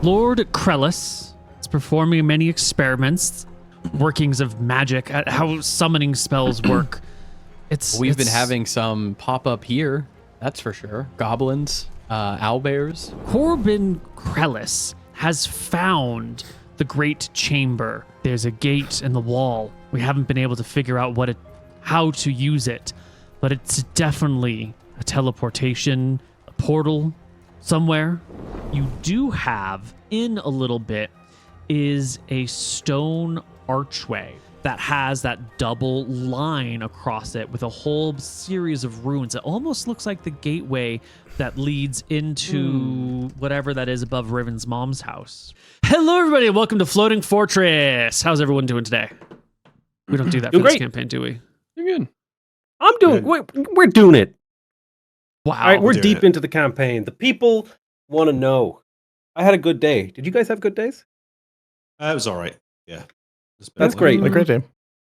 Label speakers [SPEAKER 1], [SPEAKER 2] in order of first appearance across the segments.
[SPEAKER 1] Lord Krellis is performing many experiments, workings of magic, at how summoning spells work.
[SPEAKER 2] We've been having some pop up here, that's for sure. Goblins, owlbears.
[SPEAKER 1] Corbin Krellis has found the Great Chamber. There's a gate in the wall. We haven't been able to figure out how to use it, but it's definitely a teleportation, a portal somewhere. You do have, in a little bit, is a stone archway that has that double line across it with a whole series of runes. It almost looks like the gateway that leads into whatever that is above Riven's mom's house. Hello, everybody, and welcome to Floating Fortress. How's everyone doing today? We don't do that for this campaign, do we?
[SPEAKER 2] You're good.
[SPEAKER 3] I'm doing. We're doing it.
[SPEAKER 1] Wow.
[SPEAKER 3] All right, we're deep into the campaign. The people want to know. I had a good day. Did you guys have good days?
[SPEAKER 4] It was all right. Yeah.
[SPEAKER 3] That's great.
[SPEAKER 5] A great day.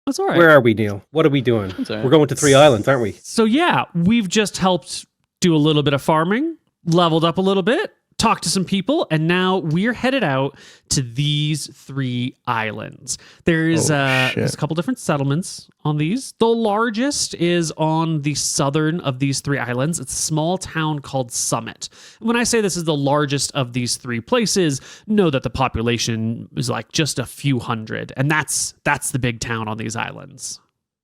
[SPEAKER 1] That's all right.
[SPEAKER 3] Where are we, Neil? What are we doing?
[SPEAKER 2] Right.
[SPEAKER 3] We're going to 3 islands, aren't we?
[SPEAKER 1] So yeah, we've just helped do a little bit of farming, leveled up a little bit, talked to some people, and now we're headed out to these 3 islands. There's a couple different settlements on these. The largest is on the southern of these 3 islands. It's a small town called Summit. When I say this is the largest of these 3 places, know that the population is like just a few hundred, and that's the big town on these islands.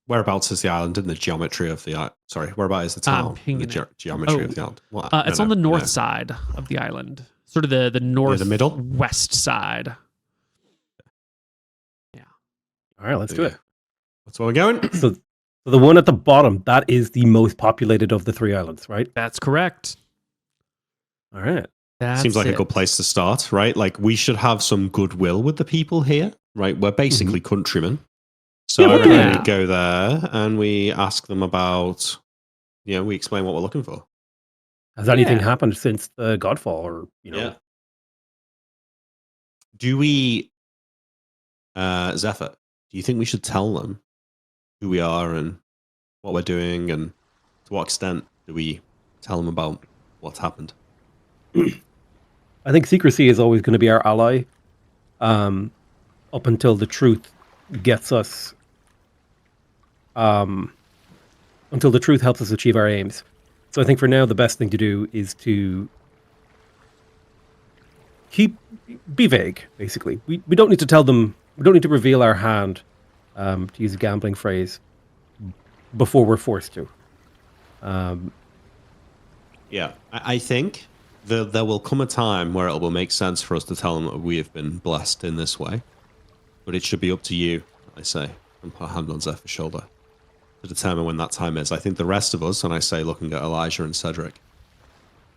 [SPEAKER 4] Whereabouts is the island in the geometry of the island? Sorry, whereabouts is the town in the geometry of the island?
[SPEAKER 1] It's on the north side of the island. Sort of the north
[SPEAKER 4] the middle?
[SPEAKER 1] west side. Yeah.
[SPEAKER 3] All right, let's do it.
[SPEAKER 4] That's where we're going.
[SPEAKER 3] So the one at the bottom, that is the most populated of the 3 islands, right?
[SPEAKER 1] That's correct.
[SPEAKER 3] All right.
[SPEAKER 4] Seems like a good place to start, right? Like, we should have some goodwill with the people here, right? We're basically countrymen. So we go there and we ask them about, we explain what we're looking for.
[SPEAKER 3] Has anything happened since the Godfall, or
[SPEAKER 4] Yeah. Do we, Zephyr? Do you think we should tell them who we are and what we're doing, and to what extent do we tell them about what's happened?
[SPEAKER 3] I think secrecy is always going to be our ally, up until the truth gets us. Until the truth helps us achieve our aims. So I think for now, the best thing to do is to be vague, basically. We don't need to tell them, we don't need to reveal our hand, to use a gambling phrase, before we're forced to.
[SPEAKER 4] Yeah, I think there will come a time where it will make sense for us to tell them that we have been blessed in this way. But it should be up to you, I say, and put a hand on Zephyr's shoulder, to determine when that time is. I think the rest of us, and I say looking at Elijah and Cedric,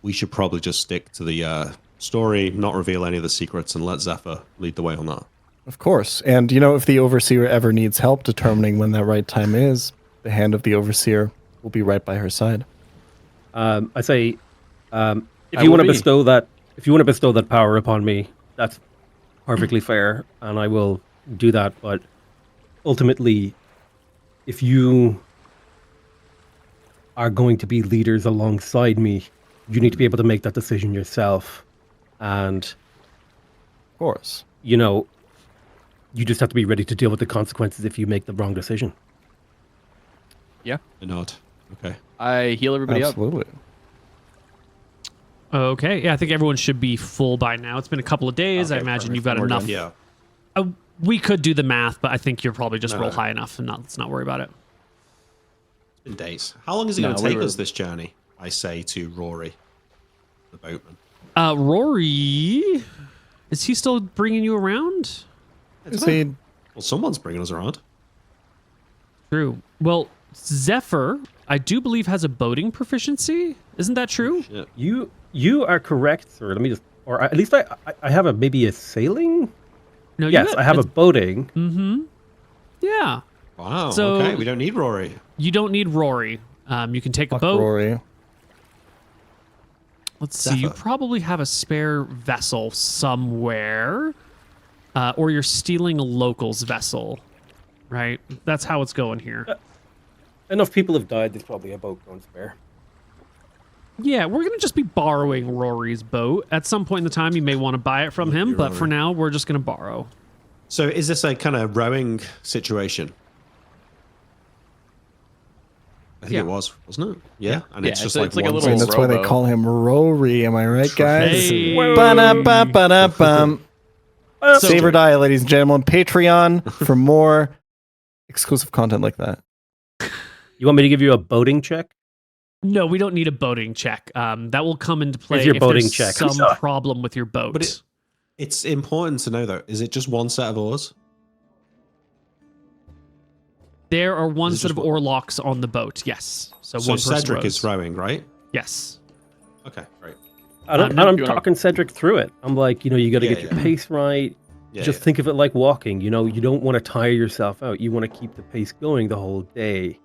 [SPEAKER 4] we should probably just stick to the story, not reveal any of the secrets, and let Zephyr lead the way on that.
[SPEAKER 5] Of course. And, if the Overseer ever needs help determining when that right time is, the hand of the Overseer will be right by her side.
[SPEAKER 3] I say, if you want to bestow that power upon me, that's perfectly fair, and I will do that. But ultimately, if you are going to be leaders alongside me, you need to be able to make that decision yourself. And
[SPEAKER 5] of course,
[SPEAKER 3] you just have to be ready to deal with the consequences if you make the wrong decision.
[SPEAKER 2] Yeah.
[SPEAKER 4] A nod. Okay.
[SPEAKER 2] I heal everybody up.
[SPEAKER 5] Absolutely.
[SPEAKER 1] Okay. Yeah, I think everyone should be full by now. It's been a couple of days.
[SPEAKER 4] Okay,
[SPEAKER 1] I imagine
[SPEAKER 4] perfect.
[SPEAKER 1] you've got
[SPEAKER 4] We're
[SPEAKER 1] enough.
[SPEAKER 4] done.
[SPEAKER 1] Yeah. We could do the math, but I think you're probably just
[SPEAKER 4] No.
[SPEAKER 1] roll high enough and let's not worry about it.
[SPEAKER 4] It's been days. How long is it going to take us, this journey? I say to Rory, the boatman.
[SPEAKER 1] Rory, is he still bringing you around?
[SPEAKER 4] Well, someone's bringing us around.
[SPEAKER 1] True. Well, Zephyr, I do believe, has a boating proficiency. Isn't that true?
[SPEAKER 4] Shit.
[SPEAKER 3] You are correct, sir. Let me just, or at least I have maybe a sailing.
[SPEAKER 1] No.
[SPEAKER 3] Yes, I have a boating.
[SPEAKER 1] Mm-hmm. Yeah.
[SPEAKER 4] Wow.
[SPEAKER 1] So-
[SPEAKER 4] okay, we don't need Rory.
[SPEAKER 1] You don't need Rory. You can take a
[SPEAKER 5] Fuck
[SPEAKER 1] boat.
[SPEAKER 5] Rory.
[SPEAKER 1] Let's see. You
[SPEAKER 4] Zephyr.
[SPEAKER 1] probably have a spare vessel somewhere, or you're stealing a local's vessel, right? That's how it's going here.
[SPEAKER 3] Enough people have died. There's probably a boat going spare.
[SPEAKER 1] Yeah, we're going to just be borrowing Rory's boat. At some point in the time, you may want to buy it from him, but for now, we're just going to borrow.
[SPEAKER 4] So is this a kind of rowing situation? I think it was, wasn't it? Yeah. And
[SPEAKER 2] Yeah,
[SPEAKER 4] it's just
[SPEAKER 2] it's
[SPEAKER 4] like
[SPEAKER 2] a
[SPEAKER 4] one
[SPEAKER 2] little
[SPEAKER 5] That's why they
[SPEAKER 2] rowboat.
[SPEAKER 5] call him Rory. Am I right, guys?
[SPEAKER 1] Hey.
[SPEAKER 5] Ba-da-ba-ba-da-bum.
[SPEAKER 1] So-
[SPEAKER 5] Save or die, ladies and gentlemen. Patreon for more exclusive content like that.
[SPEAKER 3] You want me to give you a boating check?
[SPEAKER 1] No, we don't need a boating check. That will come into play
[SPEAKER 3] your
[SPEAKER 1] if
[SPEAKER 3] boating
[SPEAKER 1] there's
[SPEAKER 3] check.
[SPEAKER 1] some problem with your boat.
[SPEAKER 4] But it's important to know, though. Is it just one set of oars?
[SPEAKER 1] There are one
[SPEAKER 4] Is it
[SPEAKER 1] set of
[SPEAKER 4] just
[SPEAKER 1] oar locks on the boat. Yes. So
[SPEAKER 4] So
[SPEAKER 1] one person
[SPEAKER 4] Cedric
[SPEAKER 1] rows.
[SPEAKER 4] is rowing, right?
[SPEAKER 1] Yes.
[SPEAKER 4] Okay, great.
[SPEAKER 3] I'm
[SPEAKER 2] you wanna-
[SPEAKER 3] talking Cedric through it. I'm like, you got to
[SPEAKER 4] Yeah,
[SPEAKER 3] get your
[SPEAKER 4] yeah.
[SPEAKER 3] pace right.
[SPEAKER 4] Yeah,
[SPEAKER 3] Just
[SPEAKER 4] yeah.
[SPEAKER 3] think of it like walking. You don't want to tire yourself out. You want to keep the pace going the whole day.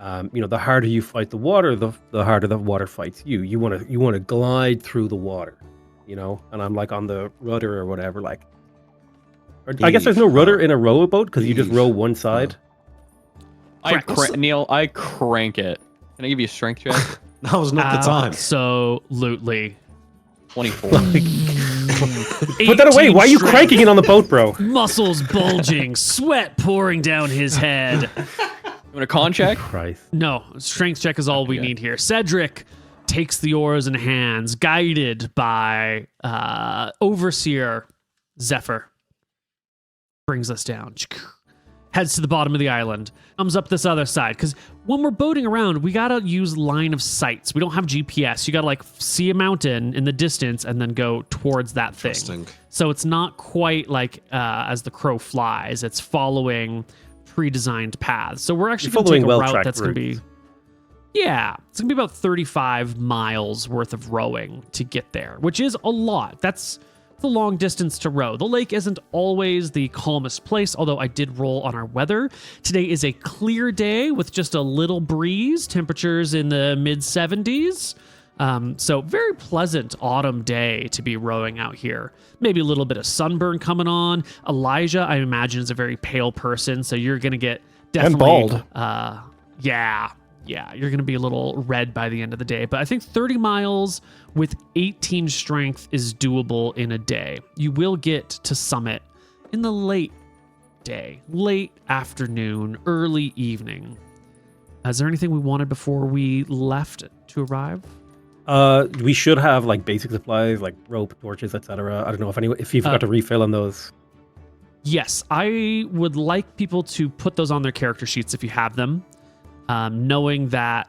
[SPEAKER 3] The harder you fight the water, the harder the water fights you. You want to glide through the water, And I'm like on the rudder or whatever. Like, I guess there's no rudder in a rowboat because you just row one side.
[SPEAKER 2] Neil, I crank it. Can I give you a strength check?
[SPEAKER 4] That was not the time.
[SPEAKER 1] Absolutely.
[SPEAKER 2] 24.
[SPEAKER 3] Put that away.
[SPEAKER 1] 18
[SPEAKER 3] Why are you
[SPEAKER 1] strength,
[SPEAKER 3] cranking it on the boat, bro?
[SPEAKER 1] Muscles bulging, sweat pouring down his head.
[SPEAKER 2] You want a con check?
[SPEAKER 3] Christ.
[SPEAKER 1] No, strength check is all we
[SPEAKER 2] Okay.
[SPEAKER 1] need here. Cedric takes the oars in hands, guided by Overseer Zephyr. Brings us down. Heads to the bottom of the island. Comes up this other side. Because when we're boating around, we got to use line of sights. We don't have GPS. You got to see a mountain in the distance and then go towards that thing.
[SPEAKER 4] Interesting.
[SPEAKER 1] So it's not quite like as the crow flies. It's following pre-designed paths. So we're actually
[SPEAKER 3] You're
[SPEAKER 1] going to take a
[SPEAKER 3] following
[SPEAKER 1] route
[SPEAKER 3] well-tracked
[SPEAKER 1] that's going to be...
[SPEAKER 3] routes.
[SPEAKER 1] Yeah, it's going to be about 35 miles worth of rowing to get there, which is a lot. That's the long distance to row. The lake isn't always the calmest place, although I did roll on our weather. Today is a clear day with just a little breeze, temperatures in the mid-70s. So very pleasant autumn day to be rowing out here. Maybe a little bit of sunburn coming on. Elijah, I imagine, is a very pale person, so you're going to get definitely...
[SPEAKER 5] bald.
[SPEAKER 1] Yeah, you're going to be a little red by the end of the day. But I think 30 miles with 18 strength is doable in a day. You will get to summit in the late day, late afternoon, early evening. Is there anything we wanted before we left to arrive?
[SPEAKER 3] We should have basic supplies like rope, torches, etc. I don't know if you forgot to refill on those.
[SPEAKER 1] Yes, I would like people to put those on their character sheets if you have them. Knowing that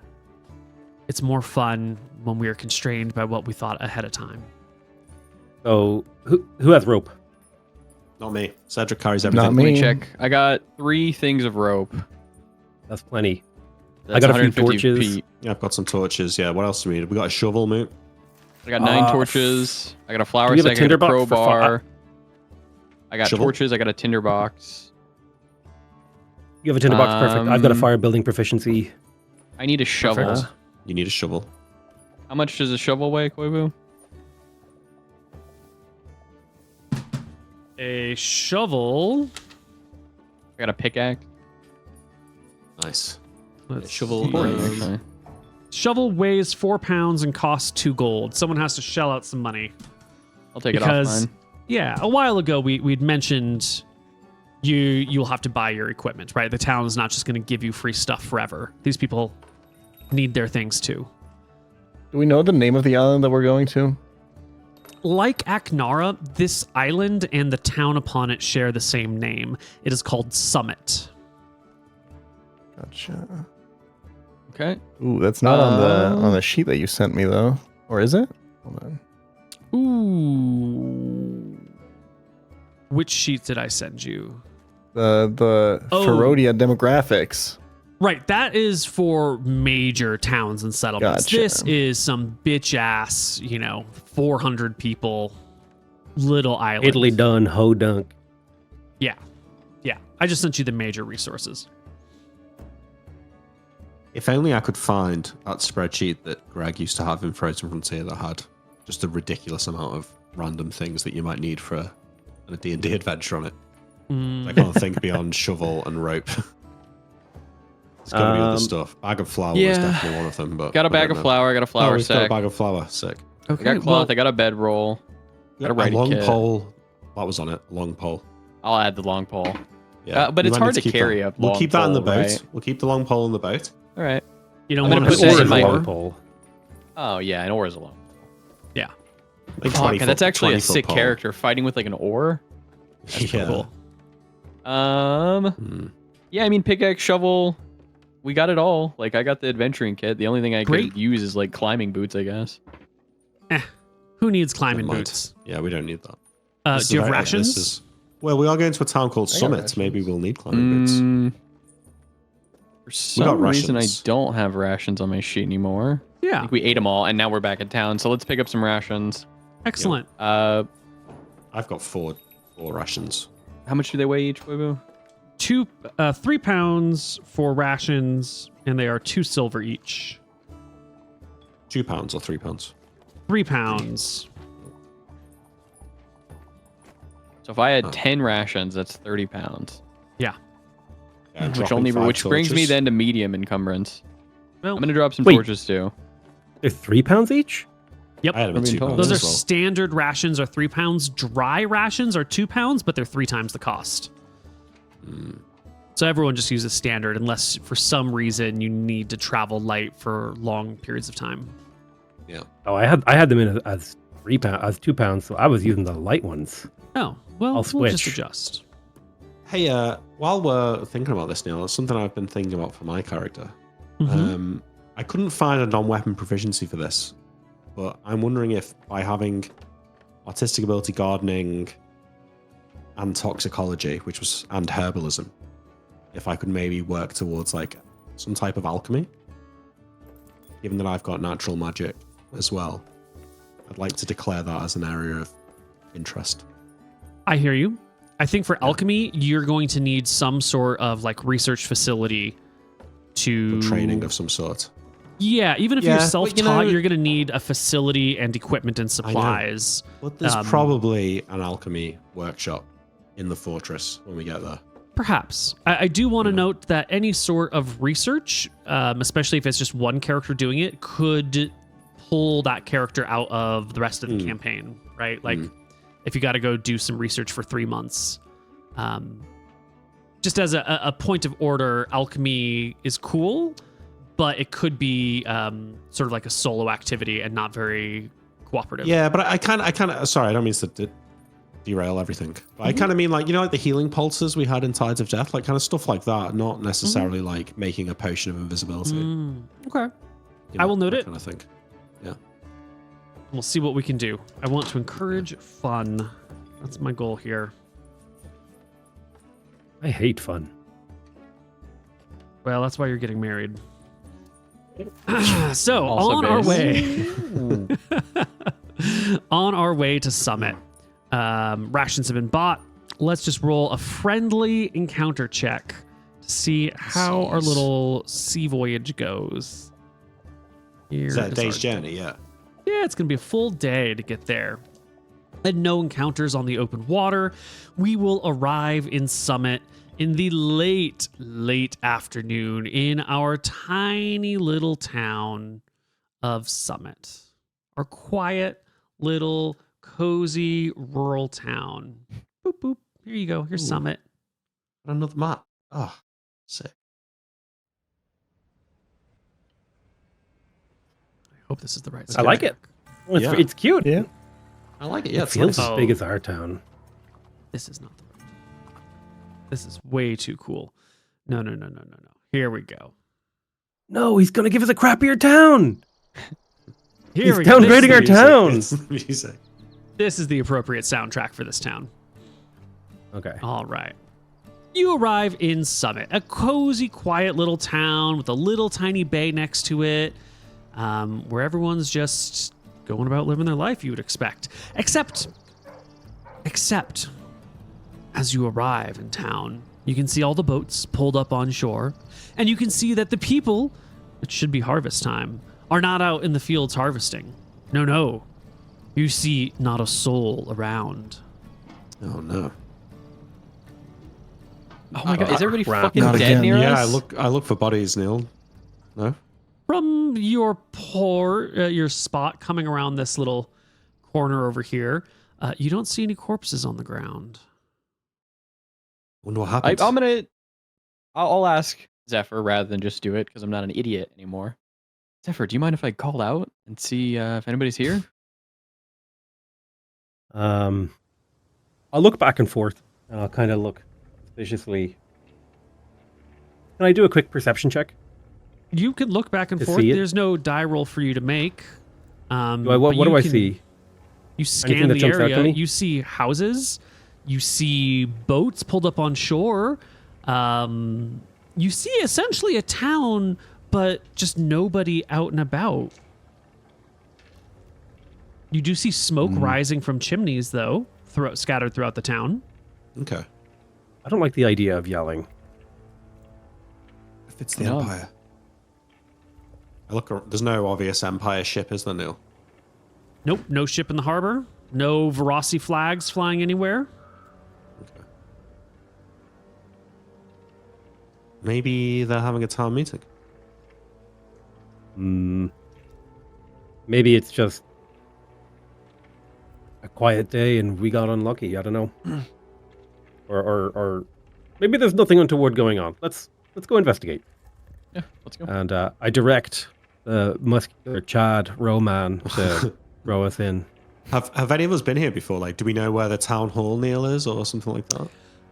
[SPEAKER 1] it's more fun when we are constrained by what we thought ahead of time.
[SPEAKER 3] So who has rope?
[SPEAKER 4] Not me. Cedric carries
[SPEAKER 5] Not
[SPEAKER 4] everything.
[SPEAKER 5] me.
[SPEAKER 2] Let me check. I got 3 things of rope.
[SPEAKER 3] That's plenty.
[SPEAKER 2] That's
[SPEAKER 3] got a few
[SPEAKER 2] 150
[SPEAKER 3] torches.
[SPEAKER 2] feet.
[SPEAKER 4] Yeah, I've got some torches. Yeah, what else do we need? We got a shovel, mate.
[SPEAKER 2] I got 9 torches. I got a flour
[SPEAKER 3] do we have a
[SPEAKER 2] sack. I got a
[SPEAKER 3] tinderbox for
[SPEAKER 2] crowbar. I got
[SPEAKER 4] Shovel?
[SPEAKER 2] torches. I got a tinderbox.
[SPEAKER 3] You have a tinderbox, perfect. I've got a fire building proficiency.
[SPEAKER 2] I need a shovel.
[SPEAKER 3] Perfect.
[SPEAKER 4] You need a shovel.
[SPEAKER 2] How much does a shovel weigh, Koibu?
[SPEAKER 1] A shovel.
[SPEAKER 2] I got a pickaxe.
[SPEAKER 4] Nice.
[SPEAKER 1] Let's
[SPEAKER 4] shovel,
[SPEAKER 1] see.
[SPEAKER 2] Okay.
[SPEAKER 1] Shovel weighs 4 pounds and costs 2 gold. Someone has to shell out some money.
[SPEAKER 2] I'll take
[SPEAKER 1] Because,
[SPEAKER 2] it off mine.
[SPEAKER 1] yeah, a while ago we'd mentioned you'll have to buy your equipment, right? The town is not just going to give you free stuff forever. These people need their things too.
[SPEAKER 5] Do we know the name of the island that we're going to?
[SPEAKER 1] Like Aknara, this island and the town upon it share the same name. It is called Summit.
[SPEAKER 5] Gotcha.
[SPEAKER 2] Okay.
[SPEAKER 5] Ooh, that's not on the sheet that you sent me though, or is it? Hold on.
[SPEAKER 1] Ooh. Which sheet did I send you?
[SPEAKER 5] The Ferodia demographics.
[SPEAKER 1] Right, that is for major towns and settlements.
[SPEAKER 5] Gotcha.
[SPEAKER 1] This is some bitch ass, 400 people little island.
[SPEAKER 3] Italy done, ho dunk.
[SPEAKER 1] Yeah. I just sent you the major resources.
[SPEAKER 4] If only I could find that spreadsheet that Greg used to have in Frozen Frontier that had just a ridiculous amount of random things that you might need for a D&D adventure on it. I can't think beyond shovel and rope. It's got to be other stuff. Bag of flour was definitely one of them. But
[SPEAKER 2] Got a bag of flour. I got a flour
[SPEAKER 4] we've got a
[SPEAKER 2] sack.
[SPEAKER 4] bag of flour. Sick.
[SPEAKER 1] Okay.
[SPEAKER 2] I got cloth. I got a bedroll. Got a
[SPEAKER 4] A
[SPEAKER 2] writing
[SPEAKER 4] long
[SPEAKER 2] kit.
[SPEAKER 4] pole. That was on it. A long pole.
[SPEAKER 2] I'll add the long pole.
[SPEAKER 4] Yeah,
[SPEAKER 2] but
[SPEAKER 4] we
[SPEAKER 2] it's
[SPEAKER 4] might
[SPEAKER 2] hard
[SPEAKER 4] need
[SPEAKER 2] to
[SPEAKER 4] keep
[SPEAKER 2] carry
[SPEAKER 4] that.
[SPEAKER 2] a
[SPEAKER 4] We'll
[SPEAKER 2] long
[SPEAKER 4] keep that in the
[SPEAKER 2] pole,
[SPEAKER 4] boat.
[SPEAKER 2] right?
[SPEAKER 4] We'll keep the long pole in the boat.
[SPEAKER 2] All right.
[SPEAKER 1] You don't
[SPEAKER 2] I'm gonna
[SPEAKER 1] want
[SPEAKER 2] put that
[SPEAKER 1] to
[SPEAKER 2] in my-
[SPEAKER 3] long pole.
[SPEAKER 2] Oh yeah, an oar is a long.
[SPEAKER 1] Yeah.
[SPEAKER 4] Like
[SPEAKER 2] Fuck,
[SPEAKER 4] 20
[SPEAKER 2] that's
[SPEAKER 4] foot-
[SPEAKER 2] actually
[SPEAKER 4] 20
[SPEAKER 2] a
[SPEAKER 4] foot
[SPEAKER 2] sick
[SPEAKER 4] pole.
[SPEAKER 2] character fighting with like an oar.
[SPEAKER 4] Yeah.
[SPEAKER 1] cool.
[SPEAKER 2] Yeah, I mean pickaxe, shovel. We got it all. Like I got the adventuring kit. The only thing I
[SPEAKER 1] Great.
[SPEAKER 2] could use is like climbing boots, I guess.
[SPEAKER 1] Who needs climbing
[SPEAKER 4] Never mind.
[SPEAKER 1] boots?
[SPEAKER 4] Yeah, we don't need that.
[SPEAKER 1] Do you have
[SPEAKER 4] This
[SPEAKER 1] rations?
[SPEAKER 4] is- well, we are going to a town called
[SPEAKER 2] I got
[SPEAKER 4] Summit.
[SPEAKER 2] rations.
[SPEAKER 4] Maybe we'll need climbing boots.
[SPEAKER 2] For some reason, I
[SPEAKER 4] rations.
[SPEAKER 2] don't have rations on my sheet anymore. I
[SPEAKER 1] Yeah.
[SPEAKER 2] think we ate them all, and now we're back in town. So let's pick up some rations.
[SPEAKER 1] Excellent.
[SPEAKER 2] How
[SPEAKER 4] I've got four rations.
[SPEAKER 2] much do they weigh each, Koibu?
[SPEAKER 1] 3 pounds for rations, and they are 2 silver each.
[SPEAKER 4] 2 pounds or 3 pounds?
[SPEAKER 1] 3 pounds.
[SPEAKER 2] So if I had 10 rations, that's 30 pounds.
[SPEAKER 1] Yeah.
[SPEAKER 4] Yeah,
[SPEAKER 2] Which
[SPEAKER 4] dropping
[SPEAKER 2] only
[SPEAKER 4] 5
[SPEAKER 2] which brings me
[SPEAKER 4] torches.
[SPEAKER 2] then to medium encumbrance.
[SPEAKER 1] Well,
[SPEAKER 2] I'm gonna drop some
[SPEAKER 3] Wait.
[SPEAKER 2] torches too.
[SPEAKER 3] They're 3 pounds each?
[SPEAKER 1] yep.
[SPEAKER 4] I had them
[SPEAKER 2] I'm
[SPEAKER 4] at
[SPEAKER 2] being
[SPEAKER 4] 2
[SPEAKER 2] told.
[SPEAKER 4] pounds
[SPEAKER 1] Those are
[SPEAKER 4] as well.
[SPEAKER 1] standard rations are 3 pounds. Dry rations are 2 pounds, but they're 3 times the cost. So everyone just uses standard unless for some reason you need to travel light for long periods of time.
[SPEAKER 4] Yeah.
[SPEAKER 3] Oh, I had them in as 3 pounds, as 2 pounds, so I was using the light ones.
[SPEAKER 1] Oh, well,
[SPEAKER 3] I'll
[SPEAKER 1] we'll just
[SPEAKER 3] switch.
[SPEAKER 1] adjust.
[SPEAKER 4] Hey, while we're thinking about this, Neil, it's something I've been thinking about for my character.
[SPEAKER 1] Mhm.
[SPEAKER 4] I couldn't find a non-weapon proficiency for this, but I'm wondering if by having artistic ability, gardening, and toxicology, and herbalism, if I could maybe work towards like some type of alchemy, given that I've got natural magic as well. I'd like to declare that as an area of interest.
[SPEAKER 1] I hear you. I think for alchemy, you're going to need some sort of like research facility to
[SPEAKER 4] Training of some sort.
[SPEAKER 1] Yeah, even if
[SPEAKER 4] Yeah,
[SPEAKER 1] you're
[SPEAKER 4] but,
[SPEAKER 1] self-taught,
[SPEAKER 4] you know-
[SPEAKER 1] you're going to need a facility and equipment and supplies.
[SPEAKER 4] But there's
[SPEAKER 1] Um,
[SPEAKER 4] probably an alchemy workshop in the fortress when we get there.
[SPEAKER 1] Perhaps. I do want to note that any sort of research, especially if it's just one character doing it, could pull that character out of the rest of the campaign, right? Like, if you got to go do some research for 3 months. Just as a point of order, alchemy is cool, but it could be sort of like a solo activity and not very cooperative.
[SPEAKER 4] Yeah, but I kind of, sorry, I don't mean to derail everything. But I kind of mean like, like the healing pulses we had in Tides of Death, like kind of stuff like that, not necessarily like making a potion of invisibility.
[SPEAKER 1] Okay.
[SPEAKER 4] You know,
[SPEAKER 1] I will note
[SPEAKER 4] that
[SPEAKER 1] it.
[SPEAKER 4] kind of thing. Yeah.
[SPEAKER 1] We'll see what we can do. I want to encourage fun. That's my goal here.
[SPEAKER 3] I hate fun.
[SPEAKER 1] Well, that's why you're getting married. So,
[SPEAKER 2] Also
[SPEAKER 1] on our
[SPEAKER 2] based.
[SPEAKER 1] way. On our way to Summit. Rations have been bought. Let's just roll a friendly encounter check to see how our
[SPEAKER 4] Jeez.
[SPEAKER 1] little sea voyage goes. Here
[SPEAKER 4] Is that a
[SPEAKER 1] is
[SPEAKER 4] day's
[SPEAKER 1] our-
[SPEAKER 4] journey? Yeah.
[SPEAKER 1] Yeah, it's going to be a full day to get there. And no encounters on the open water. We will arrive in Summit in the late afternoon in our tiny little town of Summit. Our quiet little cozy rural town. Boop, boop. Here you go. Here's
[SPEAKER 4] Ooh.
[SPEAKER 1] Summit.
[SPEAKER 4] Another map. Oh, sick.
[SPEAKER 1] I hope this is the right
[SPEAKER 3] I like it. Well, it's,
[SPEAKER 4] Yeah.
[SPEAKER 3] it's cute.
[SPEAKER 5] Yeah.
[SPEAKER 4] I like it. Yeah,
[SPEAKER 3] It
[SPEAKER 4] it's
[SPEAKER 3] feels
[SPEAKER 4] nice.
[SPEAKER 3] as big as our town.
[SPEAKER 1] This is not the right. This is way too cool. No. Here we go.
[SPEAKER 3] No, he's gonna give us a crappier town.
[SPEAKER 1] Here
[SPEAKER 3] He's
[SPEAKER 1] we go. This
[SPEAKER 3] downgrading our
[SPEAKER 1] is-
[SPEAKER 3] town.
[SPEAKER 4] It's the music.
[SPEAKER 1] This is the appropriate soundtrack for this town.
[SPEAKER 3] Okay.
[SPEAKER 1] All right. You arrive in Summit, a cozy, quiet little town with a little tiny bay next to it, where everyone's just going about living their life, you would expect. Except, as you arrive in town, you can see all the boats pulled up on shore, and you can see that the people, it should be harvest time, are not out in the fields harvesting. No. You see not a soul around.
[SPEAKER 4] Oh no.
[SPEAKER 2] Oh my god, is everybody
[SPEAKER 3] crap.
[SPEAKER 2] fucking
[SPEAKER 5] Not
[SPEAKER 2] dead
[SPEAKER 5] again.
[SPEAKER 2] near
[SPEAKER 4] Yeah,
[SPEAKER 2] us?
[SPEAKER 4] I look for bodies, Neil. No?
[SPEAKER 1] From your your spot coming around this little corner over here, you don't see any corpses on the ground.
[SPEAKER 4] Wonder what happened.
[SPEAKER 2] I'll ask Zephyr rather than just do it because I'm not an idiot anymore. Zephyr, do you mind if I call out and see if anybody's here?
[SPEAKER 3] I'll look back and forth, and I'll kind of look suspiciously. Can I do a quick perception check?
[SPEAKER 1] You can look back and
[SPEAKER 3] To
[SPEAKER 1] forth.
[SPEAKER 3] see it?
[SPEAKER 1] There's no die roll for you to make.
[SPEAKER 3] What
[SPEAKER 1] but
[SPEAKER 3] do I
[SPEAKER 1] can-
[SPEAKER 3] see?
[SPEAKER 1] You
[SPEAKER 3] Anything
[SPEAKER 1] scan
[SPEAKER 3] that
[SPEAKER 1] the
[SPEAKER 3] jumps out to
[SPEAKER 1] area.
[SPEAKER 3] me?
[SPEAKER 1] You see houses. You see boats pulled up on shore. You see essentially a town, but just nobody out and about. You do see smoke rising from chimneys, though, scattered throughout the town.
[SPEAKER 4] Okay.
[SPEAKER 3] I don't like the idea of yelling.
[SPEAKER 4] If it's the
[SPEAKER 2] No.
[SPEAKER 4] Empire. There's no obvious Empire ship, is there, Neil?
[SPEAKER 1] Nope, no ship in the harbor. No Verossi flags flying anywhere.
[SPEAKER 4] Okay. Maybe they're having a town meeting.
[SPEAKER 3] Maybe it's just a quiet day and we got unlucky. I don't know. or maybe there's nothing untoward going on. Let's go investigate.
[SPEAKER 2] Yeah, let's go.
[SPEAKER 3] And I direct the muscular Chad Roman to row us in.
[SPEAKER 4] Have any of us been here before? Like, do we know where the town hall, Neil, is, or something like that?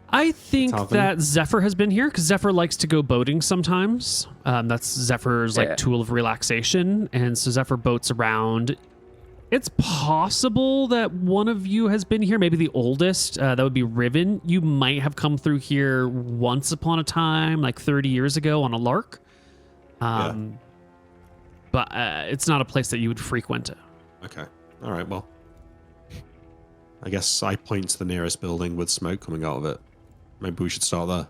[SPEAKER 1] I think
[SPEAKER 4] Tavern?
[SPEAKER 1] that Zephyr has been here because Zephyr likes to go boating sometimes. That's Zephyr's
[SPEAKER 2] Yeah.
[SPEAKER 1] tool of relaxation, and so Zephyr boats around. It's possible that one of you has been here, maybe the oldest. That would be Riven. You might have come through here once upon a time, like 30 years ago on a lark. But it's not a place that you would frequent.
[SPEAKER 4] Okay. All right, well. I guess I point to the nearest building with smoke coming out of it. Maybe we should start there.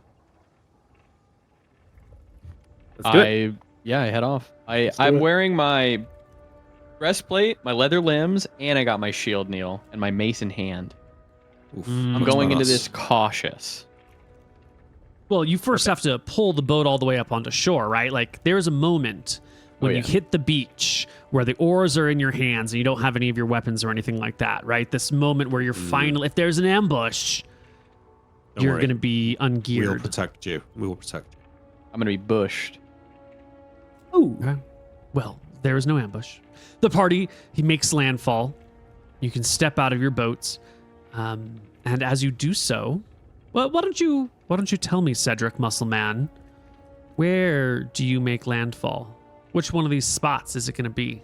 [SPEAKER 3] Let's do it.
[SPEAKER 2] I head off.
[SPEAKER 3] do
[SPEAKER 2] I'm
[SPEAKER 3] it.
[SPEAKER 2] wearing my breastplate, my leather limbs, and I got my shield, Neil, and my mace in hand.
[SPEAKER 4] Oof.
[SPEAKER 2] I'm
[SPEAKER 4] Looks
[SPEAKER 2] going into
[SPEAKER 4] badass.
[SPEAKER 2] this cautious.
[SPEAKER 1] Well, you first have to pull the boat all the way up onto shore, right? Like, there's a moment when you
[SPEAKER 2] yeah.
[SPEAKER 1] hit the beach where the oars are in your hands and you don't have any of your weapons or anything like that, right? This moment where you're finally, if there's an ambush,
[SPEAKER 4] Don't
[SPEAKER 1] you're
[SPEAKER 4] worry.
[SPEAKER 1] going to be
[SPEAKER 4] We'll
[SPEAKER 1] ungeared.
[SPEAKER 4] protect you. We will protect you.
[SPEAKER 2] I'm gonna be bushed.
[SPEAKER 1] Okay. Well, there is no ambush. The party, he makes landfall. You can step out of your boats. And as you do so, well, why don't you tell me, Cedric Muscleman, where do you make landfall? Which one of these spots is it going to be?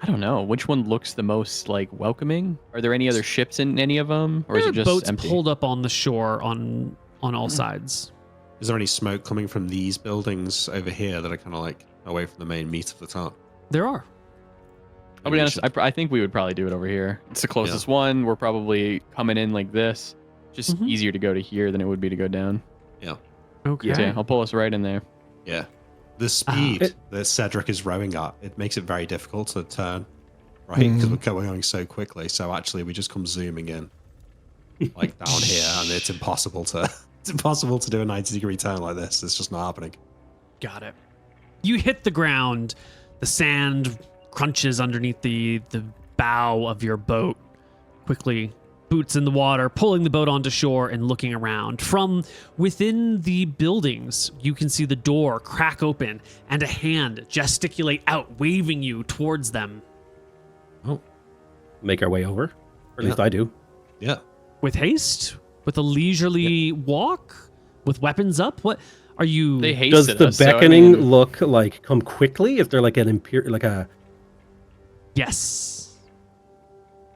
[SPEAKER 2] I don't know. Which one looks the most like welcoming? Are there any other ships in any of them, or is
[SPEAKER 1] There
[SPEAKER 2] it
[SPEAKER 1] are
[SPEAKER 2] just
[SPEAKER 1] boats
[SPEAKER 2] empty?
[SPEAKER 1] pulled up on the shore on all sides.
[SPEAKER 4] Is there any smoke coming from these buildings over here that are kind of like away from the main meat of the town?
[SPEAKER 1] There are.
[SPEAKER 2] I'll be honest. I think we would probably do it over here. It's the closest one. We're probably coming in like this. Just
[SPEAKER 1] Mhm.
[SPEAKER 2] easier to go to here than it would be to go down.
[SPEAKER 4] Yeah.
[SPEAKER 1] Okay.
[SPEAKER 2] So yeah, I'll pull us right in there.
[SPEAKER 4] Yeah. The speed that Cedric is rowing at, it makes it very difficult to turn, right? Because we're going so quickly. So actually, we just come zooming in, like down here, and it's impossible to do a 90-degree turn like this. It's just not happening.
[SPEAKER 1] Got it. You hit the ground. The sand crunches underneath the bow of your boat. Quickly, boots in the water, pulling the boat onto shore and looking around. From within the buildings, you can see the door crack open and a hand gesticulate out, waving you towards them.
[SPEAKER 4] Oh,
[SPEAKER 3] Make our way over. Or at least
[SPEAKER 4] Yeah.
[SPEAKER 3] I do.
[SPEAKER 4] yeah.
[SPEAKER 1] With haste? With a leisurely walk? With weapons up? What are you...
[SPEAKER 2] They
[SPEAKER 3] Does
[SPEAKER 2] hasted
[SPEAKER 3] the
[SPEAKER 2] us, so, I
[SPEAKER 3] beckoning
[SPEAKER 2] mean,
[SPEAKER 3] look like come quickly? Is there like an
[SPEAKER 1] Yes.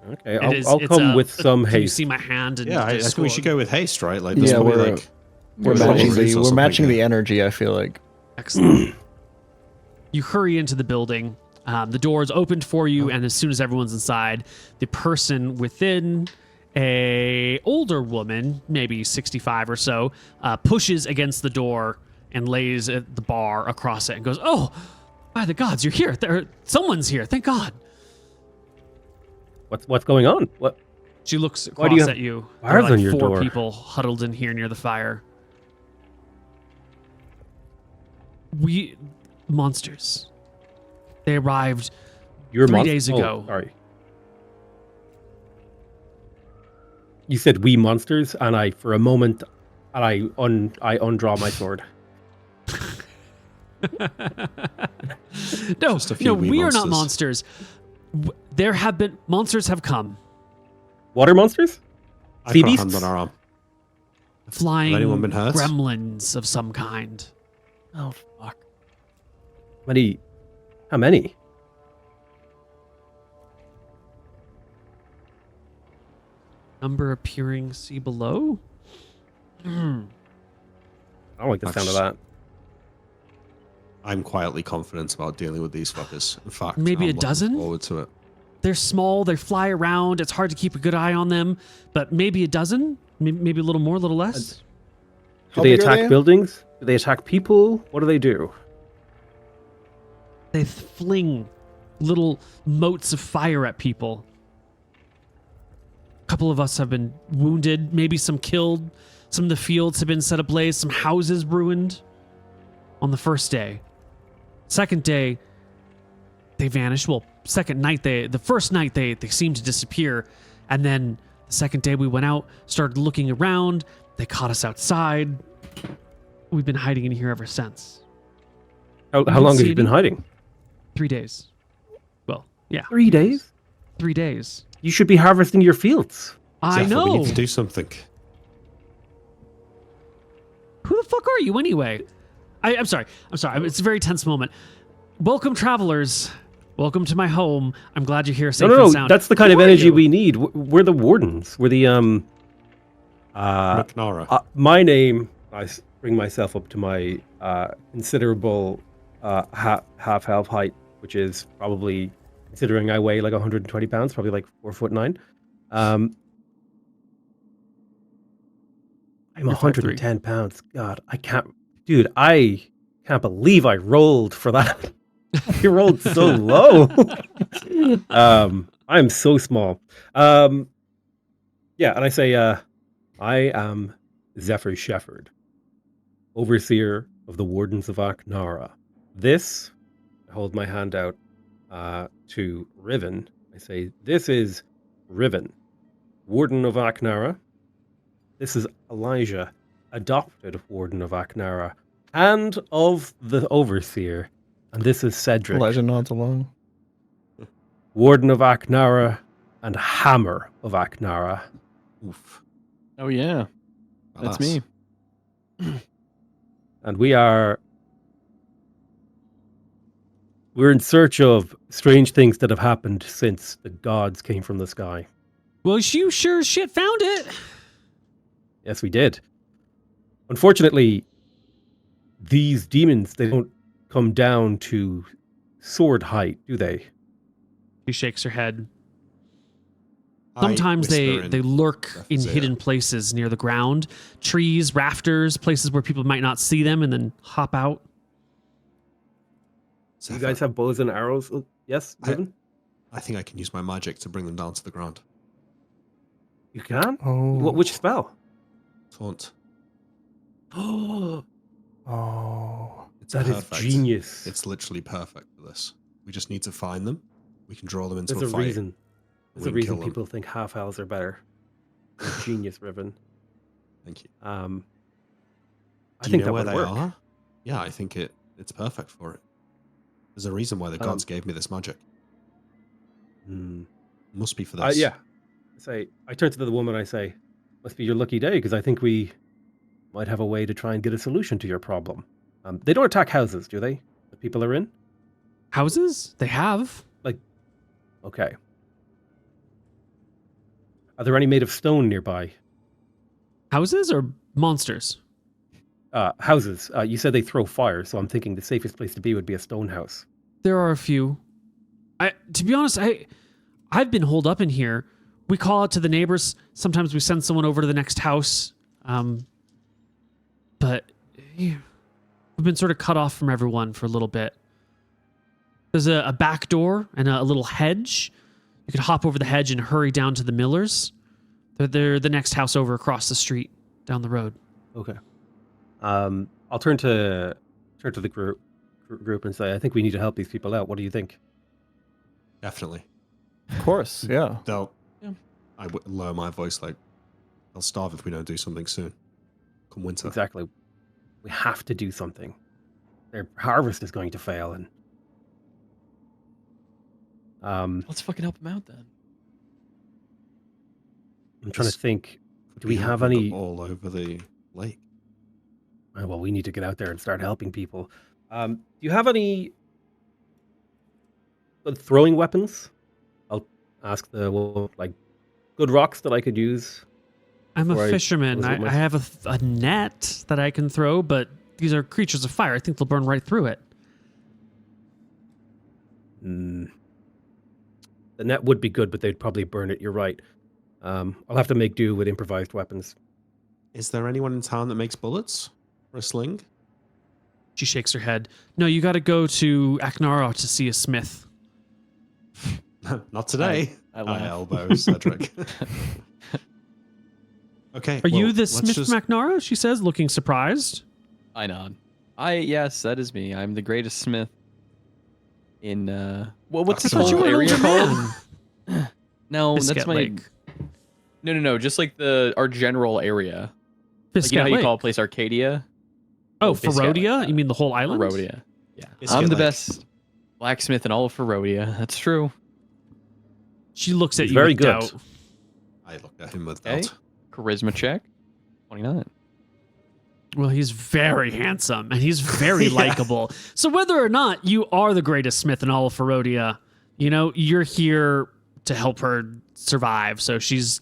[SPEAKER 3] Okay,
[SPEAKER 1] It
[SPEAKER 3] I'll
[SPEAKER 1] it's
[SPEAKER 3] come
[SPEAKER 1] a-
[SPEAKER 3] with some
[SPEAKER 1] Can you
[SPEAKER 3] haste.
[SPEAKER 1] see my hand? And
[SPEAKER 4] Yeah, I think we should go with haste, right? Like, there's
[SPEAKER 5] Yeah,
[SPEAKER 4] probably
[SPEAKER 5] we're-
[SPEAKER 4] like
[SPEAKER 5] We're
[SPEAKER 4] There's
[SPEAKER 5] matching
[SPEAKER 4] always
[SPEAKER 5] the
[SPEAKER 4] something here.
[SPEAKER 5] energy, I feel like.
[SPEAKER 1] Excellent. You hurry into the building. The door is opened for you, and as soon as everyone's inside, the person within, a older woman, maybe 65 or so, pushes against the door and lays at the bar across it and goes, "Oh, by the gods, you're here! Someone's here! Thank God!"
[SPEAKER 3] What's going on? What?
[SPEAKER 1] She looks
[SPEAKER 3] Why do you
[SPEAKER 1] across
[SPEAKER 3] have
[SPEAKER 1] at you. There
[SPEAKER 3] bars
[SPEAKER 1] are
[SPEAKER 3] on your
[SPEAKER 1] four
[SPEAKER 3] door?
[SPEAKER 1] people huddled in here near the fire. Monsters. They arrived
[SPEAKER 3] You're
[SPEAKER 1] 3 days
[SPEAKER 3] Oh,
[SPEAKER 1] ago.
[SPEAKER 3] sorry. You said we monsters, and for a moment, I undraw my sword.
[SPEAKER 1] No,
[SPEAKER 4] Just a few
[SPEAKER 1] no,
[SPEAKER 4] wee
[SPEAKER 1] we are not
[SPEAKER 4] monsters.
[SPEAKER 1] monsters. There have been monsters have come.
[SPEAKER 3] Water monsters?
[SPEAKER 4] I
[SPEAKER 3] Sea
[SPEAKER 4] put a
[SPEAKER 3] beasts?
[SPEAKER 4] hand on our arm.
[SPEAKER 1] Flying
[SPEAKER 4] anyone been hurt?
[SPEAKER 1] gremlins of some kind.
[SPEAKER 2] Oh fuck.
[SPEAKER 3] How many?
[SPEAKER 1] Number appearing, see below.
[SPEAKER 3] I don't like the sound of that.
[SPEAKER 4] I'm quietly confident about dealing with these fuckers. In fact,
[SPEAKER 1] Maybe
[SPEAKER 4] I'm
[SPEAKER 1] a
[SPEAKER 4] looking
[SPEAKER 1] dozen?
[SPEAKER 4] Forward to it.
[SPEAKER 1] They're small, they fly around. It's hard to keep a good eye on them, but maybe a dozen, maybe a little more, a little less.
[SPEAKER 3] Do
[SPEAKER 5] How
[SPEAKER 3] they
[SPEAKER 5] big are
[SPEAKER 3] attack
[SPEAKER 5] they?
[SPEAKER 3] buildings? Do they attack people? What do they do?
[SPEAKER 1] They fling little motes of fire at people. A couple of us have been wounded, maybe some killed. Some of the fields have been set ablaze, some houses ruined on the first day. Second day, they vanished. Well, the first night they seemed to disappear. And then the second day we went out, started looking around. They caught us outside. We've been hiding in here ever since.
[SPEAKER 3] How
[SPEAKER 1] can
[SPEAKER 3] long have
[SPEAKER 1] see
[SPEAKER 3] you been
[SPEAKER 1] any?
[SPEAKER 3] hiding?
[SPEAKER 1] 3 days. Well, yeah.
[SPEAKER 3] 3 days?
[SPEAKER 1] 3 days.
[SPEAKER 3] You should be harvesting your fields.
[SPEAKER 1] I
[SPEAKER 4] Zephyr,
[SPEAKER 1] know.
[SPEAKER 4] We need to do something.
[SPEAKER 1] Who the fuck are you anyway? I'm sorry. It's a very tense moment. Welcome, travelers. Welcome to my home. I'm glad you're here safe and
[SPEAKER 3] No.
[SPEAKER 1] sound.
[SPEAKER 3] That's the kind
[SPEAKER 1] Who
[SPEAKER 3] of
[SPEAKER 1] are
[SPEAKER 3] energy
[SPEAKER 1] you?
[SPEAKER 3] we need. We're the wardens. We're the
[SPEAKER 4] McNara.
[SPEAKER 3] my name. Bring myself up to my considerable half health height, which is probably, considering I weigh like 120 pounds, probably like 4'9". I'm
[SPEAKER 1] You're
[SPEAKER 3] 110 pounds. God, I can't believe I rolled for that. I rolled so low. I'm so small. Yeah, and I say, I am Zephyr Shepherd, overseer of the Wardens of Aknara. This, I hold my hand out to Riven. I say, this is Riven, Warden of Aknara. This is Elijah, adopted Warden of Aknara, and of the Overseer. And this is Cedric,
[SPEAKER 5] Elijah nods along.
[SPEAKER 3] Warden of Aknara and Hammer of Aknara.
[SPEAKER 4] Oof.
[SPEAKER 2] Oh yeah, that's me.
[SPEAKER 3] And we're in search of strange things that have happened since the gods came from the sky.
[SPEAKER 1] Well, you sure as shit found it.
[SPEAKER 3] Yes, we did. Unfortunately, these demons, they don't come down to sword height, do they?
[SPEAKER 1] She shakes her head.
[SPEAKER 4] I
[SPEAKER 1] Sometimes they
[SPEAKER 4] whisper in
[SPEAKER 1] lurk in
[SPEAKER 4] Zephyr's ear.
[SPEAKER 1] hidden places near the ground. Trees, rafters, places where people might not see them and then hop out.
[SPEAKER 3] Do you
[SPEAKER 4] Zephyr,
[SPEAKER 3] guys have bows and arrows? Oh, yes, Riven?
[SPEAKER 4] I think I can use my magic to bring them down to the ground.
[SPEAKER 3] You can?
[SPEAKER 5] Oh.
[SPEAKER 3] Which spell?
[SPEAKER 4] Taunt.
[SPEAKER 3] Oh,
[SPEAKER 5] Oh.
[SPEAKER 4] It's
[SPEAKER 3] that is
[SPEAKER 4] perfect.
[SPEAKER 3] genius.
[SPEAKER 4] It's literally perfect for this. We just need to find them. We can draw them into
[SPEAKER 3] There's
[SPEAKER 4] a
[SPEAKER 3] a
[SPEAKER 4] fight.
[SPEAKER 3] reason. There's
[SPEAKER 4] We
[SPEAKER 3] a
[SPEAKER 4] can
[SPEAKER 3] reason
[SPEAKER 4] kill them.
[SPEAKER 3] people think half elves are better. You're genius, Riven.
[SPEAKER 4] Thank you.
[SPEAKER 3] I
[SPEAKER 4] Do
[SPEAKER 3] think
[SPEAKER 4] you know
[SPEAKER 3] that
[SPEAKER 4] where
[SPEAKER 3] would
[SPEAKER 4] they
[SPEAKER 3] work.
[SPEAKER 4] are? Yeah, I think it's perfect for it. There's a reason why the gods gave me this magic.
[SPEAKER 3] Hmm.
[SPEAKER 4] Must be for this.
[SPEAKER 3] Yeah. I turn to the woman. I say, "Must be your lucky day, because I think we might have a way to try and get a solution to your problem." They don't attack houses, do they? The people are in.
[SPEAKER 1] Houses? They have.
[SPEAKER 3] Okay. Are there any made of stone nearby?
[SPEAKER 1] Houses or monsters?
[SPEAKER 3] Houses. You said they throw fire, so I'm thinking the safest place to be would be a stone house.
[SPEAKER 1] There are a few. To be honest, I've been holed up in here. We call out to the neighbors. Sometimes we send someone over to the next house. But yeah, we've been sort of cut off from everyone for a little bit. There's a back door and a little hedge. You could hop over the hedge and hurry down to the millers. They're the next house over across the street down the road.
[SPEAKER 3] Okay. I'll turn to the group and say, I think we need to help these people out. What do you think?
[SPEAKER 4] Definitely.
[SPEAKER 5] Of course, yeah.
[SPEAKER 4] They'll. Yeah. I would lower my voice like they'll starve if we don't do something soon. Come winter.
[SPEAKER 3] Exactly. We have to do something. Their harvest is going to fail, and
[SPEAKER 2] Let's fucking help him out then.
[SPEAKER 3] I'm trying to think. Do we
[SPEAKER 4] We
[SPEAKER 3] have
[SPEAKER 4] them
[SPEAKER 3] any?
[SPEAKER 4] all over the lake?
[SPEAKER 3] Well, we need to get out there and start helping people. Do you have any throwing weapons? I'll ask the good rocks that I could use.
[SPEAKER 1] I'm
[SPEAKER 3] Before
[SPEAKER 1] a
[SPEAKER 3] I
[SPEAKER 1] fisherman.
[SPEAKER 3] close up
[SPEAKER 1] I
[SPEAKER 3] my-
[SPEAKER 1] have a net that I can throw, but these are creatures of fire. I think they'll burn right through it.
[SPEAKER 3] The net would be good, but they'd probably burn it. You're right. I'll have to make do with improvised weapons.
[SPEAKER 4] Is there anyone in town that makes bullets for a sling?
[SPEAKER 1] She shakes her head. No, you got to go to Aknara to see a smith.
[SPEAKER 4] Not today.
[SPEAKER 2] I laugh.
[SPEAKER 4] elbow Cedric. Okay.
[SPEAKER 1] Are you
[SPEAKER 4] well,
[SPEAKER 1] the
[SPEAKER 4] let's
[SPEAKER 1] smith
[SPEAKER 4] just-
[SPEAKER 1] from Aknara? She says, looking surprised.
[SPEAKER 2] I nod. Yes, that is me. I'm the greatest smith in what's
[SPEAKER 4] That's
[SPEAKER 2] this
[SPEAKER 4] all.
[SPEAKER 2] whole
[SPEAKER 4] You were an
[SPEAKER 2] area
[SPEAKER 1] older
[SPEAKER 2] called?
[SPEAKER 1] man.
[SPEAKER 2] No,
[SPEAKER 1] Biscuit
[SPEAKER 2] that's my
[SPEAKER 1] Lake.
[SPEAKER 2] No, just like our general area. Like,
[SPEAKER 1] Biscuit
[SPEAKER 2] you know how you
[SPEAKER 1] Lake.
[SPEAKER 2] call a place Arcadia?
[SPEAKER 1] Oh,
[SPEAKER 2] Biscuit
[SPEAKER 1] Ferodia?
[SPEAKER 2] Lake.
[SPEAKER 1] You mean the whole island?
[SPEAKER 2] Ferodia. Yeah.
[SPEAKER 4] Biscuit
[SPEAKER 2] I'm the
[SPEAKER 4] Lake.
[SPEAKER 2] best blacksmith in all of Ferodia. That's true.
[SPEAKER 1] She looks at
[SPEAKER 3] He's
[SPEAKER 1] you
[SPEAKER 3] very
[SPEAKER 1] with
[SPEAKER 3] good.
[SPEAKER 1] doubt.
[SPEAKER 4] I looked at him with
[SPEAKER 2] Okay.
[SPEAKER 4] doubt.
[SPEAKER 2] Charisma check. 29.
[SPEAKER 1] Well, he's very handsome and he's very
[SPEAKER 4] Yeah.
[SPEAKER 1] likable. So whether or not you are the greatest smith in all of Ferodia, you're here to help her survive. So she's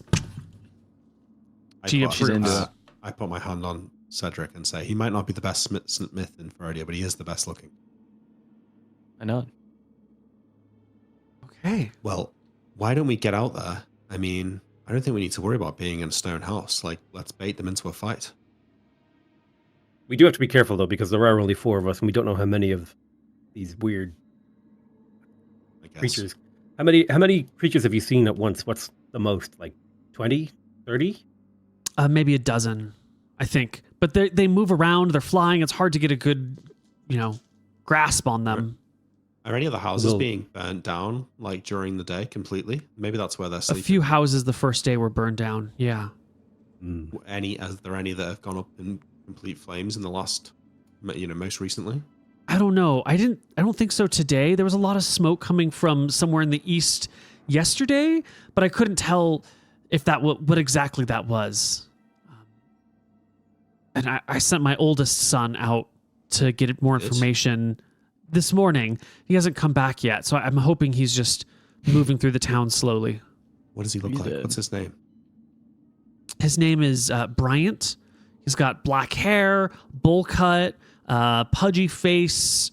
[SPEAKER 1] She approves.
[SPEAKER 4] I put my hand on Cedric and say he might not be the best smith in Ferodia, but he is the best looking.
[SPEAKER 2] I nod.
[SPEAKER 1] okay.
[SPEAKER 4] Well, why don't we get out there? I mean, I don't think we need to worry about being in a stone house. Like, let's bait them into a fight.
[SPEAKER 3] We do have to be careful though, because there are only 4 of us, and we don't know how many of these weird
[SPEAKER 4] I guess.
[SPEAKER 3] creatures. How many creatures have you seen at once? What's the most? Like 20, 30?
[SPEAKER 1] Maybe a dozen, I think. But they move around. They're flying. It's hard to get a good, grasp on them.
[SPEAKER 4] Are any of the houses
[SPEAKER 3] Well-
[SPEAKER 4] being burnt down like during the day completely? Maybe that's where they're
[SPEAKER 1] A
[SPEAKER 4] sleeping.
[SPEAKER 1] few houses the first day were burned down. Yeah.
[SPEAKER 4] Are there any that have gone up in complete flames in the last, most recently?
[SPEAKER 1] I don't know. I don't think so today. There was a lot of smoke coming from somewhere in the east yesterday, but I couldn't tell if what exactly that was. And I sent my oldest son out to get more
[SPEAKER 4] Yes.
[SPEAKER 1] information this morning. He hasn't come back yet, so I'm hoping he's just moving through the town slowly.
[SPEAKER 4] What does he look
[SPEAKER 2] You
[SPEAKER 4] like?
[SPEAKER 2] did.
[SPEAKER 4] What's his name?
[SPEAKER 1] His name is Bryant. He's got black hair, bowl cut, pudgy face.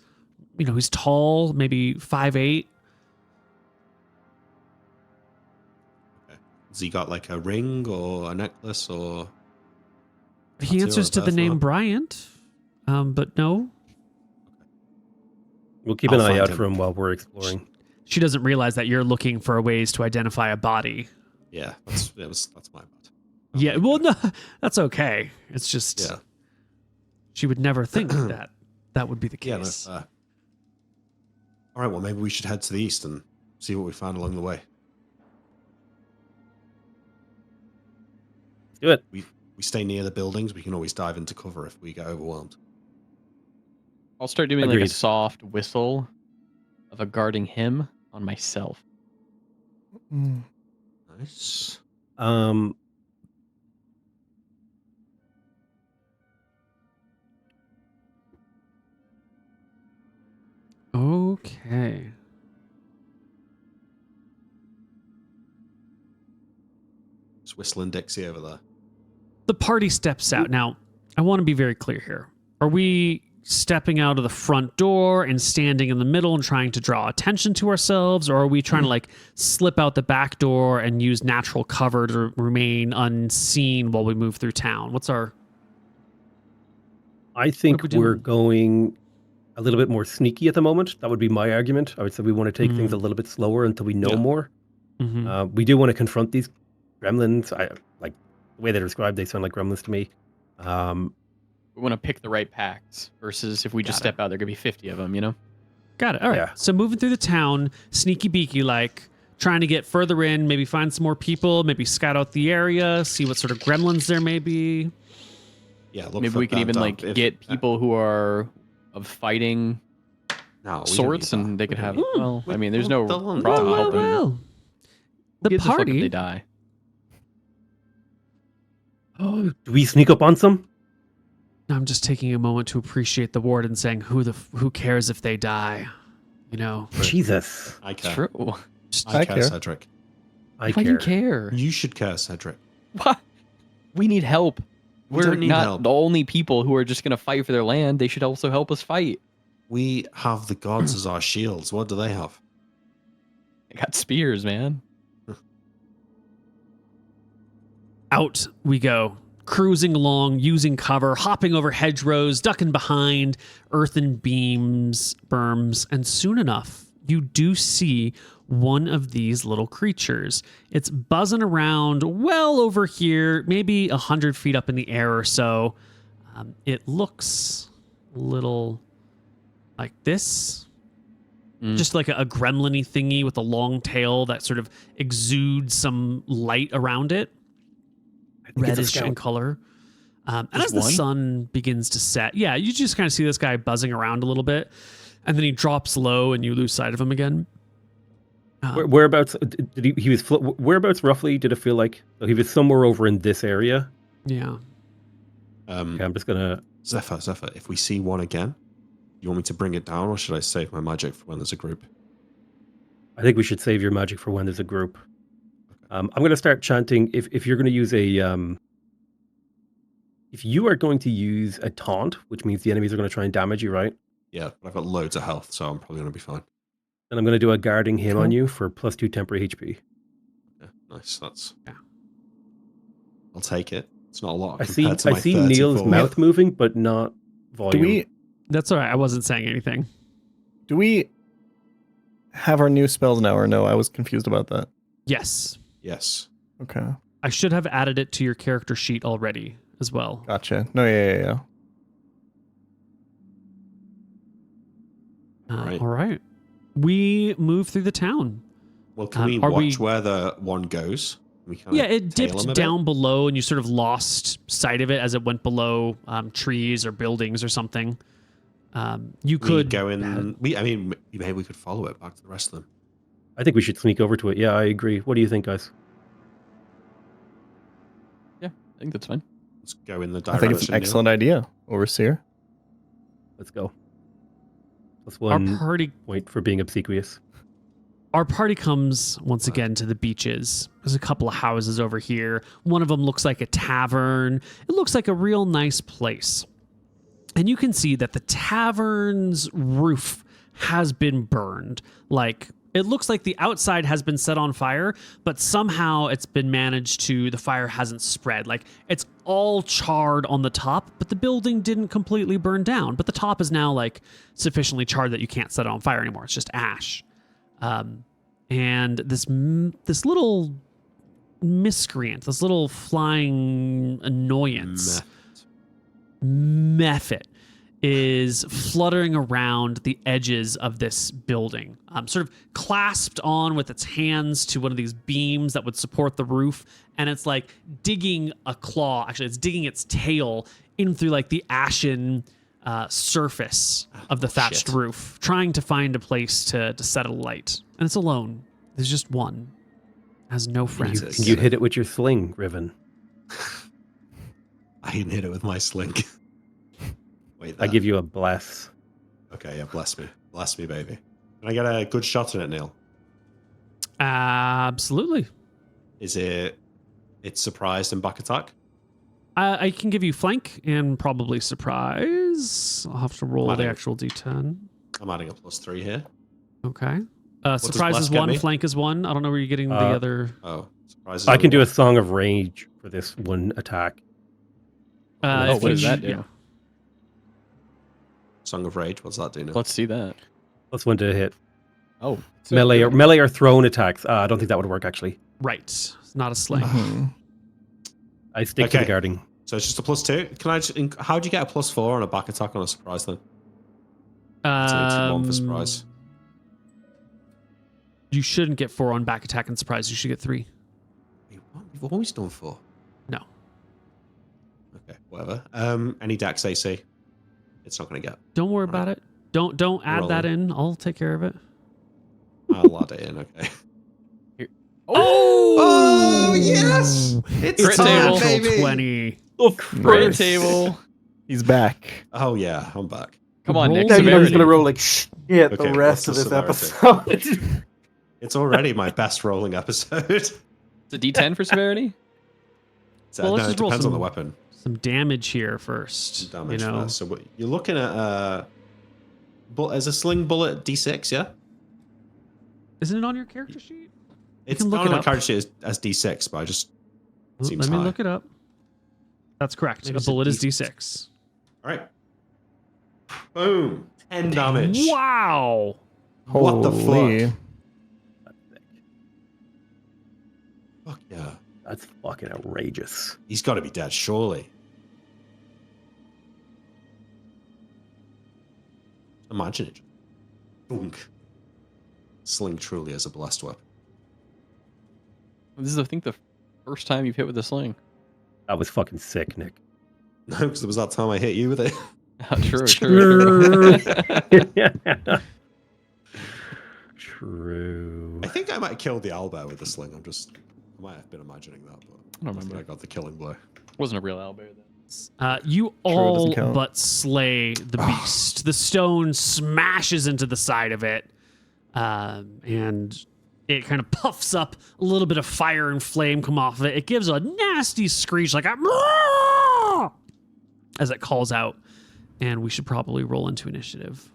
[SPEAKER 1] He's tall, maybe 5'8".
[SPEAKER 4] Has he got like a ring or a necklace or?
[SPEAKER 1] He
[SPEAKER 4] Tattoo
[SPEAKER 1] answers
[SPEAKER 4] or
[SPEAKER 1] to the name
[SPEAKER 4] birthmark?
[SPEAKER 1] Bryant, but no.
[SPEAKER 3] We'll keep an
[SPEAKER 4] I'll
[SPEAKER 3] eye
[SPEAKER 4] find
[SPEAKER 3] out
[SPEAKER 4] him.
[SPEAKER 3] for him while we're exploring.
[SPEAKER 1] She doesn't realize that you're looking for ways to identify a body.
[SPEAKER 4] Yeah, that's my bad.
[SPEAKER 1] Yeah, well, no, that's okay. It's just
[SPEAKER 4] Yeah,
[SPEAKER 1] she would never think that would be the
[SPEAKER 4] yeah. No,
[SPEAKER 1] case.
[SPEAKER 4] all right, well, maybe we should head to the east and see what we find along the way.
[SPEAKER 3] Do it.
[SPEAKER 4] We stay near the buildings. We can always dive into cover if we get overwhelmed.
[SPEAKER 2] I'll start doing like
[SPEAKER 3] Agreed.
[SPEAKER 2] a soft whistle of a guarding hymn on myself.
[SPEAKER 4] Nice.
[SPEAKER 1] Okay.
[SPEAKER 4] Just whistling Dixie over there.
[SPEAKER 1] The party steps out. Now, I want to be very clear here. Are we stepping out of the front door and standing in the middle and trying to draw attention to ourselves, or are we trying to slip out the back door and use natural cover to remain unseen while we move through town? What's our...
[SPEAKER 3] I think
[SPEAKER 1] What are we
[SPEAKER 3] we're
[SPEAKER 1] doing?
[SPEAKER 3] going a little bit more sneaky at the moment. That would be my argument. I would say we want to take things a little bit slower until we know
[SPEAKER 4] Yeah.
[SPEAKER 3] more.
[SPEAKER 1] Mhm.
[SPEAKER 3] We do want to confront these gremlins. I like the way they're described. They sound like gremlins to me.
[SPEAKER 2] We want to pick the right packs versus if we just step out, there could be 50 of them, you know?
[SPEAKER 1] Got it. All right.
[SPEAKER 3] Yeah.
[SPEAKER 1] So moving through the town, sneaky beaky like, trying to get further in, maybe find some more people, maybe scout out the area, see what sort of gremlins there may be.
[SPEAKER 4] Yeah, look
[SPEAKER 2] Maybe
[SPEAKER 4] for
[SPEAKER 2] we could
[SPEAKER 4] that
[SPEAKER 2] even
[SPEAKER 4] dump.
[SPEAKER 2] like get people who are of fighting
[SPEAKER 4] No, we don't
[SPEAKER 2] sorts,
[SPEAKER 4] need
[SPEAKER 2] and
[SPEAKER 4] that.
[SPEAKER 2] they could
[SPEAKER 4] We
[SPEAKER 2] have.
[SPEAKER 4] don't need
[SPEAKER 2] Well, I mean, there's no
[SPEAKER 4] Well,
[SPEAKER 2] problem
[SPEAKER 4] well,
[SPEAKER 2] helping.
[SPEAKER 1] Well.
[SPEAKER 2] Who
[SPEAKER 1] The
[SPEAKER 2] gives a fuck if
[SPEAKER 1] party.
[SPEAKER 2] they die.
[SPEAKER 3] Oh, do we sneak up on some?
[SPEAKER 1] I'm just taking a moment to appreciate the warden saying, "Who cares if they die?" You know.
[SPEAKER 3] Jesus,
[SPEAKER 4] I
[SPEAKER 2] It's
[SPEAKER 4] care.
[SPEAKER 2] true.
[SPEAKER 4] I care,
[SPEAKER 5] care.
[SPEAKER 4] Cedric.
[SPEAKER 3] I
[SPEAKER 2] Why do you
[SPEAKER 3] care.
[SPEAKER 2] care?
[SPEAKER 4] You should care, Cedric.
[SPEAKER 2] What? We need help.
[SPEAKER 4] We
[SPEAKER 2] We're
[SPEAKER 4] don't need
[SPEAKER 2] not
[SPEAKER 4] help.
[SPEAKER 2] the only people who are just going to fight for their land. They should also help us fight.
[SPEAKER 4] We have the gods as our shields. What do they have?
[SPEAKER 2] They got spears, man.
[SPEAKER 1] Out we go, cruising along, using cover, hopping over hedgerows, ducking behind earthen beams, berms, and soon enough, you do see one of these little creatures. It's buzzing around well over here, maybe 100 feet up in the air or so. It looks a little like this. Just like a gremlin-y thingy with a long tail that sort of exudes some light around it.
[SPEAKER 3] I think it's a
[SPEAKER 1] Reddish in
[SPEAKER 3] scout.
[SPEAKER 1] color. And
[SPEAKER 2] Just
[SPEAKER 1] as the
[SPEAKER 2] one?
[SPEAKER 1] sun begins to set, yeah, you just kind of see this guy buzzing around a little bit, and then he drops low, and you lose sight of him again.
[SPEAKER 3] Whereabouts did he was whereabouts roughly did it feel like? So he was somewhere over in this area.
[SPEAKER 1] Yeah.
[SPEAKER 3] Okay, I'm just gonna.
[SPEAKER 4] Zephyr, if we see one again, you want me to bring it down, or should I save my magic for when there's a group?
[SPEAKER 3] I think we should save your magic for when there's a group. I'm gonna start chanting. If you're gonna use a if you are going to use a taunt, which means the enemies are going to try and damage you, right?
[SPEAKER 4] Yeah, but I've got loads of health, so I'm probably going to be fine.
[SPEAKER 3] Then I'm going to do a guarding him
[SPEAKER 5] Cool.
[SPEAKER 3] on you for +2 temporary HP.
[SPEAKER 4] Yeah, nice. That's
[SPEAKER 1] Yeah.
[SPEAKER 4] I'll take it. It's not a lot.
[SPEAKER 3] I see
[SPEAKER 4] compared to my
[SPEAKER 3] Neil's
[SPEAKER 4] 34.
[SPEAKER 3] mouth moving, but not volume.
[SPEAKER 1] That's all right. I wasn't saying anything.
[SPEAKER 5] Do we have our new spells now or no? I was confused about that.
[SPEAKER 1] Yes.
[SPEAKER 4] Yes.
[SPEAKER 5] Okay.
[SPEAKER 1] I should have added it to your character sheet already as well.
[SPEAKER 5] Gotcha. No, yeah.
[SPEAKER 4] Right.
[SPEAKER 1] All right. We move through the town.
[SPEAKER 4] Well, can we
[SPEAKER 1] are
[SPEAKER 4] watch
[SPEAKER 1] we-
[SPEAKER 4] where the one goes? We kind
[SPEAKER 1] Yeah,
[SPEAKER 4] of
[SPEAKER 1] it
[SPEAKER 4] tail him a
[SPEAKER 1] dipped
[SPEAKER 4] bit?
[SPEAKER 1] down below, and you sort of lost sight of it as it went below trees or buildings or something. You
[SPEAKER 4] We
[SPEAKER 1] could
[SPEAKER 4] go in. Maybe we could follow it back to the rest of them.
[SPEAKER 3] I think we should sneak over to it. Yeah, I agree. What do you think, guys?
[SPEAKER 2] Yeah, I think that's fine.
[SPEAKER 4] Let's go in the
[SPEAKER 5] I
[SPEAKER 4] direction.
[SPEAKER 5] think it's an
[SPEAKER 4] Neil.
[SPEAKER 5] excellent idea, Overseer.
[SPEAKER 3] Let's go. Plus
[SPEAKER 1] our
[SPEAKER 3] 1
[SPEAKER 1] party
[SPEAKER 3] point for being obsequious.
[SPEAKER 1] Our party comes once again to the beaches. There's a couple of houses over here. One of them looks like a tavern. It looks like a real nice place. And you can see that the tavern's roof has been burned. Like, it looks like the outside has been set on fire, but somehow it's been managed to, the fire hasn't spread. Like, it's all charred on the top, but the building didn't completely burn down. But the top is now, like, sufficiently charred that you can't set it on fire anymore. It's just ash. And this little miscreant, this little flying annoyance, Mephit, is fluttering around the edges of this building, sort of clasped on with its hands to one of these beams that would support the roof, and it's like digging a claw. Actually, it's digging its tail in through like the ashen surface of the thatched
[SPEAKER 4] shit.
[SPEAKER 1] roof, trying to find a place to set a light. And it's alone. There's just one. It has no friends.
[SPEAKER 3] You hit it with your sling, Riven.
[SPEAKER 4] I can hit it with my sling. Wait,
[SPEAKER 3] I give you a bless.
[SPEAKER 4] Okay, yeah, bless me, baby. Can I get a good shot in it, Neil?
[SPEAKER 1] Absolutely.
[SPEAKER 4] Is it? It's surprised and back attack.
[SPEAKER 1] I can give you flank and probably surprise. I'll have to roll the
[SPEAKER 4] Adding-
[SPEAKER 1] actual d10.
[SPEAKER 4] I'm adding a +3 here.
[SPEAKER 1] Okay.
[SPEAKER 4] does
[SPEAKER 1] Surprise
[SPEAKER 4] bless
[SPEAKER 1] is
[SPEAKER 4] get
[SPEAKER 1] 1,
[SPEAKER 4] me?
[SPEAKER 1] flank is 1. I don't know where you're getting the other.
[SPEAKER 4] Oh, surprise!
[SPEAKER 3] I can do a Song of Rage for this one attack.
[SPEAKER 2] Oh,
[SPEAKER 1] if
[SPEAKER 2] what does
[SPEAKER 1] you-
[SPEAKER 2] that do?
[SPEAKER 1] yeah.
[SPEAKER 4] Song of Rage. What's that do now?
[SPEAKER 2] Let's see that.
[SPEAKER 3] +1 to hit.
[SPEAKER 2] Oh,
[SPEAKER 3] Melee or thrown attacks. I don't think that would work actually.
[SPEAKER 1] Right. It's not a sling.
[SPEAKER 3] I stick to the guarding.
[SPEAKER 4] So it's just a +2. Can I? How do you get a +4 on a back attack on a surprise then? It's only 2-1 for surprise.
[SPEAKER 1] You shouldn't get 4 on back attack and surprise. You should get 3.
[SPEAKER 4] Wait, what? You've always done 4.
[SPEAKER 1] No.
[SPEAKER 4] Okay, whatever. Any Dex AC? It's not going to get.
[SPEAKER 1] Don't worry about it. Don't add that in. I'll take care of it.
[SPEAKER 4] I'll add it in. Okay.
[SPEAKER 1] Oh,
[SPEAKER 4] yes! It's
[SPEAKER 2] Crit
[SPEAKER 4] time,
[SPEAKER 2] table.
[SPEAKER 4] baby.
[SPEAKER 1] 20.
[SPEAKER 2] Crit
[SPEAKER 5] Nice.
[SPEAKER 2] table.
[SPEAKER 5] He's back.
[SPEAKER 4] Oh yeah, I'm back.
[SPEAKER 2] Come on,
[SPEAKER 1] Roll
[SPEAKER 2] Nick.
[SPEAKER 6] Now you know he's
[SPEAKER 2] Severity.
[SPEAKER 6] gonna roll like shit
[SPEAKER 4] Okay,
[SPEAKER 6] the rest of
[SPEAKER 4] what's
[SPEAKER 6] this
[SPEAKER 4] the severity?
[SPEAKER 6] episode.
[SPEAKER 4] It's already my best rolling episode.
[SPEAKER 2] It's a D10 for severity.
[SPEAKER 4] So,
[SPEAKER 1] Well, let's
[SPEAKER 4] no, it
[SPEAKER 1] just roll
[SPEAKER 4] depends on
[SPEAKER 1] some-
[SPEAKER 4] the weapon.
[SPEAKER 1] Some damage here first.
[SPEAKER 4] Damage
[SPEAKER 1] you know,
[SPEAKER 4] first. So you're looking at as a sling bullet D6, yeah?
[SPEAKER 1] isn't it on your character sheet?
[SPEAKER 4] It's
[SPEAKER 1] can look
[SPEAKER 4] on
[SPEAKER 1] it
[SPEAKER 4] my
[SPEAKER 1] up.
[SPEAKER 4] character sheet as D6, but I just seems
[SPEAKER 1] Let me
[SPEAKER 4] high.
[SPEAKER 1] look it up. That's correct.
[SPEAKER 4] Maybe
[SPEAKER 1] A
[SPEAKER 4] it's a
[SPEAKER 1] bullet is
[SPEAKER 4] D6.
[SPEAKER 1] D6.
[SPEAKER 4] All right. Boom. 10 damage.
[SPEAKER 1] Wow.
[SPEAKER 4] What the
[SPEAKER 5] Holy.
[SPEAKER 4] fuck? Fuck yeah.
[SPEAKER 3] That's fucking outrageous.
[SPEAKER 4] He's got to be dead, surely. Imagine it. Boonk. Sling truly as a blessed weapon.
[SPEAKER 2] This is, I think, the first time you've hit with a sling.
[SPEAKER 3] That was fucking sick, Nick.
[SPEAKER 4] No, because there was that time I hit you with it.
[SPEAKER 2] True.
[SPEAKER 3] True.
[SPEAKER 4] I think I might have killed the owlbear with the sling. I might have been imagining that, but
[SPEAKER 2] I don't remember.
[SPEAKER 4] I got the killing blow.
[SPEAKER 2] Wasn't a real owlbear then.
[SPEAKER 1] You
[SPEAKER 5] True, it
[SPEAKER 1] all
[SPEAKER 5] doesn't count.
[SPEAKER 1] but slay the beast. The stone smashes into the side of it, and it kind of puffs up. A little bit of fire and flame come off of it. It gives a nasty screech like a as it calls out. And we should probably roll into initiative.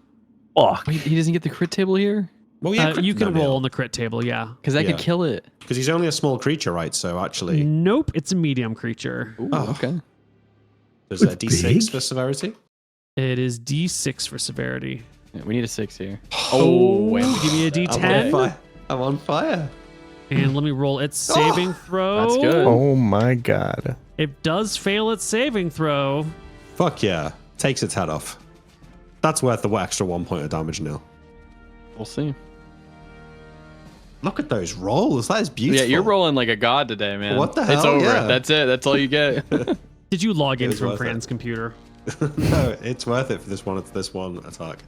[SPEAKER 3] Fuck.
[SPEAKER 2] Wait, he doesn't get the crit table here?
[SPEAKER 4] Well, yeah,
[SPEAKER 1] You can roll on the crit table, yeah.
[SPEAKER 2] Because that
[SPEAKER 4] Yeah.
[SPEAKER 2] could kill it.
[SPEAKER 4] because he's only a small creature, right? So actually,
[SPEAKER 1] Nope, it's a medium creature.
[SPEAKER 2] Ooh,
[SPEAKER 4] Oh.
[SPEAKER 2] okay.
[SPEAKER 4] there's a
[SPEAKER 3] It's
[SPEAKER 4] D6
[SPEAKER 3] big.
[SPEAKER 4] for severity.
[SPEAKER 1] It is D6 for severity.
[SPEAKER 2] Yeah, we need a 6 here.
[SPEAKER 1] Oh,
[SPEAKER 2] wait.
[SPEAKER 1] give me a
[SPEAKER 4] I'm on
[SPEAKER 1] D10.
[SPEAKER 4] fire. I'm on fire.
[SPEAKER 1] And let me roll its saving throw.
[SPEAKER 2] That's good.
[SPEAKER 5] Oh my god.
[SPEAKER 1] It does fail its saving throw.
[SPEAKER 4] Fuck yeah. Takes its head off. That's worth the extra 1 point of damage, Neil.
[SPEAKER 2] We'll see.
[SPEAKER 4] Look at those rolls. That is beautiful.
[SPEAKER 2] Yeah, you're rolling like a god today, man.
[SPEAKER 4] What the
[SPEAKER 2] It's
[SPEAKER 4] hell?
[SPEAKER 2] over.
[SPEAKER 4] Yeah.
[SPEAKER 2] That's it. That's all you get.
[SPEAKER 1] Did you log in
[SPEAKER 4] was
[SPEAKER 1] from
[SPEAKER 4] worth it.
[SPEAKER 1] Fran's computer?
[SPEAKER 4] No, it's worth it for this one attack.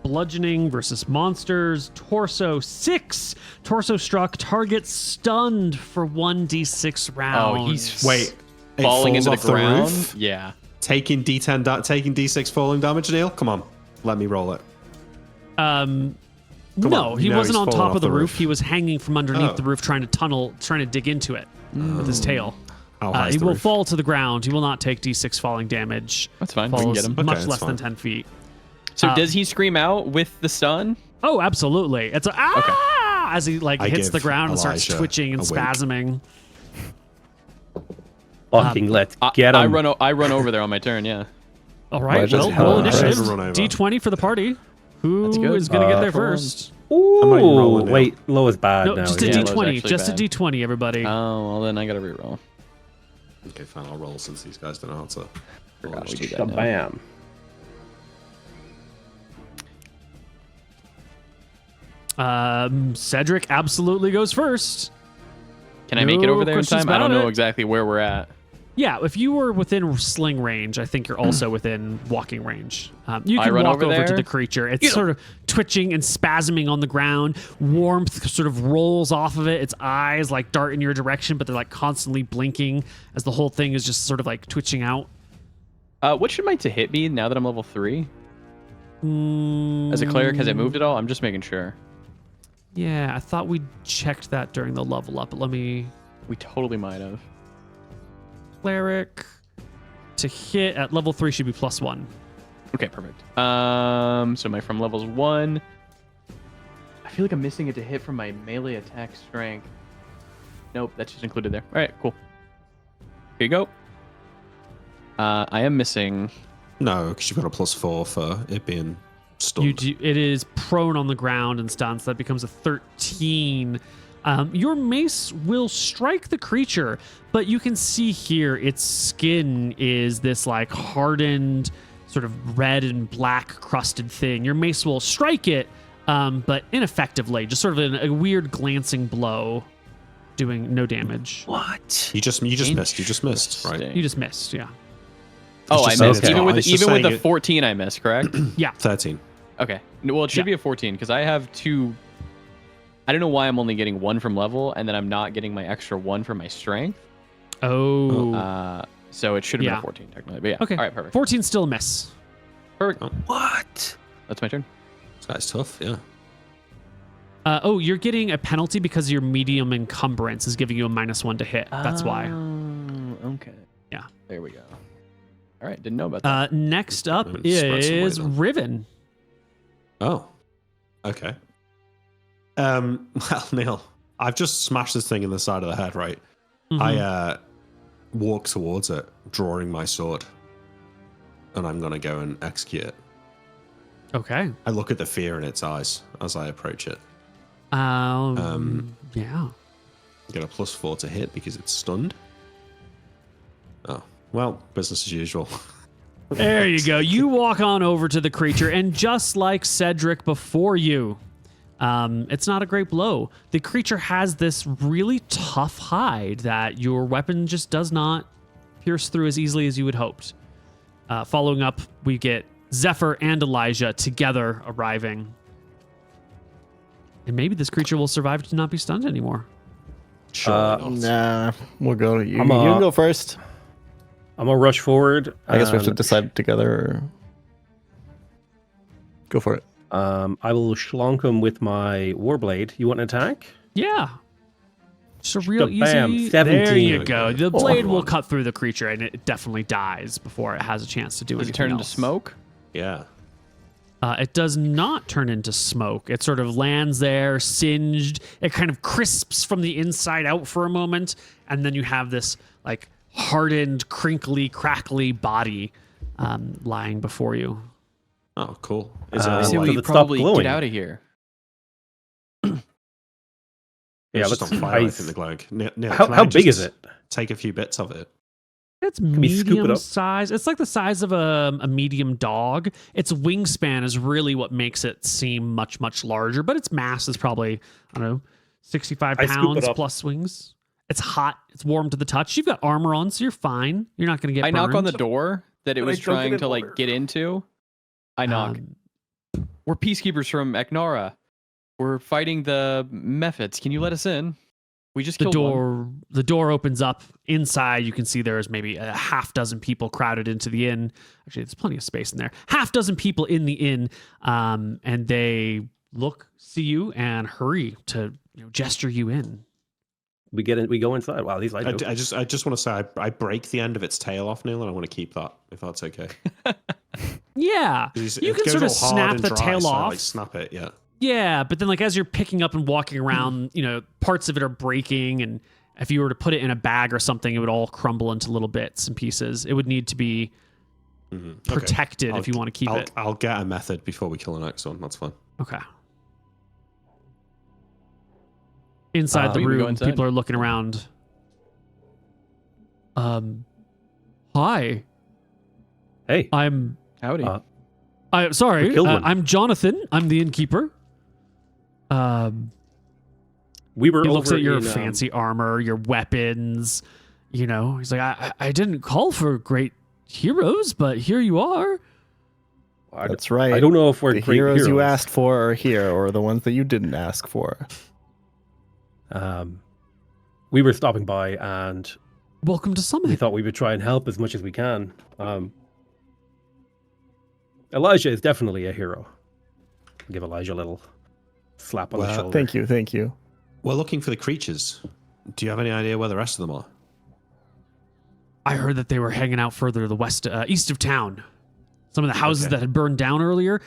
[SPEAKER 1] Bludgeoning versus monsters. Torso 6. Torso struck. Target stunned for 1d6 rounds.
[SPEAKER 2] Oh, he's
[SPEAKER 4] Wait, it
[SPEAKER 2] falling
[SPEAKER 4] falls
[SPEAKER 2] into
[SPEAKER 4] off
[SPEAKER 2] the ground.
[SPEAKER 4] roof?
[SPEAKER 2] Yeah.
[SPEAKER 4] Taking taking D6 falling damage, Neil? Come on. Let me roll it.
[SPEAKER 1] No,
[SPEAKER 4] on,
[SPEAKER 1] he
[SPEAKER 4] you know
[SPEAKER 1] wasn't
[SPEAKER 4] he's
[SPEAKER 1] on
[SPEAKER 4] fallen
[SPEAKER 1] top
[SPEAKER 4] off
[SPEAKER 1] of the
[SPEAKER 4] the
[SPEAKER 1] roof.
[SPEAKER 4] roof.
[SPEAKER 1] He was hanging from underneath
[SPEAKER 4] Oh.
[SPEAKER 1] the roof, trying to dig into it with his tail.
[SPEAKER 4] How high is
[SPEAKER 1] He
[SPEAKER 4] the
[SPEAKER 1] will
[SPEAKER 4] roof?
[SPEAKER 1] fall to the ground. He will not take d6 falling damage.
[SPEAKER 2] That's fine. We can
[SPEAKER 1] Falls
[SPEAKER 2] get him.
[SPEAKER 4] Okay,
[SPEAKER 1] much
[SPEAKER 4] that's
[SPEAKER 1] less than
[SPEAKER 4] fine.
[SPEAKER 1] 10 feet.
[SPEAKER 2] So does he scream out with the stun?
[SPEAKER 1] Oh, absolutely. It's a ah as he
[SPEAKER 4] I
[SPEAKER 1] hits
[SPEAKER 4] give
[SPEAKER 1] the ground and starts
[SPEAKER 4] Elijah
[SPEAKER 1] twitching and
[SPEAKER 4] a wink.
[SPEAKER 1] spasming.
[SPEAKER 3] Fucking let's get him.
[SPEAKER 2] I run over there on my turn. Yeah.
[SPEAKER 1] All right,
[SPEAKER 5] Elijah's
[SPEAKER 1] well,
[SPEAKER 5] hell
[SPEAKER 1] roll
[SPEAKER 5] on fire.
[SPEAKER 1] initiative.
[SPEAKER 4] Run over.
[SPEAKER 1] D20 for the party. Who
[SPEAKER 2] That's good.
[SPEAKER 1] is going to get there
[SPEAKER 3] come on.
[SPEAKER 1] first?
[SPEAKER 4] I'm not even
[SPEAKER 3] Ooh,
[SPEAKER 4] rolling now.
[SPEAKER 3] wait, low is bad
[SPEAKER 1] No,
[SPEAKER 3] now.
[SPEAKER 1] just a
[SPEAKER 2] yeah.
[SPEAKER 3] yeah.
[SPEAKER 2] Low's
[SPEAKER 1] D20.
[SPEAKER 2] actually
[SPEAKER 1] Just a
[SPEAKER 2] bad.
[SPEAKER 1] D20, everybody.
[SPEAKER 2] Oh, well then I gotta reroll.
[SPEAKER 4] Okay, fine. I'll roll since these guys don't know how to.
[SPEAKER 2] Forgot we do that now.
[SPEAKER 3] Bam.
[SPEAKER 1] Cedric absolutely goes first.
[SPEAKER 2] Can I make it
[SPEAKER 1] No
[SPEAKER 2] over there in
[SPEAKER 1] questions
[SPEAKER 2] time? I don't
[SPEAKER 1] about
[SPEAKER 2] know
[SPEAKER 1] it.
[SPEAKER 2] exactly where we're at.
[SPEAKER 1] Yeah, if you were within sling range, I think you're also within walking range. You
[SPEAKER 2] I
[SPEAKER 1] can
[SPEAKER 2] run
[SPEAKER 1] walk
[SPEAKER 2] over
[SPEAKER 1] over to
[SPEAKER 2] there?
[SPEAKER 1] the creature. It's sort of twitching and spasming on the ground. Warmth sort of rolls off of it. Its eyes like dart in your direction, but they're like constantly blinking as the whole thing is just sort of like twitching out.
[SPEAKER 2] What should my to hit be now that I'm level 3? As a cleric, has it moved at all? I'm just making sure.
[SPEAKER 1] Yeah, I thought we checked that during the level up. But let me
[SPEAKER 2] We totally might have.
[SPEAKER 1] cleric to hit at level 3 should be +1.
[SPEAKER 2] Okay, perfect. So my from levels 1. I feel like I'm missing it to hit from my melee attack strength. Nope, that's just included there. All right, cool. Here you go. I am missing.
[SPEAKER 4] No, because you've got a +4 for it being stunned.
[SPEAKER 1] It is prone on the ground and stunned, so that becomes a 13. 14. Your mace will strike the creature, but you can see here its skin is this like hardened, sort of red and black crusted thing. Your mace will strike it, but ineffectively, just sort of a weird glancing blow, doing no damage.
[SPEAKER 3] What?
[SPEAKER 4] You just missed. You just missed, right?
[SPEAKER 1] You just missed, yeah.
[SPEAKER 2] Oh, I
[SPEAKER 4] just saying
[SPEAKER 2] missed.
[SPEAKER 4] it's
[SPEAKER 2] Even
[SPEAKER 4] fine.
[SPEAKER 2] with
[SPEAKER 4] It's just
[SPEAKER 2] even with
[SPEAKER 4] saying
[SPEAKER 2] the
[SPEAKER 4] it-
[SPEAKER 2] 14, I missed. Correct.
[SPEAKER 1] Yeah.
[SPEAKER 4] 13.
[SPEAKER 2] Okay. Well, it should be a 14 because I have 2. I don't know why I'm only getting 1 from level, and then I'm not getting my extra 1 for my strength.
[SPEAKER 1] Oh.
[SPEAKER 2] So it should have been
[SPEAKER 1] Yeah.
[SPEAKER 2] a 14 technically. But yeah.
[SPEAKER 1] Okay.
[SPEAKER 2] All right. Perfect.
[SPEAKER 1] 14 still a miss.
[SPEAKER 2] Perfect.
[SPEAKER 3] What?
[SPEAKER 2] That's my turn.
[SPEAKER 4] This guy's tough, yeah.
[SPEAKER 1] You're getting a penalty because your medium encumbrance is giving you a -1 to hit. That's why.
[SPEAKER 2] Okay.
[SPEAKER 1] Yeah.
[SPEAKER 2] There we go. All right. Didn't know about that.
[SPEAKER 1] Next up
[SPEAKER 4] I'm gonna spread some
[SPEAKER 1] is
[SPEAKER 4] weight on.
[SPEAKER 1] Riven.
[SPEAKER 4] Oh. Okay. Well, Neil, I've just smashed this thing in the side of the head, right?
[SPEAKER 1] Mhm.
[SPEAKER 4] I walk towards it, drawing my sword, and I'm gonna go and execute it.
[SPEAKER 1] Okay.
[SPEAKER 4] I look at the fear in its eyes as I approach it.
[SPEAKER 1] Yeah.
[SPEAKER 4] Get a +4 to hit because it's stunned. Oh, well, business as usual.
[SPEAKER 1] There you go. You walk on over to the creature, and just like Cedric before you, it's not a great blow. The creature has this really tough hide that your weapon just does not pierce through as easily as you had hoped. Following up, we get Zephyr and Elijah together arriving. And maybe this creature will survive to not be stunned anymore.
[SPEAKER 4] Sure. not.
[SPEAKER 5] Nah, we'll go to you. You
[SPEAKER 3] I'm,
[SPEAKER 5] can go first.
[SPEAKER 3] I'm gonna rush forward.
[SPEAKER 5] I guess we have to
[SPEAKER 3] and,
[SPEAKER 5] decide together. Or... Go for it.
[SPEAKER 3] I will schlonk him with my Warblade. You want an attack?
[SPEAKER 1] Yeah. Just a real
[SPEAKER 3] Bam,
[SPEAKER 1] easy.
[SPEAKER 3] 17.
[SPEAKER 1] There you go. The blade will
[SPEAKER 4] One.
[SPEAKER 1] cut through the creature, and it definitely dies before it has a chance to do
[SPEAKER 2] Does it
[SPEAKER 1] anything
[SPEAKER 2] turn into
[SPEAKER 1] else.
[SPEAKER 2] smoke?
[SPEAKER 4] Yeah.
[SPEAKER 1] It does not turn into smoke. It sort of lands there, singed. It kind of crisps from the inside out for a moment, and then you have this like hardened, crinkly, crackly body lying before you.
[SPEAKER 4] Oh, cool. Is
[SPEAKER 3] Uh,
[SPEAKER 4] it
[SPEAKER 2] I say
[SPEAKER 3] Does
[SPEAKER 2] we
[SPEAKER 3] it stop
[SPEAKER 2] probably
[SPEAKER 3] glowing?
[SPEAKER 2] get out of here.
[SPEAKER 3] Yeah,
[SPEAKER 4] it's just
[SPEAKER 3] let's.
[SPEAKER 4] on fire, I think, the glowing. Neil,
[SPEAKER 3] How,
[SPEAKER 4] can I
[SPEAKER 3] how big is
[SPEAKER 4] just
[SPEAKER 3] it?
[SPEAKER 4] Take a few bits of it.
[SPEAKER 1] It's
[SPEAKER 3] we scoop it
[SPEAKER 1] medium
[SPEAKER 3] up?
[SPEAKER 1] size. It's like the size of a medium dog. Its wingspan is really what makes it seem much, much larger, but its mass is probably, I don't know, 65
[SPEAKER 3] I scoop it
[SPEAKER 1] pounds
[SPEAKER 3] up.
[SPEAKER 1] plus wings. It's hot. It's warm to the touch. You've got armor on, so you're fine. You're not going to get
[SPEAKER 2] I knock on the
[SPEAKER 1] burned.
[SPEAKER 2] door that it
[SPEAKER 3] But I
[SPEAKER 2] was
[SPEAKER 3] don't get
[SPEAKER 2] trying
[SPEAKER 3] in
[SPEAKER 2] to like
[SPEAKER 3] order.
[SPEAKER 2] get into. I knock. We're peacekeepers from Eknara. We're fighting the Mephits. Can you let us in? We just
[SPEAKER 1] The
[SPEAKER 2] killed one.
[SPEAKER 1] door opens up. Inside, you can see there's maybe a half dozen people crowded into the inn. Actually, there's plenty of space in there. Half dozen people in the inn, and they see you, and hurry to gesture you in.
[SPEAKER 3] We get in. We go inside. Wow, these lights.
[SPEAKER 4] I just want to say I break the end of its tail off, Neil, and I want to keep that, if that's okay.
[SPEAKER 1] Yeah,
[SPEAKER 4] It
[SPEAKER 1] you can
[SPEAKER 4] goes
[SPEAKER 1] sort of
[SPEAKER 4] all hard
[SPEAKER 1] snap
[SPEAKER 4] and
[SPEAKER 1] the
[SPEAKER 4] dry,
[SPEAKER 1] tail
[SPEAKER 4] so I,
[SPEAKER 1] off.
[SPEAKER 4] like, snap it, yeah.
[SPEAKER 1] Yeah, but then like as you're picking up and walking around, parts of it are breaking, and if you were to put it in a bag or something, it would all crumble into little bits and pieces. It would need to be
[SPEAKER 4] Okay.
[SPEAKER 1] protected if you want to keep it.
[SPEAKER 4] I'll get a method before we kill the next one. That's fine.
[SPEAKER 1] Okay. Inside the
[SPEAKER 2] We go
[SPEAKER 1] room,
[SPEAKER 2] inside.
[SPEAKER 1] people are looking around. Hi,
[SPEAKER 3] Hey,
[SPEAKER 1] I'm
[SPEAKER 2] Howdy.
[SPEAKER 1] sorry.
[SPEAKER 3] We killed one.
[SPEAKER 1] I'm Jonathan. I'm the innkeeper.
[SPEAKER 3] we were
[SPEAKER 1] He
[SPEAKER 3] over
[SPEAKER 1] looks at your
[SPEAKER 3] in,
[SPEAKER 1] fancy armor, your weapons. He's like, I didn't call for great heroes, but here you are.
[SPEAKER 5] That's right.
[SPEAKER 3] I don't know if we're
[SPEAKER 5] The
[SPEAKER 3] great
[SPEAKER 5] heroes you asked for are here, or the ones that you didn't ask for.
[SPEAKER 3] We were stopping by, and
[SPEAKER 1] Welcome to
[SPEAKER 3] we
[SPEAKER 1] Summit.
[SPEAKER 3] thought we would try and help as much as we can. Elijah is definitely a hero. Give Elijah a little slap on the
[SPEAKER 4] Well,
[SPEAKER 3] shoulder.
[SPEAKER 5] Thank you.
[SPEAKER 4] We're looking for the creatures. Do you have any idea where the rest of them are?
[SPEAKER 1] I heard that they were hanging out further to the west, east of town. Some of the houses
[SPEAKER 4] Okay.
[SPEAKER 1] that had burned down earlier.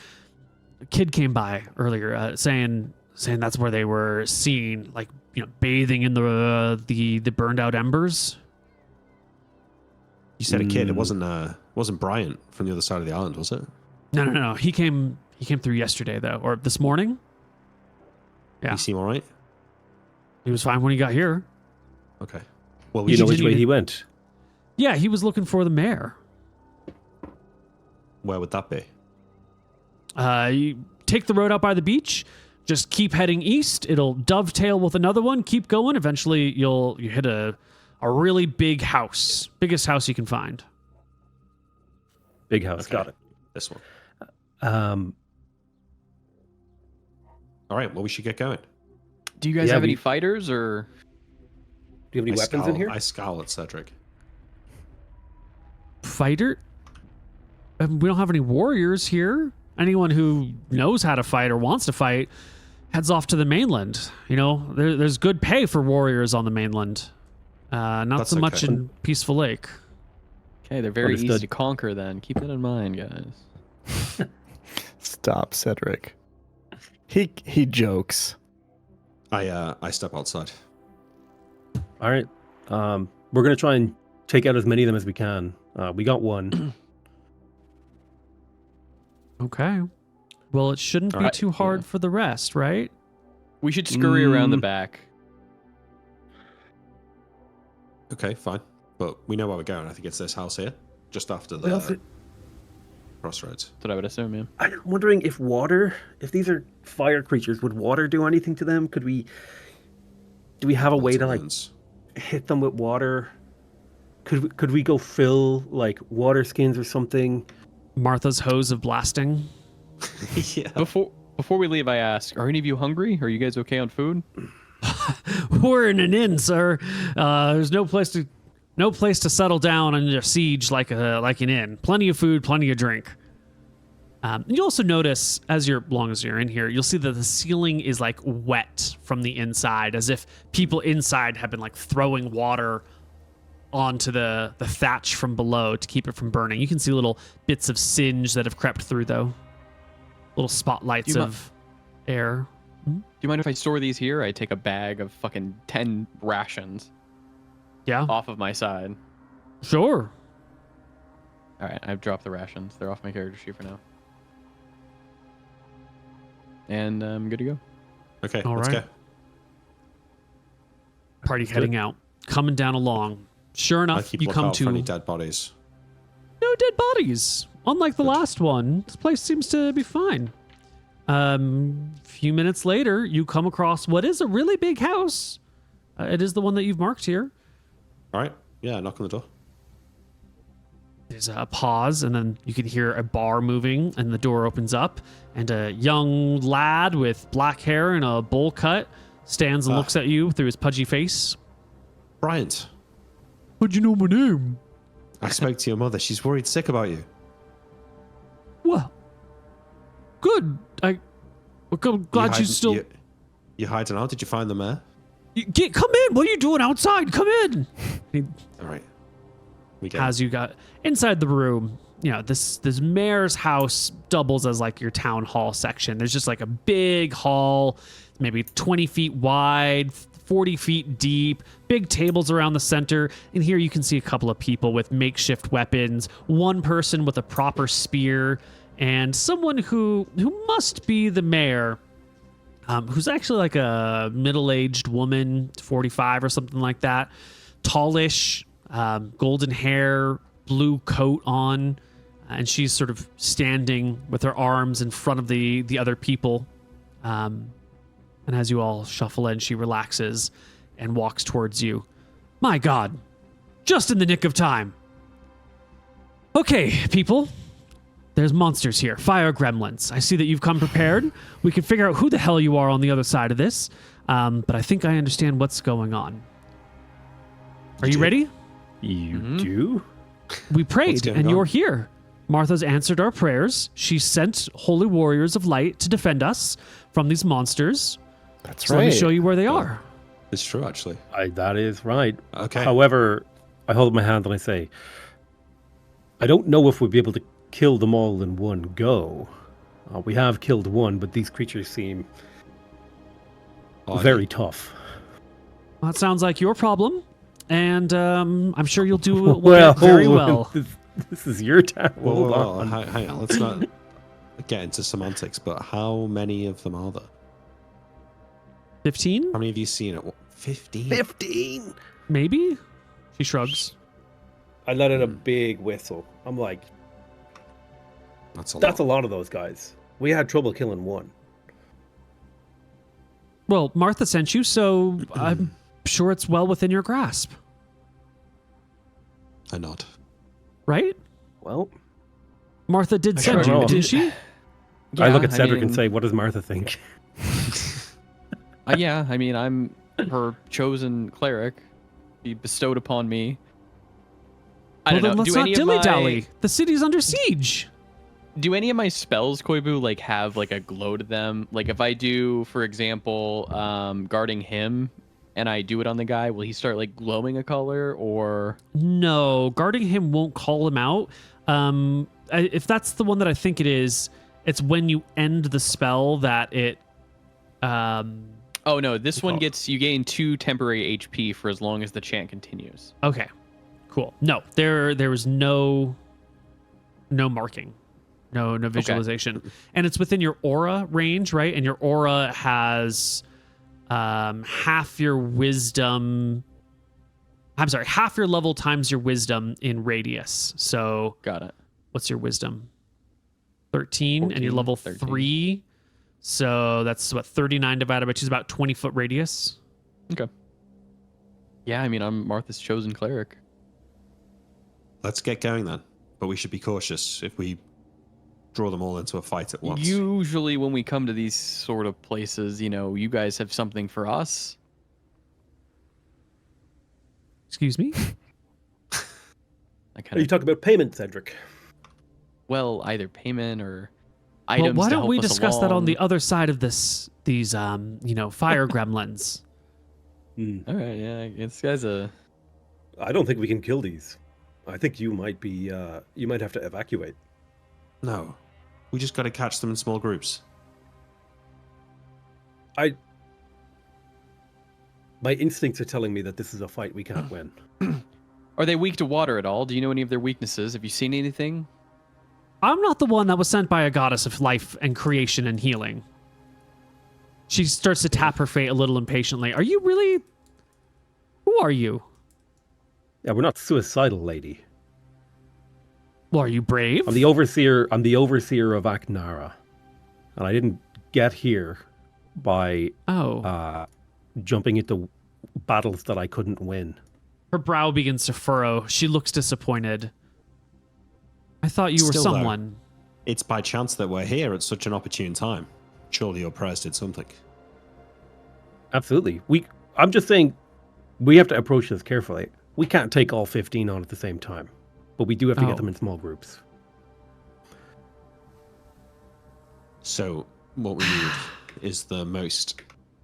[SPEAKER 1] A kid came by earlier, saying that's where they were seen, like bathing in the burned out embers.
[SPEAKER 4] You said a kid. It wasn't Bryant from the other side of the island, was it?
[SPEAKER 1] No. He came through yesterday though, or this morning. Yeah.
[SPEAKER 4] You seem all right.
[SPEAKER 1] He was fine when he got here.
[SPEAKER 4] Okay. Well,
[SPEAKER 3] You know which
[SPEAKER 1] didn't
[SPEAKER 3] way
[SPEAKER 1] even-
[SPEAKER 3] he went?
[SPEAKER 1] Yeah, he was looking for the mayor.
[SPEAKER 4] where would that be?
[SPEAKER 1] You take the road out by the beach. Just keep heading east. It'll dovetail with another one. Keep going. Eventually, you hit a really big house. Biggest house you can find.
[SPEAKER 3] Big house.
[SPEAKER 4] Okay.
[SPEAKER 3] Got it.
[SPEAKER 4] This one.
[SPEAKER 3] Um,
[SPEAKER 4] All right. Well, we should get going.
[SPEAKER 2] Do you guys
[SPEAKER 3] Yeah,
[SPEAKER 2] have
[SPEAKER 3] we-
[SPEAKER 2] any fighters or?
[SPEAKER 3] do you have any weapons in here?
[SPEAKER 4] I scowl at Cedric.
[SPEAKER 1] Fighter? We don't have any warriors here. Anyone who knows how to fight or wants to fight heads off to the mainland. You know, there's good pay for warriors on the mainland. Not
[SPEAKER 4] That's
[SPEAKER 1] so much
[SPEAKER 4] okay.
[SPEAKER 1] in Peaceful Lake.
[SPEAKER 2] Okay, they're very easy
[SPEAKER 3] Understood.
[SPEAKER 2] to conquer. Then keep that in mind, guys.
[SPEAKER 5] Stop, Cedric. He jokes.
[SPEAKER 4] I step outside.
[SPEAKER 3] All right. We're gonna try and take out as many of them as we can. We got one.
[SPEAKER 1] Okay. Well, it shouldn't
[SPEAKER 4] All
[SPEAKER 1] be
[SPEAKER 4] right,
[SPEAKER 1] too hard for the rest, right?
[SPEAKER 2] We should scurry around the
[SPEAKER 3] Mm.
[SPEAKER 2] back.
[SPEAKER 4] Okay, fine. But we know where we're going. I think it's this house here, just after the
[SPEAKER 3] Well, if it-
[SPEAKER 4] crossroads.
[SPEAKER 2] That's what I would assume, yeah.
[SPEAKER 3] I'm wondering if these are fire creatures, would water do anything to them? Do we have a way to like
[SPEAKER 4] Balloons.
[SPEAKER 3] hit them with water? Could we go fill like water skins or something?
[SPEAKER 1] Martha's hose of blasting.
[SPEAKER 4] yeah.
[SPEAKER 2] Before we leave, I ask: are any of you hungry? Are you guys okay on food?
[SPEAKER 1] We're in an inn, sir. There's no place to settle down under siege like an inn. Plenty of food, plenty of drink. And you also notice, long as you're in here, you'll see that the ceiling is like wet from the inside, as if people inside have been like throwing water onto the thatch from below to keep it from burning. You can see little bits of singe that have crept through, though. Little spotlights
[SPEAKER 2] Do you
[SPEAKER 1] of air.
[SPEAKER 2] Do you mind if I store these here? I take a bag of fucking 10 rations
[SPEAKER 1] Yeah,
[SPEAKER 2] off of my side.
[SPEAKER 1] sure.
[SPEAKER 2] All right, I've dropped the rations. They're off my character sheet for now. And I'm good to go.
[SPEAKER 4] Okay,
[SPEAKER 1] All
[SPEAKER 4] let's
[SPEAKER 1] right.
[SPEAKER 4] go.
[SPEAKER 1] Party heading out, coming down along. Sure
[SPEAKER 4] I
[SPEAKER 1] enough,
[SPEAKER 4] keep
[SPEAKER 1] you come
[SPEAKER 4] lookout for any
[SPEAKER 1] to
[SPEAKER 4] dead bodies.
[SPEAKER 1] no dead bodies. Unlike the last one, this place seems to be fine. Few minutes later, you come across what is a really big house. It is the one that you've marked here.
[SPEAKER 4] All right. Yeah, knock on the door.
[SPEAKER 1] There's a pause, and then you can hear a bar moving, and the door opens up, and a young lad with black hair and a bowl cut stands and looks at you through his pudgy face.
[SPEAKER 4] Bryant,
[SPEAKER 1] How'd you know my name?
[SPEAKER 4] I spoke to your mother. She's worried sick about you.
[SPEAKER 1] Well, good. I'm glad you still.
[SPEAKER 4] You hiding out? Did you find the mayor?
[SPEAKER 1] Come in. What are you doing outside? Come in. He
[SPEAKER 4] All right. We go.
[SPEAKER 1] has you got inside the room. You know, this mayor's house doubles as like your town hall section. There's just like a big hall, maybe 20 feet wide, 40 feet deep, big tables around the center. And here you can see a couple of people with makeshift weapons, one person with a proper spear, and someone who must be the mayor, who's actually like a middle-aged woman, 45 or something like that, tallish, golden hair, blue coat on, and she's sort of standing with her arms in front of the other people. And as you all shuffle in, she relaxes and walks towards you. My God, just in the nick of time. Okay, people. There's monsters here, fire gremlins. I see that you've come prepared. We can figure out who the hell you are on the other side of this. But I think I understand what's going on. Are you ready?
[SPEAKER 3] You do?
[SPEAKER 1] We prayed,
[SPEAKER 4] going
[SPEAKER 1] and you're
[SPEAKER 4] on?
[SPEAKER 1] here. Martha's answered our prayers. She sent holy warriors of light to defend us from these monsters.
[SPEAKER 5] That's
[SPEAKER 1] So
[SPEAKER 5] right.
[SPEAKER 1] let me show you where they are.
[SPEAKER 4] It's true, actually.
[SPEAKER 3] That is right.
[SPEAKER 4] Okay.
[SPEAKER 3] However, I hold my hand and I say, I don't know if we'll be able to kill them all in one go. We have killed one, but these creatures seem very tough.
[SPEAKER 1] Well, that sounds like your problem, and I'm sure you'll do it very well.
[SPEAKER 3] This is your town.
[SPEAKER 4] Whoa,
[SPEAKER 3] Hold
[SPEAKER 4] whoa,
[SPEAKER 3] on.
[SPEAKER 4] hang on. Let's not get into semantics, but how many of them are there?
[SPEAKER 1] 15?
[SPEAKER 4] How many have you seen at 15.
[SPEAKER 3] 15.
[SPEAKER 1] Maybe? She shrugs.
[SPEAKER 3] I let out a big whistle. I'm like,
[SPEAKER 4] That's a
[SPEAKER 3] that's a
[SPEAKER 4] lot.
[SPEAKER 3] lot of those guys. We had trouble killing one.
[SPEAKER 1] Well, Martha sent you, so I'm sure it's well within your grasp,
[SPEAKER 4] I nod.
[SPEAKER 1] right?
[SPEAKER 3] Well,
[SPEAKER 1] Martha did send
[SPEAKER 3] don't
[SPEAKER 1] you,
[SPEAKER 3] know.
[SPEAKER 1] didn't she?
[SPEAKER 3] I look
[SPEAKER 2] Yeah,
[SPEAKER 3] at Cedric and
[SPEAKER 2] mean,
[SPEAKER 3] say, what does Martha think?
[SPEAKER 2] yeah, I mean, I'm her chosen cleric. She bestowed upon me. I
[SPEAKER 1] Well,
[SPEAKER 2] don't
[SPEAKER 1] then
[SPEAKER 2] know.
[SPEAKER 1] let's
[SPEAKER 2] Do
[SPEAKER 1] not
[SPEAKER 2] any of my
[SPEAKER 1] dilly-dally. The city's under siege.
[SPEAKER 2] do any of my spells, Koibu, like have like a glow to them? Like if I do, for example, guarding him, and I do it on the guy, will he start like glowing a color or?
[SPEAKER 1] No, guarding him won't call him out. If that's the one that I think it is, it's when you end the spell that it.
[SPEAKER 2] Oh no, this one gets you gain 2 temporary HP for as long as the chant continues.
[SPEAKER 1] Okay, cool. No, there was no marking, no visualization, and it's within your aura range, right? And your aura has half your wisdom. I'm sorry, half your level times your wisdom in radius. So
[SPEAKER 2] Got it.
[SPEAKER 1] what's your wisdom? 13, and you're
[SPEAKER 2] 14,
[SPEAKER 1] level
[SPEAKER 2] 13.
[SPEAKER 1] 3. So that's what 39 divided by 2 is about 20-foot radius.
[SPEAKER 2] Okay. Yeah, I mean, I'm Martha's chosen cleric.
[SPEAKER 4] Let's get going then. But we should be cautious if we draw them all into a fight at once.
[SPEAKER 2] Usually when we come to these sort of places, you know, you guys have something for us.
[SPEAKER 1] Excuse me?
[SPEAKER 2] I
[SPEAKER 3] Are
[SPEAKER 2] kind
[SPEAKER 3] you
[SPEAKER 2] of,
[SPEAKER 3] talking about payment, Cedric?
[SPEAKER 2] well, either payment or
[SPEAKER 1] Well,
[SPEAKER 2] items
[SPEAKER 1] why
[SPEAKER 2] to
[SPEAKER 1] don't
[SPEAKER 2] help
[SPEAKER 1] we
[SPEAKER 2] us
[SPEAKER 1] discuss that on
[SPEAKER 2] along.
[SPEAKER 1] the other side of these fire gremlins?
[SPEAKER 2] All right, yeah, this guy's a...
[SPEAKER 3] I don't think we can kill these. I think you might be. You might have to evacuate.
[SPEAKER 4] No. We just got to catch them in small groups.
[SPEAKER 3] My instincts are telling me that this is a fight we can't win.
[SPEAKER 2] Are they weak to water at all? Do you know any of their weaknesses? Have you seen anything?
[SPEAKER 1] I'm not the one that was sent by a goddess of life and creation and healing. She starts to tap her fate a little impatiently. Are you really? Who are you?
[SPEAKER 3] Yeah, we're not suicidal, lady.
[SPEAKER 1] Well, are you brave?
[SPEAKER 3] I'm the overseer. I'm the overseer of Aknara, and I didn't get here by jumping into battles that I couldn't win.
[SPEAKER 1] Her brow begins to furrow. She looks disappointed. I thought you were
[SPEAKER 4] Still, though,
[SPEAKER 1] someone.
[SPEAKER 4] It's by chance that we're here at such an opportune time. Surely your prayers did something.
[SPEAKER 3] Absolutely. I'm just saying, we have to approach this carefully. We can't take all 15 on at the same time, but we do have to get them in small groups.
[SPEAKER 4] So what we need is the most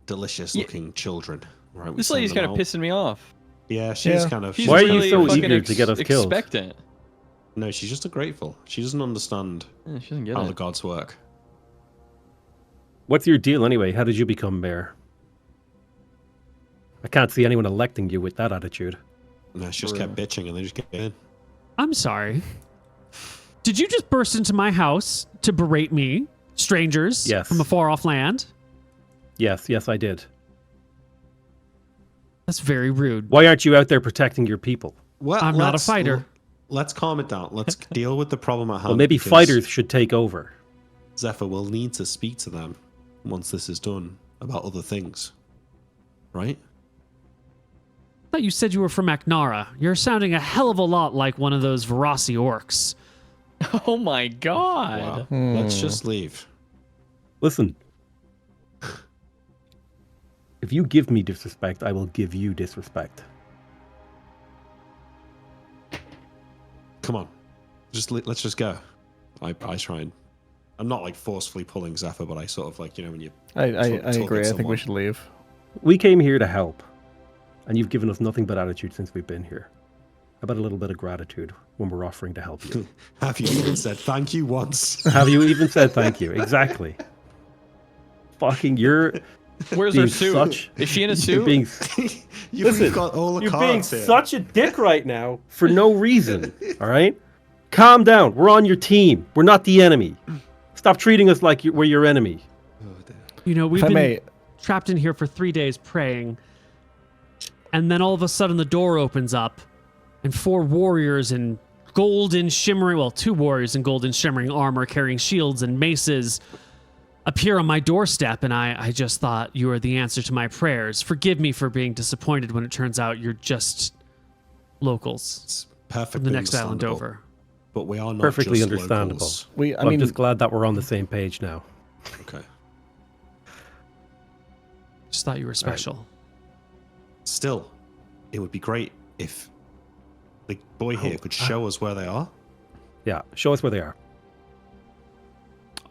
[SPEAKER 4] delicious-looking children. Right? We
[SPEAKER 2] This
[SPEAKER 4] send
[SPEAKER 2] lady's
[SPEAKER 4] them
[SPEAKER 2] kind of
[SPEAKER 4] out.
[SPEAKER 2] pissing me off.
[SPEAKER 4] Yeah, she's
[SPEAKER 5] Yeah.
[SPEAKER 4] kind of.
[SPEAKER 2] She's
[SPEAKER 3] Why are you
[SPEAKER 2] really
[SPEAKER 3] so
[SPEAKER 2] fucking
[SPEAKER 3] eager to get us killed?
[SPEAKER 2] expectant.
[SPEAKER 4] No, she's just ungrateful. She doesn't understand
[SPEAKER 2] Yeah, she doesn't get
[SPEAKER 4] how
[SPEAKER 2] it.
[SPEAKER 4] the gods work.
[SPEAKER 3] What's your deal anyway? How did you become mayor? I can't see anyone electing you with that attitude.
[SPEAKER 4] No, she just kept bitching and they just get in.
[SPEAKER 1] I'm sorry. Did you just burst into my house to berate me, strangers
[SPEAKER 3] Yes.
[SPEAKER 1] from a far-off land?
[SPEAKER 3] Yes, I did.
[SPEAKER 1] That's very rude.
[SPEAKER 3] Why aren't you out there protecting your people?
[SPEAKER 4] Well,
[SPEAKER 1] I'm not a fighter.
[SPEAKER 4] Let's calm it down. Let's deal with the problem at hand.
[SPEAKER 3] Well, maybe
[SPEAKER 4] because
[SPEAKER 3] fighters should take over.
[SPEAKER 4] Zephyr will need to speak to them once this is done about other things. Right?
[SPEAKER 1] I thought you said you were from Aknara. You're sounding a hell of a lot like one of those Varasi orcs.
[SPEAKER 2] Oh my god.
[SPEAKER 4] Wow. Let's just leave.
[SPEAKER 3] Listen. If you give me disrespect, I will give you disrespect.
[SPEAKER 4] Come on. Let's just go. I try and... I'm not like forcefully pulling Zephyr, but I sort of like, you know, when you...
[SPEAKER 5] I
[SPEAKER 4] talk
[SPEAKER 5] agree.
[SPEAKER 4] at
[SPEAKER 5] I think
[SPEAKER 4] someone.
[SPEAKER 5] we should leave.
[SPEAKER 3] We came here to help, and you've given us nothing but attitude since we've been here. How about a little bit of gratitude when we're offering to help you?
[SPEAKER 4] Have you even said thank you once?
[SPEAKER 3] Have you even said thank you? Exactly. Fucking, you're
[SPEAKER 2] Where's
[SPEAKER 3] being
[SPEAKER 2] her suit?
[SPEAKER 3] such...
[SPEAKER 2] Is she in a
[SPEAKER 3] You're
[SPEAKER 2] suit?
[SPEAKER 3] being,
[SPEAKER 4] You've got all the
[SPEAKER 3] you're being
[SPEAKER 4] cards here.
[SPEAKER 3] such a dick right now for no reason, all right? Calm down. We're on your team. We're not the enemy. Stop treating us like we're your enemy.
[SPEAKER 1] You know, we've
[SPEAKER 5] If I
[SPEAKER 1] been
[SPEAKER 5] may,
[SPEAKER 1] trapped in here for 3 days praying. And then all of a sudden the door opens up and 4 warriors in golden shimmering, well, 2 warriors in golden shimmering armor carrying shields and maces appear on my doorstep. And I just thought you were the answer to my prayers. Forgive me for being disappointed when it turns out you're just locals
[SPEAKER 4] It's
[SPEAKER 1] from
[SPEAKER 4] perfectly
[SPEAKER 1] the next island
[SPEAKER 4] understandable,
[SPEAKER 1] over.
[SPEAKER 4] But we are not
[SPEAKER 3] Perfectly
[SPEAKER 4] just
[SPEAKER 3] understandable.
[SPEAKER 4] locals.
[SPEAKER 3] I'm just glad that we're on the same page now.
[SPEAKER 4] Okay.
[SPEAKER 1] Just thought you were special.
[SPEAKER 4] Still, it would be great if the boy here could show us where they are.
[SPEAKER 3] Yeah, show us where they are.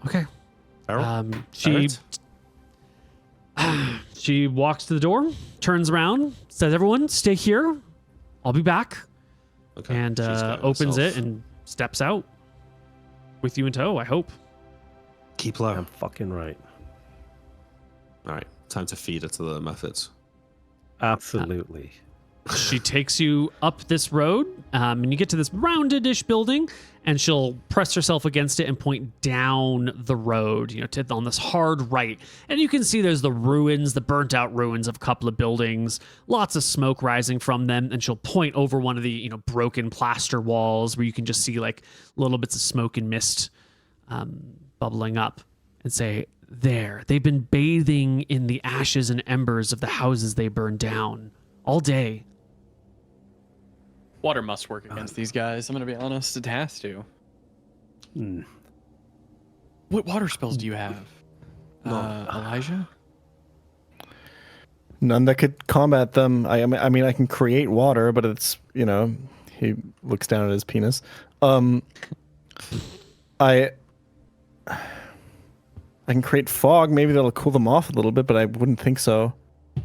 [SPEAKER 1] Okay.
[SPEAKER 4] Errol?
[SPEAKER 1] She
[SPEAKER 4] Barrett?
[SPEAKER 1] she walks to the door, turns around, says, "Everyone, stay here. I'll be back."
[SPEAKER 4] Okay.
[SPEAKER 1] And
[SPEAKER 4] she's got
[SPEAKER 1] opens
[SPEAKER 4] herself-
[SPEAKER 1] it and steps out with you in tow, I hope.
[SPEAKER 4] Keep low.
[SPEAKER 3] I'm fucking right.
[SPEAKER 4] All right. Time to feed her to the methods.
[SPEAKER 3] Absolutely.
[SPEAKER 1] She takes you up this road, and you get to this rounded-ish building, and she'll press herself against it and point down the road, on this hard right. And you can see there's the ruins, the burnt-out ruins of a couple of buildings, lots of smoke rising from them, and she'll point over one of the, broken plaster walls where you can just see, like, little bits of smoke and mist bubbling up, and say, "There, they've been bathing in the ashes and embers of the houses they burned down all day."
[SPEAKER 2] Water must work against these guys. I'm gonna be honest. It has to. What water spells do you have, Elijah?
[SPEAKER 5] None that could combat them. I mean, I can create water, but it's, he looks down at his penis. I can create fog. Maybe that'll cool them off a little bit, but I wouldn't think so.
[SPEAKER 2] I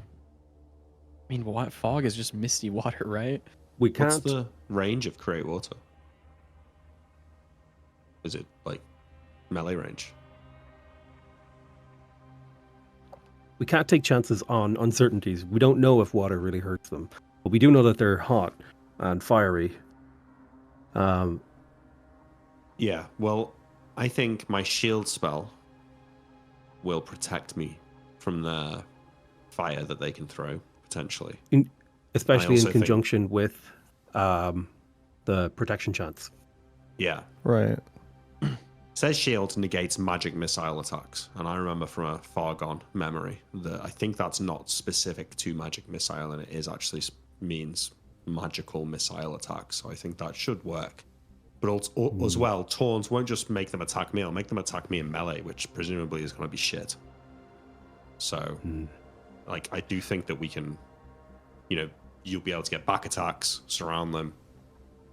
[SPEAKER 2] mean, what fog is just misty water, right?
[SPEAKER 3] We
[SPEAKER 4] What's
[SPEAKER 3] can't.
[SPEAKER 4] the range of create water? Is it like melee range?
[SPEAKER 3] We can't take chances on uncertainties. We don't know if water really hurts them, but we do know that they're hot and fiery.
[SPEAKER 4] Yeah. Well, I think my shield spell will protect me from the fire that they can throw potentially.
[SPEAKER 3] Especially
[SPEAKER 4] also
[SPEAKER 3] in
[SPEAKER 4] think-
[SPEAKER 3] conjunction with the protection chance.
[SPEAKER 4] Yeah.
[SPEAKER 5] Right.
[SPEAKER 4] Says shield negates magic missile attacks, and I remember from a far gone memory that I think that's not specific to magic missile, and it is actually means magical missile attacks. So I think that should work. But as well, taunts won't just make them attack me; it'll make them attack me in melee, which presumably is going to be shit. So, like, I do think that we can, you'll be able to get back attacks, surround them,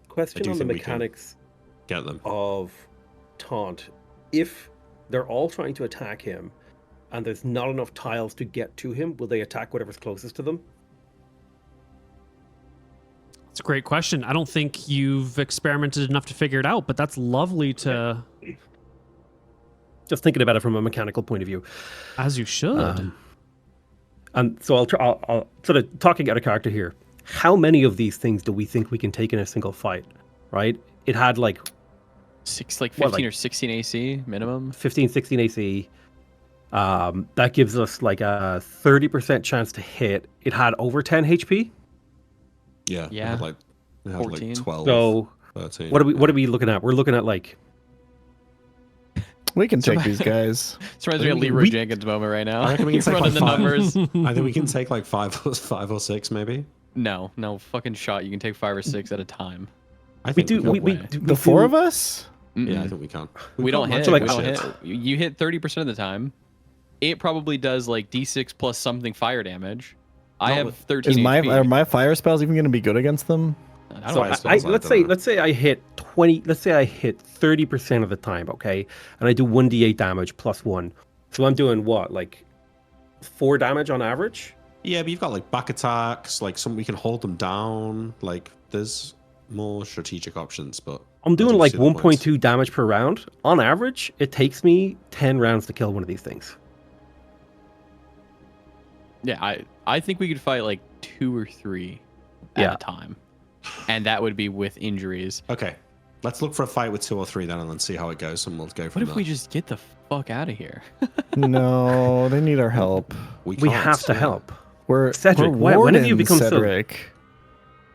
[SPEAKER 3] Question
[SPEAKER 4] do
[SPEAKER 3] on the
[SPEAKER 4] think we can
[SPEAKER 3] mechanics
[SPEAKER 4] get them.
[SPEAKER 3] of taunt. If they're all trying to attack him and there's not enough tiles to get to him, will they attack whatever's closest to them?
[SPEAKER 1] It's a great question. I don't think you've experimented enough to figure it out, but that's lovely to,
[SPEAKER 3] Just thinking about it from a mechanical point of view.
[SPEAKER 1] as you should.
[SPEAKER 3] And so I'll sort of talking out of character here. How many of these things do we think we can take in a single fight? Right? It had like
[SPEAKER 2] 15 or 16 AC minimum.
[SPEAKER 3] 15, 16 AC. That gives us like a 30% chance to hit. It had over 10 HP.
[SPEAKER 4] Yeah. It
[SPEAKER 2] Yeah.
[SPEAKER 4] had like
[SPEAKER 2] 14.
[SPEAKER 4] 12.
[SPEAKER 3] So
[SPEAKER 4] 13.
[SPEAKER 3] what are we looking at? We're looking at like
[SPEAKER 5] We can take these guys.
[SPEAKER 2] This reminds me of Leroy Jenkins moment right now.
[SPEAKER 4] I reckon we can
[SPEAKER 2] He's
[SPEAKER 4] take
[SPEAKER 2] running
[SPEAKER 4] like
[SPEAKER 2] the
[SPEAKER 4] 5.
[SPEAKER 2] numbers.
[SPEAKER 4] I think we can take like 5 or 6 maybe.
[SPEAKER 2] No, fucking shot. You can take 5 or 6 at a time.
[SPEAKER 4] I
[SPEAKER 3] we
[SPEAKER 4] think
[SPEAKER 3] do.
[SPEAKER 4] can.
[SPEAKER 3] We
[SPEAKER 2] way.
[SPEAKER 3] do
[SPEAKER 5] The four of us?
[SPEAKER 4] Yeah, I think we can.
[SPEAKER 2] We don't hit.
[SPEAKER 3] So, like,
[SPEAKER 2] We don't
[SPEAKER 4] shit.
[SPEAKER 2] hit. You hit 30% of the time. It probably does like D6 plus something fire damage. I
[SPEAKER 4] Not
[SPEAKER 2] have
[SPEAKER 4] with-
[SPEAKER 2] 13
[SPEAKER 5] Are
[SPEAKER 2] HP.
[SPEAKER 5] my fire spells even going to be good against them?
[SPEAKER 2] I don't
[SPEAKER 3] So
[SPEAKER 2] know.
[SPEAKER 4] I-
[SPEAKER 3] let's say I hit 20. Let's say I hit 30% of the time. Okay, and I do 1d8 damage plus 1. So I'm doing what, like 4 damage on average?
[SPEAKER 4] Yeah, but you've got like back attacks, like we can hold them down. Like there's more strategic options, but
[SPEAKER 3] I'm
[SPEAKER 4] I
[SPEAKER 3] doing
[SPEAKER 4] do
[SPEAKER 3] like
[SPEAKER 4] see the points.
[SPEAKER 3] 1.2 damage per round. On average, it takes me 10 rounds to kill one of these things.
[SPEAKER 2] Yeah, I think we could fight like 2 or 3 at
[SPEAKER 3] Yeah.
[SPEAKER 2] a time, and that would be with injuries.
[SPEAKER 4] Okay, let's look for a fight with 2 or 3 then, and then see how it goes, and we'll go from
[SPEAKER 2] What if
[SPEAKER 4] there.
[SPEAKER 2] we just get the fuck out of here?
[SPEAKER 5] No, they need our help.
[SPEAKER 3] We
[SPEAKER 4] can't,
[SPEAKER 3] have to
[SPEAKER 4] yeah.
[SPEAKER 3] help. Cedric,
[SPEAKER 5] we're
[SPEAKER 3] when have you
[SPEAKER 5] wardens,
[SPEAKER 3] become
[SPEAKER 5] Cedric.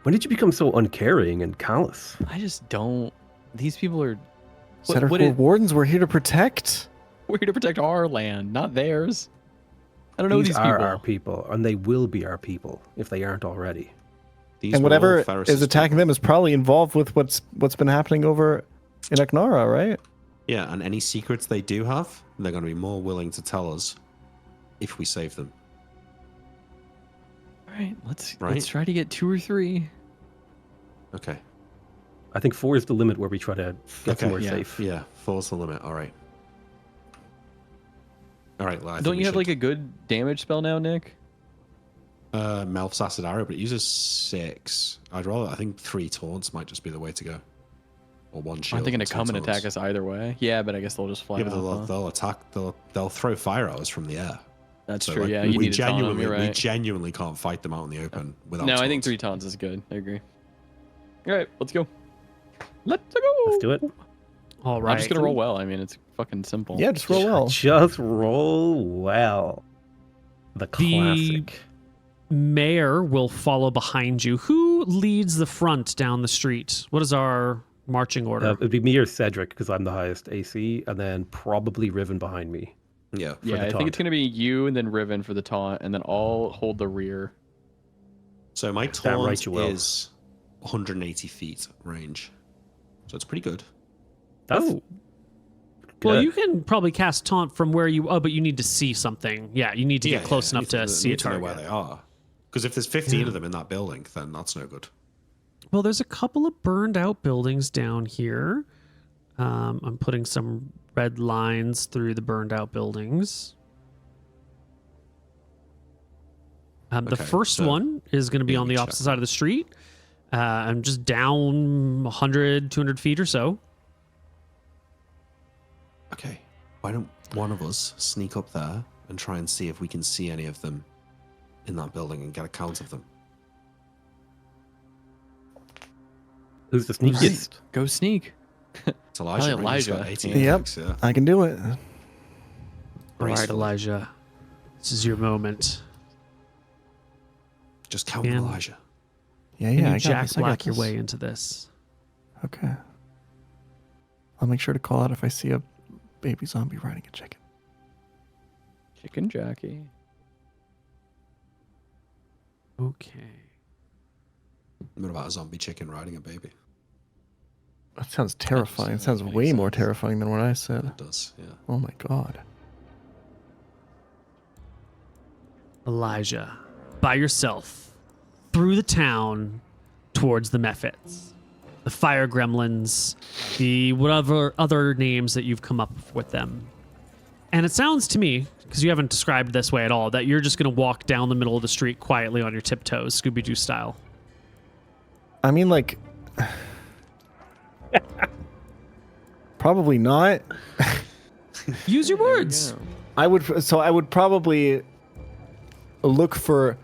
[SPEAKER 3] When did you become so uncaring and callous?
[SPEAKER 2] I just don't. These people are.
[SPEAKER 5] Cedric, we're wardens. We're here to protect.
[SPEAKER 2] We're here to protect our land, not theirs. I don't know these
[SPEAKER 3] are
[SPEAKER 2] people.
[SPEAKER 3] our people, and they will be our people if they aren't already.
[SPEAKER 4] These
[SPEAKER 5] And
[SPEAKER 4] were all
[SPEAKER 5] whatever
[SPEAKER 4] Ferris's
[SPEAKER 5] is attacking
[SPEAKER 4] people.
[SPEAKER 5] them is probably involved with what's been happening over in Aknara, right?
[SPEAKER 4] Yeah, and any secrets they do have, they're going to be more willing to tell us if we save them.
[SPEAKER 2] All right, let's
[SPEAKER 4] Right?
[SPEAKER 2] try to get 2 or 3.
[SPEAKER 4] Okay.
[SPEAKER 3] I think 4 is the limit where we try to get
[SPEAKER 4] Okay,
[SPEAKER 3] somewhere
[SPEAKER 2] yeah.
[SPEAKER 3] safe.
[SPEAKER 4] Yeah, 4's the limit. All right. All right. Well, I think
[SPEAKER 2] Don't
[SPEAKER 4] we
[SPEAKER 2] you have
[SPEAKER 4] should-
[SPEAKER 2] like a good damage spell now, Nick?
[SPEAKER 4] Melf's acid arrow, but it uses 6. I think 3 taunts might just be the way to go. Or 1 shield.
[SPEAKER 2] Aren't they going
[SPEAKER 4] and
[SPEAKER 2] to
[SPEAKER 4] 2
[SPEAKER 2] come and
[SPEAKER 4] taunts.
[SPEAKER 2] attack us either way? Yeah, but I guess they'll just fly
[SPEAKER 4] Yeah, but
[SPEAKER 2] off, huh?
[SPEAKER 4] they'll attack. They'll throw fire arrows from the air.
[SPEAKER 2] That's
[SPEAKER 4] So,
[SPEAKER 2] true.
[SPEAKER 4] like,
[SPEAKER 2] Yeah, you
[SPEAKER 4] we
[SPEAKER 2] need to taunt them. You're
[SPEAKER 4] we
[SPEAKER 2] right.
[SPEAKER 4] genuinely can't fight them out in the open without.
[SPEAKER 2] No, I think
[SPEAKER 4] taunts.
[SPEAKER 2] 3 taunts is good. I agree. All right, let's go. Let's go.
[SPEAKER 3] Let's do it.
[SPEAKER 1] All right.
[SPEAKER 2] I'm just gonna roll well. I mean, it's fucking simple.
[SPEAKER 5] Yeah, just roll well.
[SPEAKER 3] Just roll well. The classic.
[SPEAKER 1] Mayor will follow behind you. Who leads the front down the street? What is our marching order?
[SPEAKER 3] It'd be me or Cedric because I'm the highest AC, and then probably Riven behind me.
[SPEAKER 4] Yeah.
[SPEAKER 2] Yeah, I think it's gonna be you and then Riven for the taunt, and then I'll hold the rear.
[SPEAKER 4] So my
[SPEAKER 3] Damn
[SPEAKER 4] taunt
[SPEAKER 3] right you will.
[SPEAKER 4] is 180 feet range, so it's pretty good.
[SPEAKER 3] That's
[SPEAKER 1] Well,
[SPEAKER 3] good.
[SPEAKER 1] you can probably cast taunt from where you. Oh, but you need to see something. Yeah, you need to get close enough to see a
[SPEAKER 4] need to know
[SPEAKER 1] target.
[SPEAKER 4] where they are. Because if there's 15 of them in that building, then that's no good.
[SPEAKER 1] Well, there's a couple of burned out buildings down here. I'm putting some red lines through the burned out buildings. The
[SPEAKER 4] Okay,
[SPEAKER 1] first
[SPEAKER 4] so
[SPEAKER 1] one is going to be
[SPEAKER 4] yeah,
[SPEAKER 1] on
[SPEAKER 4] we
[SPEAKER 1] the
[SPEAKER 4] check.
[SPEAKER 1] opposite side of the street. I'm just down 100, 200 feet or so.
[SPEAKER 4] Okay, why don't one of us sneak up there and try and see if we can see any of them in that building and get a count of them?
[SPEAKER 3] Who's the sneakiest?
[SPEAKER 2] Go sneak.
[SPEAKER 4] It's Elijah.
[SPEAKER 2] Probably
[SPEAKER 4] Right? He's got
[SPEAKER 2] Elijah.
[SPEAKER 4] 18
[SPEAKER 5] Yep.
[SPEAKER 4] attacks, yeah.
[SPEAKER 5] I can do it.
[SPEAKER 1] All right,
[SPEAKER 4] Gracefully.
[SPEAKER 1] Elijah. This is your moment.
[SPEAKER 4] Just count
[SPEAKER 1] Man.
[SPEAKER 4] Elijah.
[SPEAKER 5] Yeah,
[SPEAKER 1] Can
[SPEAKER 5] yeah.
[SPEAKER 1] you
[SPEAKER 5] I got
[SPEAKER 1] Jack
[SPEAKER 5] this, I got
[SPEAKER 1] Black your
[SPEAKER 5] this.
[SPEAKER 1] way into this?
[SPEAKER 5] Okay. I'll make sure to call out if I see a baby zombie riding a chicken.
[SPEAKER 2] Chicken Jackie.
[SPEAKER 1] Okay.
[SPEAKER 4] What about a zombie chicken riding a baby?
[SPEAKER 5] That sounds terrifying. It sounds
[SPEAKER 4] makes
[SPEAKER 5] way more
[SPEAKER 4] sense.
[SPEAKER 5] terrifying than what I said.
[SPEAKER 4] It does, yeah.
[SPEAKER 5] Oh my god.
[SPEAKER 1] Elijah, by yourself, through the town towards the Mephits, the fire gremlins, the whatever other names that you've come up with them. And it sounds to me, because you haven't described this way at all, that you're just going to walk down the middle of the street quietly on your tiptoes, Scooby-Doo style.
[SPEAKER 5] I mean, like, probably not.
[SPEAKER 1] Use your words.
[SPEAKER 5] I would probably look for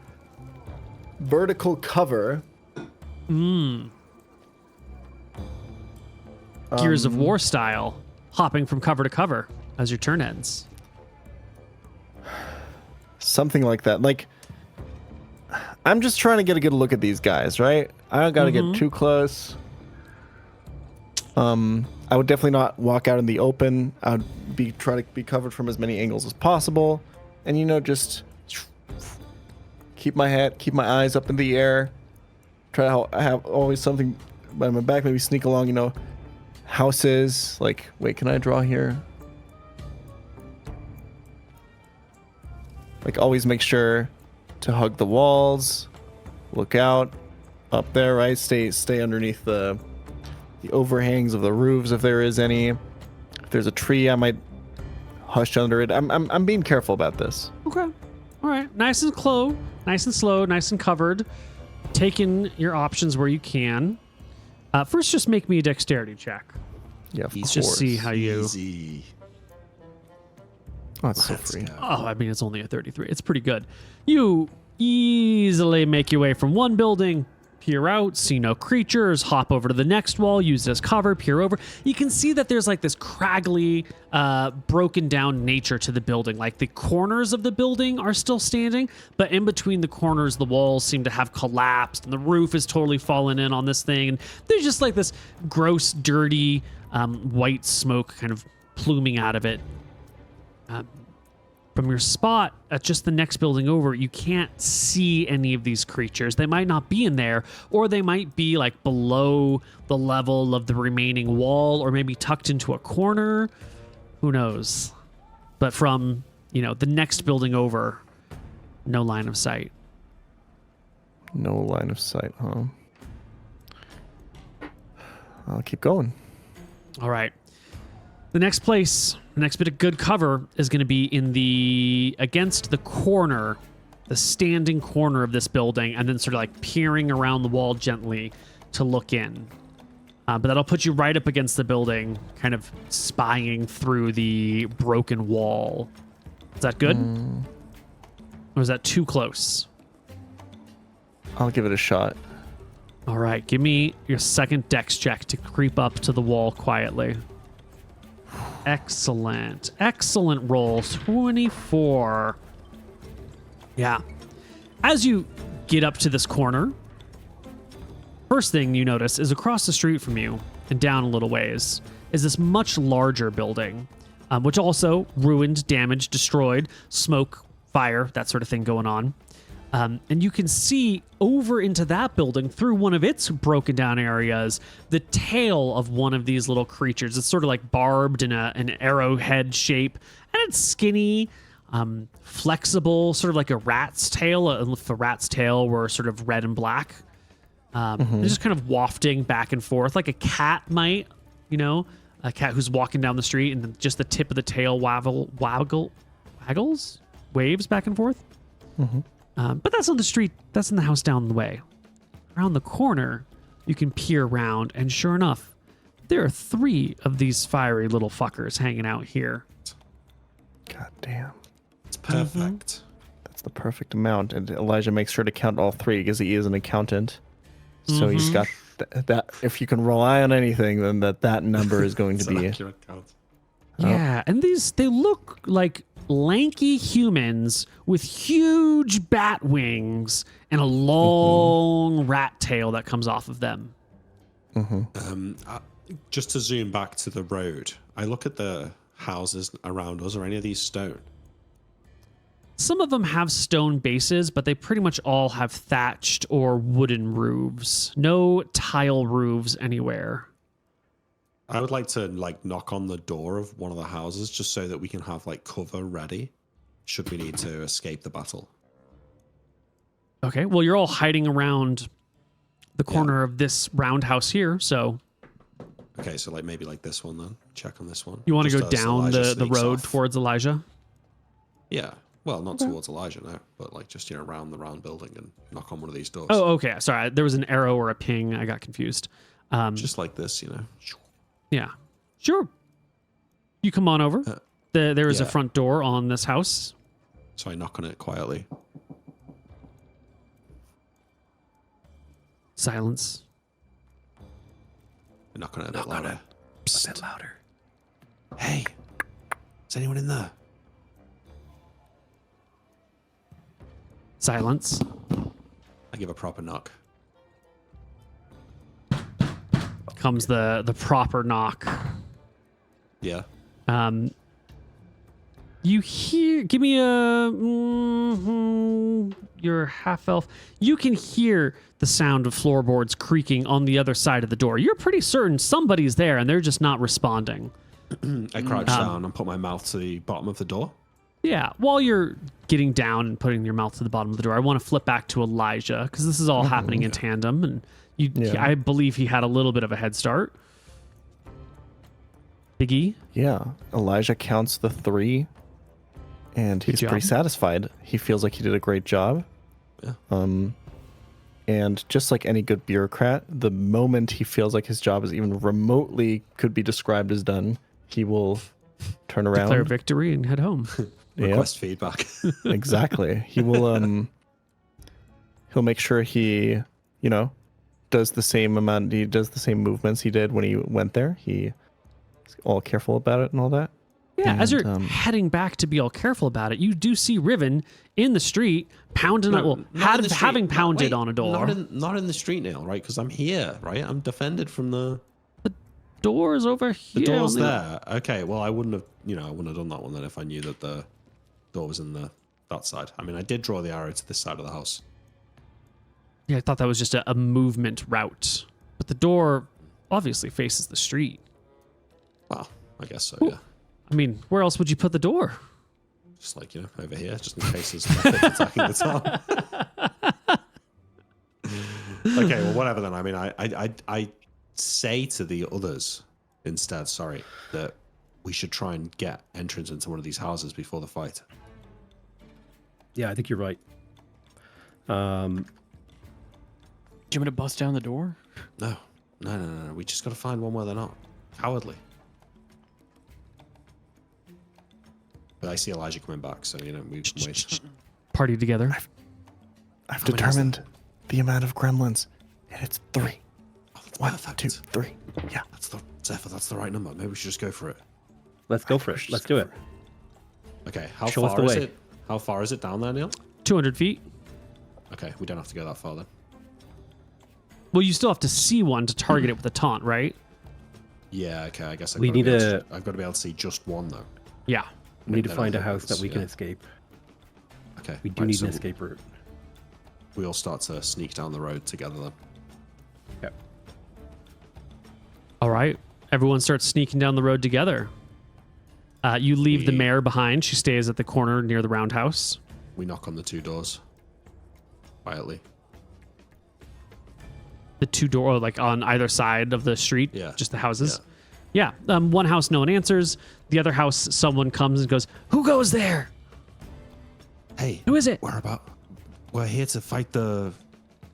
[SPEAKER 5] vertical cover.
[SPEAKER 1] Gears of War style, hopping from cover to cover as your turn ends.
[SPEAKER 5] Something like that. Like, I'm just trying to get a good look at these guys, right? I don't gotta get too close. I would definitely not walk out in the open. I would try to be covered from as many angles as possible, and just keep my eyes up in the air. Try to have always something by my back. Maybe sneak along, houses. Like, wait, can I draw here? Like, always make sure to hug the walls, look out up there, right? Stay underneath the overhangs of the roofs if there is any. If there's a tree, I might hush under it. I'm being careful about this.
[SPEAKER 1] Okay. All right. Nice and slow, nice and covered. Taking your options where you can. First, just make me a dexterity check.
[SPEAKER 5] Yeah, of
[SPEAKER 1] Let's
[SPEAKER 5] course.
[SPEAKER 1] just see how you.
[SPEAKER 4] Easy.
[SPEAKER 5] Oh, it's so
[SPEAKER 4] Let's
[SPEAKER 5] free.
[SPEAKER 4] go.
[SPEAKER 1] Oh, I mean, it's only a 33. It's pretty good. You easily make your way from one building peer out, see no creatures, hop over to the next wall, use it as cover, peer over. You can see that there's like this craggly, broken down nature to the building. Like the corners of the building are still standing, but in between the corners, the walls seem to have collapsed and the roof is totally fallen in on this thing. And there's just like this gross, dirty, white smoke kind of pluming out of it. From your spot at just the next building over, you can't see any of these creatures. They might not be in there, or they might be like below the level of the remaining wall, or maybe tucked into a corner. Who knows? But from, the next building over, no line of sight.
[SPEAKER 5] No line of sight, huh? I'll keep going.
[SPEAKER 1] All right. The next bit of good cover is going to be against the corner, the standing corner of this building, and then sort of like peering around the wall gently to look in. But that'll put you right up against the building, kind of spying through the broken wall. Is that good? Or is that too close?
[SPEAKER 5] I'll give it a shot.
[SPEAKER 1] All right, give me your second dex check to creep up to the wall quietly. Excellent roll. 24. Yeah. As you get up to this corner, first thing you notice is across the street from you and down a little ways is this much larger building, which also ruined, damaged, destroyed, smoke, fire, that sort of thing going on. And you can see over into that building through one of its broken down areas, the tail of one of these little creatures. It's sort of like barbed in an arrowhead shape, and it's skinny, flexible, sort of like a rat's tail. If the rat's tail were sort of red and black, it's just kind of wafting back and forth like a cat might, a cat who's walking down the street and just the tip of the tail waves back and forth. But that's on the street. That's in the house down the way. Around the corner, you can peer around, and sure enough, there are 3 of these fiery little fuckers hanging out here.
[SPEAKER 5] God damn.
[SPEAKER 4] It's perfect.
[SPEAKER 5] That's the perfect amount. And Elijah makes sure to count all 3 because he is an accountant. So he's got that. If you can rely on anything, then that number is going to be
[SPEAKER 4] accurate count.
[SPEAKER 1] Yeah, and they look like lanky humans with huge bat wings and a long rat tail that comes off of them.
[SPEAKER 4] Just to zoom back to the road, I look at the houses around us. Are any of these stone?
[SPEAKER 1] Some of them have stone bases, but they pretty much all have thatched or wooden roofs. No tile roofs anywhere.
[SPEAKER 4] I would like to knock on the door of one of the houses just so that we can have cover ready should we need to escape the battle.
[SPEAKER 1] Okay, well, you're all hiding around the corner of this roundhouse here, so...
[SPEAKER 4] Okay, so maybe this one then. Check on this one.
[SPEAKER 1] You want to
[SPEAKER 4] Just
[SPEAKER 1] go
[SPEAKER 4] as
[SPEAKER 1] down
[SPEAKER 4] Elijah
[SPEAKER 1] the
[SPEAKER 4] sneaks
[SPEAKER 1] road
[SPEAKER 4] off.
[SPEAKER 1] towards Elijah?
[SPEAKER 4] Yeah. Well, not towards Elijah, no. But just, around the round building and knock on one of these doors.
[SPEAKER 1] Oh, okay. Sorry, there was an arrow or a ping. I got confused.
[SPEAKER 4] Just like this,
[SPEAKER 1] Yeah, sure. You come on over. There is a
[SPEAKER 4] yeah.
[SPEAKER 1] front door on this house.
[SPEAKER 4] So I knock on it quietly.
[SPEAKER 1] Silence.
[SPEAKER 4] I knock on it a bit louder. A bit louder. Hey, is anyone in there?
[SPEAKER 1] Silence.
[SPEAKER 4] I give a proper knock.
[SPEAKER 1] Comes the proper knock.
[SPEAKER 4] Yeah.
[SPEAKER 1] You hear... Give me a... you're half elf. You can hear the sound of floorboards creaking on the other side of the door. You're pretty certain somebody's there and they're just not responding.
[SPEAKER 4] I crouch down and put my mouth to the bottom of the door.
[SPEAKER 1] Yeah, while you're getting down and putting your mouth to the bottom of the door, I want to flip back to Elijah because this is all happening in tandem, and I believe he had a little bit of a head start. Biggie?
[SPEAKER 5] Yeah, Elijah counts the 3, and he's pretty satisfied. He feels like he did a great job.
[SPEAKER 4] Yeah.
[SPEAKER 5] And just like any good bureaucrat, the moment he feels like his job is even remotely could be described as done, he will turn around,
[SPEAKER 1] declare victory, and head home.
[SPEAKER 4] Request feedback.
[SPEAKER 5] Exactly. He will he'll make sure he, does the same amount. He does the same movements he did when he went there. He's all careful about it and all that.
[SPEAKER 1] Yeah, as you're
[SPEAKER 5] And,
[SPEAKER 1] heading back to be all careful about it, you do see Riven in the street pounding
[SPEAKER 4] No,
[SPEAKER 1] well,
[SPEAKER 4] not in the street.
[SPEAKER 1] having
[SPEAKER 4] No,
[SPEAKER 1] pounded
[SPEAKER 4] wait,
[SPEAKER 1] on a door.
[SPEAKER 4] Not in the street, Neil, right? Because I'm here, right? I'm defended from the
[SPEAKER 1] Doors over here.
[SPEAKER 4] door's
[SPEAKER 1] on the-
[SPEAKER 4] there. Okay, well, I wouldn't have done that one then if I knew that the door was in that side. I mean, I did draw the arrow to this side of the house.
[SPEAKER 1] Yeah, I thought that was just a movement route. But the door obviously faces the street.
[SPEAKER 4] Well, I guess so,
[SPEAKER 1] Ooh.
[SPEAKER 4] yeah.
[SPEAKER 1] I mean, where else would you put the door?
[SPEAKER 4] Just like, over here, just in case there's methods attacking the top. Okay, well, whatever then. I mean, I say to the others instead, that we should try and get entrance into one of these houses before the fight.
[SPEAKER 3] Yeah, I think you're right.
[SPEAKER 2] Do you want me to bust down the door?
[SPEAKER 4] No. We just got to find one where they're not cowardly. But I see Elijah coming back, so, we can wait.
[SPEAKER 1] Party together.
[SPEAKER 5] I've
[SPEAKER 4] many is
[SPEAKER 5] determined the amount of gremlins, and it's 3.
[SPEAKER 4] Oh, that's
[SPEAKER 5] 1,
[SPEAKER 4] perfect.
[SPEAKER 5] 2, 3. Yeah.
[SPEAKER 4] That's the right number. Maybe we should just go for it.
[SPEAKER 3] Let's go for it. Let's do it.
[SPEAKER 4] Okay, how
[SPEAKER 3] Show us
[SPEAKER 4] far
[SPEAKER 3] the
[SPEAKER 4] is
[SPEAKER 3] way.
[SPEAKER 4] it? How far is it down there, Neil?
[SPEAKER 1] 200 feet.
[SPEAKER 4] Okay, we don't have to go that far then.
[SPEAKER 1] Well, you still have to see one to target it with a taunt, right?
[SPEAKER 4] Yeah, okay, I guess I've
[SPEAKER 3] We
[SPEAKER 4] got
[SPEAKER 3] need
[SPEAKER 4] to be able to see just one though.
[SPEAKER 1] Yeah.
[SPEAKER 3] We need to
[SPEAKER 4] Then
[SPEAKER 3] find a
[SPEAKER 4] I
[SPEAKER 3] house
[SPEAKER 4] think
[SPEAKER 3] that we can
[SPEAKER 4] yeah.
[SPEAKER 3] escape.
[SPEAKER 4] Okay.
[SPEAKER 3] We do
[SPEAKER 4] right,
[SPEAKER 3] need
[SPEAKER 4] so
[SPEAKER 3] an escape route.
[SPEAKER 4] We all start to sneak down the road together then.
[SPEAKER 3] Yep.
[SPEAKER 1] All right. Everyone starts sneaking down the road together. You leave the mare behind. She stays at the corner near the roundhouse.
[SPEAKER 4] We knock on the 2 doors. Quietly.
[SPEAKER 1] The 2 door, like on either side of the street,
[SPEAKER 4] Yeah.
[SPEAKER 1] just the houses. Yeah. One house, no one answers. The other house, someone comes and goes, "Who goes there?
[SPEAKER 4] Hey,
[SPEAKER 1] Who is it?"
[SPEAKER 4] we're here to fight the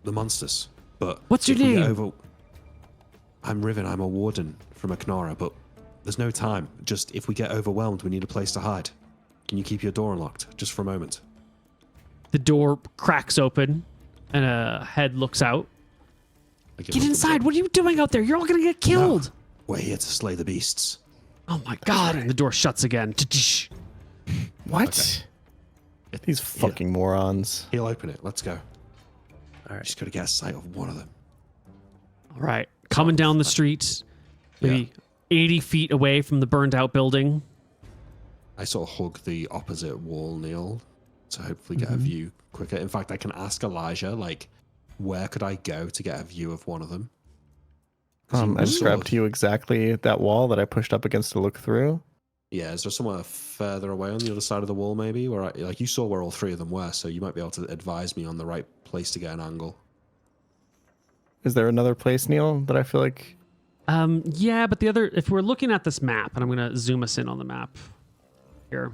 [SPEAKER 4] monsters. But
[SPEAKER 1] What's your
[SPEAKER 4] if we get
[SPEAKER 1] name?
[SPEAKER 4] I'm Riven, I'm a warden from Aknara, but there's no time. Just if we get overwhelmed, we need a place to hide. Can you keep your door unlocked just for a moment?
[SPEAKER 1] The door cracks open and a head looks out.
[SPEAKER 4] I give
[SPEAKER 1] Get
[SPEAKER 4] them
[SPEAKER 1] inside.
[SPEAKER 4] the-
[SPEAKER 1] What are you doing out there? You're all going to get killed.
[SPEAKER 4] We're here to slay the beasts.
[SPEAKER 1] Oh my God. And the door shuts again.
[SPEAKER 5] What? These fucking morons.
[SPEAKER 4] He'll open it. Let's go.
[SPEAKER 3] All right.
[SPEAKER 4] Just gotta get a sight of one of them.
[SPEAKER 1] All right. Coming down the street, maybe 80 feet away from the burned out building.
[SPEAKER 4] I sort of hug the opposite wall, Neil, to hopefully get a view quicker. In fact, I can ask Elijah, like, where could I go to get a view of one of them?
[SPEAKER 5] I described to you exactly that wall that I pushed up against to look through.
[SPEAKER 4] Yeah, is there somewhere further away on the other side of the wall, maybe? Where you saw where all 3 of them were, so you might be able to advise me on the right place to get an angle.
[SPEAKER 5] Is there another place, Neil, that I feel like...
[SPEAKER 1] Yeah, but the other, if we're looking at this map, and I'm going to zoom us in on the map here.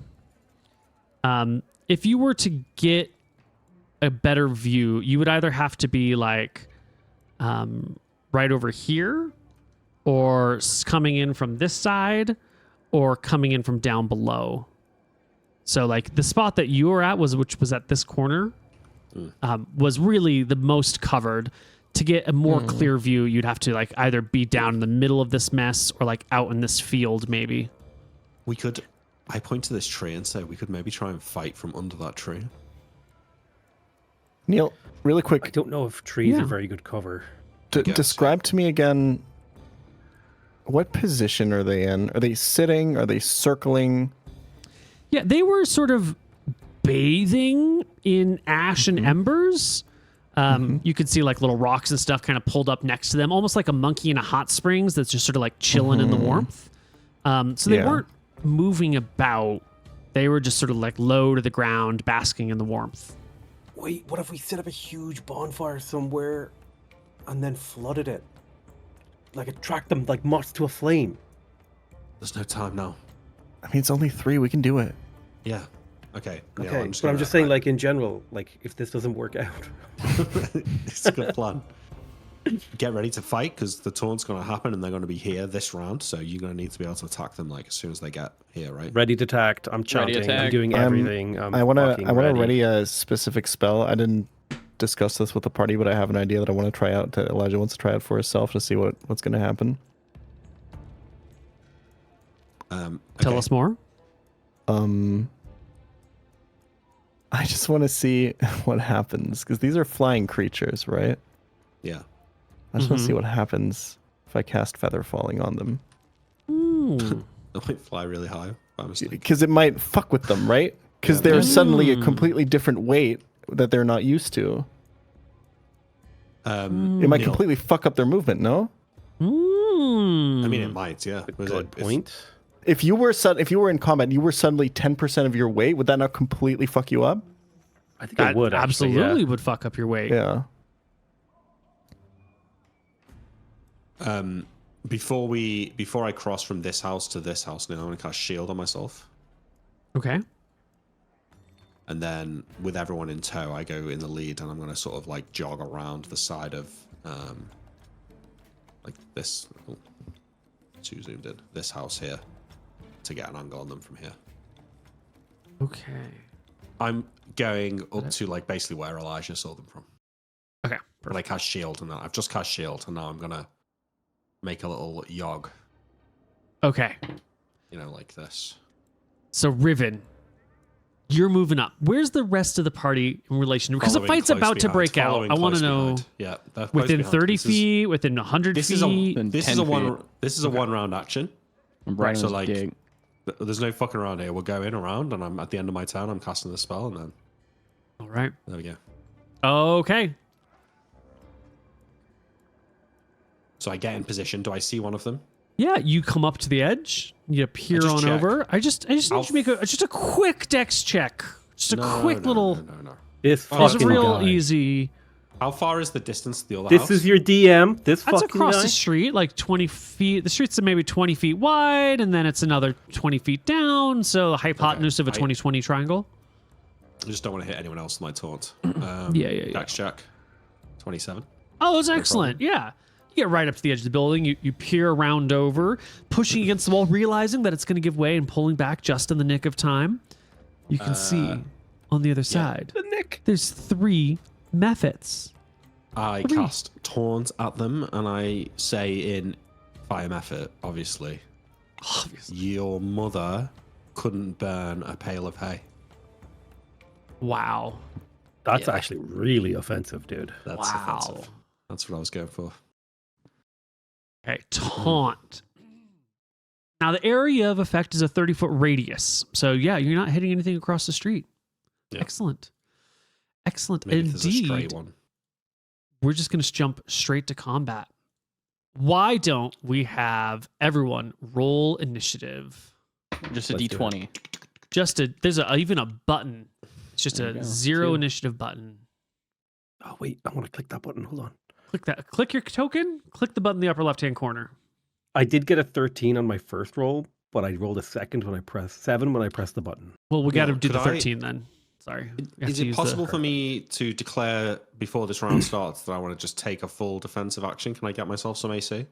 [SPEAKER 1] If you were to get a better view, you would either have to be like right over here, or coming in from this side, or coming in from down below. So like the spot that you were at which was at this corner, was really the most covered. To get a more clear view, you'd have to like either be down in the middle of this mess or like out in this field, maybe.
[SPEAKER 4] I point to this tree and say we could maybe try and fight from under that tree.
[SPEAKER 5] Neil, really
[SPEAKER 3] I
[SPEAKER 5] quick,
[SPEAKER 3] don't know if trees
[SPEAKER 1] Yeah.
[SPEAKER 3] are very good cover.
[SPEAKER 4] guess,
[SPEAKER 5] describe to me again, what position are they in? Are they sitting? Are they circling?
[SPEAKER 1] Yeah, they were sort of bathing in ash and embers. You could see like little rocks and stuff kind of pulled up next to them, almost like a monkey in a hot springs that's just sort of like chilling in the warmth. So they
[SPEAKER 5] Yeah.
[SPEAKER 1] weren't moving about. They were just sort of like low to the ground, basking in the warmth.
[SPEAKER 6] Wait, what if we set up a huge bonfire somewhere and then flooded it? Like attract them like moths to a flame.
[SPEAKER 4] There's no time now.
[SPEAKER 5] I mean, it's only 3. We can do it.
[SPEAKER 4] Yeah. Okay. Neil,
[SPEAKER 3] Okay, but I'm
[SPEAKER 4] gonna-
[SPEAKER 3] just saying, like in general, like if this doesn't work out,
[SPEAKER 4] It's a good plan. Get ready to fight because the taunt's going to happen and they're going to be here this round. So you're going to need to be able to attack them like as soon as they get here, right?
[SPEAKER 3] ready to attack. I'm chanting. I'm
[SPEAKER 2] attack.
[SPEAKER 3] doing everything.
[SPEAKER 5] I want to
[SPEAKER 3] fucking
[SPEAKER 5] ready a specific spell. I didn't discussed this with the party, but I have an idea that I want to try out. That Elijah wants to try out for himself to see what's going to happen.
[SPEAKER 1] Tell us more.
[SPEAKER 5] I just want to see what happens because these are flying creatures, right?
[SPEAKER 4] Yeah.
[SPEAKER 5] I just want to see what happens if I cast Feather Falling on them.
[SPEAKER 4] They might fly really high. By mistake.
[SPEAKER 5] Because it might fuck with them, right? Because they're suddenly a completely different weight that they're not used to. It might
[SPEAKER 4] Neil.
[SPEAKER 5] completely fuck up their movement, no?
[SPEAKER 4] I mean, it might. Yeah.
[SPEAKER 3] Good point.
[SPEAKER 5] If you were in combat and you were suddenly 10% of your weight, would that not completely fuck you up?
[SPEAKER 3] I think
[SPEAKER 1] That
[SPEAKER 3] it would actually,
[SPEAKER 1] absolutely
[SPEAKER 3] yeah.
[SPEAKER 1] would fuck up your weight.
[SPEAKER 5] Yeah.
[SPEAKER 4] Before I cross from this house to this house now, I'm gonna cast shield on myself.
[SPEAKER 1] Okay.
[SPEAKER 4] And then with everyone in tow, I go in the lead and I'm gonna sort of like jog around the side of like this. Oh, too zoomed in. This house here to get an angle on them from here.
[SPEAKER 1] Okay.
[SPEAKER 4] I'm going up to like basically where Elijah saw them from.
[SPEAKER 1] Okay.
[SPEAKER 4] But I cast shield and then I've just cast shield and now I'm gonna make a little yog,
[SPEAKER 1] Okay.
[SPEAKER 4] you know, like this.
[SPEAKER 1] So Riven, you're moving up. Where's the rest of the party in relation? Because the
[SPEAKER 4] Following
[SPEAKER 1] fight's
[SPEAKER 4] close
[SPEAKER 1] about to
[SPEAKER 4] behind,
[SPEAKER 1] break out.
[SPEAKER 4] following
[SPEAKER 1] I want to
[SPEAKER 4] close
[SPEAKER 1] know
[SPEAKER 4] behind. Yeah, they're close
[SPEAKER 1] within
[SPEAKER 4] behind.
[SPEAKER 1] 30
[SPEAKER 4] This is-
[SPEAKER 1] feet, within 100
[SPEAKER 4] This
[SPEAKER 1] feet.
[SPEAKER 4] is a
[SPEAKER 2] Within
[SPEAKER 4] this
[SPEAKER 2] 10
[SPEAKER 4] is a one
[SPEAKER 2] feet.
[SPEAKER 4] this is a one round action.
[SPEAKER 2] I'm right
[SPEAKER 4] So,
[SPEAKER 2] on
[SPEAKER 4] like,
[SPEAKER 2] his gig.
[SPEAKER 4] There's no fucking around here. We'll go in around, and I'm at the end of my turn. I'm casting the spell, and then
[SPEAKER 1] All right.
[SPEAKER 4] there we go.
[SPEAKER 1] Okay.
[SPEAKER 4] So I get in position. Do I see one of them?
[SPEAKER 1] Yeah, you come up to the edge. You peer
[SPEAKER 4] just
[SPEAKER 1] on
[SPEAKER 4] check.
[SPEAKER 1] over. I just need you to make just a quick dex check. Just a quick little.
[SPEAKER 4] No.
[SPEAKER 3] This
[SPEAKER 4] Oh,
[SPEAKER 1] It's
[SPEAKER 3] fucking
[SPEAKER 1] real
[SPEAKER 3] guy.
[SPEAKER 1] easy.
[SPEAKER 4] How far is the distance to the other
[SPEAKER 3] This
[SPEAKER 4] house?
[SPEAKER 3] is your DM. This
[SPEAKER 1] That's
[SPEAKER 3] fucking
[SPEAKER 1] across
[SPEAKER 3] guy.
[SPEAKER 1] the street, like 20 feet. The street's maybe 20 feet wide, and then it's another 20 feet down. So the hypotenuse of a 20-20 triangle.
[SPEAKER 4] I just don't want to hit anyone else with my taunt.
[SPEAKER 1] Yeah.
[SPEAKER 4] Dex check. 27.
[SPEAKER 1] Oh, that's excellent. Yeah. You get right up to the edge of the building. You peer around over, pushing against the wall, realizing that it's going to give way and pulling back just in the nick of time. You can see on the other side.
[SPEAKER 3] The Nick.
[SPEAKER 1] There's 3 methods.
[SPEAKER 4] I cast taunt at them, and I say in fire method, obviously, your mother couldn't burn a pail of hay.
[SPEAKER 1] Wow.
[SPEAKER 3] That's actually really offensive, dude.
[SPEAKER 4] That's
[SPEAKER 1] Wow.
[SPEAKER 4] offensive. That's what I was going for.
[SPEAKER 1] Okay, taunt. Now, the area of effect is a 30-foot radius. So, yeah, you're not hitting anything across the street.
[SPEAKER 4] Yeah.
[SPEAKER 1] Excellent. Excellent.
[SPEAKER 4] Maybe if there's a stray
[SPEAKER 1] Indeed.
[SPEAKER 4] one.
[SPEAKER 1] We're just going to jump straight to combat. Why don't we have everyone roll initiative?
[SPEAKER 2] Just a
[SPEAKER 3] Let's do
[SPEAKER 2] D20.
[SPEAKER 1] There's even a button. It's just
[SPEAKER 2] There
[SPEAKER 1] a
[SPEAKER 2] you go.
[SPEAKER 1] 0
[SPEAKER 2] 2.
[SPEAKER 1] initiative button.
[SPEAKER 3] Oh wait, I want to click that button. Hold on.
[SPEAKER 1] Click that. Click your token. Click the button in the upper left-hand corner.
[SPEAKER 3] I did get a 13 on my first roll, but I rolled a second when I pressed 7 when I pressed the button.
[SPEAKER 1] Well, we got to do
[SPEAKER 4] could
[SPEAKER 1] the
[SPEAKER 4] I-
[SPEAKER 1] 13 then. Sorry. We have
[SPEAKER 4] Is
[SPEAKER 1] to
[SPEAKER 4] it
[SPEAKER 1] use
[SPEAKER 4] possible for me to declare before this round starts that I want to just take a full defensive action? Can I get myself some AC?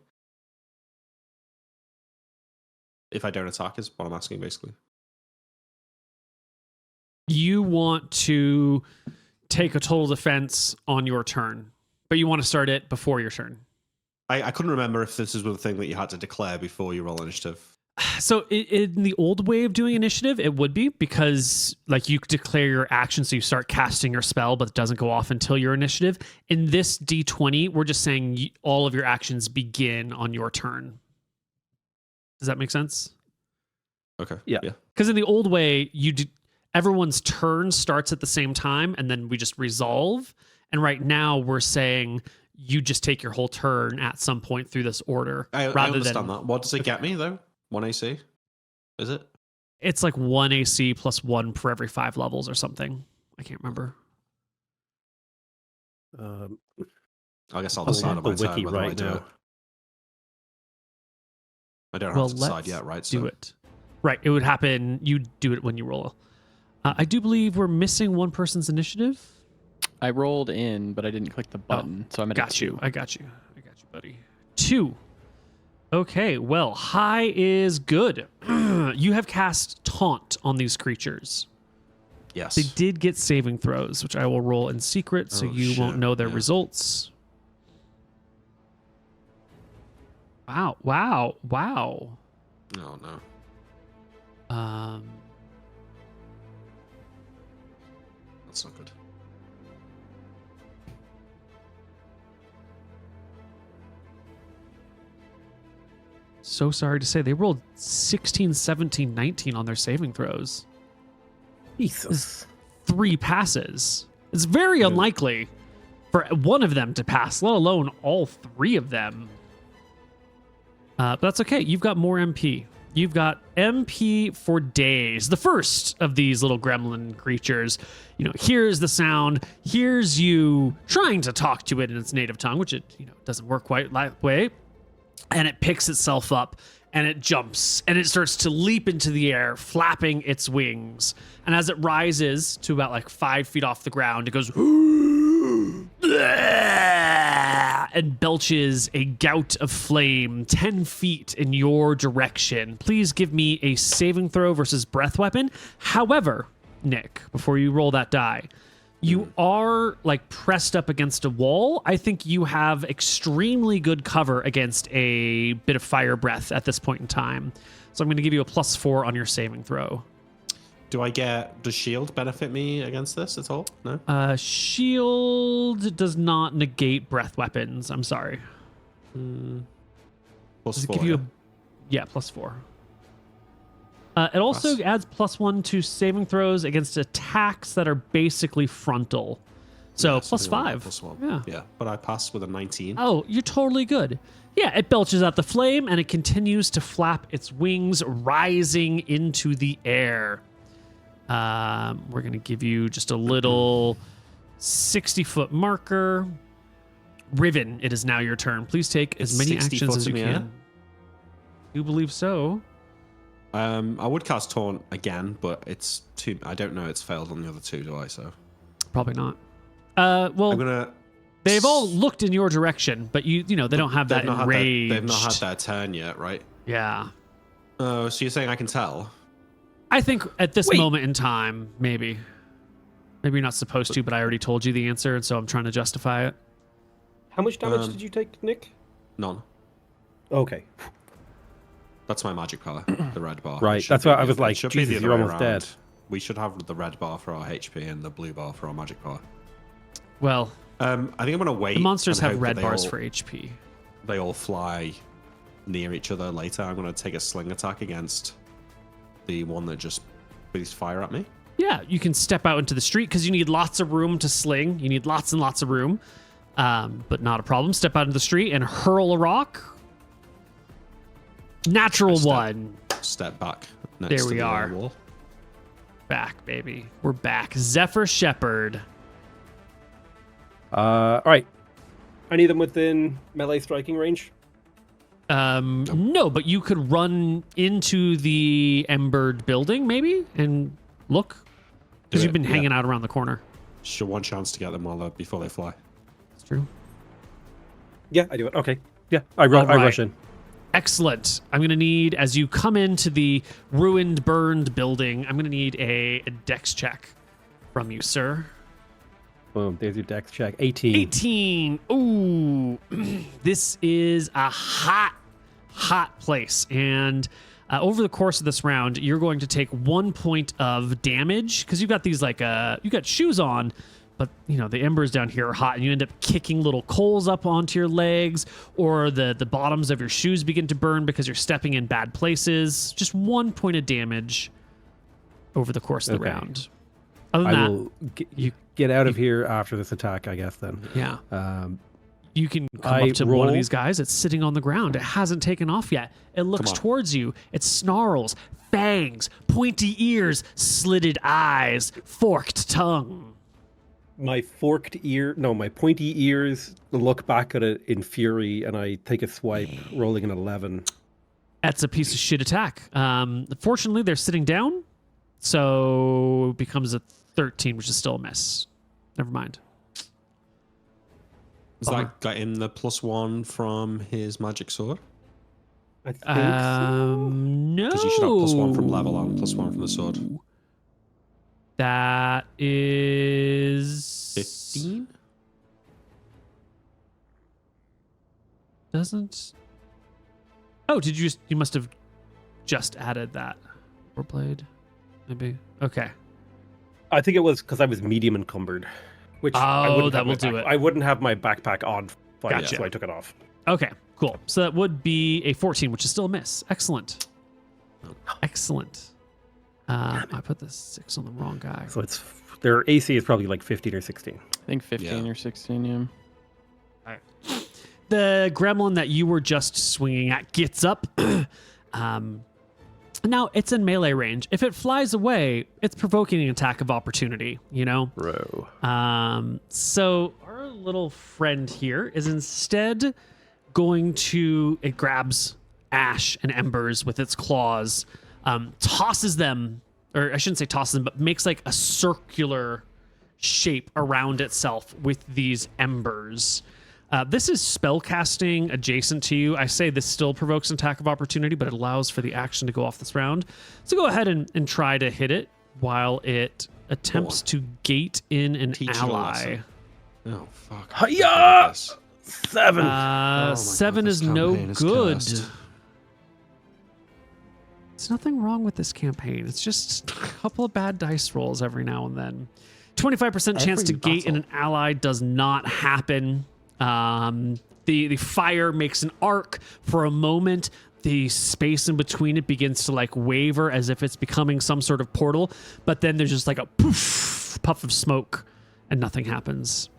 [SPEAKER 4] If I don't attack, is what I'm asking, basically.
[SPEAKER 1] You want to take a total defense on your turn, but you want to start it before your turn.
[SPEAKER 4] I couldn't remember if this is the thing that you had to declare before you roll initiative.
[SPEAKER 1] So in the old way of doing initiative, it would be because like you declare your action, so you start casting your spell, but it doesn't go off until your initiative. In this D20, we're just saying all of your actions begin on your turn. Does that make sense?
[SPEAKER 4] Okay.
[SPEAKER 3] Yeah.
[SPEAKER 1] Because in the old way, everyone's turn starts at the same time, and then we just resolve. And right now, we're saying you just take your whole turn at some point through this order.
[SPEAKER 4] I
[SPEAKER 1] rather
[SPEAKER 4] understand
[SPEAKER 1] than
[SPEAKER 4] that. What does it get me, though? 1 AC? Is it?
[SPEAKER 1] It's like 1 AC plus 1 for every 5 levels or something. I can't remember.
[SPEAKER 4] I guess I'll
[SPEAKER 3] I'll
[SPEAKER 4] decide
[SPEAKER 3] look
[SPEAKER 4] on my
[SPEAKER 3] the
[SPEAKER 4] turn
[SPEAKER 3] wiki
[SPEAKER 4] whether I
[SPEAKER 3] right
[SPEAKER 4] do
[SPEAKER 3] now.
[SPEAKER 4] it. I don't have
[SPEAKER 1] Well,
[SPEAKER 4] to decide
[SPEAKER 1] let's
[SPEAKER 4] yet, right?
[SPEAKER 1] do
[SPEAKER 4] So
[SPEAKER 1] it. Right, it would happen. You do it when you roll. I do believe we're missing one person's initiative.
[SPEAKER 2] I rolled in, but I didn't click the button, so I'm at a
[SPEAKER 1] Got
[SPEAKER 2] 2.
[SPEAKER 1] you. I got you, buddy. 2. Okay, well, high is good. You have cast taunt on these creatures.
[SPEAKER 4] Yes.
[SPEAKER 1] They did get saving throws, which I will roll in secret, so
[SPEAKER 4] Oh,
[SPEAKER 1] you won't
[SPEAKER 4] shit,
[SPEAKER 1] know their
[SPEAKER 4] yeah.
[SPEAKER 1] results. Wow! Wow! Wow!
[SPEAKER 4] Oh no. That's not good.
[SPEAKER 1] So sorry to say, they rolled 16, 17, 19 on their saving throws.
[SPEAKER 3] Jesus.
[SPEAKER 1] 3 passes. It's very unlikely for one of them to pass, let alone all 3 of them. But that's okay. You've got more MP. You've got MP for days. The first of these little gremlin creatures, hears the sound, hears you trying to talk to it in its native tongue, which it, doesn't work quite that way. And it picks itself up and it jumps and it starts to leap into the air, flapping its wings. And as it rises to about like 5 feet off the ground, it goes and belches a gout of flame 10 feet in your direction. Please give me a saving throw versus breath weapon. However, Nick, before you roll that die, you are like pressed up against a wall. I think you have extremely good cover against a bit of fire breath at this point in time. So I'm going to give you a +4 on your saving throw.
[SPEAKER 4] Does shield benefit me against this at all? No?
[SPEAKER 1] Shield does not negate breath weapons. I'm sorry.
[SPEAKER 4] +4.
[SPEAKER 1] Does it give you +4. It also adds +1 to saving throws against attacks that are basically frontal. So
[SPEAKER 4] Yes,
[SPEAKER 1] +5.
[SPEAKER 4] +1. Yeah, but I passed with a 19.
[SPEAKER 1] Oh, you're totally good. Yeah, it belches out the flame and it continues to flap its wings, rising into the air. We're going to give you just a little 60-foot marker. Riven, it is now your turn. Please take as many
[SPEAKER 4] 60
[SPEAKER 1] actions
[SPEAKER 4] foot
[SPEAKER 1] as you
[SPEAKER 4] in the
[SPEAKER 1] can.
[SPEAKER 4] air?
[SPEAKER 1] You believe so?
[SPEAKER 4] I would cast Taunt again, but it's too. I don't know. It's failed on the other 2, do I? So
[SPEAKER 1] Probably not. Well,
[SPEAKER 4] I'm gonna.
[SPEAKER 1] they've all looked in your direction, but they don't have that enraged.
[SPEAKER 4] They've not had their turn yet, right?
[SPEAKER 1] Yeah.
[SPEAKER 4] Oh, so you're saying I can tell?
[SPEAKER 1] I think at this moment in time, maybe. Maybe you're not supposed to, but I already told you the answer, and so I'm trying to justify it.
[SPEAKER 3] How much damage did you take, Nick?
[SPEAKER 4] None.
[SPEAKER 3] Okay.
[SPEAKER 4] That's my magic power, the red bar.
[SPEAKER 3] Right,
[SPEAKER 4] It should
[SPEAKER 3] that's
[SPEAKER 4] be
[SPEAKER 3] what I was
[SPEAKER 4] the- it
[SPEAKER 3] like,
[SPEAKER 4] should be the
[SPEAKER 3] Jesus,
[SPEAKER 4] other
[SPEAKER 3] you're
[SPEAKER 4] way
[SPEAKER 3] almost
[SPEAKER 4] around.
[SPEAKER 3] dead.
[SPEAKER 4] We should have the red bar for our HP and the blue bar for our magic power.
[SPEAKER 1] Well,
[SPEAKER 4] I think I'm gonna wait.
[SPEAKER 1] the monsters
[SPEAKER 4] and
[SPEAKER 1] have
[SPEAKER 4] hope that
[SPEAKER 1] red
[SPEAKER 4] they
[SPEAKER 1] bars
[SPEAKER 4] all-
[SPEAKER 1] for HP.
[SPEAKER 4] They all fly near each other later. I'm gonna take a sling attack against the one that just breathes fire at me.
[SPEAKER 1] Yeah, you can step out into the street because you need lots of room to sling. You need lots and lots of room, but not a problem. Step out into the street and hurl a rock. Natural one.
[SPEAKER 4] Step back.
[SPEAKER 1] There
[SPEAKER 4] Next
[SPEAKER 1] we
[SPEAKER 4] to the
[SPEAKER 1] are.
[SPEAKER 4] wall.
[SPEAKER 1] Back, baby. We're back. Zephyr Shepherd.
[SPEAKER 3] All right. Any of them within melee striking range?
[SPEAKER 1] No, but you could run into the embered building, maybe, and look. Because
[SPEAKER 4] Do
[SPEAKER 1] you've
[SPEAKER 4] it,
[SPEAKER 1] been
[SPEAKER 4] yeah.
[SPEAKER 1] hanging out around the corner.
[SPEAKER 4] Sure, one chance to get them before they fly.
[SPEAKER 1] That's true.
[SPEAKER 3] Yeah, I do it. Okay. Yeah, I rush in.
[SPEAKER 1] Excellent. I'm going to need, as you come into the ruined, burned building, I'm going to need a dex check from you, sir.
[SPEAKER 3] Boom. There's your dex check. 18.
[SPEAKER 1] 18. Ooh. This is a hot place. And over the course of this round, you're going to take 1 point of damage because you've got these you got shoes on, but the embers down here are hot and you end up kicking little coals up onto your legs, or the bottoms of your shoes begin to burn because you're stepping in bad places. Just 1 point of damage over the course of the
[SPEAKER 3] Okay.
[SPEAKER 1] round. Other than
[SPEAKER 3] I
[SPEAKER 1] that,
[SPEAKER 3] will get out of here after this attack, I guess, then.
[SPEAKER 1] yeah.
[SPEAKER 3] Um,
[SPEAKER 1] You can come
[SPEAKER 3] I
[SPEAKER 1] up to one of
[SPEAKER 3] roll.
[SPEAKER 1] these guys. It's sitting on the ground. It hasn't taken off yet. It looks
[SPEAKER 4] Come on.
[SPEAKER 1] towards you. It snarls, fangs, pointy ears, slitted eyes, forked tongue.
[SPEAKER 3] my pointy ears look back at it in fury, and I take a swipe, rolling an 11.
[SPEAKER 1] That's a piece of shit attack. Fortunately, they're sitting down, so it becomes a 13, which is still a miss. Never mind.
[SPEAKER 4] Is that got him the +1 from his magic sword?
[SPEAKER 3] I think so.
[SPEAKER 1] No.
[SPEAKER 4] Because you should have +1 from level and +1 from the sword.
[SPEAKER 1] That is
[SPEAKER 4] 15?
[SPEAKER 1] Doesn't. Oh, did you must have just added that. Or played, maybe. Okay.
[SPEAKER 3] I think it was because I was medium encumbered, which I
[SPEAKER 1] Oh,
[SPEAKER 3] wouldn't
[SPEAKER 1] that
[SPEAKER 3] have
[SPEAKER 1] will
[SPEAKER 3] my
[SPEAKER 1] do
[SPEAKER 3] back-
[SPEAKER 1] it.
[SPEAKER 3] I wouldn't have my backpack on, fighting,
[SPEAKER 1] Gotcha.
[SPEAKER 3] so I took it off.
[SPEAKER 1] Okay, cool. So that would be a 14, which is still a miss. Excellent. Excellent. I put the 6 on the wrong guy.
[SPEAKER 3] So it's their AC is probably like 15 or 16.
[SPEAKER 2] I think 15
[SPEAKER 4] Yeah.
[SPEAKER 2] or 16, yeah.
[SPEAKER 1] The gremlin that you were just swinging at gets up. Now it's in melee range. If it flies away, it's provoking an attack of opportunity, you know?
[SPEAKER 3] Bro.
[SPEAKER 1] So our little friend here is instead going to, it grabs ash and embers with its claws, tosses them, or I shouldn't say tosses them, but makes like a circular shape around itself with these embers. This is spell casting adjacent to you. I say this still provokes an attack of opportunity, but it allows for the action to go off this round. So go ahead and try to hit it while it attempts to gate in an
[SPEAKER 4] Teach it a
[SPEAKER 1] ally.
[SPEAKER 4] lesson. Oh, fuck.
[SPEAKER 3] Hiya!
[SPEAKER 4] This.
[SPEAKER 3] 7.
[SPEAKER 4] my
[SPEAKER 1] 7
[SPEAKER 4] God,
[SPEAKER 1] is
[SPEAKER 4] this
[SPEAKER 1] no
[SPEAKER 4] campaign is
[SPEAKER 1] good.
[SPEAKER 4] cursed.
[SPEAKER 1] There's nothing wrong with this campaign. It's just a couple of bad dice rolls every now and then. 25% chance to
[SPEAKER 5] Every
[SPEAKER 1] gate in an
[SPEAKER 5] battle.
[SPEAKER 1] ally does not happen. The fire makes an arc for a moment. The space in between it begins to like waver as if it's becoming some sort of portal. But then there's just like a poof, puff of smoke and nothing happens,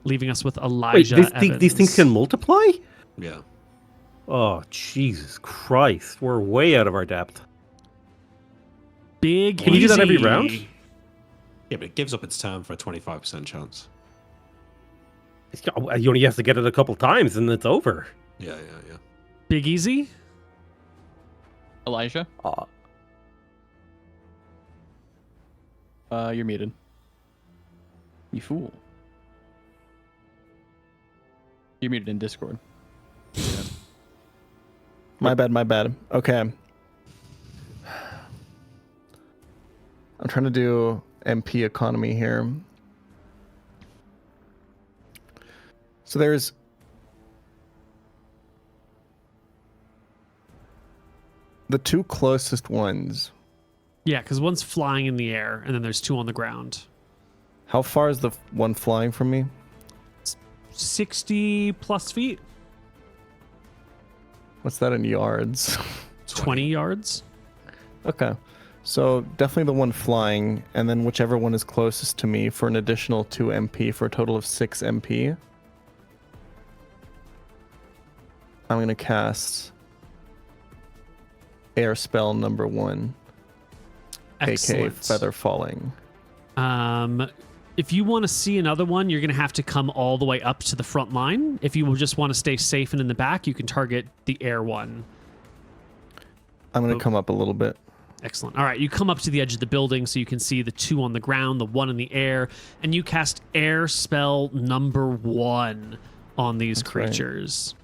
[SPEAKER 1] leaving us with
[SPEAKER 3] Wait,
[SPEAKER 1] Elijah
[SPEAKER 3] these things can
[SPEAKER 1] Evans.
[SPEAKER 3] multiply?
[SPEAKER 4] Yeah.
[SPEAKER 3] Oh, Jesus Christ. We're way out of our depth.
[SPEAKER 1] Big
[SPEAKER 3] Can you do that every
[SPEAKER 1] easy.
[SPEAKER 3] round?
[SPEAKER 4] Yeah, but it gives up its turn for a 25% chance.
[SPEAKER 3] You only have to get it a couple times and it's over.
[SPEAKER 4] Yeah.
[SPEAKER 1] Big easy.
[SPEAKER 2] Elijah, you're muted. You fool. You're muted in Discord.
[SPEAKER 5] My bad. Okay. I'm trying to do MP economy here. So there's the 2 closest ones.
[SPEAKER 1] Yeah, because one's flying in the air, and then there's 2 on the ground.
[SPEAKER 5] How far is the one flying from me?
[SPEAKER 1] 60 plus feet,
[SPEAKER 5] What's that in yards?
[SPEAKER 1] 20 yards.
[SPEAKER 5] Okay. So definitely the one flying, and then whichever one is closest to me for an additional 2 MP for a total of 6 MP. I'm going to cast Air Spell number 1, aka
[SPEAKER 1] Excellent.
[SPEAKER 5] Feather Falling.
[SPEAKER 1] If you want to see another one, you're going to have to come all the way up to the front line. If you just want to stay safe and in the back, you can target the air one.
[SPEAKER 5] I'm going to come up a little bit.
[SPEAKER 1] Excellent. All right, you come up to the edge of the building so you can see the 2 on the ground, the 1 in the air, and you cast Air Spell number 1 on these
[SPEAKER 5] That's right.
[SPEAKER 1] creatures.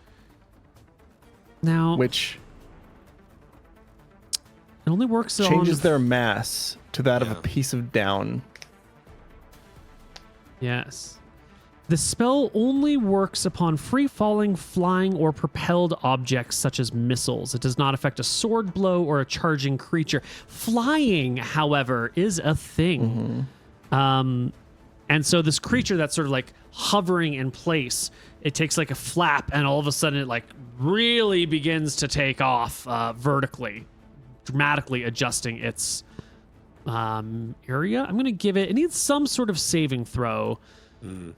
[SPEAKER 1] Now,
[SPEAKER 5] Which
[SPEAKER 1] it only works
[SPEAKER 5] changes
[SPEAKER 1] on...
[SPEAKER 5] their mass to that of a
[SPEAKER 4] Yeah.
[SPEAKER 5] piece of down.
[SPEAKER 1] Yes. The spell only works upon free-falling, flying, or propelled objects such as missiles. It does not affect a sword blow or a charging creature. Flying, however, is a thing. And so this creature that's sort of like hovering in place, it takes like a flap, and all of a sudden it like really begins to take off vertically, dramatically adjusting its area. I'm going to give it needs some sort of saving throw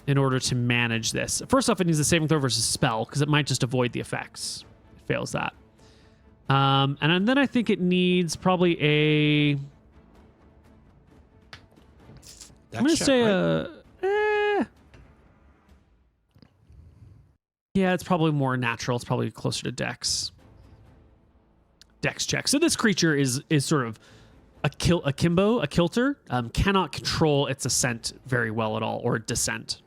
[SPEAKER 1] in order to manage this. First off, it needs a saving throw versus spell because it might just avoid the effects. It fails that. And then I think it needs probably a... I'm going to say yeah, it's probably more natural. It's probably closer to Dex. Dex check. So this creature is sort of a kilter, cannot control its ascent very well at all, or descent.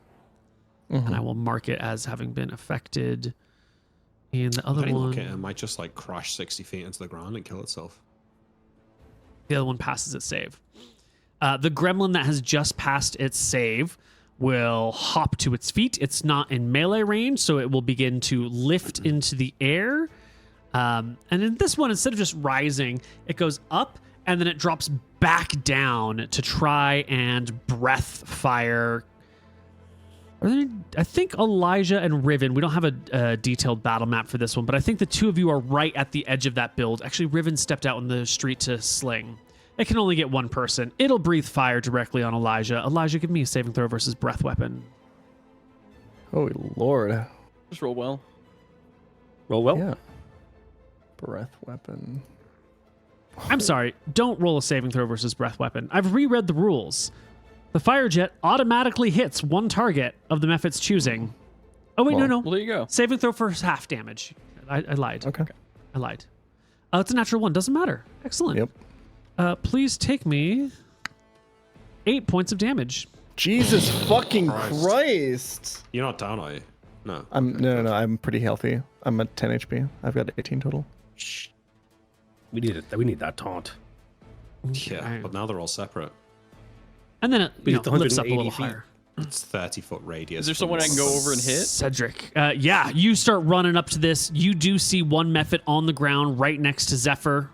[SPEAKER 1] And I will mark it as having been affected. And the other
[SPEAKER 4] Depending
[SPEAKER 1] one,
[SPEAKER 4] look at it, might just like crash 60 feet into the ground and kill itself.
[SPEAKER 1] the other one passes its save. The gremlin that has just passed its save will hop to its feet. It's not in melee range, so it will begin to lift into the air. And in this one, instead of just rising, it goes up and then it drops back down to try and breath fire. I think Elijah and Riven, we don't have a detailed battle map for this one, but I think the two of you are right at the edge of that build. Actually, Riven stepped out in the street to sling. It can only get one person. It'll breathe fire directly on Elijah. Elijah, give me a saving throw versus breath weapon.
[SPEAKER 5] Oh, Lord.
[SPEAKER 2] Just roll well.
[SPEAKER 3] Roll well.
[SPEAKER 5] Yeah. Breath weapon.
[SPEAKER 1] I'm sorry. Don't roll a saving throw versus breath weapon. I've reread the rules. The fire jet automatically hits one target of the meth it's choosing. Oh, wait, no.
[SPEAKER 2] Well, there you go.
[SPEAKER 1] Saving throw for half damage. I lied.
[SPEAKER 5] Okay.
[SPEAKER 1] I lied. It's a natural 1. Doesn't matter. Excellent.
[SPEAKER 5] Yep.
[SPEAKER 1] Please take me 8 points of damage.
[SPEAKER 5] Jesus fucking Christ.
[SPEAKER 4] You're not down, are you? No.
[SPEAKER 5] No. I'm pretty healthy. I'm at 10 HP. I've got 18 total.
[SPEAKER 3] We need that taunt.
[SPEAKER 4] Yeah, but now they're all separate.
[SPEAKER 1] And then it
[SPEAKER 3] But it's
[SPEAKER 1] lifts up a
[SPEAKER 3] 180
[SPEAKER 1] little
[SPEAKER 3] feet.
[SPEAKER 1] higher.
[SPEAKER 4] It's 30-foot radius.
[SPEAKER 2] Is there someone I can go over and hit?
[SPEAKER 1] Cedric. Yeah, you start running up to this. You do see one Mephit on the ground right next to Zephyr.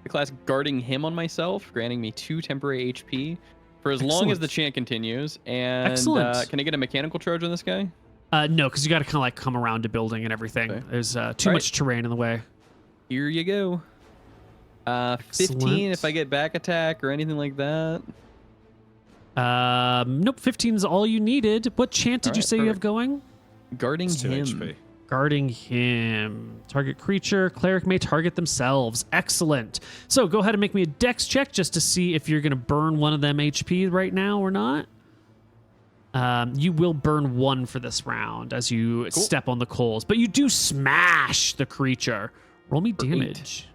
[SPEAKER 2] The class guarding him on myself, granting me 2 temporary HP for as long as the chant continues. And
[SPEAKER 1] Excellent.
[SPEAKER 2] Can I get a mechanical charge on this guy?
[SPEAKER 1] No, because you got to kind of like come around a building and everything.
[SPEAKER 2] Okay.
[SPEAKER 1] There's too much terrain in the way.
[SPEAKER 2] Here you go. 15 if I get back attack or anything like that.
[SPEAKER 1] Nope, 15 is all you needed. What chant did you
[SPEAKER 2] Alright,
[SPEAKER 1] say you have
[SPEAKER 2] perfect.
[SPEAKER 1] going?
[SPEAKER 2] Guarding
[SPEAKER 4] It's 2
[SPEAKER 2] him.
[SPEAKER 4] HP.
[SPEAKER 1] Guarding him. Target creature. Cleric may target themselves. Excellent. So go ahead and make me a dex check just to see if you're going to burn one of them HP right now or not. You will burn 1 for this round as you step on the coals, but you do smash the creature. Roll me
[SPEAKER 2] For 8.
[SPEAKER 1] damage.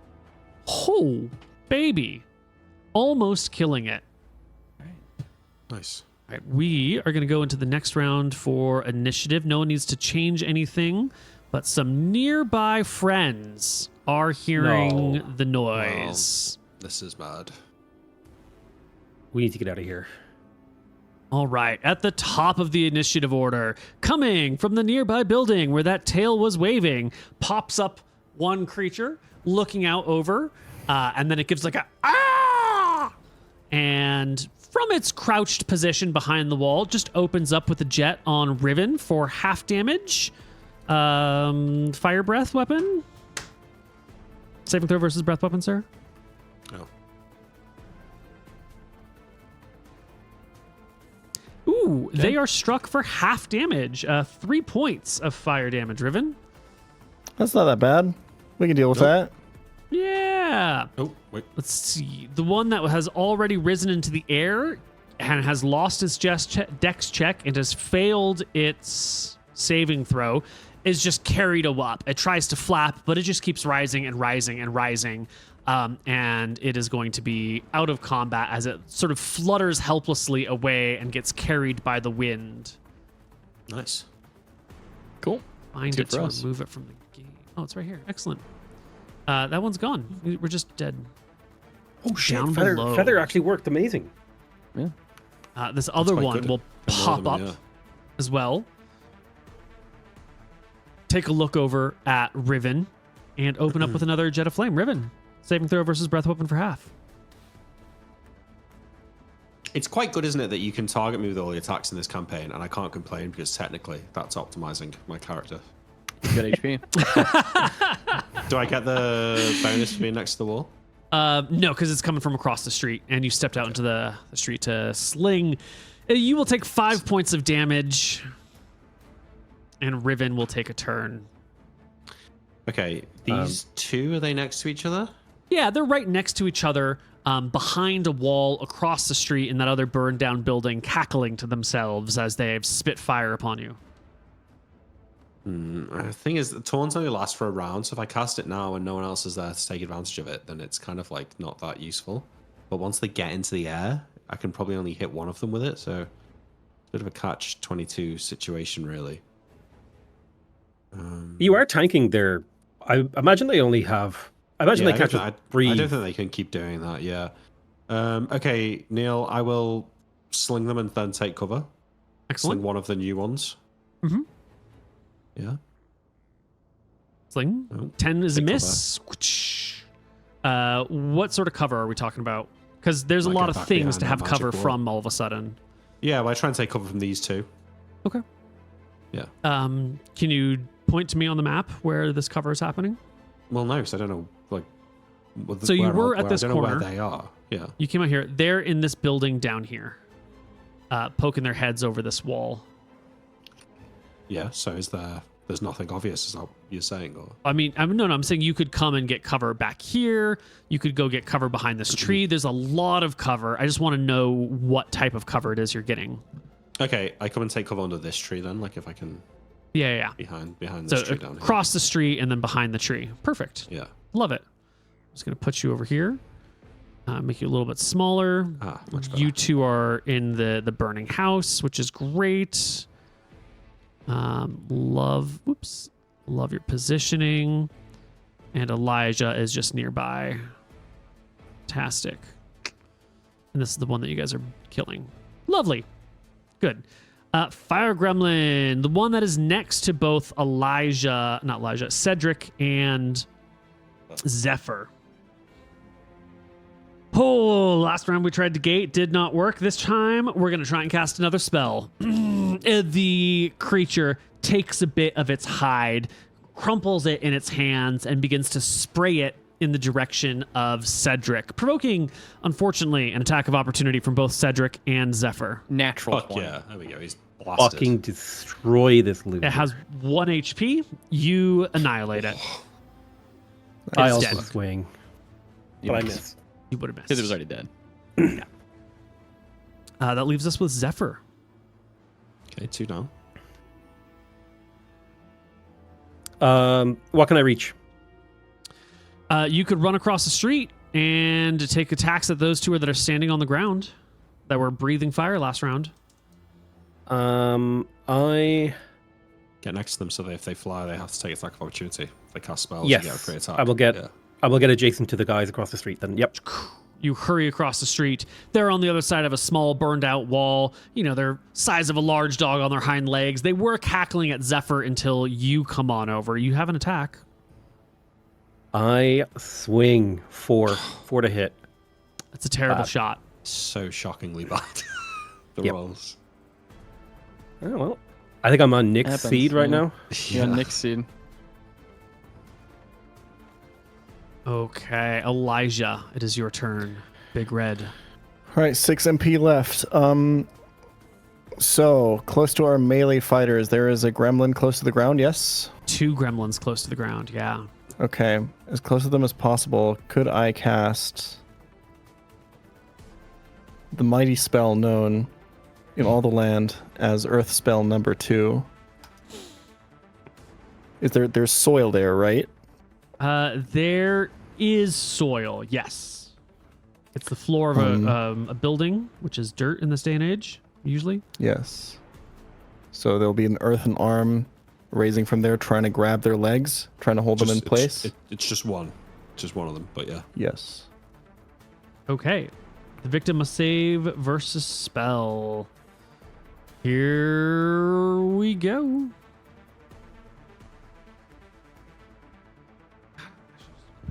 [SPEAKER 1] Oh, baby. Almost killing it.
[SPEAKER 4] Nice.
[SPEAKER 1] All right, we are going to go into the next round for initiative. No one needs to change anything, but some nearby friends are hearing the noise.
[SPEAKER 4] This is bad.
[SPEAKER 3] We need to get out of here.
[SPEAKER 1] All right, at the top of the initiative order, coming from the nearby building where that tail was waving, pops up one creature looking out over, and then it gives like a ah! And from its crouched position behind the wall, just opens up with a jet on Riven for half damage. Fire breath weapon. Saving throw versus breath weapon, sir.
[SPEAKER 4] Oh.
[SPEAKER 1] Ooh, they are struck for half damage. 3 points of fire damage, Riven.
[SPEAKER 5] That's not that bad. We can deal with that.
[SPEAKER 1] Yeah.
[SPEAKER 4] Oh, wait.
[SPEAKER 1] Let's see. The one that has already risen into the air and has lost its dex check and has failed its saving throw is just carried up. It tries to flap, but it just keeps rising and rising and rising. And it is going to be out of combat as it sort of flutters helplessly away and gets carried by the wind.
[SPEAKER 4] Nice.
[SPEAKER 2] Cool.
[SPEAKER 1] Find
[SPEAKER 2] Good
[SPEAKER 1] it
[SPEAKER 2] for
[SPEAKER 1] to
[SPEAKER 2] us.
[SPEAKER 1] remove it from the game. Oh, it's right here. Excellent. That one's gone. We're just dead.
[SPEAKER 3] Oh shit!
[SPEAKER 1] Down
[SPEAKER 3] Feather,
[SPEAKER 1] below.
[SPEAKER 3] Feather actually worked amazing.
[SPEAKER 2] Yeah.
[SPEAKER 1] This other
[SPEAKER 4] quite
[SPEAKER 1] one
[SPEAKER 4] good.
[SPEAKER 1] will
[SPEAKER 4] Can roll
[SPEAKER 1] pop
[SPEAKER 4] them,
[SPEAKER 1] up
[SPEAKER 4] yeah.
[SPEAKER 1] as well. Take a look over at Riven and open up with another jet of flame. Riven, saving throw versus breath weapon for half.
[SPEAKER 4] It's quite good, isn't it, that you can target me with all the attacks in this campaign, and I can't complain because technically that's optimizing my character.
[SPEAKER 2] Good HP.
[SPEAKER 4] Do I get the bonus for being next to the wall?
[SPEAKER 1] No, because it's coming from across the street, and you stepped out into the street to sling. You will take 5 points of damage, and Riven will take a turn.
[SPEAKER 4] Okay, these two, are they next to each other?
[SPEAKER 1] Yeah, they're right next to each other, behind a wall across the street in that other burned down building, cackling to themselves as they spit fire upon you.
[SPEAKER 4] The thing is, the taunts only last for a round, so if I cast it now and no one else is there to take advantage of it, then it's kind of like not that useful. But once they get into the air, I can probably only hit one of them with it, so it's a bit of a catch-22 situation, really.
[SPEAKER 3] You are tanking their. I imagine they only have. I imagine they can't
[SPEAKER 4] I
[SPEAKER 3] just breathe.
[SPEAKER 4] don't think they can keep doing that, yeah. Okay, Neil, I will sling them and then take cover.
[SPEAKER 1] Excellent.
[SPEAKER 4] Sling one of the new ones.
[SPEAKER 1] Mm-hmm.
[SPEAKER 4] Yeah.
[SPEAKER 1] Sling.
[SPEAKER 4] Oh,
[SPEAKER 1] 10 is a
[SPEAKER 4] take
[SPEAKER 1] miss. What sort of cover are we talking about? Because there's a
[SPEAKER 4] Might
[SPEAKER 1] lot
[SPEAKER 4] go
[SPEAKER 1] of
[SPEAKER 4] back
[SPEAKER 1] things
[SPEAKER 4] behind
[SPEAKER 1] to
[SPEAKER 4] our
[SPEAKER 1] have
[SPEAKER 4] magic
[SPEAKER 1] cover
[SPEAKER 4] wall.
[SPEAKER 1] from all of a sudden.
[SPEAKER 4] Yeah, well, I try and take cover from these two.
[SPEAKER 1] Okay.
[SPEAKER 4] Yeah.
[SPEAKER 1] Can you point to me on the map where this cover is happening?
[SPEAKER 4] Well, no, because I don't know, like...
[SPEAKER 1] So you were at this
[SPEAKER 4] I don't know
[SPEAKER 1] corner.
[SPEAKER 4] where they are. Yeah.
[SPEAKER 1] You came out here. They're in this building down here, poking their heads over this wall.
[SPEAKER 4] Yeah, so is there... There's nothing obvious, is that what you're saying? Or
[SPEAKER 1] I mean, I'm saying you could come and get cover back here. You could go get cover behind this tree. There's a lot of cover. I just want to know what type of cover it is you're getting.
[SPEAKER 4] Okay, I come and take cover under this tree then, like if I can...
[SPEAKER 1] Yeah.
[SPEAKER 4] Behind this
[SPEAKER 1] So
[SPEAKER 4] tree down here.
[SPEAKER 1] across the street and then behind the tree. Perfect.
[SPEAKER 4] Yeah.
[SPEAKER 1] Love it. I'm just going to put you over here. Make you a little bit smaller.
[SPEAKER 4] Much better.
[SPEAKER 1] You two are in the burning house, which is great. Love your positioning. And Elijah is just nearby. Fantastic. And this is the one that you guys are killing. Lovely. Good. Fire Gremlin, the one that is next to both Cedric and Zephyr. Oh, last round we tried to gate, did not work. This time we're going to try and cast another spell. The creature takes a bit of its hide, crumples it in its hands, and begins to spray it in the direction of Cedric, provoking, unfortunately, an attack of opportunity from both Cedric and Zephyr.
[SPEAKER 2] Natural
[SPEAKER 4] Fuck
[SPEAKER 2] 20.
[SPEAKER 4] yeah, there we go. He's blasted.
[SPEAKER 3] Fucking destroy this loser.
[SPEAKER 1] It has 1 HP. You annihilate it.
[SPEAKER 3] I
[SPEAKER 1] It's
[SPEAKER 3] also
[SPEAKER 1] dead.
[SPEAKER 3] swing, but I missed.
[SPEAKER 1] You would have missed.
[SPEAKER 2] Because it was already dead.
[SPEAKER 1] That leaves us with Zephyr.
[SPEAKER 4] Okay, 2 down.
[SPEAKER 3] What can I reach?
[SPEAKER 1] You could run across the street and take attacks at those two that are standing on the ground that were breathing fire last round.
[SPEAKER 3] I
[SPEAKER 4] Get next to them so that if they fly, they have to take attack of opportunity. If they cast spells,
[SPEAKER 3] yes,
[SPEAKER 4] you get a free attack.
[SPEAKER 3] I will get.
[SPEAKER 4] Yeah.
[SPEAKER 3] I will get adjacent to the guys across the street. Then, yep.
[SPEAKER 1] You hurry across the street. They're on the other side of a small burned out wall. You know, they're size of a large dog on their hind legs. They were cackling at Zephyr until you come on over. You have an attack.
[SPEAKER 3] I swing four to hit.
[SPEAKER 1] That's a terrible shot.
[SPEAKER 4] So shockingly bad. The
[SPEAKER 3] Yep.
[SPEAKER 4] rolls.
[SPEAKER 3] Oh, well, I think I'm on Nick's
[SPEAKER 2] Happens,
[SPEAKER 3] seed right
[SPEAKER 2] man.
[SPEAKER 3] now.
[SPEAKER 2] You got Nick's seed.
[SPEAKER 1] Okay, Elijah, it is your turn. Big Red.
[SPEAKER 5] All right, 6 MP left. So close to our melee fighters, there is a gremlin close to the ground. Yes.
[SPEAKER 1] 2 gremlins close to the ground. Yeah.
[SPEAKER 5] Okay, as close to them as possible. Could I cast the mighty spell known in all the land as Earth Spell number 2? There's soil there, right?
[SPEAKER 1] There is soil. Yes. It's the floor of a building, which is dirt in this day and age, usually.
[SPEAKER 5] Yes. So there'll be an earthen arm raising from there, trying to grab their legs, trying to hold them in place.
[SPEAKER 4] It's just one. Just one of them, but yeah.
[SPEAKER 5] Yes.
[SPEAKER 1] Okay. The victim must save versus spell. Here we go.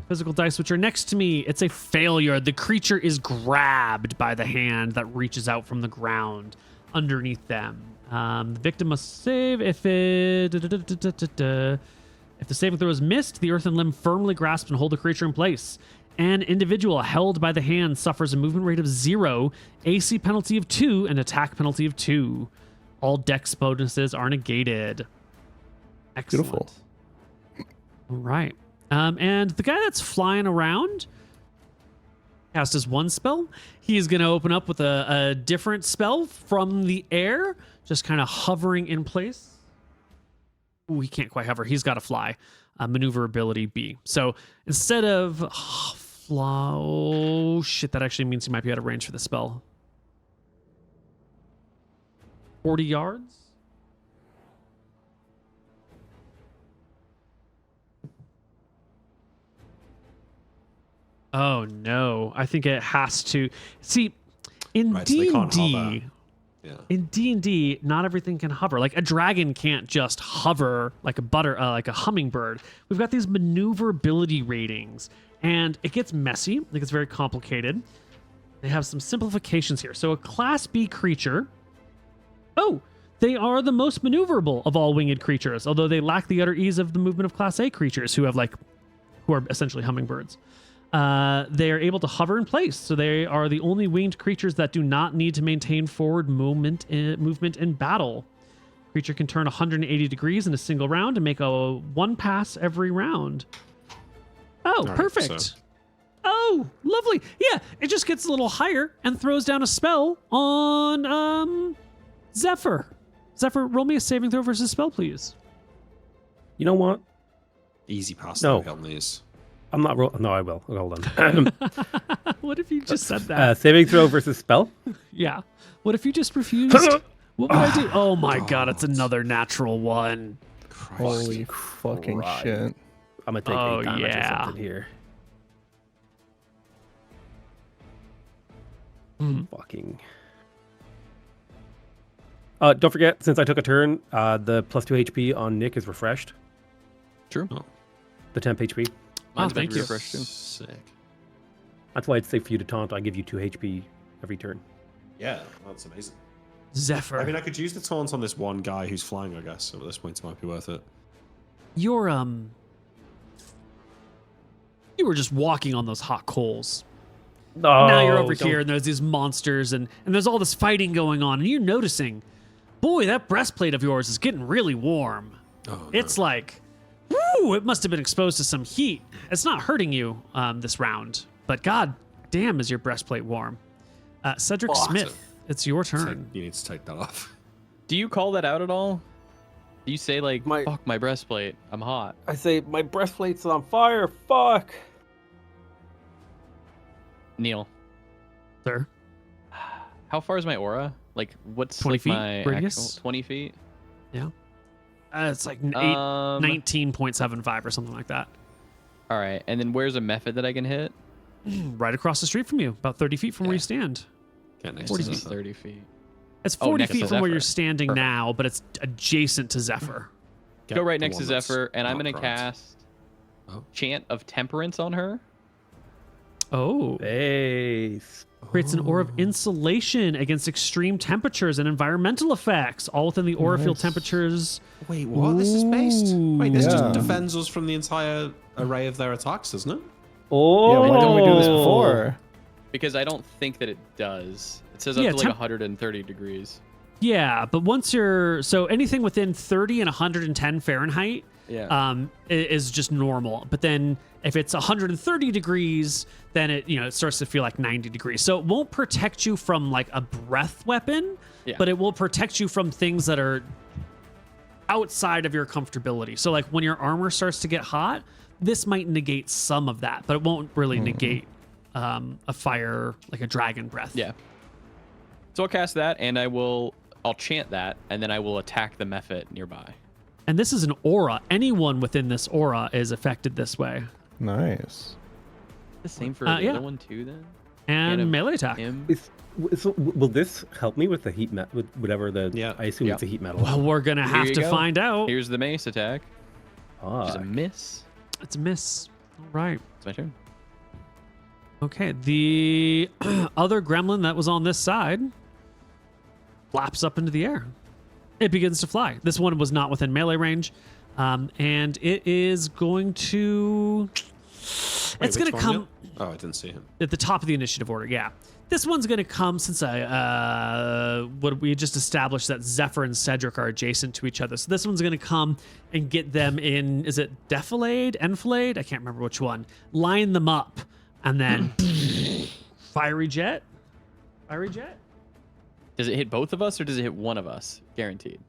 [SPEAKER 1] Physical dice, which are next to me. It's a failure. The creature is grabbed by the hand that reaches out from the ground underneath them. The victim must save if it... If the saving throw is missed, the earthen limb firmly grasps and hold the creature in place. An individual held by the hand suffers a movement rate of 0, AC penalty of 2, and attack penalty of 2. All dex bonuses are negated. Excellent.
[SPEAKER 5] Beautiful.
[SPEAKER 1] All right. And the guy that's flying around cast his 1 spell. He's going to open up with a different spell from the air, just kind of hovering in place. Ooh, he can't quite hover. He's got to fly. Maneuverability B. So instead of oh shit, that actually means he might be out of range for the spell. 40 yards? Oh no! I think it has to see in
[SPEAKER 4] Right, so they can't
[SPEAKER 1] D&D.
[SPEAKER 4] hover. Yeah.
[SPEAKER 1] In D&D, not everything can hover. Like a dragon can't just hover like like a hummingbird. We've got these maneuverability ratings, and it gets messy. It gets very complicated. They have some simplifications here. So a Class B creature. Oh, they are the most maneuverable of all winged creatures, although they lack the utter ease of the movement of Class A creatures who are essentially hummingbirds. They are able to hover in place, so they are the only winged creatures that do not need to maintain forward movement in battle. Creature can turn 180 degrees in a single round and make a one pass every round. Oh,
[SPEAKER 4] right,
[SPEAKER 1] perfect.
[SPEAKER 4] so-
[SPEAKER 1] Oh, lovely. Yeah, it just gets a little higher and throws down a spell on Zephyr. Zephyr, roll me a saving throw versus spell, please.
[SPEAKER 3] You know what?
[SPEAKER 4] Easy pass
[SPEAKER 3] No.
[SPEAKER 4] on these.
[SPEAKER 3] I'm not No, I will. Hold on.
[SPEAKER 1] What if you just said that?
[SPEAKER 3] Saving throw versus spell.
[SPEAKER 1] Yeah. What if you just refused? What would I do? Oh my god, it's another natural one.
[SPEAKER 4] Christ.
[SPEAKER 5] Holy fucking
[SPEAKER 3] Christ.
[SPEAKER 5] shit.
[SPEAKER 3] I'm gonna take
[SPEAKER 1] Oh,
[SPEAKER 3] 8 damage
[SPEAKER 1] yeah.
[SPEAKER 3] or something here. Fucking. Don't forget, since I took a turn, the plus 2 HP on Nick is refreshed.
[SPEAKER 2] True.
[SPEAKER 4] Oh,
[SPEAKER 3] The temp HP.
[SPEAKER 2] Mine's
[SPEAKER 1] thank
[SPEAKER 2] been
[SPEAKER 1] you.
[SPEAKER 2] refreshed too.
[SPEAKER 4] sick.
[SPEAKER 3] That's why it's safe for you to taunt. I give you 2 HP every turn.
[SPEAKER 4] Yeah, that's amazing.
[SPEAKER 1] Zephyr.
[SPEAKER 4] I mean, I could use the taunt on this one guy who's flying, I guess. So at this point, it might be worth it.
[SPEAKER 1] You're you were just walking on those hot coals.
[SPEAKER 3] No,
[SPEAKER 1] Now you're over
[SPEAKER 3] don't-
[SPEAKER 1] here and there's these monsters and there's all this fighting going on and you're noticing, boy, that breastplate of yours is getting really warm.
[SPEAKER 4] Oh, no.
[SPEAKER 1] It's like, woo, it must have been exposed to some heat. It's not hurting you this round, but god damn is your breastplate warm. Cedric
[SPEAKER 4] Oh,
[SPEAKER 1] Smith, it's your
[SPEAKER 4] So
[SPEAKER 1] turn.
[SPEAKER 4] you need to take that off.
[SPEAKER 2] Do you call that out at all? Do you say like,
[SPEAKER 3] My-
[SPEAKER 2] fuck my breastplate, I'm hot?
[SPEAKER 3] I say my breastplate's on fire. Fuck.
[SPEAKER 2] Neil,
[SPEAKER 1] Sir.
[SPEAKER 2] how far is my aura? Like, what's
[SPEAKER 1] 20
[SPEAKER 2] like
[SPEAKER 1] feet
[SPEAKER 2] my
[SPEAKER 1] radius?
[SPEAKER 2] actual 20 feet?
[SPEAKER 1] It's like 19.75 or something like that.
[SPEAKER 2] All right, and then where's a method that I can hit?
[SPEAKER 1] Right across the street from you, about 30 feet from where
[SPEAKER 2] Yeah.
[SPEAKER 1] you stand.
[SPEAKER 4] Get next
[SPEAKER 1] 40
[SPEAKER 4] to
[SPEAKER 1] feet.
[SPEAKER 4] Zephyr.
[SPEAKER 2] 30 feet.
[SPEAKER 1] It's
[SPEAKER 2] Oh,
[SPEAKER 1] 40
[SPEAKER 2] next
[SPEAKER 1] feet
[SPEAKER 2] to
[SPEAKER 1] from where
[SPEAKER 2] Zephyr.
[SPEAKER 1] you're standing
[SPEAKER 2] Perfect.
[SPEAKER 1] now, but it's adjacent to Zephyr.
[SPEAKER 4] Get
[SPEAKER 2] Go right
[SPEAKER 4] the
[SPEAKER 2] next to
[SPEAKER 4] one that's
[SPEAKER 2] Zephyr, and I'm
[SPEAKER 4] not
[SPEAKER 2] gonna
[SPEAKER 4] cracked.
[SPEAKER 2] cast
[SPEAKER 4] Oh.
[SPEAKER 2] Chant of Temperance on her.
[SPEAKER 1] Oh.
[SPEAKER 3] Base.
[SPEAKER 1] Creates an aura of insulation against extreme temperatures and environmental effects, all within the aura field
[SPEAKER 5] Nice.
[SPEAKER 1] temperatures.
[SPEAKER 4] Wait, what? This is based? Wait, this
[SPEAKER 5] Yeah.
[SPEAKER 4] just defends us from the entire array of their attacks, doesn't it?
[SPEAKER 3] Oh.
[SPEAKER 5] Yeah, why didn't we do this before?
[SPEAKER 2] Because I don't think that it does. It says
[SPEAKER 1] Yeah,
[SPEAKER 2] up to like
[SPEAKER 1] temp-
[SPEAKER 2] 130 degrees.
[SPEAKER 1] Yeah, but once so anything within 30 and 110 Fahrenheit
[SPEAKER 2] Yeah.
[SPEAKER 1] is just normal. But then if it's 130 degrees, then it starts to feel like 90 degrees. So it won't protect you from like a breath weapon,
[SPEAKER 2] Yeah.
[SPEAKER 1] but it will protect you from things that are outside of your comfortability. So like when your armor starts to get hot, this might negate some of that, but it won't really negate a fire, like a dragon breath.
[SPEAKER 2] Yeah. So I'll cast that, and I'll chant that, and then I will attack the Mephit nearby.
[SPEAKER 1] And this is an aura. Anyone within this aura is affected this way.
[SPEAKER 5] Nice.
[SPEAKER 2] The same for the
[SPEAKER 1] yeah.
[SPEAKER 2] other one too, then.
[SPEAKER 1] And
[SPEAKER 2] of
[SPEAKER 1] melee attack.
[SPEAKER 2] Him.
[SPEAKER 3] Will this help me with the heat with whatever the?
[SPEAKER 4] Yeah.
[SPEAKER 3] I assume
[SPEAKER 2] Yeah.
[SPEAKER 3] it's a heat metal.
[SPEAKER 1] Well, we're gonna
[SPEAKER 2] Here
[SPEAKER 1] have
[SPEAKER 2] you
[SPEAKER 1] to
[SPEAKER 2] go.
[SPEAKER 1] find out.
[SPEAKER 2] Here's the mace attack, which is a
[SPEAKER 3] Fuck.
[SPEAKER 2] miss.
[SPEAKER 1] It's a miss. All right.
[SPEAKER 2] It's my turn.
[SPEAKER 1] Okay. The other gremlin that was on this side flaps up into the air. It begins to fly. This one was not within melee range, and it is going to. It's
[SPEAKER 4] Wait,
[SPEAKER 1] going
[SPEAKER 4] which
[SPEAKER 1] to
[SPEAKER 4] one,
[SPEAKER 1] come
[SPEAKER 4] yeah? Oh, I didn't see him.
[SPEAKER 1] at the top of the initiative order. Yeah. This one's going to come since what we just established that Zephyr and Cedric are adjacent to each other. So this one's going to come and get them in. Is it Defilade? Enfilade? I can't remember which one. Line them up and then fiery jet. Fiery jet?
[SPEAKER 2] Does it hit both of us, or does it hit one of us? Guaranteed.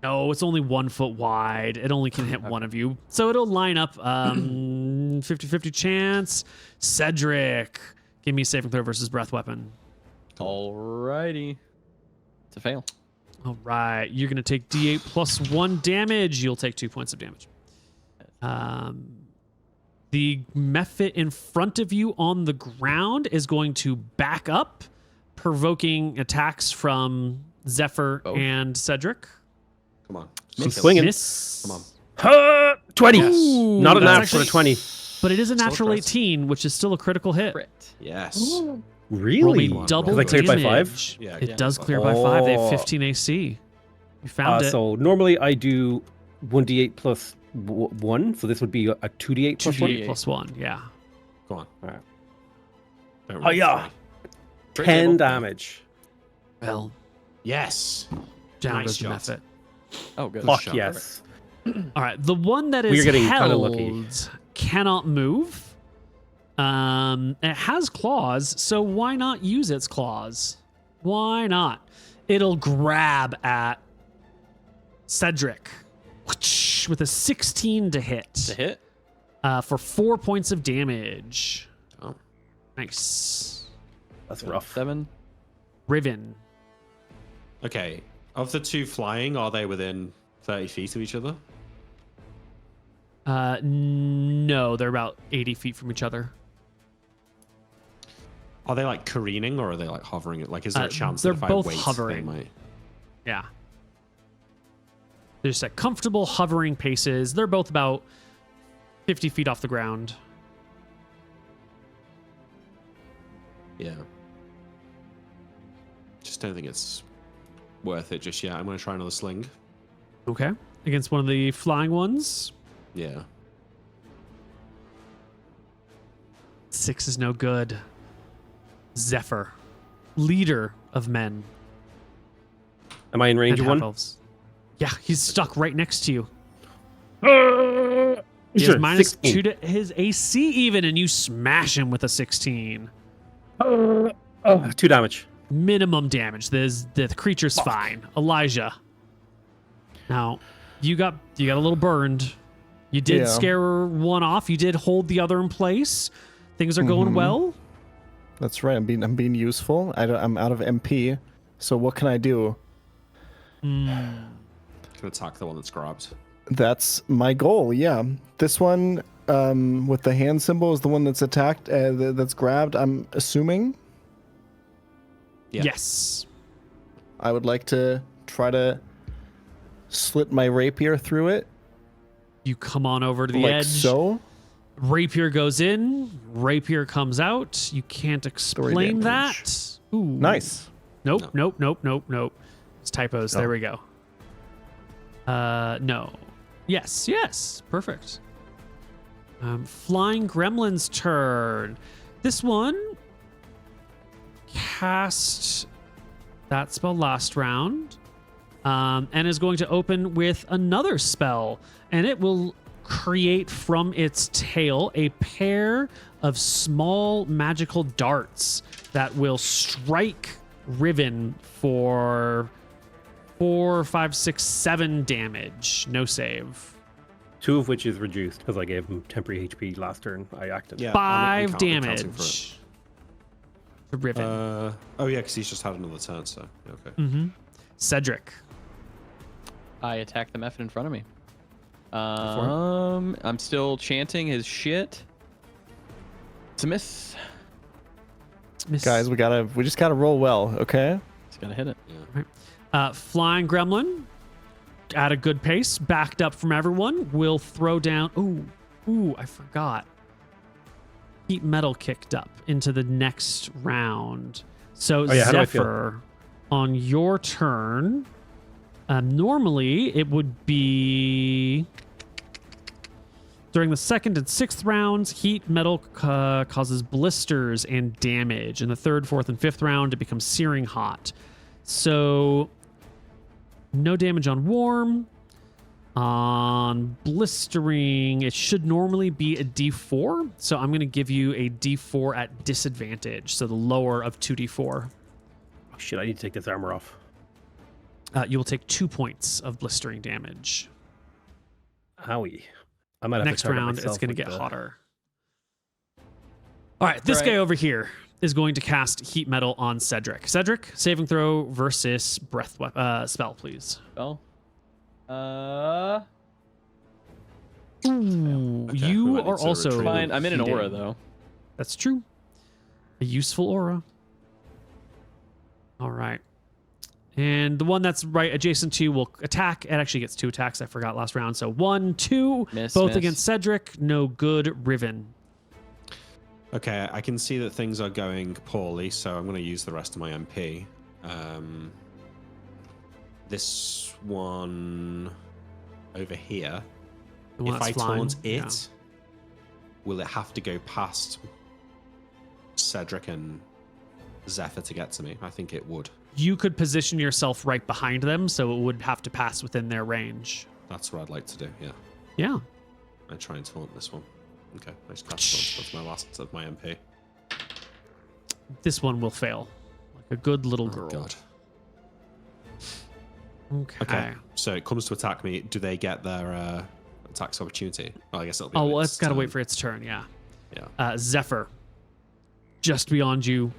[SPEAKER 1] No, it's only 1 foot wide. It only can hit one of you. So it'll line up 50-50 chance. Cedric, give me a saving throw versus breath weapon.
[SPEAKER 2] Alrighty. It's a fail.
[SPEAKER 1] All right, you're going to take D8 plus 1 damage. You'll take 2 points of damage. The Mephit in front of you on the ground is going to back up, provoking attacks from Zephyr
[SPEAKER 2] Both.
[SPEAKER 1] and Cedric.
[SPEAKER 4] Come on.
[SPEAKER 3] She's swinging.
[SPEAKER 1] Miss.
[SPEAKER 4] Come on.
[SPEAKER 3] 20.
[SPEAKER 1] Ooh,
[SPEAKER 3] Not a
[SPEAKER 1] that's
[SPEAKER 3] nat for a
[SPEAKER 1] actually-
[SPEAKER 3] 20.
[SPEAKER 1] But it is a
[SPEAKER 4] Still a
[SPEAKER 1] natural
[SPEAKER 4] crit.
[SPEAKER 1] 18, which is still a critical hit.
[SPEAKER 2] Crit.
[SPEAKER 4] Yes.
[SPEAKER 3] Really?
[SPEAKER 1] Roll me
[SPEAKER 4] Come on,
[SPEAKER 1] double
[SPEAKER 4] roll
[SPEAKER 3] I cleared by five?
[SPEAKER 1] damage.
[SPEAKER 4] Yeah,
[SPEAKER 1] it
[SPEAKER 4] yeah.
[SPEAKER 1] does clear by 5. They have
[SPEAKER 3] Oh.
[SPEAKER 1] 15 AC. You found it.
[SPEAKER 3] So normally I do 1d8 plus 1, so this would be a 2d8 plus 1.
[SPEAKER 1] 2d8 plus 1, yeah.
[SPEAKER 4] Go on.
[SPEAKER 3] Alright.
[SPEAKER 4] Don't
[SPEAKER 3] Oh,
[SPEAKER 4] roll
[SPEAKER 3] yeah.
[SPEAKER 4] three.
[SPEAKER 3] 10 damage.
[SPEAKER 1] Well,
[SPEAKER 4] Yes.
[SPEAKER 1] down
[SPEAKER 4] Nice
[SPEAKER 1] goes the
[SPEAKER 4] shot.
[SPEAKER 1] Mephit.
[SPEAKER 2] Oh, good.
[SPEAKER 3] Fuck
[SPEAKER 4] shot.
[SPEAKER 3] yes.
[SPEAKER 1] All right, the one that
[SPEAKER 3] We're
[SPEAKER 1] is
[SPEAKER 3] getting kinda
[SPEAKER 1] held
[SPEAKER 3] lucky.
[SPEAKER 1] cannot move. It has claws, so why not use its claws? Why not? It'll grab at Cedric with a 16 to hit
[SPEAKER 2] To hit.
[SPEAKER 1] for 4 points of damage.
[SPEAKER 4] Oh.
[SPEAKER 1] Nice.
[SPEAKER 3] That's rough.
[SPEAKER 2] 7.
[SPEAKER 1] Riven.
[SPEAKER 4] Okay. Of the two flying, are they within 30 feet of each other?
[SPEAKER 1] No, they're about 80 feet from each other.
[SPEAKER 4] Are they like careening or are they like hovering? Like, is there a chance
[SPEAKER 1] they're
[SPEAKER 4] that if
[SPEAKER 1] both
[SPEAKER 4] I wait,
[SPEAKER 1] hovering.
[SPEAKER 4] they might?
[SPEAKER 1] Yeah. They're just at comfortable hovering paces. They're both about 50 feet off the ground.
[SPEAKER 4] Yeah. Just don't think it's worth it just yet. I'm going to try another sling.
[SPEAKER 1] Okay. Against one of the flying ones.
[SPEAKER 4] Yeah.
[SPEAKER 1] 6 is no good. Zephyr, leader of men
[SPEAKER 3] Am I in range
[SPEAKER 1] and
[SPEAKER 3] of one?
[SPEAKER 1] half-elves. Yeah, he's stuck right next to you. He
[SPEAKER 3] Sure,
[SPEAKER 1] has minus
[SPEAKER 3] 16.
[SPEAKER 1] 2 to his AC even, and you smash him with a 16.
[SPEAKER 3] 2 damage.
[SPEAKER 1] Minimum damage. The creature's fine. Elijah. Now, you got a little burned. You did
[SPEAKER 5] Yeah.
[SPEAKER 1] scare one off. You did hold the other in place. Things are going well.
[SPEAKER 5] That's right. I'm being useful. I'm out of MP. So what can I do?
[SPEAKER 4] Can attack the one that's grabbed.
[SPEAKER 5] That's my goal. Yeah, this one with the hand symbol is the one that's attacked. That's grabbed. I'm assuming.
[SPEAKER 4] Yeah.
[SPEAKER 1] Yes.
[SPEAKER 5] I would like to try to slit my rapier through it,
[SPEAKER 1] You come on over to the
[SPEAKER 5] like
[SPEAKER 1] edge.
[SPEAKER 5] so.
[SPEAKER 1] Rapier goes in. Rapier comes out. You can't explain
[SPEAKER 5] damage.
[SPEAKER 1] that. Ooh.
[SPEAKER 5] Nice.
[SPEAKER 1] Nope. Nope. It's typos. There we go. No. Yes. Perfect. Flying Gremlin's turn. This one cast that spell last round, and is going to open with another spell, and it will create from its tail a pair of small magical darts that will strike Riven for 4, 5, 6, 7 damage. No save.
[SPEAKER 3] 2 of which is reduced because I gave him temporary HP last turn. I acted.
[SPEAKER 4] Yeah.
[SPEAKER 1] 5
[SPEAKER 4] I'm counting for it.
[SPEAKER 1] damage to Riven.
[SPEAKER 4] Oh yeah, because he's just had another turn. So okay.
[SPEAKER 1] Cedric.
[SPEAKER 2] I attack the Mephit in front of me. I'm still chanting his shit. It's a miss.
[SPEAKER 1] Miss.
[SPEAKER 5] Guys, we just gotta roll well, okay?
[SPEAKER 2] It's gonna hit it.
[SPEAKER 1] Flying Gremlin at a good pace, backed up from everyone, will throw down. Ooh, I forgot. Heat Metal kicked up into the next round. So
[SPEAKER 3] yeah, how do I feel?
[SPEAKER 1] Zephyr, on your turn, normally it would be during the 2nd and 6th rounds, Heat Metal causes blisters and damage. In the 3rd, 4th, and 5th round, it becomes searing hot. So no damage on warm. On blistering, it should normally be a D4. So I'm going to give you a D4 at disadvantage. So the lower of 2D4.
[SPEAKER 3] Oh, shit, I need to take this armor off.
[SPEAKER 1] You will take 2 points of blistering damage.
[SPEAKER 3] Howie. I might have
[SPEAKER 1] Next
[SPEAKER 3] to target
[SPEAKER 1] round, it's
[SPEAKER 3] myself
[SPEAKER 1] going to
[SPEAKER 3] with
[SPEAKER 1] get
[SPEAKER 3] the-
[SPEAKER 1] hotter. All right, this
[SPEAKER 2] All right.
[SPEAKER 1] guy over here is going to cast Heat Metal on Cedric. Cedric, saving throw versus breath spell, please.
[SPEAKER 2] Spell.
[SPEAKER 1] Ooh,
[SPEAKER 4] Okay, we
[SPEAKER 1] you
[SPEAKER 4] might need
[SPEAKER 1] are
[SPEAKER 4] to
[SPEAKER 1] also
[SPEAKER 4] retreat.
[SPEAKER 2] Fine. I'm in an aura
[SPEAKER 1] heating.
[SPEAKER 2] though.
[SPEAKER 1] That's true. A useful aura. All right. And the one that's right adjacent to you will attack. It actually gets 2 attacks. I forgot last round. So 1, 2,
[SPEAKER 2] Miss,
[SPEAKER 1] both
[SPEAKER 2] miss.
[SPEAKER 1] against Cedric. No good. Riven.
[SPEAKER 4] Okay, I can see that things are going poorly, so I'm going to use the rest of my MP. This one over here,
[SPEAKER 1] The one
[SPEAKER 4] if
[SPEAKER 1] that's
[SPEAKER 4] I
[SPEAKER 1] flying.
[SPEAKER 4] taunt
[SPEAKER 1] Yeah.
[SPEAKER 4] it, will it have to go past Cedric and Zephyr to get to me? I think it would.
[SPEAKER 1] You could position yourself right behind them, so it would have to pass within their range.
[SPEAKER 4] That's what I'd like to do, yeah.
[SPEAKER 1] Yeah.
[SPEAKER 4] I try and taunt this one. Okay, I just cast taunt. That's my last of my MP.
[SPEAKER 1] This one will fail. Like a good little
[SPEAKER 4] Oh,
[SPEAKER 1] girl.
[SPEAKER 4] God.
[SPEAKER 1] Okay.
[SPEAKER 4] Okay, so it comes to attack me. Do they get their attacks opportunity? Well, I guess it'll be.
[SPEAKER 1] Oh,
[SPEAKER 4] on
[SPEAKER 1] well,
[SPEAKER 4] its
[SPEAKER 1] it's got to wait
[SPEAKER 4] turn.
[SPEAKER 1] for its turn, yeah.
[SPEAKER 4] Yeah.
[SPEAKER 1] Zephyr. Just beyond you,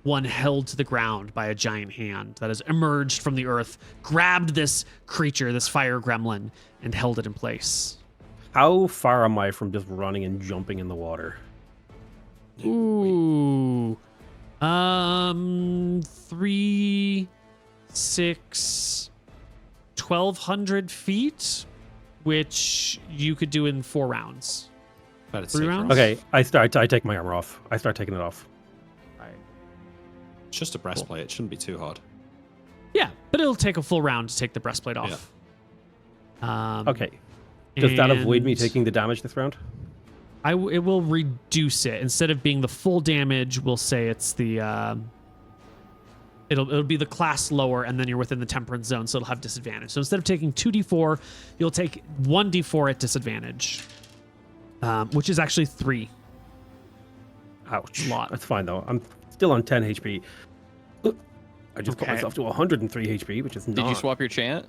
[SPEAKER 1] one held to the ground by a giant hand that has emerged from the earth, grabbed this creature, this fire gremlin, and held it in place.
[SPEAKER 3] How far am I from just running and jumping in the water?
[SPEAKER 1] Ooh. 3, 6, 1,200 feet, which you could do in 4 rounds.
[SPEAKER 4] Better
[SPEAKER 1] 3
[SPEAKER 4] safe
[SPEAKER 1] rounds?
[SPEAKER 4] for us.
[SPEAKER 3] Okay, I take my armor off. I start taking it off.
[SPEAKER 4] It's just a breastplate. It shouldn't be too hard.
[SPEAKER 1] Yeah, but it'll take a full round to take the breastplate off.
[SPEAKER 3] Okay. Does that avoid me
[SPEAKER 1] and
[SPEAKER 3] taking the damage this round?
[SPEAKER 1] it will reduce it. Instead of being the full damage, we'll say it's the it'll be the class lower, and then you're within the temperance zone, so it'll have disadvantage. So instead of taking 2d4, you'll take 1d4 at disadvantage, which is actually 3.
[SPEAKER 3] Ouch.
[SPEAKER 1] Lot.
[SPEAKER 3] That's fine though. I'm still on 10 HP. I just got
[SPEAKER 1] Okay.
[SPEAKER 3] myself to 103 HP, which is not.
[SPEAKER 2] Did you swap your chant?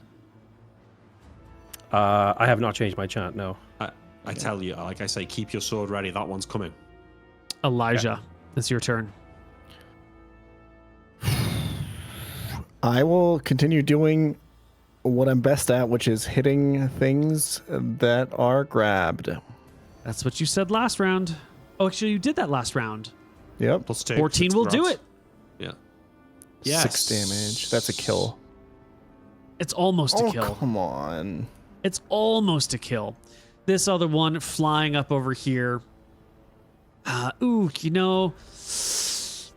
[SPEAKER 3] I have not changed my chant. No.
[SPEAKER 4] I tell you, like I say, keep your sword ready. That one's coming.
[SPEAKER 1] Elijah, it's your turn.
[SPEAKER 5] I will continue doing what I'm best at, which is hitting things that are grabbed.
[SPEAKER 1] That's what you said last round. Oh, actually, you did that last round.
[SPEAKER 5] Yep.
[SPEAKER 4] +2.
[SPEAKER 1] 14 will do it.
[SPEAKER 4] Yeah.
[SPEAKER 5] 6 damage. That's a kill.
[SPEAKER 1] It's almost a kill.
[SPEAKER 5] Come on.
[SPEAKER 1] It's almost a kill. This other one flying up over here. You know,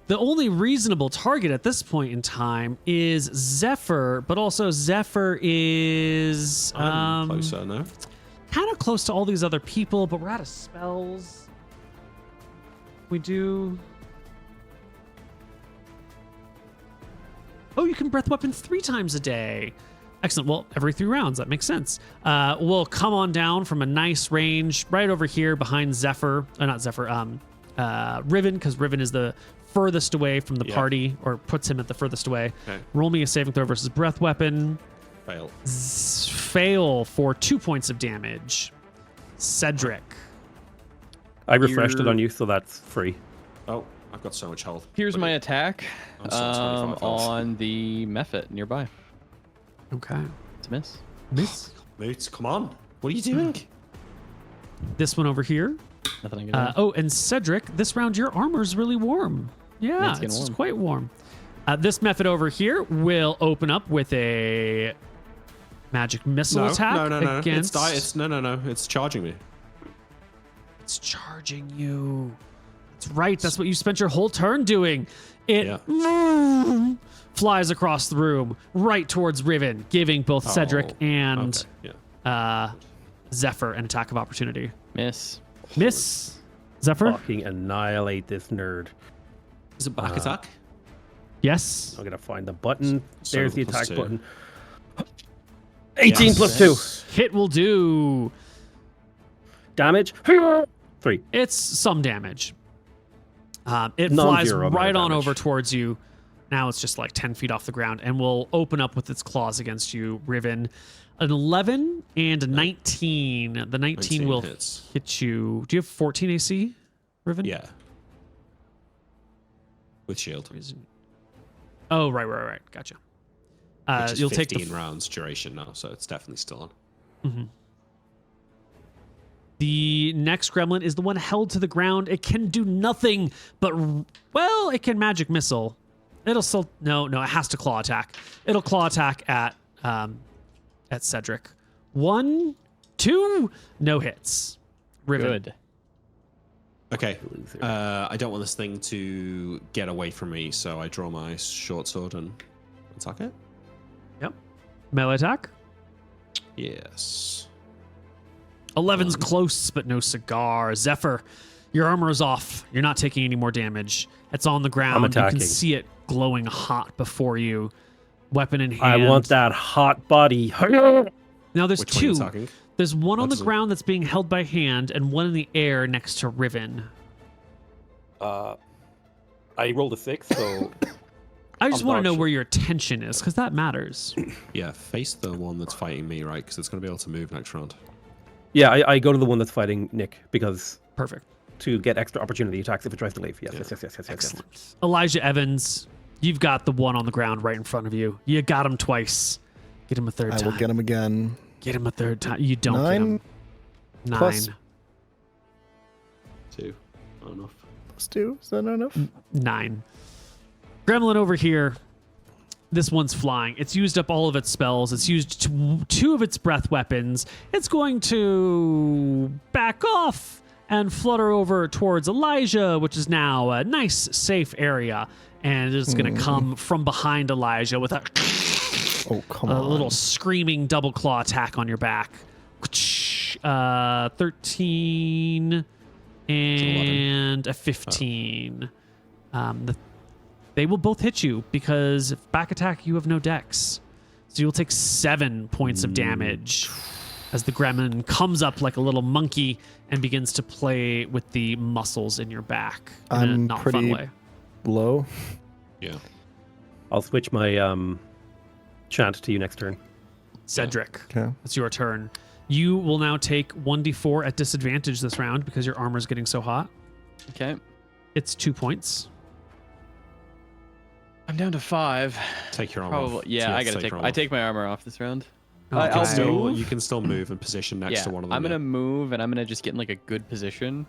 [SPEAKER 1] the only reasonable target at this point in time is Zephyr, but also Zephyr is
[SPEAKER 4] I'm closer now.
[SPEAKER 1] kind of close to all these other people, but we're out of spells. We do. Oh, you can breath weapon 3 times a day. Excellent. Well, every 3 rounds. That makes sense. We'll come on down from a nice range right over here behind Zephyr. Not Zephyr. Riven, because Riven is the furthest away from the party, or puts him at the furthest away.
[SPEAKER 4] Okay.
[SPEAKER 1] Roll me a saving throw versus breath weapon.
[SPEAKER 4] Fail.
[SPEAKER 1] Fail for 2 points of damage. Cedric.
[SPEAKER 3] I refreshed it on you, so that's free.
[SPEAKER 4] Oh, I've got so much health.
[SPEAKER 2] Here's my attack
[SPEAKER 4] I'm still 25 health.
[SPEAKER 2] on the Mephit nearby.
[SPEAKER 1] Okay.
[SPEAKER 2] It's a miss.
[SPEAKER 1] Miss.
[SPEAKER 4] Moots, come on. What are you doing?
[SPEAKER 1] This one over here.
[SPEAKER 2] Nothing I can do.
[SPEAKER 1] Oh, and Cedric, this round your armor's really warm. Yeah,
[SPEAKER 2] It's getting
[SPEAKER 1] it's
[SPEAKER 2] warm.
[SPEAKER 1] quite warm. This method over here will open up with a magic missile attack
[SPEAKER 4] No.
[SPEAKER 1] against.
[SPEAKER 4] No. It's charging me.
[SPEAKER 1] It's charging you. That's right. That's what you spent your whole turn doing. It flies across the room right towards Riven, giving both Cedric and
[SPEAKER 4] Okay. Yeah.
[SPEAKER 1] Zephyr an attack of opportunity.
[SPEAKER 2] Miss.
[SPEAKER 1] Miss. Zephyr?
[SPEAKER 3] Fucking annihilate this nerd.
[SPEAKER 4] Is it back attack?
[SPEAKER 1] Yes.
[SPEAKER 3] I'm gonna find the button.
[SPEAKER 4] So
[SPEAKER 3] There's the
[SPEAKER 4] plus
[SPEAKER 3] attack
[SPEAKER 4] 2.
[SPEAKER 3] button. 18 plus 2.
[SPEAKER 1] Hit will do.
[SPEAKER 3] Damage. 3.
[SPEAKER 1] It's some damage. It flies
[SPEAKER 3] Non-zero
[SPEAKER 1] right on
[SPEAKER 3] damage.
[SPEAKER 1] over towards you. Now it's just like 10 feet off the ground and will open up with its claws against you, Riven. An 11 and a 19. The 19
[SPEAKER 4] 19
[SPEAKER 1] will
[SPEAKER 4] hits.
[SPEAKER 1] hit you. Do you have 14 AC, Riven?
[SPEAKER 4] Yeah. With shield.
[SPEAKER 1] Oh, right. Gotcha.
[SPEAKER 4] Which is
[SPEAKER 1] You'll
[SPEAKER 4] 15
[SPEAKER 1] take the
[SPEAKER 4] rounds duration now, so it's definitely still on.
[SPEAKER 1] The next gremlin is the one held to the ground. It can do nothing but, well, it can magic missile. It'll still, no, it has to claw attack. It'll claw attack at Cedric. 1, 2, no hits. Riven.
[SPEAKER 2] Good.
[SPEAKER 4] Okay. I don't want this thing to get away from me, so I draw my short sword and attack it.
[SPEAKER 1] Yep. Melee attack.
[SPEAKER 4] Yes.
[SPEAKER 1] 11's close, but no cigar. Zephyr, your armor is off. You're not taking any more damage. It's on the ground.
[SPEAKER 3] I'm
[SPEAKER 1] You
[SPEAKER 3] attacking.
[SPEAKER 1] can see it glowing hot before you. Weapon in hand.
[SPEAKER 3] I want that hot body.
[SPEAKER 1] Now there's
[SPEAKER 4] Which one are you
[SPEAKER 1] two.
[SPEAKER 4] attacking?
[SPEAKER 1] There's one on the
[SPEAKER 4] That's a-
[SPEAKER 1] ground that's being held by hand and one in the air next to Riven.
[SPEAKER 3] I rolled a 6, so
[SPEAKER 1] I just
[SPEAKER 3] I'm
[SPEAKER 1] want to know
[SPEAKER 3] dodging.
[SPEAKER 1] where your attention is, because that matters.
[SPEAKER 4] Yeah, face the one that's fighting me, right? Because it's going to be able to move next round.
[SPEAKER 3] yeah, I go to the one that's fighting Nick because
[SPEAKER 1] Perfect.
[SPEAKER 3] to get extra opportunity attacks if it tries to leave. Yes,
[SPEAKER 4] Yeah.
[SPEAKER 3] yes.
[SPEAKER 1] Excellent. Elijah Evans, you've got the one on the ground right in front of you. You got him twice. Get him a third
[SPEAKER 5] I
[SPEAKER 1] time.
[SPEAKER 5] will get him again.
[SPEAKER 1] Get him a third time. You don't
[SPEAKER 5] 9
[SPEAKER 1] get him. 9.
[SPEAKER 5] plus-
[SPEAKER 4] 2. Not enough.
[SPEAKER 5] +2. Is that not enough?
[SPEAKER 1] 9. Gremlin over here. This one's flying. It's used up all of its spells. It's used two of its breath weapons. It's going to back off and flutter over towards Elijah, which is now a nice, safe area. And it's going to come from behind Elijah with
[SPEAKER 5] Oh, come
[SPEAKER 1] a
[SPEAKER 5] on.
[SPEAKER 1] little screaming double claw attack on your back. 13 and a 15. They will both hit you because if back attack, you have no dex. So you'll take 7 points of damage as the gremlin comes up like a little monkey and begins to play with the muscles in your back in a
[SPEAKER 5] I'm
[SPEAKER 1] not fun
[SPEAKER 5] pretty-
[SPEAKER 1] way.
[SPEAKER 5] Low.
[SPEAKER 4] Yeah.
[SPEAKER 3] I'll switch my chant to you next turn.
[SPEAKER 1] Cedric,
[SPEAKER 5] Okay.
[SPEAKER 1] it's your turn. You will now take 1d4 at disadvantage this round because your armor is getting so hot.
[SPEAKER 2] Okay.
[SPEAKER 1] It's 2 points.
[SPEAKER 2] I'm down to 5.
[SPEAKER 4] Take your armor
[SPEAKER 2] Probably.
[SPEAKER 4] off.
[SPEAKER 2] Yeah, I gotta
[SPEAKER 4] your
[SPEAKER 2] take.
[SPEAKER 4] armor
[SPEAKER 2] I
[SPEAKER 4] off.
[SPEAKER 2] take my armor off this round.
[SPEAKER 1] Okay.
[SPEAKER 2] I'll
[SPEAKER 4] You can still move and position next
[SPEAKER 2] Yeah,
[SPEAKER 4] to one of them.
[SPEAKER 2] I'm gonna
[SPEAKER 4] yeah.
[SPEAKER 2] move and I'm gonna just get in like a good position,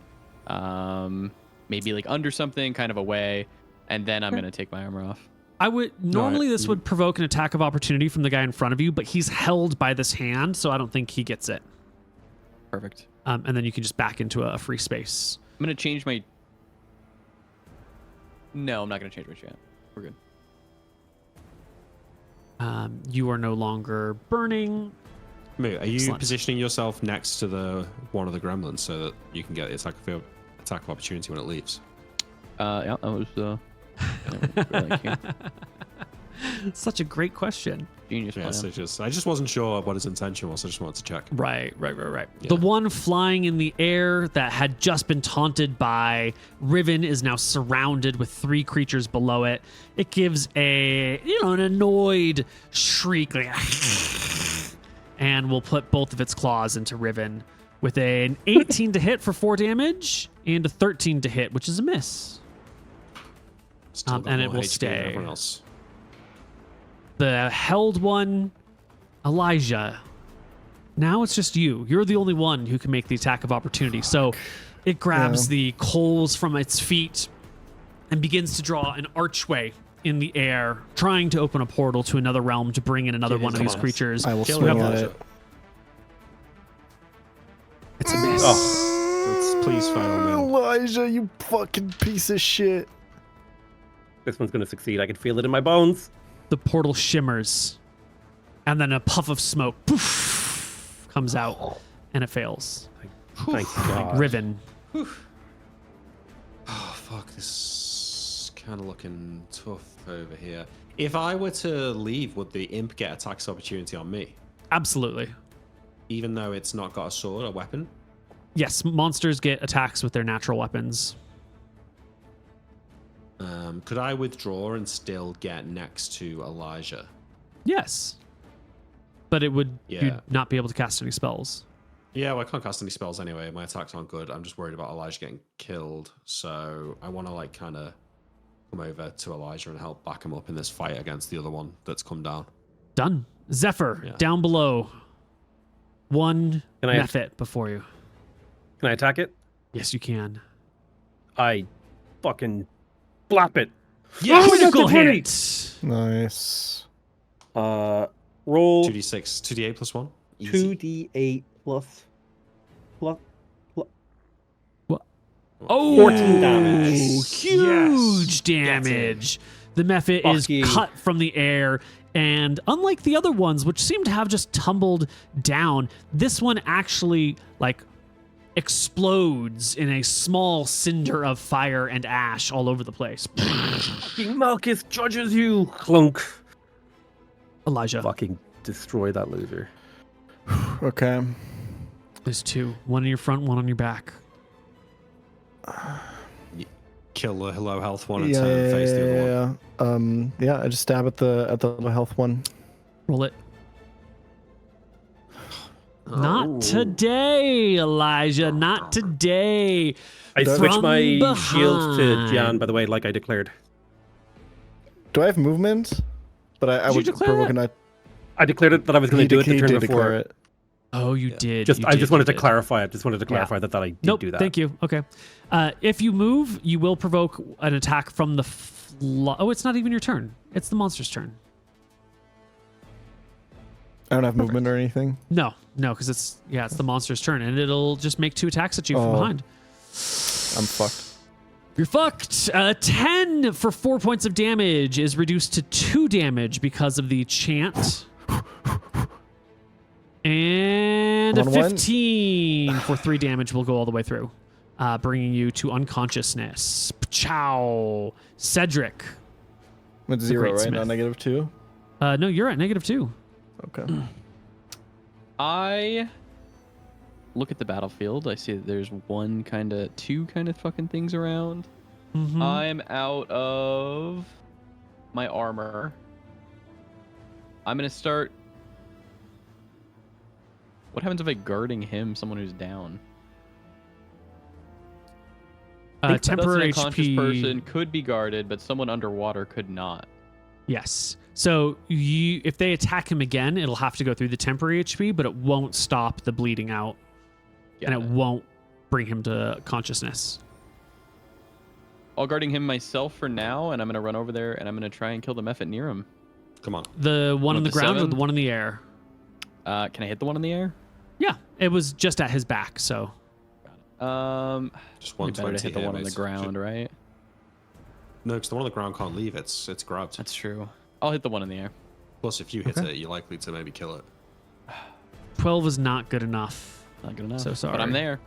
[SPEAKER 2] maybe like under something, kind of away, and then I'm gonna take my armor off.
[SPEAKER 1] I would normally this would provoke an attack of opportunity from the guy in front of you, but he's held by this hand, so I don't think he gets it.
[SPEAKER 2] Perfect.
[SPEAKER 1] And then you can just back into a free space.
[SPEAKER 2] I'm gonna change my. No, I'm not gonna change my chant. We're good.
[SPEAKER 1] You are no longer burning.
[SPEAKER 4] Moo, are you
[SPEAKER 1] Excellent.
[SPEAKER 4] positioning yourself next to the one of the gremlins so that you can get the attack of opportunity when it leaves?
[SPEAKER 2] Yeah, I was.
[SPEAKER 1] Such a great question.
[SPEAKER 2] Genius plan.
[SPEAKER 4] Yeah, so I just wasn't sure what his intention was. I just wanted to check.
[SPEAKER 1] Right.
[SPEAKER 4] Yeah.
[SPEAKER 1] The one flying in the air that had just been taunted by Riven is now surrounded with 3 creatures below it. It gives an annoyed shriek, like, and will put both of its claws into Riven with an 18 to hit for 4 damage and a 13 to hit, which is a miss.
[SPEAKER 4] Still got
[SPEAKER 1] and it
[SPEAKER 4] more
[SPEAKER 1] will
[SPEAKER 4] HP than
[SPEAKER 1] stay.
[SPEAKER 4] everyone else.
[SPEAKER 1] The held one, Elijah. Now it's just you. You're the only one who can make the attack of opportunity. So it grabs the coals from its feet and begins to draw an archway in the air, trying to open a portal to another realm to bring in another one of these creatures.
[SPEAKER 5] I will
[SPEAKER 4] Kill
[SPEAKER 5] swing
[SPEAKER 4] him,
[SPEAKER 5] at
[SPEAKER 4] Elijah.
[SPEAKER 5] it.
[SPEAKER 1] It's a miss.
[SPEAKER 4] Please fail now.
[SPEAKER 5] Elijah, you fucking piece of shit.
[SPEAKER 3] This one's going to succeed. I can feel it in my bones.
[SPEAKER 1] The portal shimmers, and then a puff of smoke poof, comes out, and it fails.
[SPEAKER 3] Thank God.
[SPEAKER 1] Riven.
[SPEAKER 4] Oh, fuck. This is kind of looking tough over here. If I were to leave, would the imp get attacks opportunity on me?
[SPEAKER 1] Absolutely.
[SPEAKER 4] Even though it's not got a sword or weapon?
[SPEAKER 1] Yes, monsters get attacks with their natural weapons.
[SPEAKER 4] Could I withdraw and still get next to Elijah?
[SPEAKER 1] Yes. But it would
[SPEAKER 4] Yeah.
[SPEAKER 1] you'd not be able to cast any spells.
[SPEAKER 4] Yeah, well, I can't cast any spells anyway. My attacks aren't good. I'm just worried about Elijah getting killed. So I want to, kind of come over to Elijah and help back him up in this fight against the other one that's come down.
[SPEAKER 1] Done. Zephyr,
[SPEAKER 4] Yeah.
[SPEAKER 1] down below. One
[SPEAKER 3] Can I-
[SPEAKER 1] method before you.
[SPEAKER 3] Can I attack it?
[SPEAKER 1] Yes, you can.
[SPEAKER 3] I fucking flap it.
[SPEAKER 1] Yeah,
[SPEAKER 3] Oh, I got
[SPEAKER 1] critical
[SPEAKER 3] the 20.
[SPEAKER 1] hit.
[SPEAKER 5] Nice.
[SPEAKER 3] Roll
[SPEAKER 4] 2d6, 2d8 plus 1. Easy.
[SPEAKER 3] 2d8 plus.
[SPEAKER 1] Oh,
[SPEAKER 3] 14 damage.
[SPEAKER 1] Huge
[SPEAKER 4] Yes. Get
[SPEAKER 1] damage. The Mephit
[SPEAKER 3] Fuck
[SPEAKER 1] is
[SPEAKER 3] you.
[SPEAKER 1] cut from the air, and unlike the other ones, which seem to have just tumbled down, this one actually like explodes in a small cinder of fire and ash all over the place.
[SPEAKER 3] King Malchus judges you. Clunk.
[SPEAKER 1] Elijah,
[SPEAKER 3] Fucking destroy that loser.
[SPEAKER 5] Okay.
[SPEAKER 1] there's two. One in your front, one on your back.
[SPEAKER 4] Kill the low health one and turn and face the other one.
[SPEAKER 5] Yeah. I just stab at the low health one.
[SPEAKER 1] Roll it. Not today, Elijah. Not today.
[SPEAKER 3] I
[SPEAKER 5] From
[SPEAKER 3] switched my shield to
[SPEAKER 1] behind.
[SPEAKER 3] Jan, by the way, like I declared.
[SPEAKER 5] Do I have movement? But I
[SPEAKER 1] Did you
[SPEAKER 5] would
[SPEAKER 1] declare
[SPEAKER 5] provoke
[SPEAKER 1] that?
[SPEAKER 5] and I.
[SPEAKER 3] I declared it that I was going to do it the
[SPEAKER 5] he
[SPEAKER 3] turn
[SPEAKER 5] did
[SPEAKER 3] before.
[SPEAKER 5] declare it.
[SPEAKER 1] Oh, you did.
[SPEAKER 3] I
[SPEAKER 1] You
[SPEAKER 3] just wanted to
[SPEAKER 1] did.
[SPEAKER 3] clarify it. Just wanted to clarify that I did
[SPEAKER 1] Nope,
[SPEAKER 3] do that.
[SPEAKER 1] thank you. Okay. If you move, you will provoke an attack from the oh, it's not even your turn. It's the monster's turn.
[SPEAKER 5] I don't have movement or anything.
[SPEAKER 1] No, because it's the monster's turn, and it'll just make 2 attacks at you from
[SPEAKER 5] Oh.
[SPEAKER 1] behind.
[SPEAKER 5] I'm fucked.
[SPEAKER 1] You're fucked. 10 for 4 points of damage is reduced to 2 damage because of the chant. And a
[SPEAKER 5] 1-1.
[SPEAKER 1] 15 for 3 damage will go all the way through, bringing you to unconsciousness. Ciao. Cedric.
[SPEAKER 5] I'm at 0,
[SPEAKER 1] great
[SPEAKER 5] right?
[SPEAKER 1] smith.
[SPEAKER 5] Not -2.
[SPEAKER 1] No, you're at -2.
[SPEAKER 5] Okay.
[SPEAKER 2] I look at the battlefield. I see that there's two kind of fucking things around.
[SPEAKER 1] Mhm.
[SPEAKER 2] I'm out of my armor. I'm gonna start. What happens if I guarding him, someone who's down?
[SPEAKER 1] Temporary
[SPEAKER 2] Thus, an unconscious
[SPEAKER 1] HP.
[SPEAKER 2] person could be guarded, but someone underwater could not.
[SPEAKER 1] Yes. So if they attack him again, it'll have to go through the temporary HP, but it won't stop the bleeding out, and it won't bring him to consciousness.
[SPEAKER 2] I'll guarding him myself for now, and I'm gonna run over there and I'm gonna try and kill the Mephit near him.
[SPEAKER 4] Come on.
[SPEAKER 1] The one on
[SPEAKER 2] With
[SPEAKER 1] the
[SPEAKER 2] the
[SPEAKER 1] ground or
[SPEAKER 2] 7?
[SPEAKER 1] the one in the air?
[SPEAKER 2] Can I hit the one in the air?
[SPEAKER 1] Yeah, it was just at his back. So
[SPEAKER 4] Just
[SPEAKER 2] Probably better
[SPEAKER 4] 120
[SPEAKER 2] to hit the
[SPEAKER 4] here,
[SPEAKER 2] one on the
[SPEAKER 4] mate.
[SPEAKER 2] ground, right?
[SPEAKER 4] No, because the one on the ground can't leave. It's grabbed.
[SPEAKER 2] That's true. I'll hit the one in the air.
[SPEAKER 4] Plus, if you hit it, you're likely to maybe kill it.
[SPEAKER 1] 12 is not good enough.
[SPEAKER 2] Not good enough.
[SPEAKER 1] So sorry.
[SPEAKER 2] But I'm there.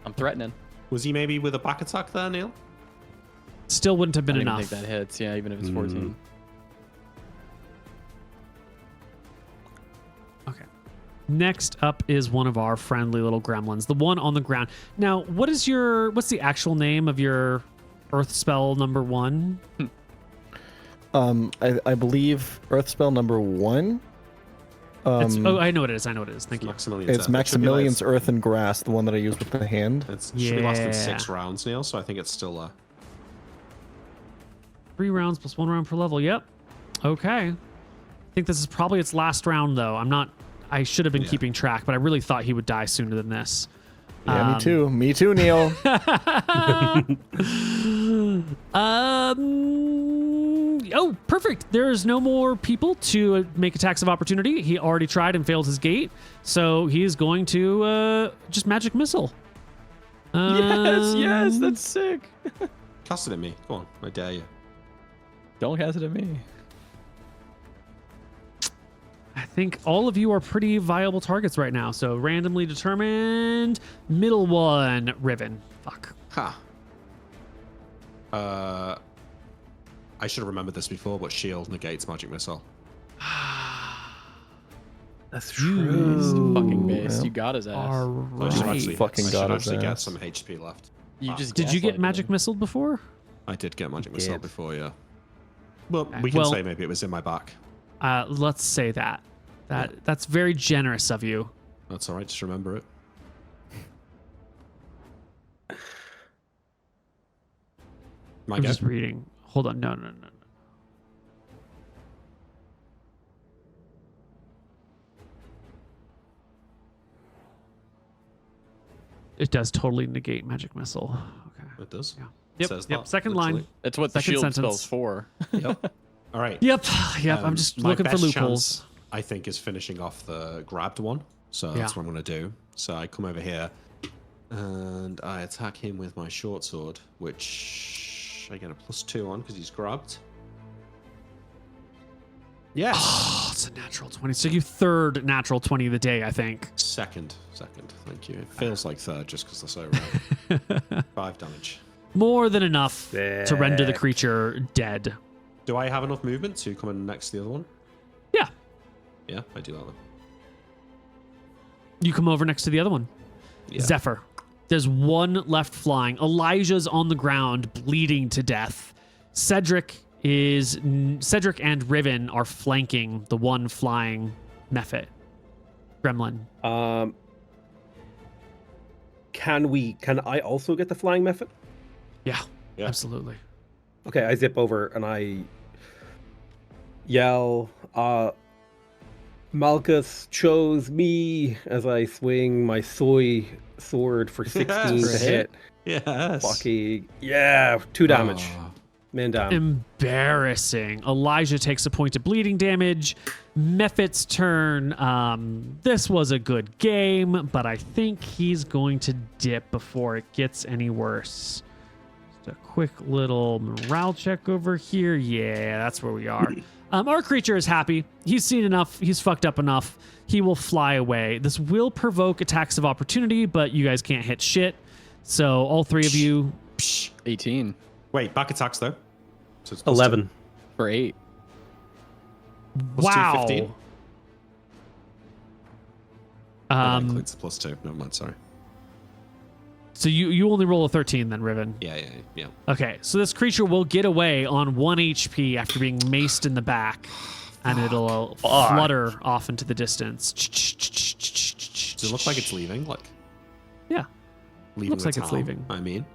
[SPEAKER 2] I'm threatening.
[SPEAKER 4] Was he maybe with a back attack there, Neil?
[SPEAKER 1] Still wouldn't have been
[SPEAKER 2] I don't even
[SPEAKER 1] enough.
[SPEAKER 2] think that hits. Yeah, even if it's 14.
[SPEAKER 1] Okay. Next up is one of our friendly little gremlins, the one on the ground. Now, what's the actual name of your earth spell number 1?
[SPEAKER 5] I believe Earth spell number 1.
[SPEAKER 1] I know what it is. Thank you.
[SPEAKER 4] Maximilian's
[SPEAKER 5] It's Maximilian's Earth and Grass, the one that I used with the hand.
[SPEAKER 4] It should be lasting
[SPEAKER 1] Yeah.
[SPEAKER 4] 6 rounds, Neil, so I think it's still
[SPEAKER 1] 3 rounds plus 1 round per level. Yep. Okay. I think this is probably its last round, though. I should have been keeping track, but I really thought he would die sooner than this.
[SPEAKER 5] Yeah, me too. Me too, Neil.
[SPEAKER 1] Oh, perfect. There's no more people to make attacks of opportunity. He already tried and failed his gate, so he is going to just magic missile.
[SPEAKER 2] Yes, that's sick.
[SPEAKER 4] Cast it at me. Go on, I dare you.
[SPEAKER 2] Don't cast it at me.
[SPEAKER 1] I think all of you are pretty viable targets right now. So randomly determined middle one, Riven. Fuck.
[SPEAKER 4] Ha. I should have remembered this before, but shield negates magic missile.
[SPEAKER 3] That's
[SPEAKER 2] Fucking based.
[SPEAKER 5] yeah.
[SPEAKER 2] You got his ass.
[SPEAKER 1] All
[SPEAKER 4] So I should
[SPEAKER 1] right.
[SPEAKER 4] actually,
[SPEAKER 5] Fucking
[SPEAKER 4] I
[SPEAKER 5] got
[SPEAKER 4] should
[SPEAKER 5] his
[SPEAKER 4] actually get
[SPEAKER 5] ass.
[SPEAKER 4] some HP left.
[SPEAKER 2] You just
[SPEAKER 1] Did you get
[SPEAKER 2] gaslighted
[SPEAKER 1] magic
[SPEAKER 2] him.
[SPEAKER 1] missiled before?
[SPEAKER 4] I did get magic
[SPEAKER 3] You
[SPEAKER 4] missile
[SPEAKER 3] did.
[SPEAKER 4] before, yeah. But
[SPEAKER 1] Okay.
[SPEAKER 4] we can
[SPEAKER 1] Well-
[SPEAKER 4] say maybe it was in my back.
[SPEAKER 1] Let's say that. That's very generous of you.
[SPEAKER 4] That's all right. Just remember it. My
[SPEAKER 1] I'm
[SPEAKER 4] go.
[SPEAKER 1] just reading. Hold on. No. It does totally negate magic missile. Okay.
[SPEAKER 4] It does.
[SPEAKER 1] Yeah.
[SPEAKER 4] It
[SPEAKER 1] Yep.
[SPEAKER 4] says
[SPEAKER 1] Yep.
[SPEAKER 4] that,
[SPEAKER 1] Second
[SPEAKER 4] literally.
[SPEAKER 1] line.
[SPEAKER 2] That's what the
[SPEAKER 1] Second
[SPEAKER 2] shield
[SPEAKER 1] sentence.
[SPEAKER 2] spell's for.
[SPEAKER 4] Yep. All right.
[SPEAKER 1] Yep. Yep. I'm just
[SPEAKER 4] My
[SPEAKER 1] looking for
[SPEAKER 4] best
[SPEAKER 1] loopholes.
[SPEAKER 4] chance, I think, is finishing off the grabbed one. So that's
[SPEAKER 1] Yeah.
[SPEAKER 4] what I'm going to do. So I come over here and I attack him with my short sword, which I get a +2 on because he's grabbed. Yes.
[SPEAKER 1] Oh, it's a natural 20. So you third natural 20 of the day, I think.
[SPEAKER 4] Second. Thank you. It feels like third just because they're so rare. 5 damage.
[SPEAKER 1] More than enough to render the creature dead.
[SPEAKER 4] Do I have enough movement to come in next to the other one?
[SPEAKER 1] Yeah.
[SPEAKER 4] Yeah, I do that then.
[SPEAKER 1] You come over next to the other one.
[SPEAKER 4] Yeah.
[SPEAKER 1] Zephyr. There's one left flying. Elijah's on the ground, bleeding to death. Cedric and Riven are flanking the one flying Mephit. Gremlin.
[SPEAKER 3] Can I also get the flying method?
[SPEAKER 1] Yeah,
[SPEAKER 4] Yeah.
[SPEAKER 1] absolutely.
[SPEAKER 3] Okay, I zip over and I yell, Malchus chose me as I swing my soy sword for 16 to
[SPEAKER 4] Yes.
[SPEAKER 3] hit.
[SPEAKER 4] Yes.
[SPEAKER 3] Fucking, yeah, 2 damage.
[SPEAKER 4] Oh.
[SPEAKER 3] Man down.
[SPEAKER 1] Embarrassing. Elijah takes a point of bleeding damage. Mephit's turn. This was a good game, but I think he's going to dip before it gets any worse. Just a quick little morale check over here. Yeah, that's where we are. Our creature is happy. He's seen enough. He's fucked up enough. He will fly away. This will provoke attacks of opportunity, but you guys can't hit shit. So all three of you.
[SPEAKER 2] 18
[SPEAKER 4] Wait, back attacks though. So it's +2.
[SPEAKER 3] 11.
[SPEAKER 2] for 8.
[SPEAKER 4] Plus 2,
[SPEAKER 1] Wow.
[SPEAKER 4] 15. That
[SPEAKER 1] Um,
[SPEAKER 4] includes the +2. Never mind, sorry.
[SPEAKER 1] so you only roll a 13 then, Riven.
[SPEAKER 4] Yeah.
[SPEAKER 1] Okay, so this creature will get away on 1 HP after being maced in the back, and it'll flutter off into the distance.
[SPEAKER 4] Does it look like it's leaving? Like
[SPEAKER 1] Yeah,
[SPEAKER 4] leaving
[SPEAKER 1] looks
[SPEAKER 4] the
[SPEAKER 1] like it's
[SPEAKER 4] town,
[SPEAKER 1] leaving.
[SPEAKER 4] I mean,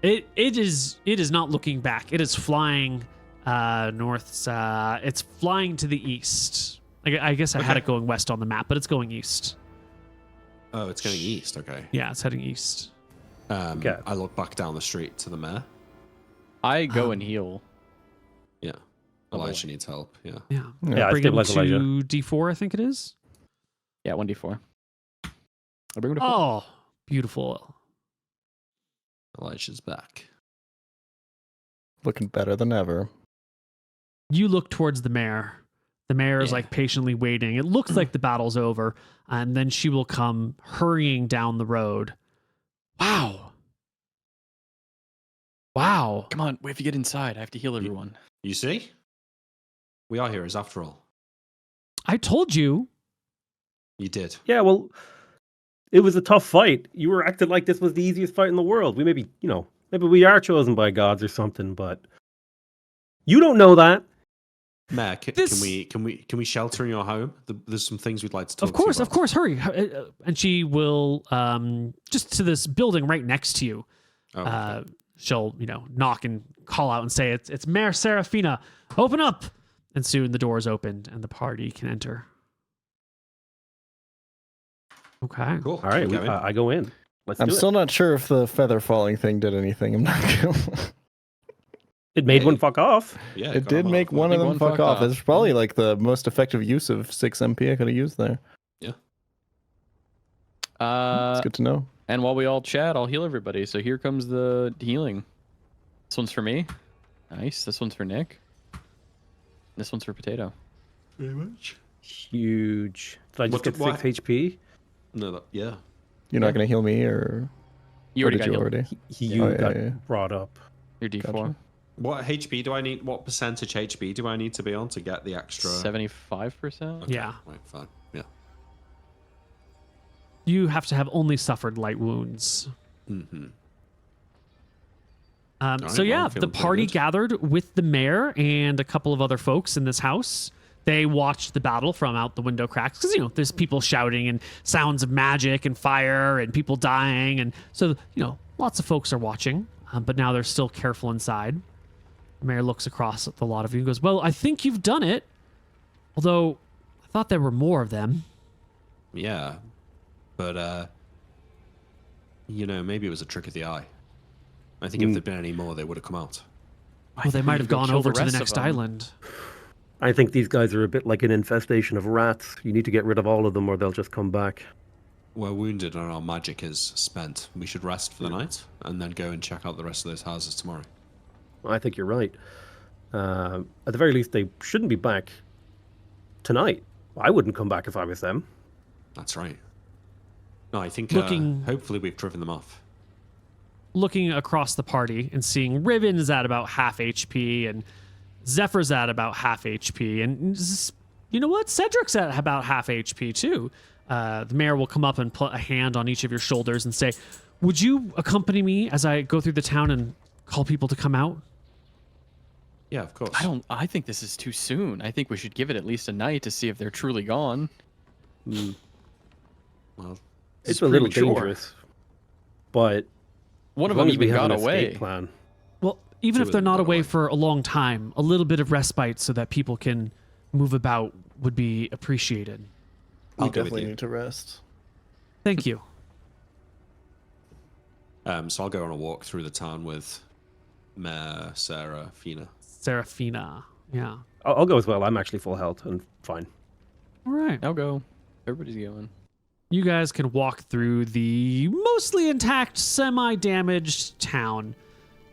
[SPEAKER 1] it is not looking back. It is flying north. It's flying to the east. I guess I had
[SPEAKER 4] Okay.
[SPEAKER 1] it going west on the map, but it's going east.
[SPEAKER 4] oh, it's going east. Okay.
[SPEAKER 1] Yeah, it's heading east.
[SPEAKER 3] Okay.
[SPEAKER 4] I look back down the street to the mayor.
[SPEAKER 2] I go and heal.
[SPEAKER 4] Yeah.
[SPEAKER 2] Oh, boy.
[SPEAKER 4] Elijah needs help. Yeah.
[SPEAKER 1] Yeah,
[SPEAKER 3] Yeah, I
[SPEAKER 1] bring him
[SPEAKER 3] stabilize Elijah.
[SPEAKER 1] to D4. I think it is.
[SPEAKER 2] Yeah, 1d4. I'll bring him to 4.
[SPEAKER 1] Oh, beautiful.
[SPEAKER 4] Elijah's back.
[SPEAKER 5] Looking better than ever.
[SPEAKER 1] You look towards the mayor. The mayor is
[SPEAKER 2] Yeah.
[SPEAKER 1] like patiently waiting. It looks like the battle's over, and then she will come hurrying down the road. Wow. Wow.
[SPEAKER 2] Come on, we have to get inside. I have to heal everyone.
[SPEAKER 4] You see? We are heroes after all.
[SPEAKER 1] I told you.
[SPEAKER 4] You did.
[SPEAKER 3] Yeah, well, it was a tough fight. You were acting like this was the easiest fight in the world. We maybe we are chosen by gods or something, but you don't know that.
[SPEAKER 4] Mayor,
[SPEAKER 1] This-
[SPEAKER 4] can we shelter in your home? There's some things we'd like to talk
[SPEAKER 1] Of course,
[SPEAKER 4] to you
[SPEAKER 1] of
[SPEAKER 4] about.
[SPEAKER 1] course, hurry. And she will just to this building right next to you.
[SPEAKER 4] Oh, okay.
[SPEAKER 1] She'll, knock and call out and say, it's Mayor Serafina. Open up. And soon the doors opened and the party can enter. Okay.
[SPEAKER 4] Cool.
[SPEAKER 3] All right,
[SPEAKER 4] Keep going.
[SPEAKER 3] I go in. Let's
[SPEAKER 5] I'm
[SPEAKER 3] do
[SPEAKER 5] still
[SPEAKER 3] it.
[SPEAKER 5] not sure if the feather falling thing did anything. I'm not gonna.
[SPEAKER 3] It made one fuck off.
[SPEAKER 4] Yeah,
[SPEAKER 5] It
[SPEAKER 4] got
[SPEAKER 5] did
[SPEAKER 4] him
[SPEAKER 5] make
[SPEAKER 4] off.
[SPEAKER 5] one of them
[SPEAKER 2] one
[SPEAKER 5] fuck
[SPEAKER 2] fuck
[SPEAKER 5] off.
[SPEAKER 2] off.
[SPEAKER 5] It's probably like the most effective use of 6 MP I could have used there. It's good to know.
[SPEAKER 2] And while we all chat, I'll heal everybody. So here comes the healing. This one's for me. Nice. This one's for Nick. This one's for Potato.
[SPEAKER 4] Very much.
[SPEAKER 3] Huge. Did I just
[SPEAKER 4] What-
[SPEAKER 3] get
[SPEAKER 4] what-
[SPEAKER 3] 6 HP?
[SPEAKER 4] No, yeah.
[SPEAKER 5] You're not gonna heal me, or
[SPEAKER 2] You
[SPEAKER 5] or
[SPEAKER 2] already
[SPEAKER 5] did
[SPEAKER 2] got
[SPEAKER 5] you
[SPEAKER 2] healed.
[SPEAKER 5] already?
[SPEAKER 3] You
[SPEAKER 5] Oh, yeah,
[SPEAKER 3] got
[SPEAKER 5] yeah.
[SPEAKER 3] brought up.
[SPEAKER 2] Your D4.
[SPEAKER 5] Gotcha.
[SPEAKER 4] What HP do I need? What percentage HP do I need to be on to get the extra?
[SPEAKER 2] 75%.
[SPEAKER 1] Yeah.
[SPEAKER 4] Right, fine. Yeah.
[SPEAKER 1] You have to have only suffered light wounds.
[SPEAKER 4] Mm-hmm.
[SPEAKER 1] So
[SPEAKER 4] right, well,
[SPEAKER 1] yeah,
[SPEAKER 4] I'm
[SPEAKER 1] the
[SPEAKER 4] feeling pretty
[SPEAKER 1] party
[SPEAKER 4] good.
[SPEAKER 1] gathered with the mayor and a couple of other folks in this house. They watched the battle from out the window cracks because there's people shouting and sounds of magic and fire and people dying, and so lots of folks are watching. But now they're still careful inside. The mayor looks across at the lot of you and goes, "Well, I think you've done it. Although I thought there were more of them."
[SPEAKER 4] Yeah, but You know, maybe it was a trick of the eye. I think if there'd been any more, they would have come out.
[SPEAKER 1] Well, they might have gone over to the next island.
[SPEAKER 3] I think these guys are a bit like an infestation of rats. You need to get rid of all of them or they'll just come back.
[SPEAKER 4] We're wounded and our magic is spent. We should rest for the night and then go and check out the rest of those houses tomorrow.
[SPEAKER 3] I think you're right. At the very least, they shouldn't be back tonight. I wouldn't come back if I was them.
[SPEAKER 4] That's right. No, I think hopefully we've driven them off.
[SPEAKER 1] Looking across the party and seeing Riven is at about half HP and Zephyr's at about half HP. And you know what? Cedric's at about half HP too. The mayor will come up and put a hand on each of your shoulders and say, would you accompany me as I go through the town and call people to come out?
[SPEAKER 4] Yeah, of course.
[SPEAKER 2] I think this is too soon. I think we should give it at least a night to see if they're truly gone.
[SPEAKER 4] Well,
[SPEAKER 3] It's a little
[SPEAKER 2] premature.
[SPEAKER 3] dangerous. But
[SPEAKER 2] One of
[SPEAKER 3] as long
[SPEAKER 2] them
[SPEAKER 3] as we
[SPEAKER 2] even
[SPEAKER 3] have
[SPEAKER 2] got
[SPEAKER 3] an
[SPEAKER 2] away.
[SPEAKER 3] escape plan.
[SPEAKER 1] Well, even
[SPEAKER 4] Two
[SPEAKER 1] if
[SPEAKER 4] of
[SPEAKER 1] they're
[SPEAKER 4] them
[SPEAKER 1] not
[SPEAKER 4] got
[SPEAKER 1] away
[SPEAKER 4] away.
[SPEAKER 1] for a long time, a little bit of respite so that people can move about would be appreciated.
[SPEAKER 5] We
[SPEAKER 4] I'll go with
[SPEAKER 5] definitely
[SPEAKER 4] you.
[SPEAKER 5] need to rest.
[SPEAKER 1] Thank you.
[SPEAKER 4] So I'll go on a walk through the town with Mayor Sarah Fina.
[SPEAKER 1] Serafina. Yeah.
[SPEAKER 3] I'll go as well. I'm actually full health and fine.
[SPEAKER 1] All right.
[SPEAKER 2] I'll go. Everybody's going.
[SPEAKER 1] You guys can walk through the mostly intact, semi-damaged town.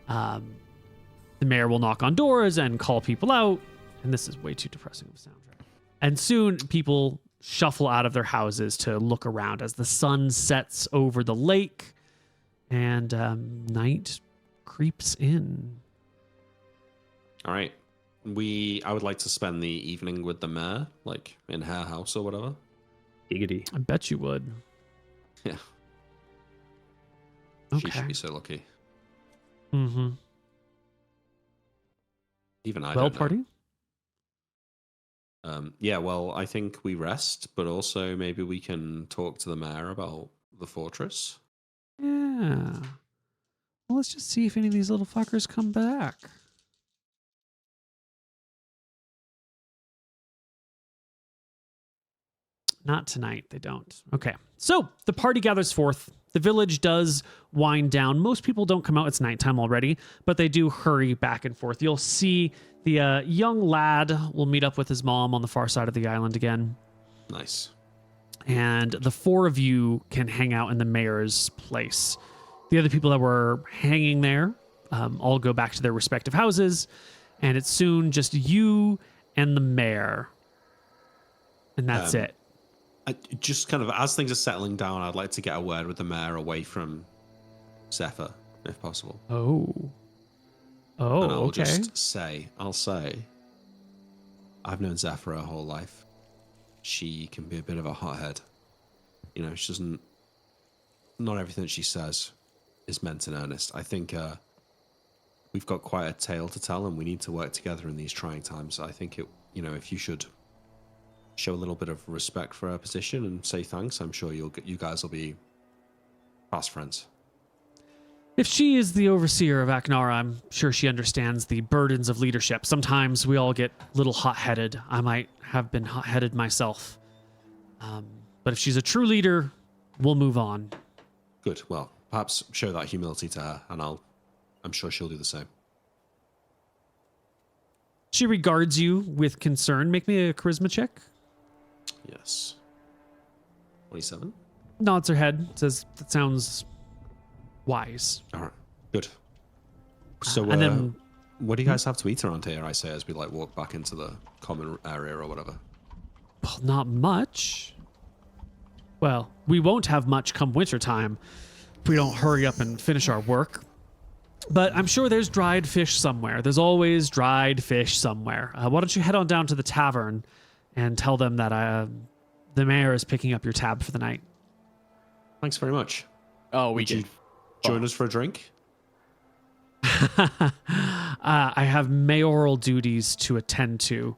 [SPEAKER 1] The mayor will knock on doors and call people out. And this is way too depressing of a soundtrack. And soon people shuffle out of their houses to look around as the sun sets over the lake and night creeps in.
[SPEAKER 4] All right. I would like to spend the evening with the mayor, like in her house or whatever.
[SPEAKER 3] Giggity.
[SPEAKER 1] I bet you would.
[SPEAKER 4] Yeah.
[SPEAKER 1] Okay.
[SPEAKER 4] She should be so lucky.
[SPEAKER 1] Mm-hmm.
[SPEAKER 4] Even I
[SPEAKER 1] Well,
[SPEAKER 4] don't know.
[SPEAKER 1] party?
[SPEAKER 4] Yeah, well, I think we rest, but also maybe we can talk to the mayor about the fortress.
[SPEAKER 1] Yeah. Well, let's just see if any of these little fuckers come back. Not tonight, they don't. Okay. So the party gathers forth. The village does wind down. Most people don't come out. It's nighttime already, but they do hurry back and forth. You'll see the young lad will meet up with his mom on the far side of the island again.
[SPEAKER 4] Nice.
[SPEAKER 1] And the four of you can hang out in the mayor's place. The other people that were hanging there all go back to their respective houses, and it's soon just you and the mayor. And that's it.
[SPEAKER 4] Just kind of as things are settling down, I'd like to get a word with the mayor away from Zephyr, if possible.
[SPEAKER 1] Oh,
[SPEAKER 4] And I'll
[SPEAKER 1] okay.
[SPEAKER 4] just say, I've known Zephyr her whole life. She can be a bit of a hothead. You know, she doesn't, not everything that she says is meant in earnest. I think we've got quite a tale to tell and we need to work together in these trying times. I think if you should show a little bit of respect for her position and say thanks, I'm sure you guys will be fast friends.
[SPEAKER 1] If she is the overseer of Aknara, I'm sure she understands the burdens of leadership. Sometimes we all get a little hot-headed. I might have been hot-headed myself. But if she's a true leader, we'll move on.
[SPEAKER 4] Good. Well, perhaps show that humility to her, and I'm sure she'll do the same.
[SPEAKER 1] She regards you with concern. Make me a charisma check.
[SPEAKER 4] Yes. 27.
[SPEAKER 1] Nods her head. Says, that sounds wise.
[SPEAKER 4] All right. Good. So,
[SPEAKER 1] and then
[SPEAKER 4] what do you guys have to eat around here? I say as we walk back into the common area or whatever.
[SPEAKER 1] well, not much. Well, we won't have much come wintertime if we don't hurry up and finish our work. But I'm sure there's dried fish somewhere. There's always dried fish somewhere. Why don't you head on down to the tavern and tell them that the mayor is picking up your tab for the night.
[SPEAKER 4] Thanks very much.
[SPEAKER 2] Oh, we
[SPEAKER 4] Would you
[SPEAKER 2] did.
[SPEAKER 4] join us for a drink?
[SPEAKER 1] I have mayoral duties to attend to.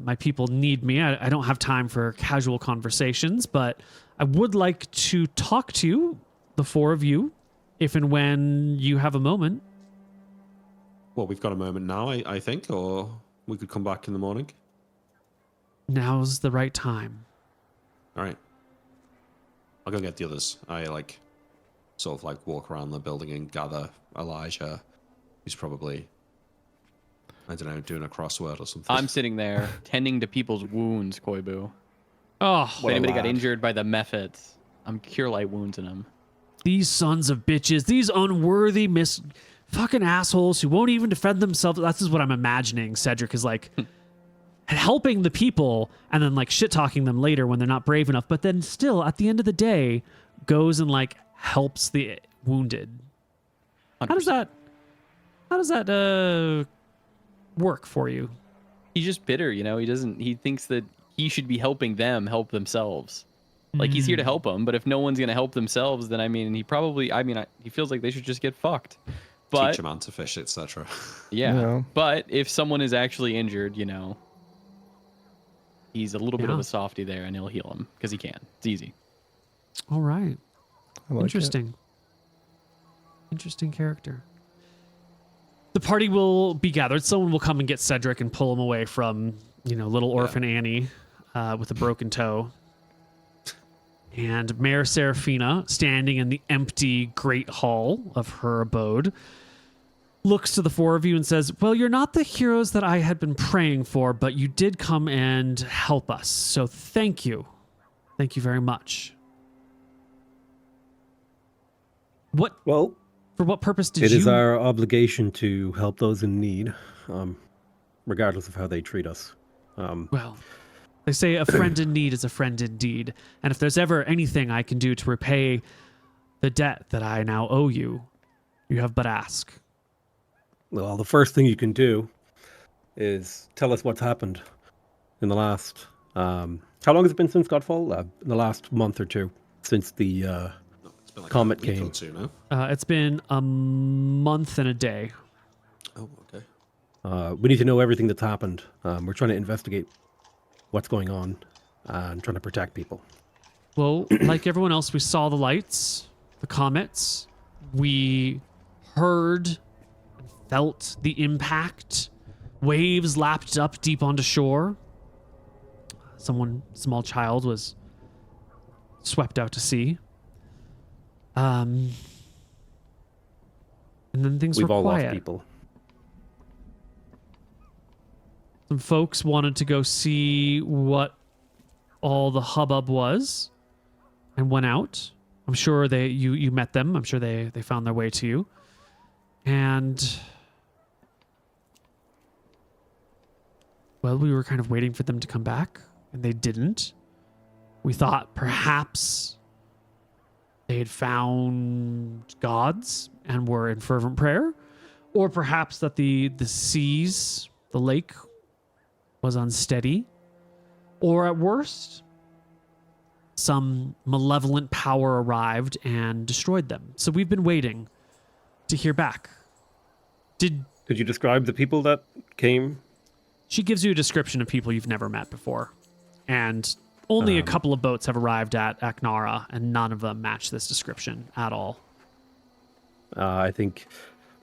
[SPEAKER 1] My people need me. I don't have time for casual conversations, but I would like to talk to you, the four of you, if and when you have a moment.
[SPEAKER 4] Well, we've got a moment now, I think, or we could come back in the morning.
[SPEAKER 1] Now's the right time.
[SPEAKER 4] All right. I'll go get the others. I sort of like walk around the building and gather Elijah, who's probably, I don't know, doing a crossword or something.
[SPEAKER 2] I'm sitting there tending to people's wounds, Koibu.
[SPEAKER 1] Oh,
[SPEAKER 2] If anybody got
[SPEAKER 5] lad.
[SPEAKER 2] injured by the mephits, I'm cure light wounding them.
[SPEAKER 1] these sons of bitches, these unworthy fucking assholes who won't even defend themselves. That's just what I'm imagining. Cedric is like helping the people and then like shit talking them later when they're not brave enough. But then still, at the end of the day, goes and like helps the wounded. How does that work for you?
[SPEAKER 2] He's just bitter, you know. He thinks that he should be helping them help themselves. Like he's here to help them, but if no one's gonna help themselves, then he feels like they should just get fucked. But
[SPEAKER 4] Teach a man to fish, etc.
[SPEAKER 2] yeah. But if someone is actually injured, you know, he's a little bit of a softy there, and he'll heal him because he can. It's easy.
[SPEAKER 1] All right.
[SPEAKER 5] I like it.
[SPEAKER 1] Interesting. Interesting character. The party will be gathered. Someone will come and get Cedric and pull him away from, little orphan Annie with a broken toe. And Mayor Serafina, standing in the empty great hall of her abode, looks to the four of you and says, well, you're not the heroes that I had been praying for, but you did come and help us. So thank you. Thank you very much.
[SPEAKER 3] Well,
[SPEAKER 1] For what purpose did
[SPEAKER 3] it
[SPEAKER 1] you...
[SPEAKER 3] is our obligation to help those in need, regardless of how they treat us.
[SPEAKER 1] Well, they say a friend in need is a friend indeed. And if there's ever anything I can do to repay the debt that I now owe you, you have but ask.
[SPEAKER 3] Well, the first thing you can do is tell us what's happened in the last... how long has it been since Godfall? In the last month or two, since the
[SPEAKER 4] It's been like
[SPEAKER 3] Comet
[SPEAKER 4] a week
[SPEAKER 3] came.
[SPEAKER 4] or two, no?
[SPEAKER 1] It's been a month and a day.
[SPEAKER 4] Oh, okay.
[SPEAKER 3] we need to know everything that's happened. We're trying to investigate what's going on and trying to protect people.
[SPEAKER 1] Well, like everyone else, we saw the lights, the comets. We heard and felt the impact. Waves lapped up deep onto shore. Small child, was swept out to sea. And then things
[SPEAKER 3] We've
[SPEAKER 1] were
[SPEAKER 3] all
[SPEAKER 1] quiet.
[SPEAKER 3] lost people.
[SPEAKER 1] Some folks wanted to go see what all the hubbub was and went out. I'm sure you met them. I'm sure they found their way to you. And well, we were kind of waiting for them to come back, and they didn't. We thought perhaps they had found gods and were in fervent prayer, or perhaps that the seas, the lake, was unsteady, or at worst, some malevolent power arrived and destroyed them. So we've been waiting to hear back.
[SPEAKER 3] Could you describe the people that came?
[SPEAKER 1] She gives you a description of people you've never met before, and only a couple of boats have arrived at Aknara, and none of them match this description at all.
[SPEAKER 3] I think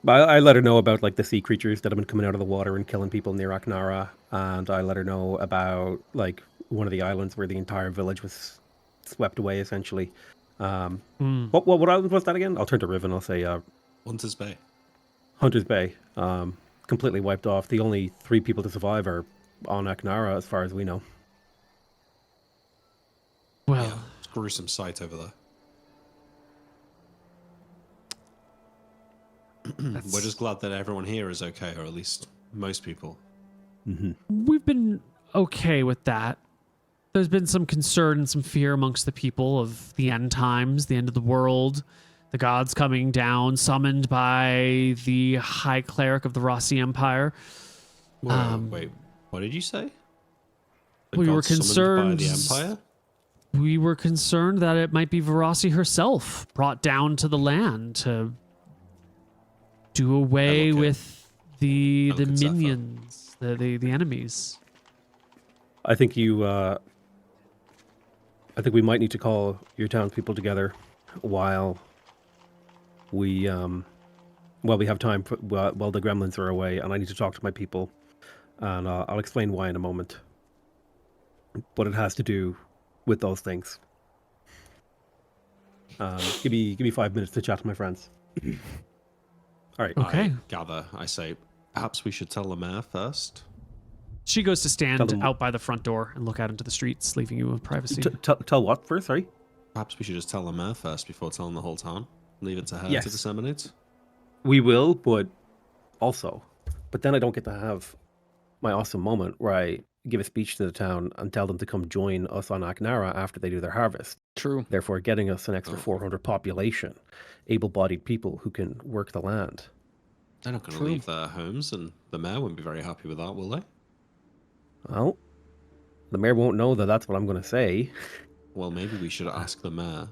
[SPEAKER 3] I let her know about like the sea creatures that have been coming out of the water and killing people near Aknara, and I let her know about like one of the islands where the entire village was swept away, essentially. What island was that again? I'll turn to Riven. I'll say
[SPEAKER 4] Hunters Bay.
[SPEAKER 3] Hunter's Bay. Completely wiped off. The only 3 people to survive are on Aknara, as far as we know.
[SPEAKER 1] Well,
[SPEAKER 4] Yeah, it's a gruesome sight over there. We're just glad that everyone here is okay, or at least most people.
[SPEAKER 1] we've been okay with that. There's been some concern and some fear amongst the people of the end times, the end of the world, the gods coming down, summoned by the High Cleric of the Rossi Empire.
[SPEAKER 4] Whoa, wait, what did you say? The
[SPEAKER 1] We were
[SPEAKER 4] gods summoned by
[SPEAKER 1] concerned.
[SPEAKER 4] the Empire?
[SPEAKER 1] We were concerned that it might be Virossi herself brought down to the land to do away
[SPEAKER 4] Okay.
[SPEAKER 1] with the
[SPEAKER 4] Okay, Zephyr.
[SPEAKER 1] minions, the enemies.
[SPEAKER 3] I think we might need to call your townspeople together while we have time while the gremlins are away, and I need to talk to my people, and I'll explain why in a moment. But it has to do with those things. Give me 5 minutes to chat to my friends. All right.
[SPEAKER 1] Okay.
[SPEAKER 4] I gather, I say, perhaps we should tell the mayor first.
[SPEAKER 1] She goes to stand
[SPEAKER 3] Tell them-
[SPEAKER 1] out by the front door and look out into the streets, leaving you with privacy.
[SPEAKER 3] Tell what first? Sorry.
[SPEAKER 4] Perhaps we should just tell the mayor first before telling the whole town. Leave it to her
[SPEAKER 3] Yes.
[SPEAKER 4] to disseminate.
[SPEAKER 3] We will, but then I don't get to have my awesome moment where I give a speech to the town and tell them to come join us on Aknara after they do their harvest.
[SPEAKER 2] True.
[SPEAKER 3] Therefore, getting us an extra 400 population, able-bodied people who can work the land.
[SPEAKER 4] They're not going to
[SPEAKER 2] True.
[SPEAKER 4] leave their homes, and the mayor won't be very happy with that, will they?
[SPEAKER 3] Well, the mayor won't know that that's what I'm going to say.
[SPEAKER 4] Well, maybe we should ask the mayor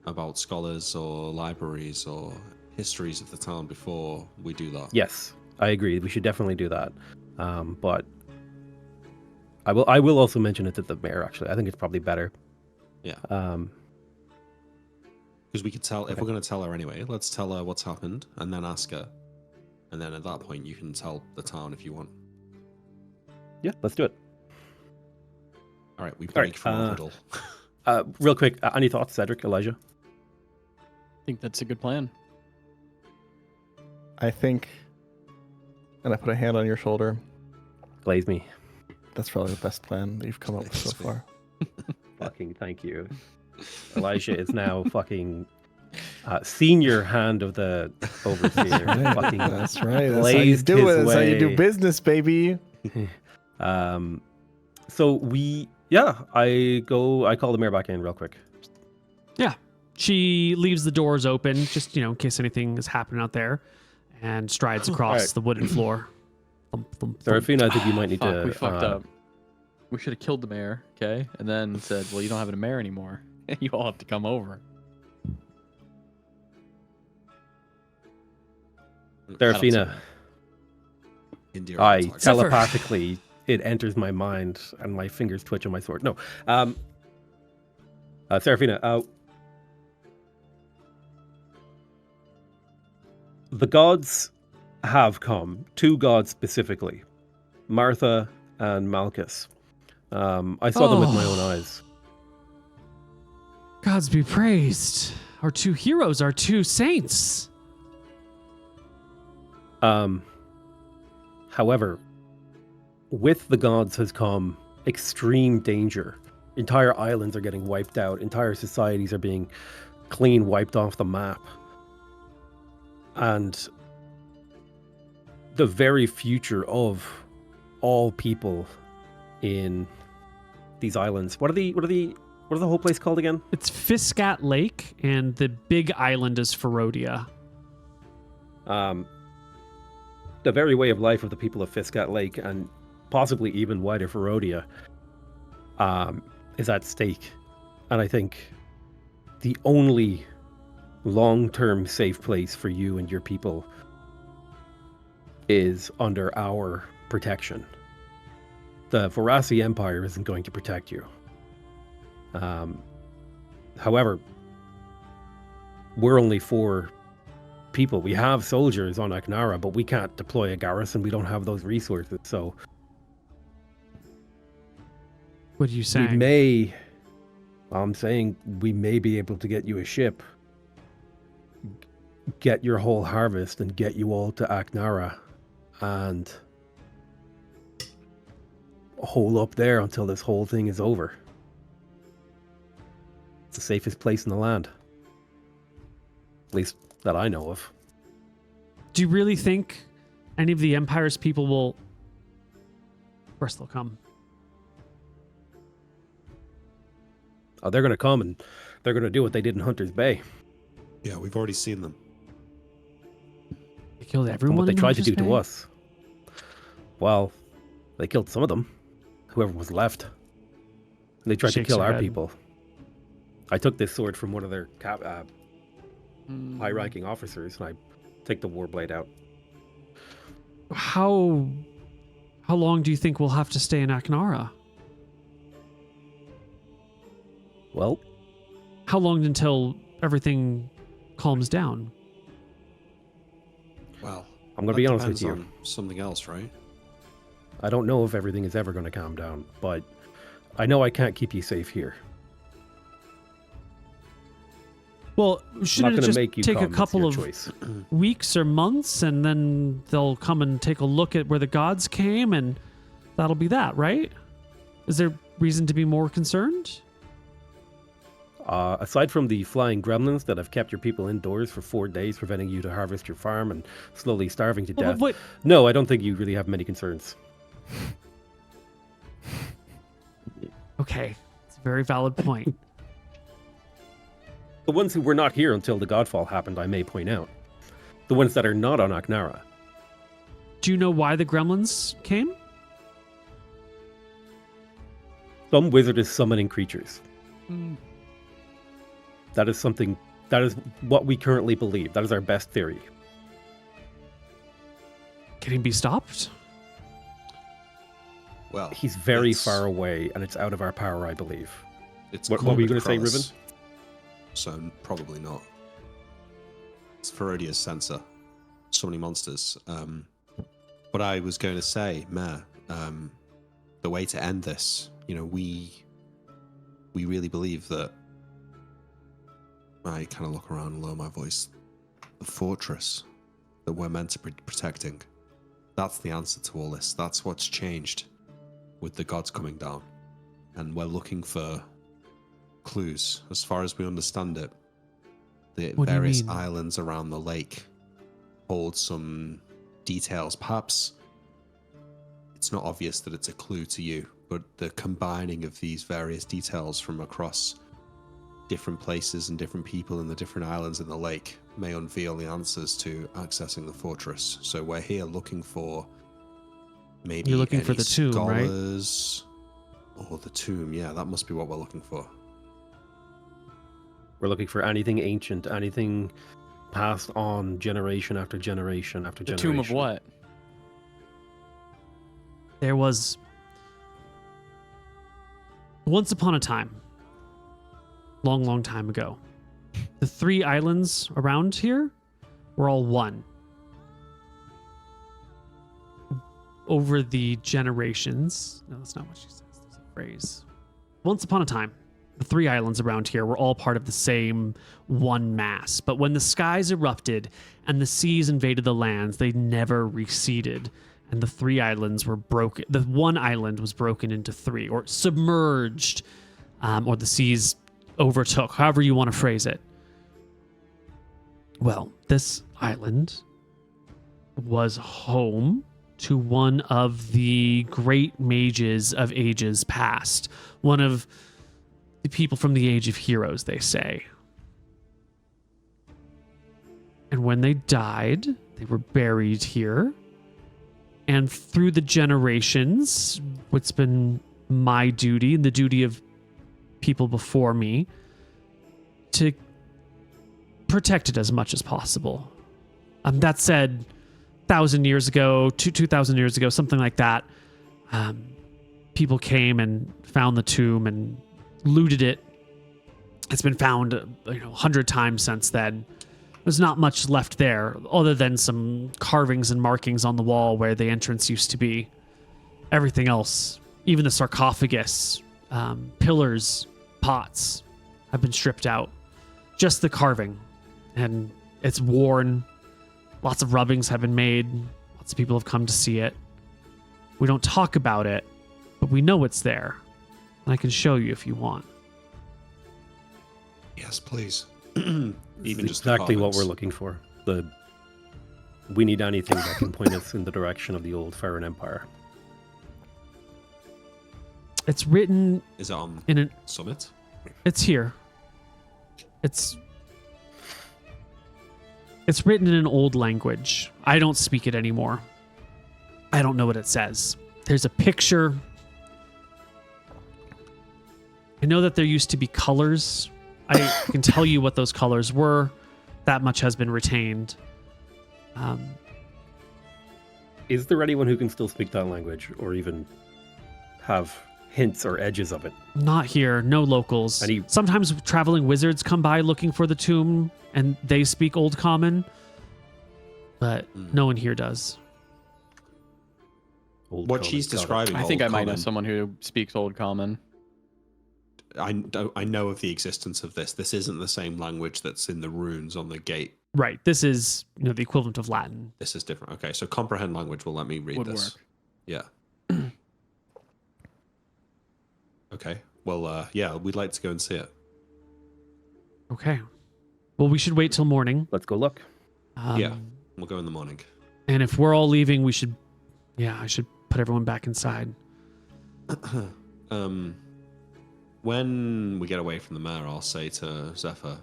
[SPEAKER 4] about scholars or libraries or histories of the town before we do that.
[SPEAKER 3] Yes, I agree. We should definitely do that. But I will also mention it to the mayor. Actually, I think it's probably better.
[SPEAKER 4] Yeah.
[SPEAKER 3] Um,
[SPEAKER 4] Because we could tell, if
[SPEAKER 3] Okay.
[SPEAKER 4] we're going to tell her anyway, let's tell her what's happened and then ask her. And then at that point, you can tell the town if you want.
[SPEAKER 3] yeah, let's do it.
[SPEAKER 4] All right, we
[SPEAKER 3] All
[SPEAKER 4] break
[SPEAKER 3] right,
[SPEAKER 4] from our huddle.
[SPEAKER 3] Real quick, any thoughts, Cedric, Elijah?
[SPEAKER 2] I think that's a good plan.
[SPEAKER 5] I think, and I put a hand on your shoulder.
[SPEAKER 3] Glaze me.
[SPEAKER 5] That's probably the best plan that you've come up with so
[SPEAKER 4] Glaze me.
[SPEAKER 5] far.
[SPEAKER 3] Fucking thank you. Elijah is now fucking senior hand of the overseer. Fucking
[SPEAKER 5] That's right. That's how you
[SPEAKER 3] blazed
[SPEAKER 5] do
[SPEAKER 3] his
[SPEAKER 5] it. That's how you do
[SPEAKER 3] way.
[SPEAKER 5] business, baby.
[SPEAKER 3] So I call the mayor back in real quick.
[SPEAKER 1] Yeah. She leaves the doors open, just, in case anything is happening out there, and strides across
[SPEAKER 3] Alright.
[SPEAKER 1] the wooden floor. Thump, thump, thump.
[SPEAKER 3] Serafina, I think you might need
[SPEAKER 2] Fuck,
[SPEAKER 3] to.
[SPEAKER 2] we fucked up. We should have killed the mayor, okay? And then said, well, you don't have a mayor anymore. You all have to come over.
[SPEAKER 3] Serafina,
[SPEAKER 4] Indira
[SPEAKER 3] I
[SPEAKER 4] talks.
[SPEAKER 3] telepathically it enters my mind and my fingers twitch on my sword. No, Serafina, the gods have come. Two gods specifically, Martha and Malchus. I saw them with my own eyes.
[SPEAKER 1] Gods be praised. Our two heroes, our two saints.
[SPEAKER 3] However, with the gods has come extreme danger. Entire islands are getting wiped out. Entire societies are being clean wiped off the map. And the very future of all people in these islands. What are the whole place called again?
[SPEAKER 1] It's Fiscat Lake, and the big island is Ferodia.
[SPEAKER 3] The very way of life of the people of Fiscat Lake and possibly even wider Ferodia is at stake. And I think the only long-term safe place for you and your people is under our protection. The Varasi Empire isn't going to protect you. However, we're only 4 people. We have soldiers on Aknara, but we can't deploy a garrison. We don't have those resources. So
[SPEAKER 1] What are you saying?
[SPEAKER 3] I'm saying we may be able to get you a ship, get your whole harvest, and get you all to Aknara, and hold up there until this whole thing is over. It's the safest place in the land. At least that I know of.
[SPEAKER 1] Do you really think any of the Empire's people will... Of course they'll come.
[SPEAKER 3] Oh, they're going to come and they're going to do what they did in Hunter's Bay.
[SPEAKER 4] Yeah, we've already seen them.
[SPEAKER 1] They killed
[SPEAKER 3] And
[SPEAKER 1] everyone.
[SPEAKER 3] what they
[SPEAKER 1] in
[SPEAKER 3] tried to do
[SPEAKER 1] Hunter's
[SPEAKER 3] to
[SPEAKER 1] Bay?
[SPEAKER 3] us. Well, they killed some of them. Whoever was left. They tried to
[SPEAKER 1] Shakes
[SPEAKER 3] kill
[SPEAKER 1] her
[SPEAKER 3] our
[SPEAKER 1] head.
[SPEAKER 3] people. I took this sword from one of their high-ranking officers, and I take the warblade out.
[SPEAKER 1] How long do you think we'll have to stay in Aknara?
[SPEAKER 3] Well,
[SPEAKER 1] How long until everything calms down?
[SPEAKER 4] Well,
[SPEAKER 3] I'm going to be
[SPEAKER 4] that
[SPEAKER 3] honest with
[SPEAKER 4] depends
[SPEAKER 3] you.
[SPEAKER 4] on something else, right?
[SPEAKER 3] I don't know if everything is ever going to calm down, but I know I can't keep you safe here.
[SPEAKER 1] Well,
[SPEAKER 3] I'm not
[SPEAKER 1] shouldn't it
[SPEAKER 3] going to
[SPEAKER 1] just
[SPEAKER 3] make you
[SPEAKER 1] take
[SPEAKER 3] come.
[SPEAKER 1] a couple
[SPEAKER 3] it's
[SPEAKER 1] of
[SPEAKER 3] your choice.
[SPEAKER 1] weeks or months, and then they'll come and take a look at where the gods came, and that'll be that, right? Is there reason to be more concerned?
[SPEAKER 3] Aside from the flying gremlins that have kept your people indoors for 4 days, preventing you to harvest your farm and slowly starving to
[SPEAKER 1] Well,
[SPEAKER 3] death,
[SPEAKER 1] what?
[SPEAKER 3] no, I don't think you really have many concerns.
[SPEAKER 1] Okay, it's a very valid point.
[SPEAKER 3] The ones who were not here until the Godfall happened, I may point out. The ones that are not on Aknara.
[SPEAKER 1] Do you know why the gremlins came?
[SPEAKER 3] Some wizard is summoning creatures. That is what we currently believe. That is our best theory.
[SPEAKER 1] Can he be stopped?
[SPEAKER 4] Well,
[SPEAKER 3] He's very
[SPEAKER 4] it's-
[SPEAKER 3] far away, and it's out of our power, I believe.
[SPEAKER 4] It's
[SPEAKER 3] What were you
[SPEAKER 4] going
[SPEAKER 3] gonna say, Ruben?
[SPEAKER 4] So probably not. It's Ferodia's sensor. So many monsters. What I was going to say, Mayor, the way to end this, we really believe that. I kind of look around and lower my voice. The fortress that we're meant to be protecting. That's the answer to all this. That's what's changed with the gods coming down. And we're looking for clues. As far as we understand it, the
[SPEAKER 1] What do you
[SPEAKER 4] various
[SPEAKER 1] mean?
[SPEAKER 4] islands around the lake hold some details. Perhaps it's not obvious that it's a clue to you, but the combining of these various details from across different places and different people in the different islands in the lake may unveil the answers to accessing the fortress. So we're here looking for maybe
[SPEAKER 1] You're looking for
[SPEAKER 4] any
[SPEAKER 1] the tomb, right?
[SPEAKER 4] scholars or the tomb. Yeah, that must be what we're looking for.
[SPEAKER 3] We're looking for anything ancient, anything passed on generation after generation after
[SPEAKER 2] The
[SPEAKER 3] generation.
[SPEAKER 2] tomb of what?
[SPEAKER 1] There was once upon a time, long time ago, the 3 islands around here were all one. Over the generations, no, that's not what she says. There's a phrase. Once upon a time, the 3 islands around here were all part of the same one mass. But when the skies erupted and the seas invaded the lands, they never receded. And the 3 islands were broken. The 1 island was broken into 3, or submerged, or the seas overtook, however you want to phrase it. Well, this island was home to one of the great mages of ages past, one of the people from the Age of Heroes, they say. And when they died, they were buried here. And through the generations, what's been my duty and the duty of people before me, to protect it as much as possible. That said, 1,000 years ago, 2,000 years ago, something like that, people came and found the tomb and looted it. It's been found 100 times since then. There's not much left there other than some carvings and markings on the wall where the entrance used to be. Everything else, even the sarcophagus, pillars, pots, have been stripped out. Just the carving. And it's worn. Lots of rubbings have been made. Lots of people have come to see it. We don't talk about it, but we know it's there. And I can show you if you want.
[SPEAKER 4] Yes, please.
[SPEAKER 3] Even
[SPEAKER 4] Even just the
[SPEAKER 3] exactly what
[SPEAKER 4] comments.
[SPEAKER 3] we're looking for. We need anything that can point us in the direction of the old Farron Empire.
[SPEAKER 1] It's written
[SPEAKER 4] Is it on
[SPEAKER 1] in an...
[SPEAKER 4] Summit?
[SPEAKER 1] It's here. It's written in an old language. I don't speak it anymore. I don't know what it says. There's a picture. I know that there used to be colors. I can tell you what those colors were. That much has been retained.
[SPEAKER 3] Is there anyone who can still speak that language or even have hints or edges of it?
[SPEAKER 1] Not here. No locals.
[SPEAKER 3] Any-
[SPEAKER 1] Sometimes traveling wizards come by looking for the tomb and they speak Old Common. But no one here does.
[SPEAKER 3] Old
[SPEAKER 4] What
[SPEAKER 3] Common,
[SPEAKER 4] she's
[SPEAKER 3] got it.
[SPEAKER 4] describing.
[SPEAKER 2] I think I
[SPEAKER 4] Old
[SPEAKER 2] might know
[SPEAKER 4] Common.
[SPEAKER 2] someone who speaks Old Common.
[SPEAKER 4] I know of the existence of this. This isn't the same language that's in the runes on the gate.
[SPEAKER 1] Right. This is, the equivalent of Latin.
[SPEAKER 4] This is different. Okay, so comprehend language will let me read
[SPEAKER 2] Would
[SPEAKER 4] this.
[SPEAKER 2] work.
[SPEAKER 4] Yeah. Okay. Well, yeah, we'd like to go and see it.
[SPEAKER 1] Okay. Well, we should wait till morning.
[SPEAKER 3] Let's go look.
[SPEAKER 4] Yeah, we'll go in the morning.
[SPEAKER 1] And if we're all leaving, we should, I should put everyone back inside.
[SPEAKER 4] When we get away from the mayor, I'll say to Zephyr,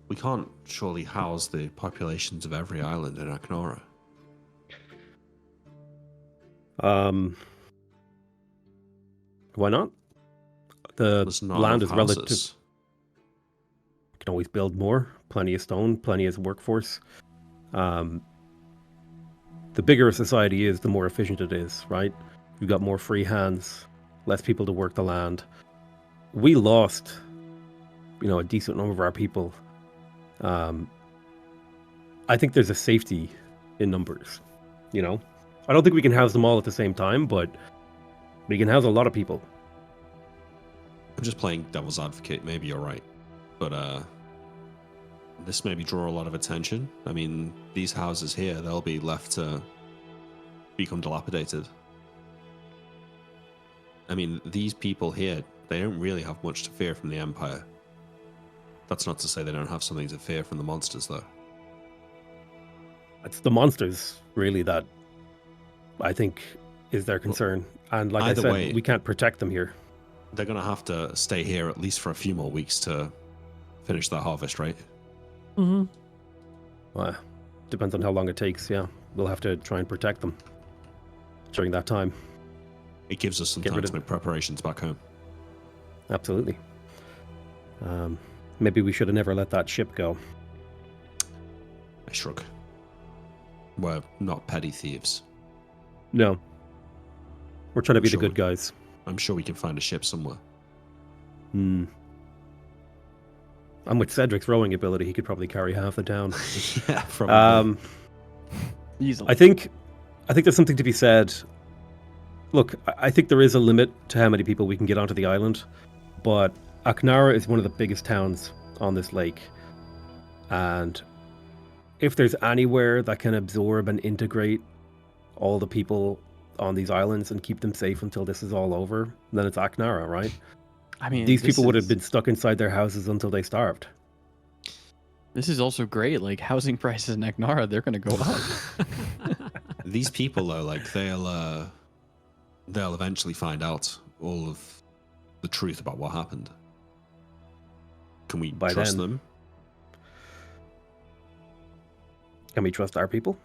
[SPEAKER 4] we can't surely house the populations of every island in Aknora.
[SPEAKER 3] Why not? The
[SPEAKER 4] There's not
[SPEAKER 3] land
[SPEAKER 4] enough
[SPEAKER 3] is relative.
[SPEAKER 4] houses.
[SPEAKER 3] We can always build more. Plenty of stone, plenty of workforce. The bigger a society is, the more efficient it is, right? You've got more free hands, less people to work the land. We lost, a decent number of our people. I think there's a safety in numbers, I don't think we can house them all at the same time, but we can house a lot of people.
[SPEAKER 4] I'm just playing devil's advocate. Maybe you're right. But this maybe draw a lot of attention. I mean, these houses here, they'll be left to become dilapidated. I mean, these people here, they don't really have much to fear from the Empire. That's not to say they don't have something to fear from the monsters, though.
[SPEAKER 3] It's the monsters, really, that I think is their concern. And like I
[SPEAKER 4] either
[SPEAKER 3] said,
[SPEAKER 4] way,
[SPEAKER 3] we can't protect them here.
[SPEAKER 4] They're going to have to stay here at least for a few more weeks to finish their harvest, right?
[SPEAKER 1] Mm-hmm.
[SPEAKER 3] Well, depends on how long it takes, yeah. We'll have to try and protect them during that time.
[SPEAKER 4] It gives us some time to make preparations back home.
[SPEAKER 3] Absolutely. Maybe we should have never let that ship go.
[SPEAKER 4] I shrug. We're not petty thieves.
[SPEAKER 3] No. We're trying to be
[SPEAKER 4] Sure
[SPEAKER 3] the good guys.
[SPEAKER 4] I'm sure we can find a ship somewhere.
[SPEAKER 3] And with Cedric's rowing ability, he could probably carry half the town.
[SPEAKER 4] Yeah, probably.
[SPEAKER 2] Easily.
[SPEAKER 3] I think there's something to be said. Look, I think there is a limit to how many people we can get onto the island, but Aknara is one of the biggest towns on this lake. And if there's anywhere that can absorb and integrate all the people on these islands and keep them safe until this is all over, then it's Aknara, right?
[SPEAKER 2] I mean,
[SPEAKER 3] these people would have been stuck inside their houses until they starved.
[SPEAKER 2] This is also great. Like, housing prices in Aknara, they're going to go up.
[SPEAKER 4] These people, though, like, they'll eventually find out all of the truth about what happened. Can we trust them?
[SPEAKER 3] Can we trust our people?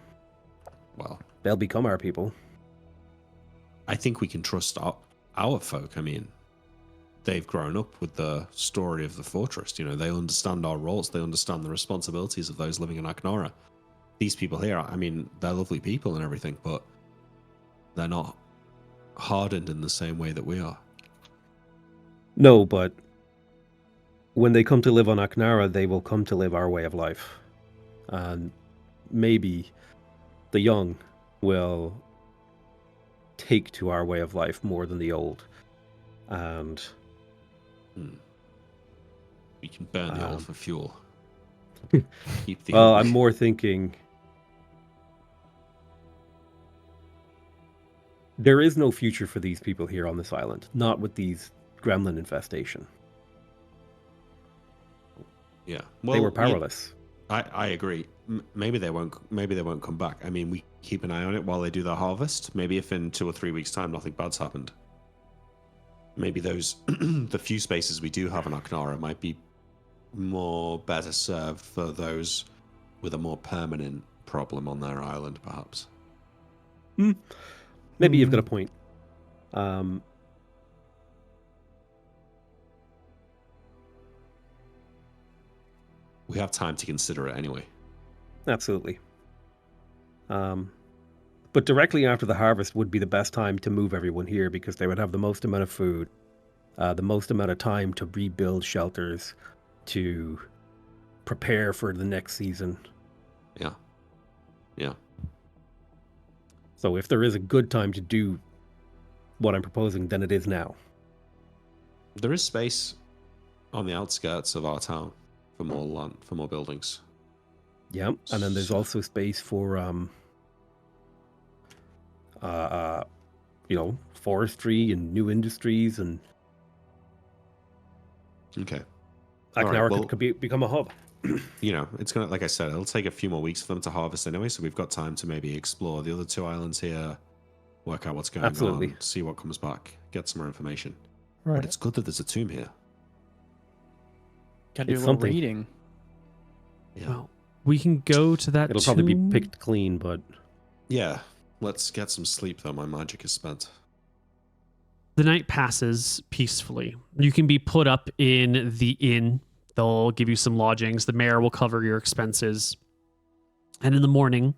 [SPEAKER 4] Well,
[SPEAKER 3] they'll become our people.
[SPEAKER 4] I think we can trust our folk. I mean, they've grown up with the story of the fortress. They understand our roles. They understand the responsibilities of those living in Aknara. These people here, I mean, they're lovely people and everything, but they're not hardened in the same way that we are.
[SPEAKER 3] No, but when they come to live on Aknara, they will come to live our way of life. And maybe the young will take to our way of life more than the old. And
[SPEAKER 4] we can burn the old for fuel. Keep the
[SPEAKER 3] I'm more thinking there is no future for these people here on this island, not with these gremlin infestation.
[SPEAKER 4] Yeah,
[SPEAKER 3] well, they were powerless.
[SPEAKER 4] I agree. Maybe they won't come back. I mean, we keep an eye on it while they do their harvest. Maybe if in 2 or 3 weeks' time nothing bad's happened, maybe those the few spaces we do have in Aknara might be more better served for those with a more permanent problem on their island, perhaps.
[SPEAKER 3] Maybe you've got a point.
[SPEAKER 4] We have time to consider it anyway.
[SPEAKER 3] Absolutely. But directly after the harvest would be the best time to move everyone here because they would have the most amount of food, the most amount of time to rebuild shelters, to prepare for the next season.
[SPEAKER 4] Yeah. Yeah.
[SPEAKER 3] So if there is a good time to do what I'm proposing, then it is now.
[SPEAKER 4] There is space on the outskirts of our town for more land, for more buildings.
[SPEAKER 3] Yeah, and then there's also space for forestry and new industries, and
[SPEAKER 4] Okay.
[SPEAKER 3] Aknara could become a hub.
[SPEAKER 4] It's gonna, like I said, it'll take a few more weeks for them to harvest anyway, so we've got time to maybe explore the other 2 islands here, work out what's going on, see what comes back, get some more information.
[SPEAKER 5] Right.
[SPEAKER 4] But it's good that there's a tomb here.
[SPEAKER 2] Gotta do a
[SPEAKER 3] It's
[SPEAKER 2] little
[SPEAKER 3] something.
[SPEAKER 2] reading.
[SPEAKER 4] Yeah.
[SPEAKER 1] Well, we can go to that.
[SPEAKER 3] It'll probably be
[SPEAKER 1] tomb.
[SPEAKER 3] picked clean, but
[SPEAKER 4] Yeah. Let's get some sleep though. My magic is spent.
[SPEAKER 1] The night passes peacefully. You can be put up in the inn. They'll give you some lodgings. The mayor will cover your expenses. And in the morning,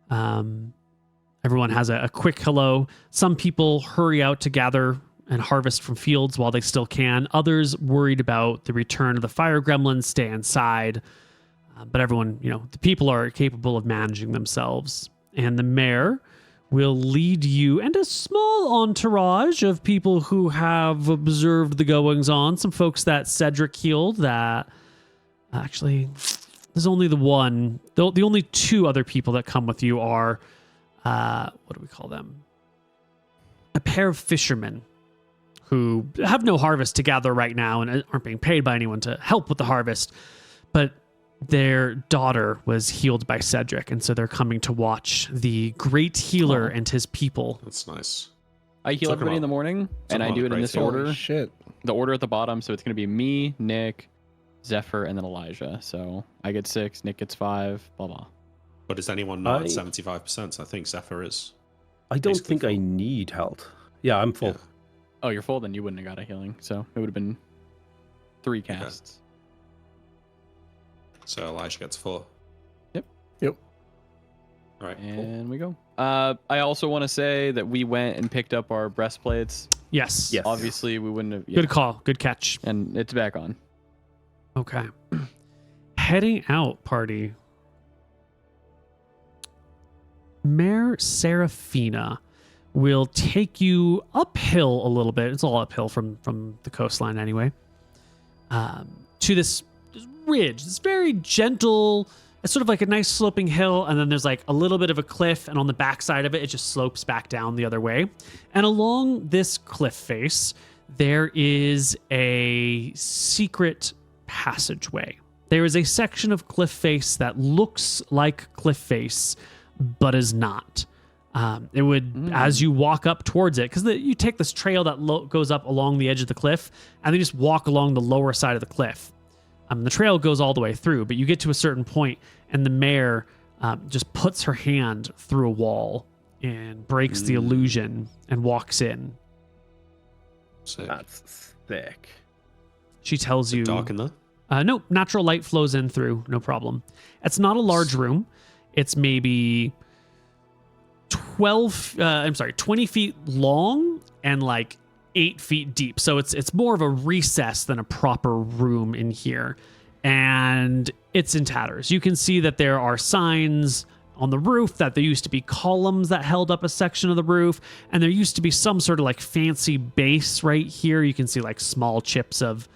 [SPEAKER 1] everyone has a quick hello. Some people hurry out to gather and harvest from fields while they still can. Others, worried about the return of the fire gremlins, stay inside. But everyone, the people are capable of managing themselves. And the mayor will lead you and a small entourage of people who have observed the goings on. Some folks that Cedric healed that actually there's only the one. The only 2 other people that come with you are, what do we call them? A pair of fishermen who have no harvest to gather right now and aren't being paid by anyone to help with the harvest. But their daughter was healed by Cedric, and so they're coming to watch the great healer and his people.
[SPEAKER 4] That's nice.
[SPEAKER 2] I heal
[SPEAKER 4] Talk
[SPEAKER 2] everybody in the
[SPEAKER 4] about-
[SPEAKER 2] morning,
[SPEAKER 4] talk
[SPEAKER 2] and I
[SPEAKER 4] about
[SPEAKER 2] do it in
[SPEAKER 4] great
[SPEAKER 2] this
[SPEAKER 4] healer.
[SPEAKER 2] order.
[SPEAKER 5] Shit.
[SPEAKER 2] The order at the bottom, so it's going to be me, Nick, Zephyr, and then Elijah. So I get 6, Nick gets 5, blah, blah.
[SPEAKER 4] But is anyone not
[SPEAKER 3] I-
[SPEAKER 4] at 75%? I think Zephyr is.
[SPEAKER 3] I don't
[SPEAKER 4] Basically
[SPEAKER 3] think I
[SPEAKER 4] full.
[SPEAKER 3] need health. Yeah, I'm full.
[SPEAKER 4] Yeah.
[SPEAKER 2] Oh, you're full? Then you wouldn't have got a healing. So it would have been 3 casts.
[SPEAKER 4] So Elijah gets 4.
[SPEAKER 2] Yep.
[SPEAKER 5] Yep.
[SPEAKER 4] All right.
[SPEAKER 2] And we go. I also want to say that we went and picked up our breastplates.
[SPEAKER 1] Yes.
[SPEAKER 3] Yes.
[SPEAKER 2] Obviously, we wouldn't have.
[SPEAKER 1] Good call. Good catch.
[SPEAKER 2] And it's back on.
[SPEAKER 1] Okay. Heading out, party. Mayor Serafina will take you uphill a little bit. It's all uphill from the coastline anyway. To this ridge, this very gentle. It's sort of like a nice sloping hill, and then there's like a little bit of a cliff, and on the backside of it, it just slopes back down the other way. And along this cliff face, there is a secret passageway. There is a section of cliff face that looks like cliff face, but is not. It would, as you walk up towards it, because you take this trail that goes up along the edge of the cliff, and then you just walk along the lower side of the cliff. The trail goes all the way through, but you get to a certain point, and the mayor just puts her hand through a wall and breaks the illusion and walks in.
[SPEAKER 4] So
[SPEAKER 3] That's thick.
[SPEAKER 1] She tells you,
[SPEAKER 4] dark in there.
[SPEAKER 1] no, natural light flows in through, no problem. It's not a large room. It's maybe 20 feet long and like 8 feet deep. So it's more of a recess than a proper room in here. And it's in tatters. You can see that there are signs on the roof that there used to be columns that held up a section of the roof. And there used to be some sort of like fancy base right here. You can see like small chips of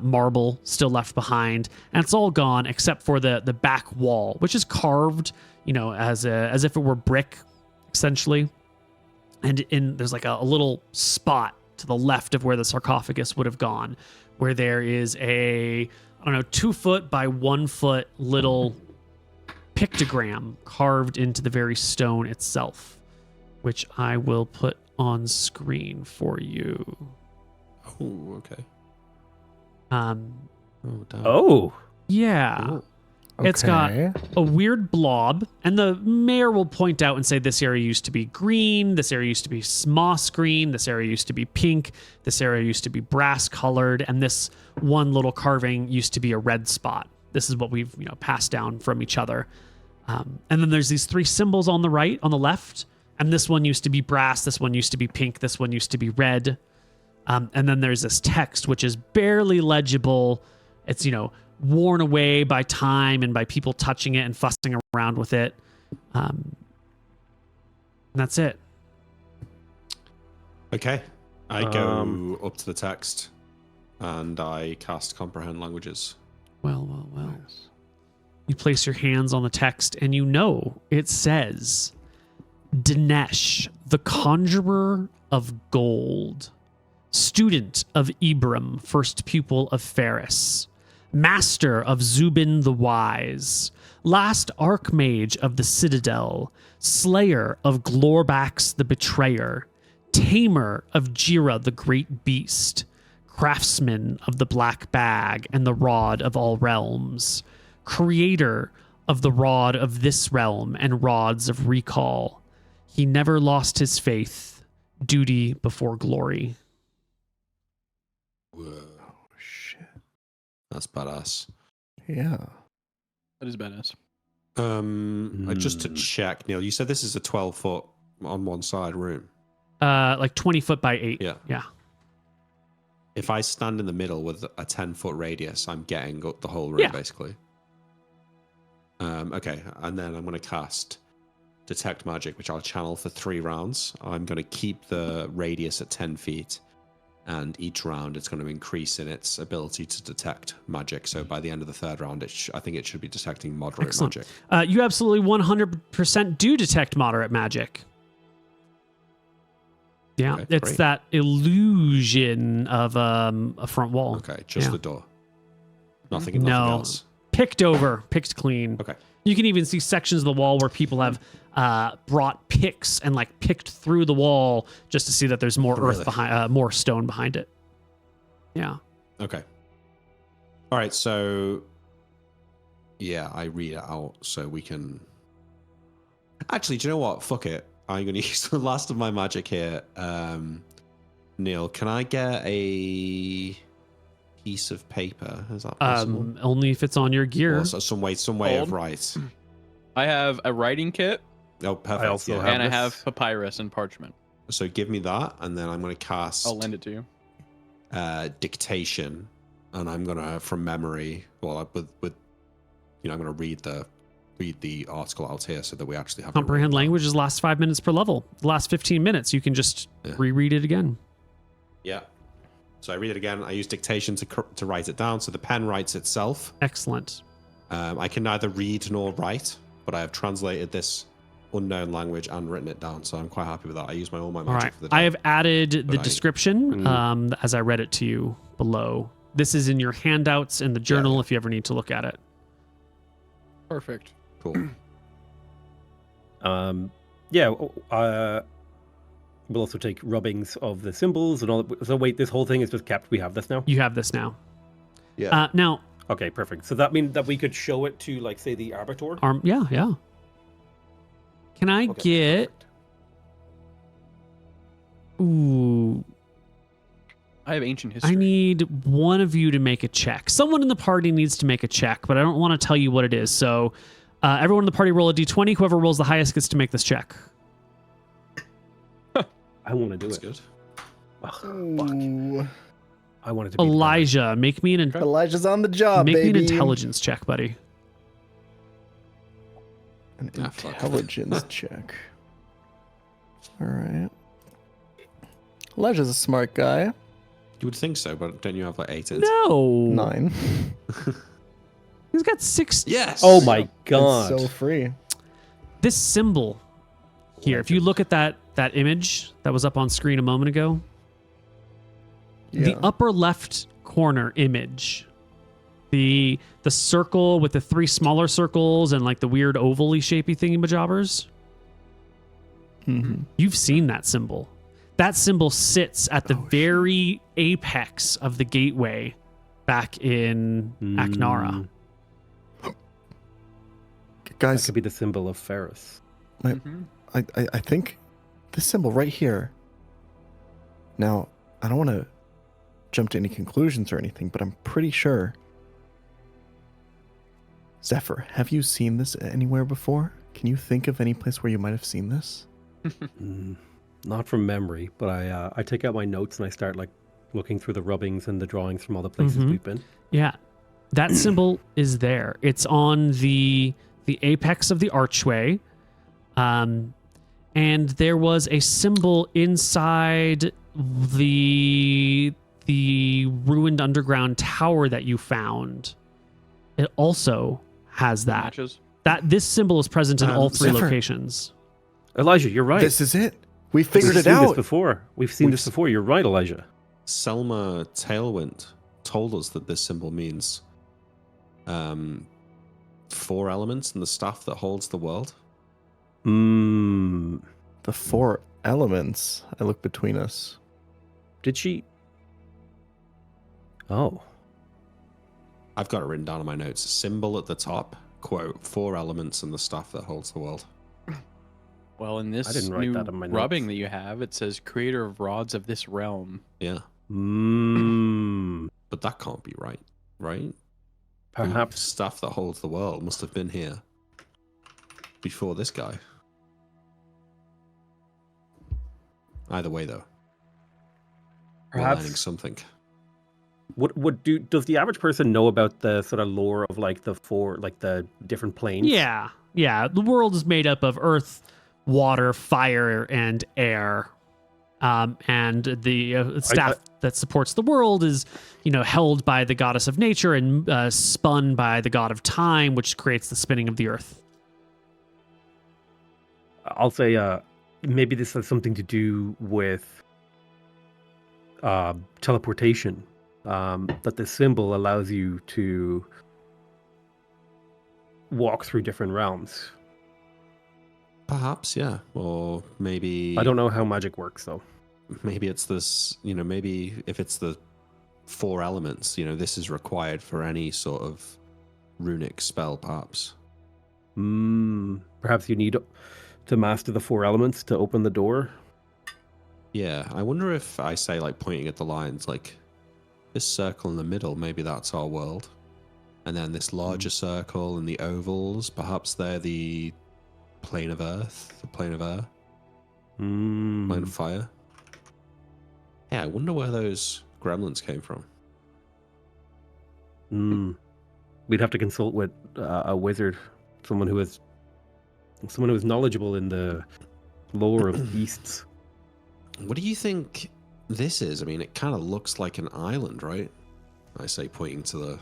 [SPEAKER 1] marble still left behind. And it's all gone except for the back wall, which is carved, as if it were brick, essentially. And there's like a little spot to the left of where the sarcophagus would have gone, where there is a, 2 foot by 1 foot little pictogram carved into the very stone itself, which I will put on screen for you.
[SPEAKER 4] Oh, okay.
[SPEAKER 1] Um,
[SPEAKER 4] Oh, damn.
[SPEAKER 3] Oh,
[SPEAKER 1] yeah.
[SPEAKER 4] Cool.
[SPEAKER 1] It's got
[SPEAKER 5] Okay.
[SPEAKER 1] a weird blob, and the mayor will point out and say this area used to be green, this area used to be moss green, this area used to be pink, this area used to be brass colored, and this one little carving used to be a red spot. This is what we've passed down from each other. And then there's these 3 symbols on the right, on the left, and this one used to be brass, this one used to be pink, this one used to be red. And then there's this text, which is barely legible. It's, worn away by time and by people touching it and fussing around with it. And that's it.
[SPEAKER 4] Okay. I go up to the text and I cast Comprehend Languages.
[SPEAKER 1] Well. You place your hands on the text, and you know it says, Dinesh, the conjurer of gold, student of Ibram, first pupil of Ferris, master of Zubin the Wise, last archmage of the Citadel, slayer of Glorbax the Betrayer, tamer of Jira the Great Beast, craftsman of the Black Bag and the Rod of all realms, creator of the Rod of this realm and rods of recall. He never lost his faith, duty before glory.
[SPEAKER 4] Whoa,
[SPEAKER 5] Shit.
[SPEAKER 4] that's badass.
[SPEAKER 5] Yeah.
[SPEAKER 2] That is badass.
[SPEAKER 4] Just to check, Neil, you said this is a 12-foot on one side room.
[SPEAKER 1] Like 20 foot by 8.
[SPEAKER 4] Yeah. If I stand in the middle with a 10-foot radius, I'm getting up the whole room, basically. Okay, and then I'm going to cast Detect Magic, which I'll channel for 3 rounds. I'm going to keep the radius at 10 feet, and each round it's going to increase in its ability to detect magic. So by the end of the 3rd round, I think it should be detecting moderate magic.
[SPEAKER 1] You absolutely 100% do detect moderate magic. Yeah,
[SPEAKER 4] Okay,
[SPEAKER 1] it's
[SPEAKER 4] great.
[SPEAKER 1] that illusion of a front wall.
[SPEAKER 4] Okay, just
[SPEAKER 1] Yeah.
[SPEAKER 4] the door. Nothing else.
[SPEAKER 1] Picked clean.
[SPEAKER 4] Okay.
[SPEAKER 1] You can even see sections of the wall where people have brought picks and like picked through the wall just to see that there's more earth
[SPEAKER 4] Really?
[SPEAKER 1] behind, more stone behind it. Yeah.
[SPEAKER 4] Okay. All right, so yeah, I read it out so we can. Actually, do you know what? Fuck it. I'm going to use the last of my magic here. Neil, can I get a piece of paper? Is that possible?
[SPEAKER 1] Only if it's on your gear.
[SPEAKER 4] Or some way of
[SPEAKER 2] Hold.
[SPEAKER 4] write.
[SPEAKER 2] I have a writing kit,
[SPEAKER 4] Oh, perfect.
[SPEAKER 3] I also
[SPEAKER 4] yeah.
[SPEAKER 3] have
[SPEAKER 2] and I
[SPEAKER 3] this.
[SPEAKER 2] have papyrus and parchment.
[SPEAKER 4] So give me that, and then I'm going to cast
[SPEAKER 2] I'll lend it to you.
[SPEAKER 4] dictation, and I'm going to, from memory, well, with I'm going to read the article out here so that we actually have it
[SPEAKER 1] Comprehend
[SPEAKER 4] written down.
[SPEAKER 1] languages last 5 minutes per level. The last 15 minutes, you can just reread it again.
[SPEAKER 4] Yeah. So I read it again. I use dictation to write it down. So the pen writes itself.
[SPEAKER 1] Excellent.
[SPEAKER 4] I can neither read nor write, but I have translated this unknown language and written it down. So I'm quite happy with that. I use all my
[SPEAKER 1] All
[SPEAKER 4] magic
[SPEAKER 1] right.
[SPEAKER 4] for the day.
[SPEAKER 1] I have added the
[SPEAKER 4] I-
[SPEAKER 1] description as I read it to you below. This is in your handouts in the journal if you ever need to look at it.
[SPEAKER 2] Perfect.
[SPEAKER 4] Cool.
[SPEAKER 3] We'll also take rubbings of the symbols and all. So wait, this whole thing is just kept. We have this now.
[SPEAKER 1] You have this now.
[SPEAKER 4] Yeah.
[SPEAKER 1] Now,
[SPEAKER 3] Okay, perfect. So that means that we could show it to, like, say, the Arbiter.
[SPEAKER 1] yeah. Can I get?
[SPEAKER 5] perfect.
[SPEAKER 1] Ooh,
[SPEAKER 2] I have ancient history.
[SPEAKER 1] I need one of you to make a check. Someone in the party needs to make a check, but I don't want to tell you what it is. So, everyone in the party roll a d20. Whoever rolls the highest gets to make this check.
[SPEAKER 3] I want to do
[SPEAKER 4] That's
[SPEAKER 3] it.
[SPEAKER 4] good.
[SPEAKER 3] Ugh, fuck.
[SPEAKER 5] Ooh.
[SPEAKER 3] I wanted to be the guy.
[SPEAKER 1] Elijah, make me an
[SPEAKER 5] Elijah's on the job,
[SPEAKER 1] make me
[SPEAKER 5] baby.
[SPEAKER 1] an intelligence check, buddy.
[SPEAKER 5] An
[SPEAKER 4] Ah, fuck.
[SPEAKER 5] intelligence check. All right. Elijah's a smart guy.
[SPEAKER 4] You would think so, but don't you have like 8 in?
[SPEAKER 1] No,
[SPEAKER 5] 9.
[SPEAKER 1] he's got 6.
[SPEAKER 4] Yes.
[SPEAKER 3] Oh my god.
[SPEAKER 5] It's so free.
[SPEAKER 1] This symbol here, if you look at that image that was up on screen a moment ago, the
[SPEAKER 5] Yeah.
[SPEAKER 1] upper left corner image, the circle with the 3 smaller circles and like the weird ovally shapey thingy-majobbers,
[SPEAKER 5] Mhm.
[SPEAKER 1] you've seen that symbol. That symbol sits at the very apex of the gateway back in Aknara.
[SPEAKER 3] That
[SPEAKER 5] Guys,
[SPEAKER 3] could be the symbol of Ferris.
[SPEAKER 5] I think this symbol right here. Now, I don't want to jump to any conclusions or anything, but I'm pretty sure. Zephyr, have you seen this anywhere before? Can you think of any place where you might have seen this?
[SPEAKER 3] Not from memory, but I take out my notes and I start, like, looking through the rubbings and the drawings from all the places we've been.
[SPEAKER 1] Yeah, that symbol is there. It's on the apex of the archway, and there was a symbol inside the the ruined underground tower that you found, it also has that.
[SPEAKER 2] Matches.
[SPEAKER 1] This symbol is present in all 3
[SPEAKER 5] Zephyr.
[SPEAKER 1] locations.
[SPEAKER 3] Elijah, you're right.
[SPEAKER 5] This is it. We figured
[SPEAKER 3] We've
[SPEAKER 5] it
[SPEAKER 3] seen this
[SPEAKER 5] out.
[SPEAKER 3] before. We've seen this before. You're right, Elijah.
[SPEAKER 4] Selma Tailwind told us that this symbol means 4 elements in the staff that holds the world.
[SPEAKER 3] Mm,
[SPEAKER 5] The 4 elements. I look between us.
[SPEAKER 3] did she? Oh.
[SPEAKER 4] I've got it written down in my notes. Symbol at the top, quote, 4 elements in the staff that holds the world.
[SPEAKER 2] Well, in this
[SPEAKER 3] I didn't write
[SPEAKER 2] new
[SPEAKER 3] that in my
[SPEAKER 2] rubbing
[SPEAKER 3] notes.
[SPEAKER 2] that you have, it says creator of rods of this realm.
[SPEAKER 4] Yeah.
[SPEAKER 3] Mm,
[SPEAKER 4] But that can't be right, right?
[SPEAKER 3] perhaps.
[SPEAKER 4] The staff that holds the world must have been here before this guy. Either way, though. We're
[SPEAKER 3] Perhaps.
[SPEAKER 4] learning something.
[SPEAKER 3] Does the average person know about the sort of lore of like the different planes?
[SPEAKER 1] Yeah. The world is made up of earth, water, fire, and air. And the staff that supports the world is, held by the goddess of nature and spun by the god of time, which creates the spinning of the earth.
[SPEAKER 3] I'll say maybe this has something to do with teleportation. That the symbol allows you to walk through different realms.
[SPEAKER 4] Perhaps, yeah. Or maybe...
[SPEAKER 3] I don't know how magic works, though.
[SPEAKER 4] Maybe it's this, maybe if it's the 4 elements, this is required for any sort of runic spell, perhaps.
[SPEAKER 3] Perhaps you need to master the 4 elements to open the door.
[SPEAKER 4] Yeah, I wonder if I say, like, pointing at the lines, like, this circle in the middle, maybe that's our world. And then this larger circle and the ovals, perhaps they're the plane of earth, the plane of air, plane of fire. Yeah, I wonder where those gremlins came from.
[SPEAKER 3] We'd have to consult with a wizard, someone who is knowledgeable in the lore of beasts.
[SPEAKER 4] What do you think this is? I mean, it kind of looks like an island, right? I say, pointing to the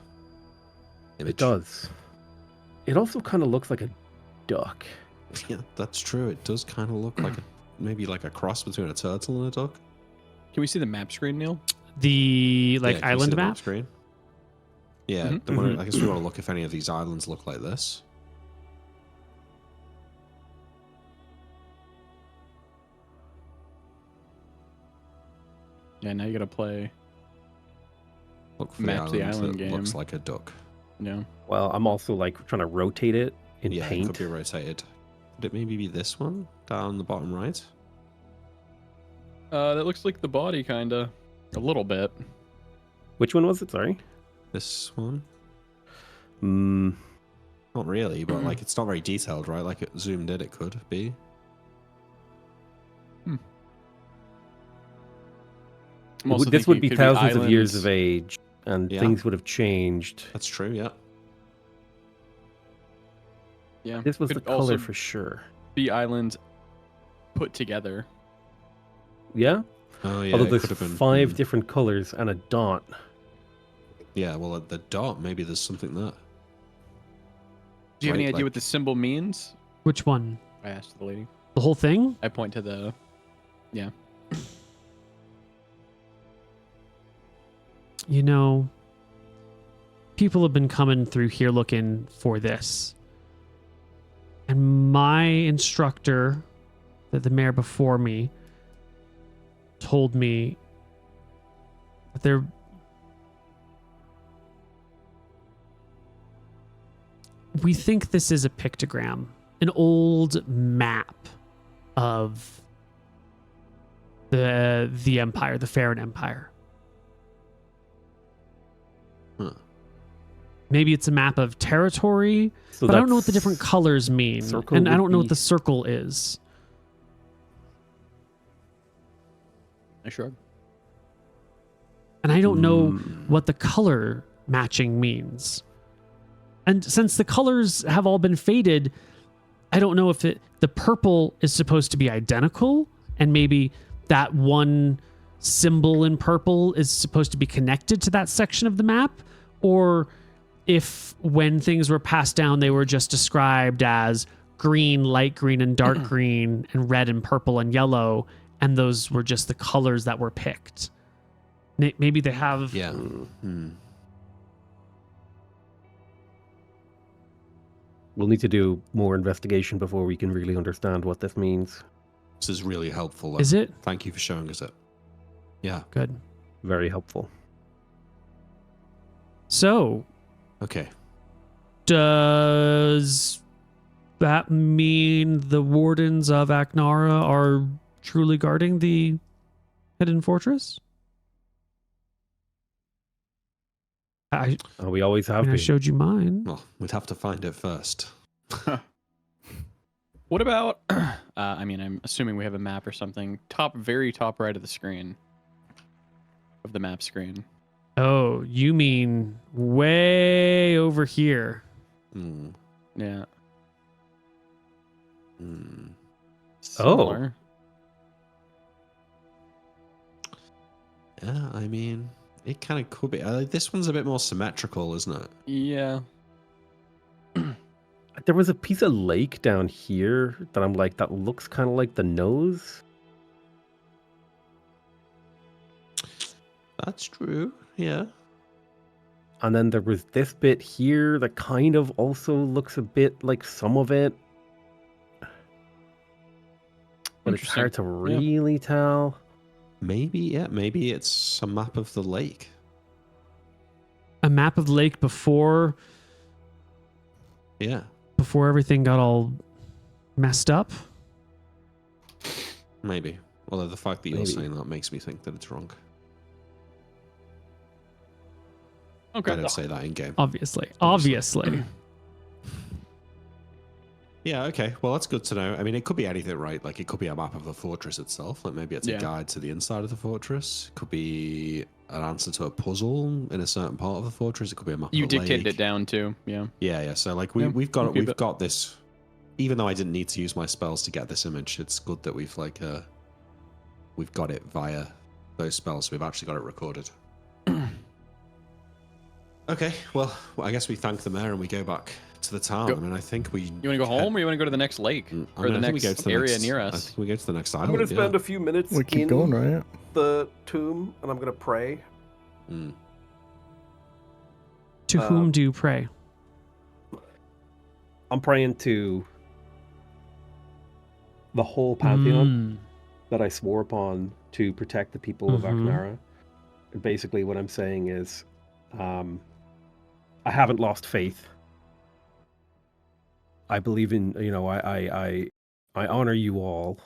[SPEAKER 4] image.
[SPEAKER 3] It does. It also kind of looks like a duck.
[SPEAKER 4] Yeah, that's true. It does kind of look like maybe like a cross between a turtle and a duck.
[SPEAKER 2] Can we see the map screen, Neil?
[SPEAKER 1] The
[SPEAKER 4] Yeah, can you see
[SPEAKER 1] island
[SPEAKER 4] the
[SPEAKER 1] map?
[SPEAKER 4] screen? Yeah, I guess we want to look if any of these islands look like this.
[SPEAKER 2] Yeah, now you gotta play.
[SPEAKER 4] Look for
[SPEAKER 2] Map the
[SPEAKER 4] island
[SPEAKER 2] island
[SPEAKER 4] that
[SPEAKER 2] game.
[SPEAKER 4] looks like a duck.
[SPEAKER 2] Yeah.
[SPEAKER 3] Well, I'm also like trying to rotate it in
[SPEAKER 4] Yeah, it
[SPEAKER 3] paint.
[SPEAKER 4] could be rotated. Could it maybe be this one down the bottom right?
[SPEAKER 2] That looks like the body, kinda. A little bit.
[SPEAKER 3] Which one was it? Sorry.
[SPEAKER 4] This one?
[SPEAKER 3] Mm,
[SPEAKER 4] Not really, but like it's not very detailed, right? Like it zoomed in, it could be.
[SPEAKER 2] I'm also
[SPEAKER 3] this
[SPEAKER 2] thinking
[SPEAKER 3] would
[SPEAKER 2] it
[SPEAKER 3] be
[SPEAKER 2] could
[SPEAKER 3] thousands of years
[SPEAKER 2] islands.
[SPEAKER 3] of age, and
[SPEAKER 4] Yeah.
[SPEAKER 3] things would have changed.
[SPEAKER 4] That's true, yeah.
[SPEAKER 2] Yeah.
[SPEAKER 3] This was
[SPEAKER 2] could
[SPEAKER 3] the color
[SPEAKER 2] also
[SPEAKER 3] for sure.
[SPEAKER 2] be islands put together.
[SPEAKER 3] Yeah.
[SPEAKER 4] Oh yeah,
[SPEAKER 3] Although
[SPEAKER 4] it
[SPEAKER 3] there's
[SPEAKER 4] could have been
[SPEAKER 3] 5 different colors and a dot.
[SPEAKER 4] Yeah, well at the dot, maybe there's something there.
[SPEAKER 2] Do you have any
[SPEAKER 4] Right,
[SPEAKER 2] idea
[SPEAKER 4] like-
[SPEAKER 2] what the symbol means?
[SPEAKER 1] Which one?
[SPEAKER 2] I asked the lady.
[SPEAKER 1] The whole thing?
[SPEAKER 2] I point to the. Yeah.
[SPEAKER 1] People have been coming through here looking for this. And my instructor, the mayor before me, told me that we think this is a pictogram, an old map of the empire, the Farron Empire.
[SPEAKER 4] Huh.
[SPEAKER 1] Maybe it's a map of territory,
[SPEAKER 3] So
[SPEAKER 1] but I don't know what the
[SPEAKER 3] that's-
[SPEAKER 1] different colors mean,
[SPEAKER 3] circle
[SPEAKER 1] and I
[SPEAKER 3] would
[SPEAKER 1] don't know what
[SPEAKER 3] be-
[SPEAKER 1] the circle is.
[SPEAKER 2] I shrug.
[SPEAKER 1] And I don't know what the color matching means. And since the colors have all been faded, I don't know if the purple is supposed to be identical, and maybe that one symbol in purple is supposed to be connected to that section of the map, or if when things were passed down, they were just described as green, light green, and dark green, and red and purple and yellow, and those were just the colors that were picked. Maybe they have...
[SPEAKER 4] Yeah.
[SPEAKER 3] We'll need to do more investigation before we can really understand what this means.
[SPEAKER 4] This is really helpful.
[SPEAKER 1] Is it?
[SPEAKER 4] Thank you for showing us it. Yeah.
[SPEAKER 1] Good.
[SPEAKER 3] Very helpful.
[SPEAKER 1] So,
[SPEAKER 4] Okay.
[SPEAKER 1] does that mean the wardens of Aknara are truly guarding the hidden fortress?
[SPEAKER 3] We always have
[SPEAKER 1] I
[SPEAKER 3] been.
[SPEAKER 1] showed you mine.
[SPEAKER 4] Well, we'd have to find it first.
[SPEAKER 2] What about? I mean, I'm assuming we have a map or something. Very top right of the screen. Of the map screen.
[SPEAKER 1] Oh, you mean way over here?
[SPEAKER 4] Hmm.
[SPEAKER 2] Yeah.
[SPEAKER 4] Hmm.
[SPEAKER 2] Similar.
[SPEAKER 4] Yeah, I mean, it kind of could be. This one's a bit more symmetrical, isn't it?
[SPEAKER 2] Yeah.
[SPEAKER 3] There was a piece of lake down here that I'm like, that looks kind of like the nose.
[SPEAKER 4] That's true. Yeah.
[SPEAKER 3] And then there was this bit here that kind of also looks a bit like some of it. But it's hard to really tell.
[SPEAKER 4] Maybe, yeah, maybe it's a map of the lake.
[SPEAKER 1] A map of the lake before
[SPEAKER 4] Yeah.
[SPEAKER 1] everything got all messed up?
[SPEAKER 4] Maybe. Although the fact that you're
[SPEAKER 3] Maybe.
[SPEAKER 4] saying that makes me think that it's wrong.
[SPEAKER 2] Okay.
[SPEAKER 4] I don't say that in game.
[SPEAKER 1] Obviously.
[SPEAKER 4] Yeah, okay. Well, that's good to know. I mean, it could be anything, right? Like, it could be a map of the fortress itself. Like, maybe it's a guide to the inside of the fortress. It could be an answer to a puzzle in a certain part of the fortress. It could be a map
[SPEAKER 2] You
[SPEAKER 4] of the
[SPEAKER 2] dictated
[SPEAKER 4] lake.
[SPEAKER 2] it down too. Yeah.
[SPEAKER 4] Yeah. So, like,
[SPEAKER 2] Yeah,
[SPEAKER 4] we've got
[SPEAKER 2] okay,
[SPEAKER 4] we've got this. Even though I didn't need to use my spells to get this image, it's good that we've got it via those spells. We've actually got it recorded. Okay. Well, I guess we thank the mayor and we go back to the town.
[SPEAKER 2] Go.
[SPEAKER 4] I mean, I think we.
[SPEAKER 2] You want to go home or you want to go to the next lake? Or the next area near
[SPEAKER 4] I
[SPEAKER 2] us?
[SPEAKER 4] think we go to the next
[SPEAKER 6] I'm
[SPEAKER 4] island.
[SPEAKER 6] going to spend a few minutes
[SPEAKER 5] We keep
[SPEAKER 6] in
[SPEAKER 5] going, right?
[SPEAKER 6] the tomb, and I'm going to pray.
[SPEAKER 4] Mm.
[SPEAKER 1] To whom do you pray?
[SPEAKER 3] I'm praying to the whole pantheon that I swore upon to protect the people of Aknara. And basically what I'm saying is, I haven't lost faith. I believe in, I honor you all.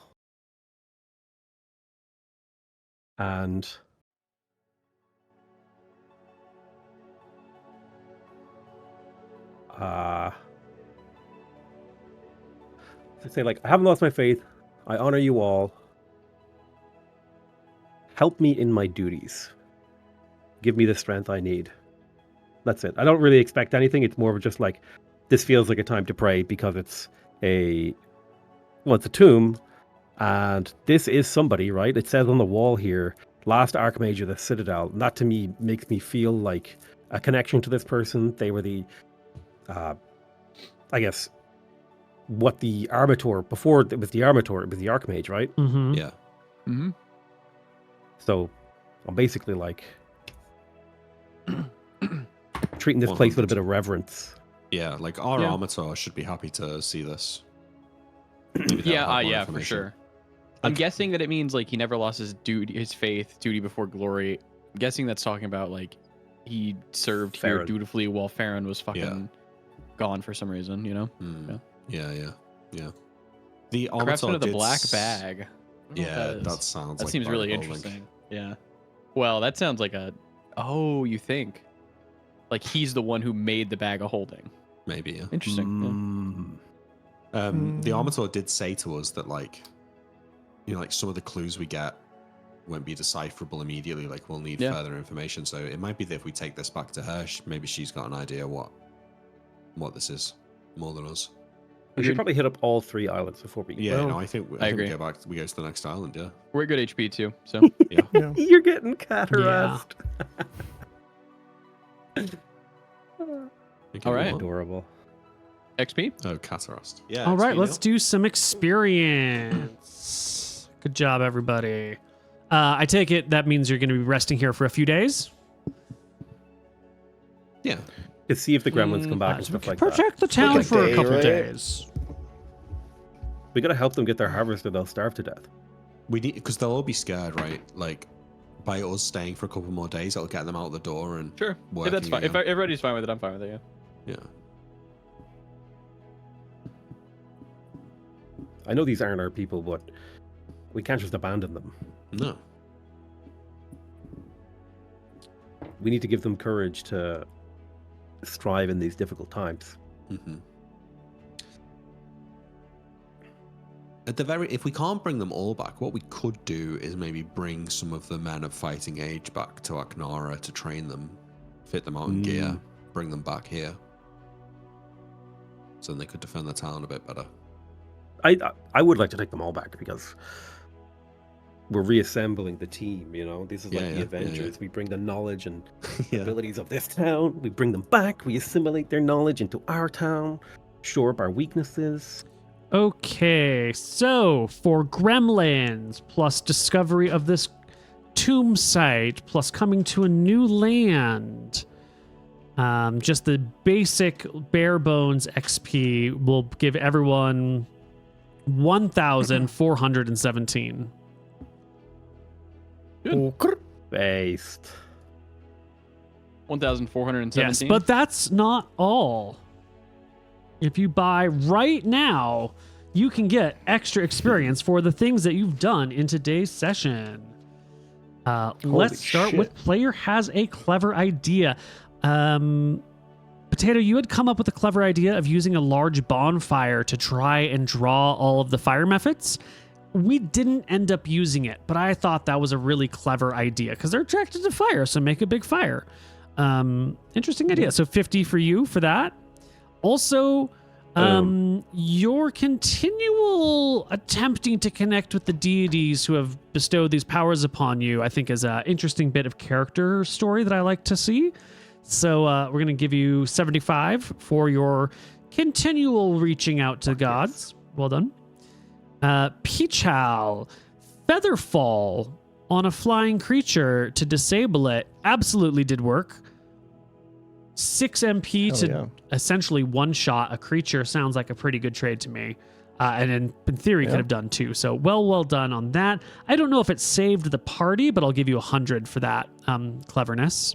[SPEAKER 3] And to say, like, I haven't lost my faith. I honor you all. Help me in my duties. Give me the strength I need. That's it. I don't really expect anything. It's more of just like, this feels like a time to pray because it's it's a tomb, and this is somebody, right? It says on the wall here, last Archmage of the Citadel. And that to me makes me feel like a connection to this person. They were the, I guess, what the Armator, before it was the Armator, it was the Archmage, right?
[SPEAKER 1] Mm-hmm.
[SPEAKER 4] Yeah.
[SPEAKER 2] Mm-hmm.
[SPEAKER 3] So I'm basically like treating this place with a bit of reverence.
[SPEAKER 4] Yeah, like our Armator should be happy to see this.
[SPEAKER 2] Yeah, for sure. I'm guessing that it means like he never lost his duty, his faith, duty before glory. I'm guessing that's talking about like he served here
[SPEAKER 3] Farron.
[SPEAKER 2] dutifully while Farron was fucking gone for some reason, you know?
[SPEAKER 4] Yeah. The
[SPEAKER 2] Craftsman
[SPEAKER 4] Armator
[SPEAKER 2] of the
[SPEAKER 4] did
[SPEAKER 2] black bag. I don't know what
[SPEAKER 4] Yeah,
[SPEAKER 2] is.
[SPEAKER 4] that sounds
[SPEAKER 2] That
[SPEAKER 4] like
[SPEAKER 2] seems really
[SPEAKER 4] Barry Bowling.
[SPEAKER 2] interesting. Yeah. Well, that sounds like you think. Like he's the one who made the bag of holding.
[SPEAKER 4] Maybe, yeah.
[SPEAKER 2] Interesting.
[SPEAKER 4] The Armator did say to us that, like, like some of the clues we get won't be decipherable immediately. Like, we'll need further information. So it might be that if we take this back to her, maybe she's got an idea what this is more than us.
[SPEAKER 3] We should probably hit up all 3 islands before we
[SPEAKER 4] Yeah,
[SPEAKER 3] go.
[SPEAKER 4] no, I think
[SPEAKER 2] I
[SPEAKER 4] we
[SPEAKER 2] agree.
[SPEAKER 4] go back. We go to the next island. Yeah.
[SPEAKER 2] We're good HP too, so
[SPEAKER 4] Yeah.
[SPEAKER 5] Yeah.
[SPEAKER 3] You're getting catarached.
[SPEAKER 4] Thank you,
[SPEAKER 2] All right.
[SPEAKER 4] what?
[SPEAKER 3] Adorable.
[SPEAKER 2] XP.
[SPEAKER 4] Oh, Catarast. Yeah.
[SPEAKER 1] All right,
[SPEAKER 4] XP
[SPEAKER 1] let's
[SPEAKER 4] now.
[SPEAKER 1] do some experience. Good job, everybody. I take it that means you're going to be resting here for a few days.
[SPEAKER 4] Yeah.
[SPEAKER 3] To see if the gremlins come back and
[SPEAKER 1] So we
[SPEAKER 3] stuff
[SPEAKER 1] can
[SPEAKER 3] like that.
[SPEAKER 1] protect the town
[SPEAKER 5] Like a
[SPEAKER 1] for a
[SPEAKER 5] day,
[SPEAKER 1] couple
[SPEAKER 5] right?
[SPEAKER 1] days.
[SPEAKER 3] We gotta help them get their harvest or they'll starve to death.
[SPEAKER 4] We need because they'll all be scared, right? Like by us staying for a couple more days, it'll get them out the door and
[SPEAKER 2] Sure. If
[SPEAKER 4] working
[SPEAKER 2] that's fine. If
[SPEAKER 4] again.
[SPEAKER 2] everybody's fine with it, I'm fine with it. Yeah.
[SPEAKER 4] Yeah.
[SPEAKER 3] I know these aren't our people, but we can't just abandon them.
[SPEAKER 4] No.
[SPEAKER 3] We need to give them courage to strive in these difficult times.
[SPEAKER 4] Mm-hmm. At the very, if we can't bring them all back, what we could do is maybe bring some of the men of fighting age back to Aknara to train them, fit them out in gear, bring them back here, so then they could defend the town a bit better.
[SPEAKER 3] I would like to take them all back because we're reassembling the team, you know? This is like
[SPEAKER 4] Yeah,
[SPEAKER 3] the
[SPEAKER 4] yeah,
[SPEAKER 3] Avengers.
[SPEAKER 4] yeah.
[SPEAKER 3] We bring the knowledge and
[SPEAKER 4] Yeah.
[SPEAKER 3] abilities of this town, we bring them back, we assimilate their knowledge into our town, shore up our weaknesses.
[SPEAKER 1] Okay, so for gremlins, plus discovery of this tomb site, plus coming to a new land, just the basic bare bones XP will give everyone 1,417.
[SPEAKER 3] Based.
[SPEAKER 2] 1,417.
[SPEAKER 1] Yes, but that's not all. If you buy right now, you can get extra experience for the things that you've done in today's session. Let's start
[SPEAKER 5] shit.
[SPEAKER 1] with player has a clever idea. Potato, you had come up with a clever idea of using a large bonfire to try and draw all of the fire methods. We didn't end up using it, but I thought that was a really clever idea because they're attracted to fire, so make a big fire. Interesting idea. So 50 for you for that. Also, your continual attempting to connect with the deities who have bestowed these powers upon you, I think, is an interesting bit of character story that I like to see. So we're going to give you 75 for your continual reaching out to gods. Well done. Peachal, Featherfall on a flying creature to disable it absolutely did work. 6 MP
[SPEAKER 5] Hell
[SPEAKER 1] to
[SPEAKER 5] yeah.
[SPEAKER 1] essentially one-shot a creature sounds like a pretty good trade to me. And in theory, could have done 2. So well done on that. I don't know if it saved the party, but I'll give you 100 for that cleverness.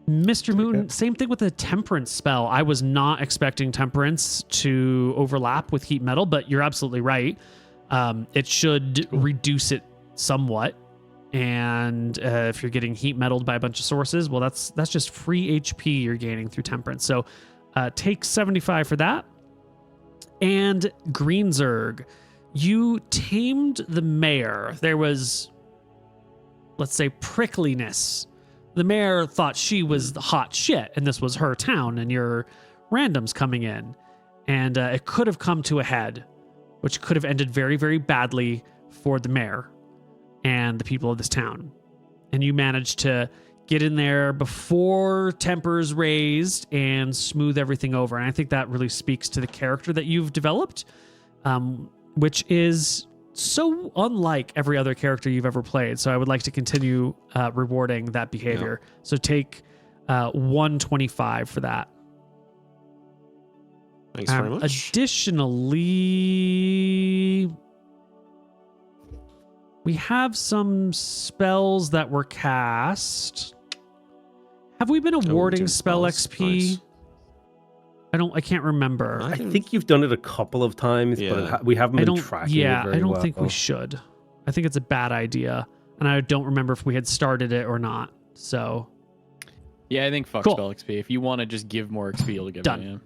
[SPEAKER 1] MrMouton, same thing with the temperance spell. I was not expecting temperance to overlap with heat metal, but you're absolutely right. It should reduce it somewhat. And if you're getting heat meddled by a bunch of sources, well, that's just free HP you're gaining through temperance. So take 75 for that. And Green Zerg, you tamed the mayor. There was, let's say, prickliness. The mayor thought she was the hot shit, and this was her town, and your randoms coming in. And it could have come to a head, which could have ended very, very badly for the mayor and the people of this town. And you managed to get in there before tempers raised and smooth everything over. And I think that really speaks to the character that you've developed, which is so unlike every other character you've ever played. So I would like to continue rewarding that behavior. So take 125 for that.
[SPEAKER 4] Thanks very much.
[SPEAKER 1] Additionally, we have some spells that were cast. Have we been awarding
[SPEAKER 4] doing
[SPEAKER 1] spell
[SPEAKER 4] spells.
[SPEAKER 1] XP?
[SPEAKER 4] Nice.
[SPEAKER 1] I can't remember.
[SPEAKER 3] I think you've done it a couple of times,
[SPEAKER 4] Yeah.
[SPEAKER 3] but we haven't been tracking it very
[SPEAKER 1] I don't
[SPEAKER 3] well.
[SPEAKER 1] think we should. I think it's a bad idea, and I don't remember if we had started it or not. So
[SPEAKER 2] Yeah, I think fuck
[SPEAKER 1] Cool.
[SPEAKER 2] spell XP. If you want to just give more XP, you'll give
[SPEAKER 1] Done.
[SPEAKER 2] it. Yeah.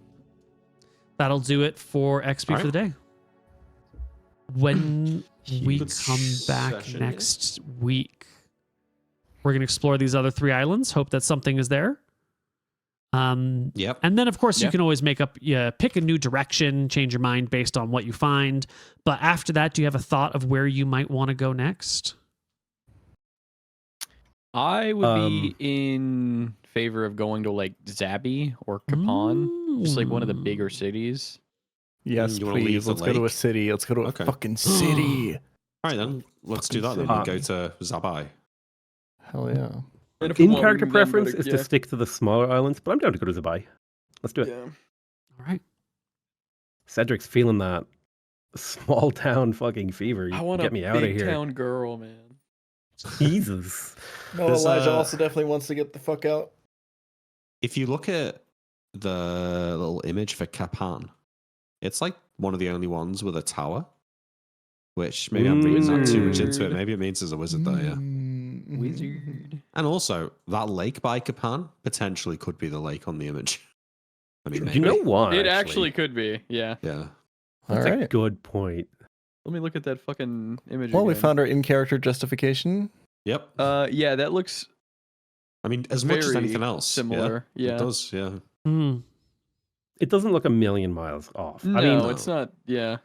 [SPEAKER 1] that'll do it for XP for the day. When we
[SPEAKER 4] Good
[SPEAKER 1] come back
[SPEAKER 4] session, yeah.
[SPEAKER 1] next week, we're going to explore these other 3 islands. Hope that something is there.
[SPEAKER 4] Yep.
[SPEAKER 1] And then, of course, you
[SPEAKER 2] Yeah.
[SPEAKER 1] can always pick a new direction, change your mind based on what you find. But after that, do you have a thought of where you might want to go next?
[SPEAKER 2] I would be in favor of going to like Zabi or Kapan, just like one of the bigger cities.
[SPEAKER 5] Yes,
[SPEAKER 4] You wanna leave
[SPEAKER 5] please.
[SPEAKER 4] the
[SPEAKER 5] Let's go to a
[SPEAKER 4] lake?
[SPEAKER 5] city. Let's go to a
[SPEAKER 4] Okay.
[SPEAKER 5] fucking city.
[SPEAKER 4] All right, then. Let's do that.
[SPEAKER 5] Fucking
[SPEAKER 4] Then we
[SPEAKER 5] city.
[SPEAKER 4] go to Zabai.
[SPEAKER 5] Hell yeah.
[SPEAKER 3] In-character preference is to stick to the smaller islands, but I'm down to go to Zabai. Let's do it.
[SPEAKER 2] Yeah.
[SPEAKER 1] All right.
[SPEAKER 3] Cedric's feeling that small town fucking fever.
[SPEAKER 2] I want
[SPEAKER 3] Get
[SPEAKER 2] a
[SPEAKER 3] me out of
[SPEAKER 2] big
[SPEAKER 3] here.
[SPEAKER 2] town girl, man.
[SPEAKER 3] Jesus.
[SPEAKER 5] No,
[SPEAKER 4] There's,
[SPEAKER 5] Elijah also definitely wants to get the fuck out.
[SPEAKER 4] If you look at the little image for Kapan, it's like one of the only ones with a tower. Which maybe I'm reading that too much into it. Maybe it means there's a wizard there, yeah.
[SPEAKER 5] Mm-hmm.
[SPEAKER 2] Wizard.
[SPEAKER 4] And also, that lake by Kapan potentially could be the lake on the image. I mean, maybe.
[SPEAKER 3] You know what?
[SPEAKER 2] It actually could be. Yeah.
[SPEAKER 4] Yeah.
[SPEAKER 5] All
[SPEAKER 3] That's a
[SPEAKER 5] right.
[SPEAKER 3] good point.
[SPEAKER 2] Let me look at that fucking image.
[SPEAKER 5] Well, we
[SPEAKER 2] again.
[SPEAKER 5] found our in-character justification.
[SPEAKER 4] Yep.
[SPEAKER 2] Yeah, that looks
[SPEAKER 4] I mean, as much as
[SPEAKER 2] very
[SPEAKER 4] anything else.
[SPEAKER 2] similar.
[SPEAKER 4] Yeah.
[SPEAKER 2] Yeah.
[SPEAKER 4] It does, yeah.
[SPEAKER 1] Hmm.
[SPEAKER 3] It doesn't look a million miles off.
[SPEAKER 2] No,
[SPEAKER 3] I mean,
[SPEAKER 2] it's not. Yeah.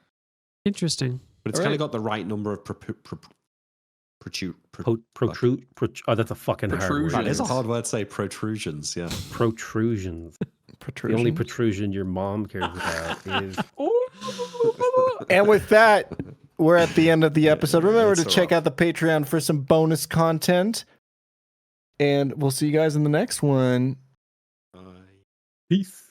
[SPEAKER 1] Interesting.
[SPEAKER 4] But it's
[SPEAKER 2] All
[SPEAKER 4] kind
[SPEAKER 2] right.
[SPEAKER 4] of got the right number of
[SPEAKER 3] Oh, that's a fucking hard word.
[SPEAKER 4] That is a
[SPEAKER 2] Protrusions.
[SPEAKER 4] hard word to say, protrusions, yeah.
[SPEAKER 3] Protrusions. The only protrusion your mom cares about is.
[SPEAKER 5] And with that, we're at the end of the episode. Remember to
[SPEAKER 4] it's a
[SPEAKER 5] check
[SPEAKER 4] wrap.
[SPEAKER 5] out the Patreon for some bonus content. And we'll see you guys in the next one.
[SPEAKER 4] Bye.
[SPEAKER 3] Peace.